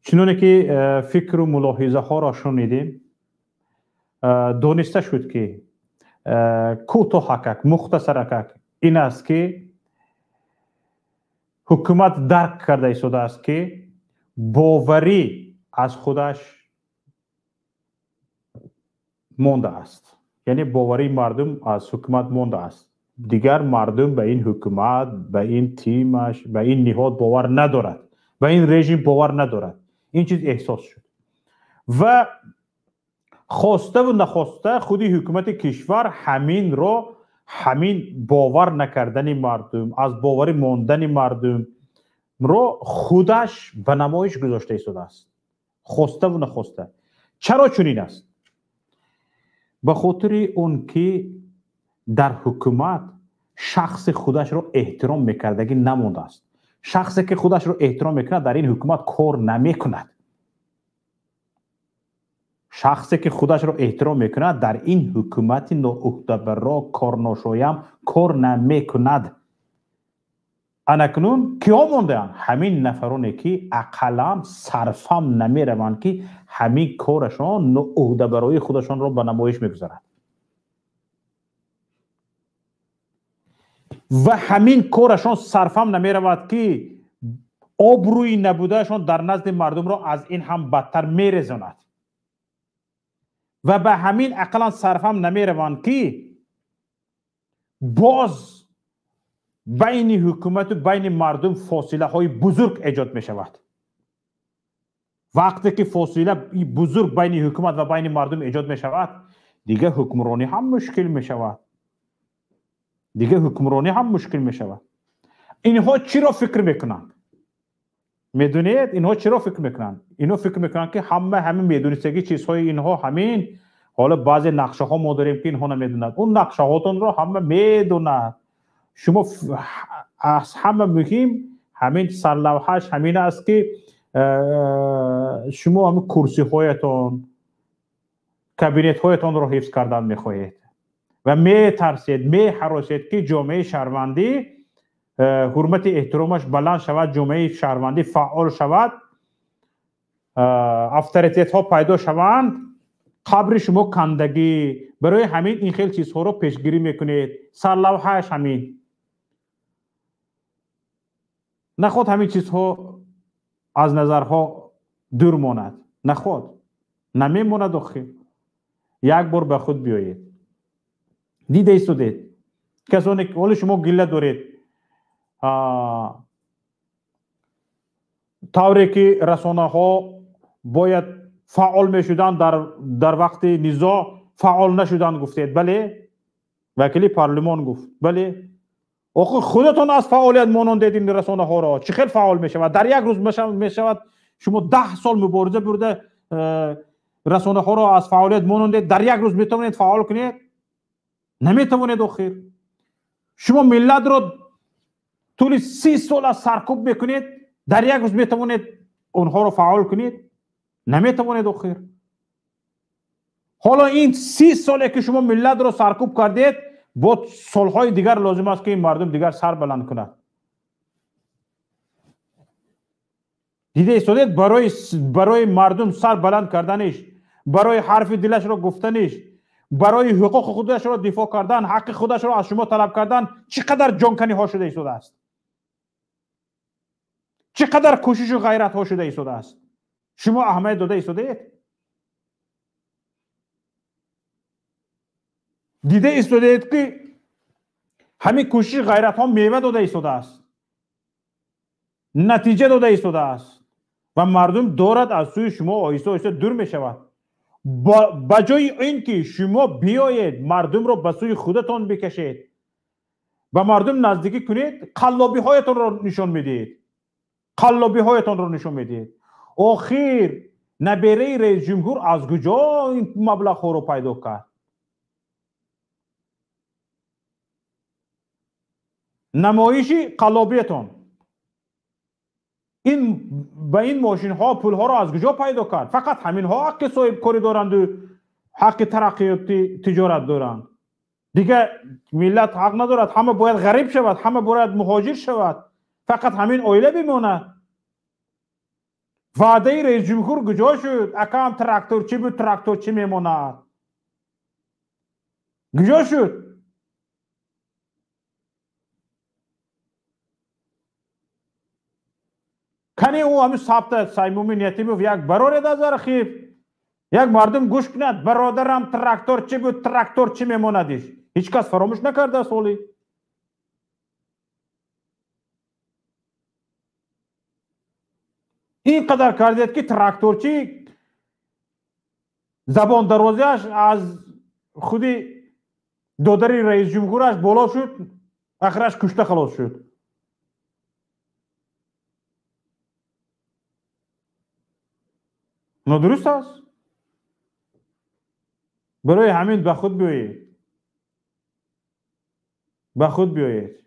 چنانه که فکر و ملاحظه ها را شنیدیم، دانسته شد که کوتاهک مختصرک این است که حکومت درک کرده ایستاده است که باوری از خودش مانده است. یعنی باوری مردم از حکومت مانده است. دیگر مردم به این حکومت، به این تیمش، به این نهاد باور ندارد، به این رژیم باور ندارد. این چیز احساس شد و خواسته و نخواسته خودی حکومت کشور همین باور نکردن مردم، از باوری ماندن مردم رو خودش به نمایش گذاشته ایستاده است، خواسته و نخواسته. چرا چنین است؟ به خاطر اون که در حکومت شخص خودش رو احترام میکردگی نمونده است. شخصی که خودش رو احترام میکنه در این حکومت کار نمیکند. شخصی که خودش رو احترام میکنه در این حکومت ناعهده‌برا کارناشایم کار نمیکند. انکنون کیا مونده‌اند؟ همین نفرانی که اقلا صرفم نمیروند که همین کارشان ناعهده‌برای خودشان رو به نمایش میگذارند و همین کارشان صرفم نمیرود که آبروی نبودهشان در نزد مردم را از این هم بدتر میرزاند و به همین اقلا صرفم نمیروند که باز بین حکومت و بین مردم فاصله های بزرگ ایجاد می شود. وقتی که فاصله بزرگ بین حکومت و بین مردم ایجاد می شود، دیگه حکمرانی هم مشکل می شود. اینها چی را فکر میکنند؟ میدونید اینها چی را فکر میکنند؟ اینها فکر میکنند که همین میدونستگی چیزهای اینها همین، حالا بعضی نقشه ها ما داریم که اینها نمیدونند. اون نقشه هاتون را همه میدونند. شما از همه مهم همین سرلوحش همین است که شما همین کرسی هایتون، کابینت هایتون را حفظ کردن میخواهید. و می ترسید می هراسید که جامعه شهروندی حرمت احترامش بلند شود، جامعه شهروندی فعال شود، افطاریت ها پیدا شوند، قبر شما کندگی. برای همین این خیلی چیزها رو پیشگیری میکنید. سرلوحهش همین نخواد همین چیزها از نظرها دور ماند، نخواد نمیماند. آخه یک بار به خود بیایید. دیده ایستودید کسانی که حالا شما گله دارید طوری که رسانه ها باید فعال می شدن در وقت نزاع فعال نشدن گفتید. بله وکیل پارلمان گفت بله. آخه خودتون از فعالیت مانندید این رسانه ها را. چه خیلی فعال می شود در یک روز می شود شما 10 سال مبارزه برده رسانه ها را از فعالیت مانندید، در یک روز می توانید فعال کنید؟ نمی توانید. آخر شما ملت را طول 30 سال از سرکوب میکنید، در یک روز می توانید اونها را فعال کنید؟ نمی توانید. آخر حالا این 30 ساله که شما ملت را سرکوب کردید، با سالهای دیگر لازم است که این مردم دیگر سر بلند کنند. دیده ایستادید برای مردم سر بلند کردنش، برای حرف دلش را گفتنش، برای حقوق خودش را دفاع کردن، حق خودش را از شما طلب کردن چقدر جانکنی ها شده ایستاده است، چقدر کوشش و غیرت ها شده ایستاده است. شما اهمیت داده ایستادید؟ دیده ایستادید که همین کوشش غیرت ها میوه داده ایستاده است، نتیجه داده ایستاده است و مردم دارد از سوی شما آهسته آهسته دور می شود. با جای این که شما بیایید مردم را به سوی خودتان بکشید، به مردم نزدیکی کنید، قلابی هایتان را نشان میدید، قلابی هایتان را نشان میدید. آخر نبیره رئیس جمهور از کجا این مبلغ ها رو پیدا کرد؟ نمایشی قلابیتان این با این ماشین ها پول ها را از کجا پیدا کرد؟ فقط همین ها حق صاحب کاری دارند و حق ترقیات تجارت دارند. دیگه ملت حق ندارد، همه باید غریب شود، همه باید مهاجر شود، فقط همین اویله بماند. وعده رئیس جمهور کجا شد؟ اکام تراکتور چی بود؟ تراکتور چی میماند؟ کجا شد؟ کنی او همین ثابت سایمومی نیتیمی و یک براره دازار خیف یک مردم گوش کند برادرم تراکتور چی بود؟ تراکتور چی میماندیش؟ هیچ کس فراموش نکرده سولی. این قدر کردید که تراکتورچی زبان دروازهش از خودی دادری رئیس جمهورش بالا شد، آخرش کشته خلاص شد. نادرست است. برای همین به خود بیایید، به خود بیایید.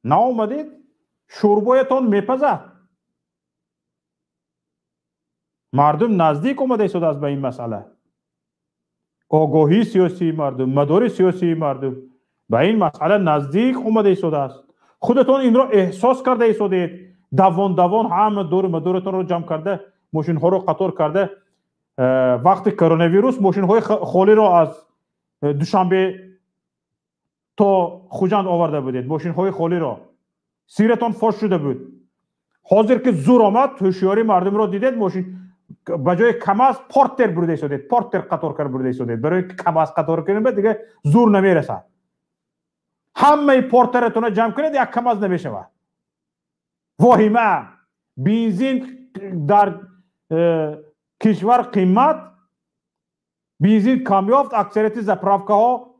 ناآمدید شوربایتان میپزد. مردم نزدیک اومده ایستاده است به این مسئله. آگاهی سیاسی مردم، مدار سیاسی مردم به این مسئله نزدیک اومده ایستاده است. خودتون این را احساس کرده ایستادید. دوان همه دور مدارتون رو جمع کرده، ماشین ها رو قطار کرده. وقتی کرونا ویروس ماشین های خالی رو از دوشنبه تا خوجند آورده بودید، ماشین های خالی رو. سیرتان فاش شده بود. حاضر که زور آمد هوشیاری مردم رو دیدید، ماشین بجای کماس پورتر برده ایستادید، پورتر قطار کرده برده ایستادید. برای کماس قطار کردن دیگه زور نمیرسد. همه پورترتون رو جمع کنید یک کماس نمیشود. واهمه بنزین در کشور قیمت، بنزین کم یافت، اکثریت زپراوکه ها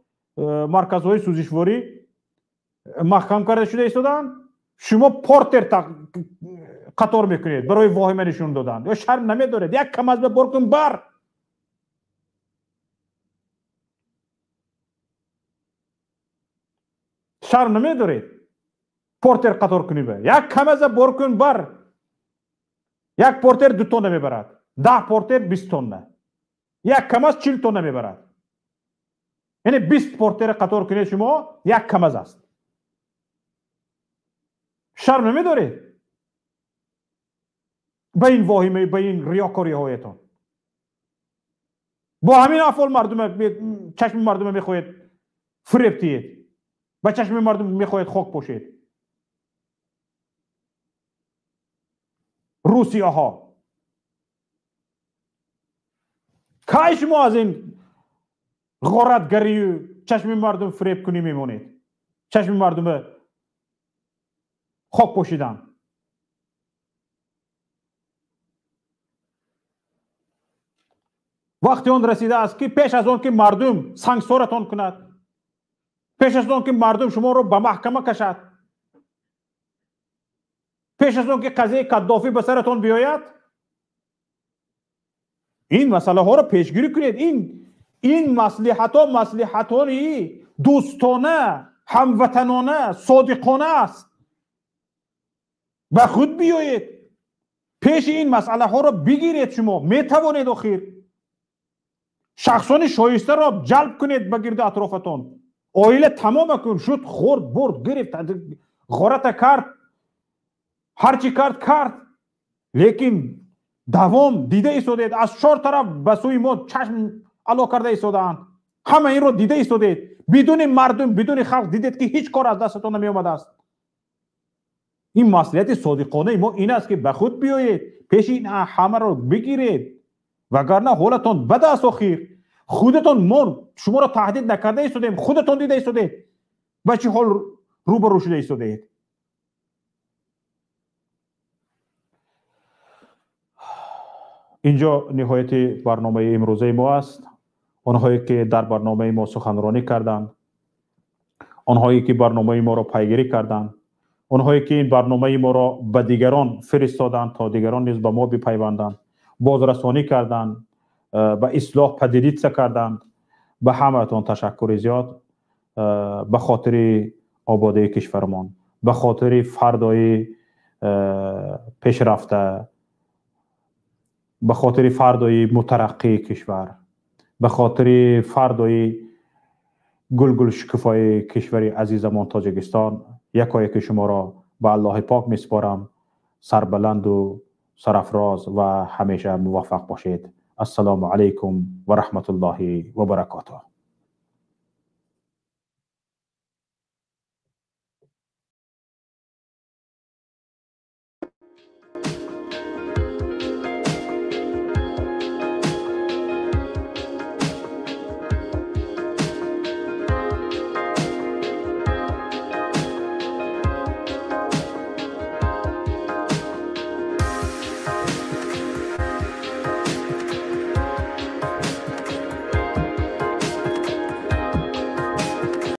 مرکزهای سوزشواری محکم کرده شده ایستادن. شما پورتر قطار میکنید برای واهمه نشون دادن. یا شرم نمیدارید؟ یک کم از برکن بر شرم نمیدارید؟ پورتر قطار کنی به یک کم از برکن بر. یک پورتر 2 تن نمیبرد، 10 پورتر 20 تن نه. یک کمز 40 تن میبرد. یعنی 20 پورتر قطار کنید شما یک کمز است. شرم نمیدارید به این واهمه، به این ریاکاری هایتان؟ با همین افعال مردم چشم مردم میخواهید فریب دهید، با چشم مردم میخواهید خاک پوشید. روسیه ها که شما از این غارتگری چشم مردم فریب کنی میمونید؟ چشم مردم خاک پوشیدن. وقتی اون رسیده است که پیش از اون که مردم سنگسارتان کند، پیش از اون که مردم شما رو به محکمه کشد، پیش از اون که قضیه قدافی به سرتان بیاید، این مسئله ها رو پیشگیری کنید. این مصلحتانی دوستانه، هموطنانه، صادقانه است. به خود بیایید، پیش این مسئله ها رو بگیرید. شما میتوانید آخر شخصان شایسته را جلب کنید به گرد اطرافتان. آیله تمام کن، شد خورد برد گرفت غارت کرد، هرچی کرد، لیکن دوام دیده ایستادید. از 4 طرف به سوی ما چشم علا کرده ایستادند. همه این رو دیده ایستادید. بدون مردم، بدون خلق دیدید که هیچ کار از دستتان نمی آمده است. این مسئولیت صادقانه ما این است که به خود بیایید، پیش این همه رو بگیرید، وگرنه حالتان بد است. آخر خودتان ما شما را تهدید نکرده ایستادیم، خودتان دیده ایستادید به چه حال روبرو شده ایستادید. اینجا نهایت برنامه امروزه ما است. آنهایی که در برنامه ما سخنرانی کردند، آنهایی که برنامه ما را پیگیری کردند، آنهایی که این برنامه ما را به دیگران فرستادند تا دیگران نیز به ما بپیوندند، بازرسانی کردند، به اصلاح پدیدیت کردند، به همه‌تان تشکر زیاد. به خاطر آبادی کشورمان، به خاطر فردای پیشرفته، به خاطر فردای مترقی کشور، به خاطر فردای گل شکوفای کشور عزیزمان تاجیکستان، یکایک شما را به الله پاک میسپارم. سربلند و سرافراز و همیشه موفق باشید. السلام علیکم و رحمت الله و برکاته.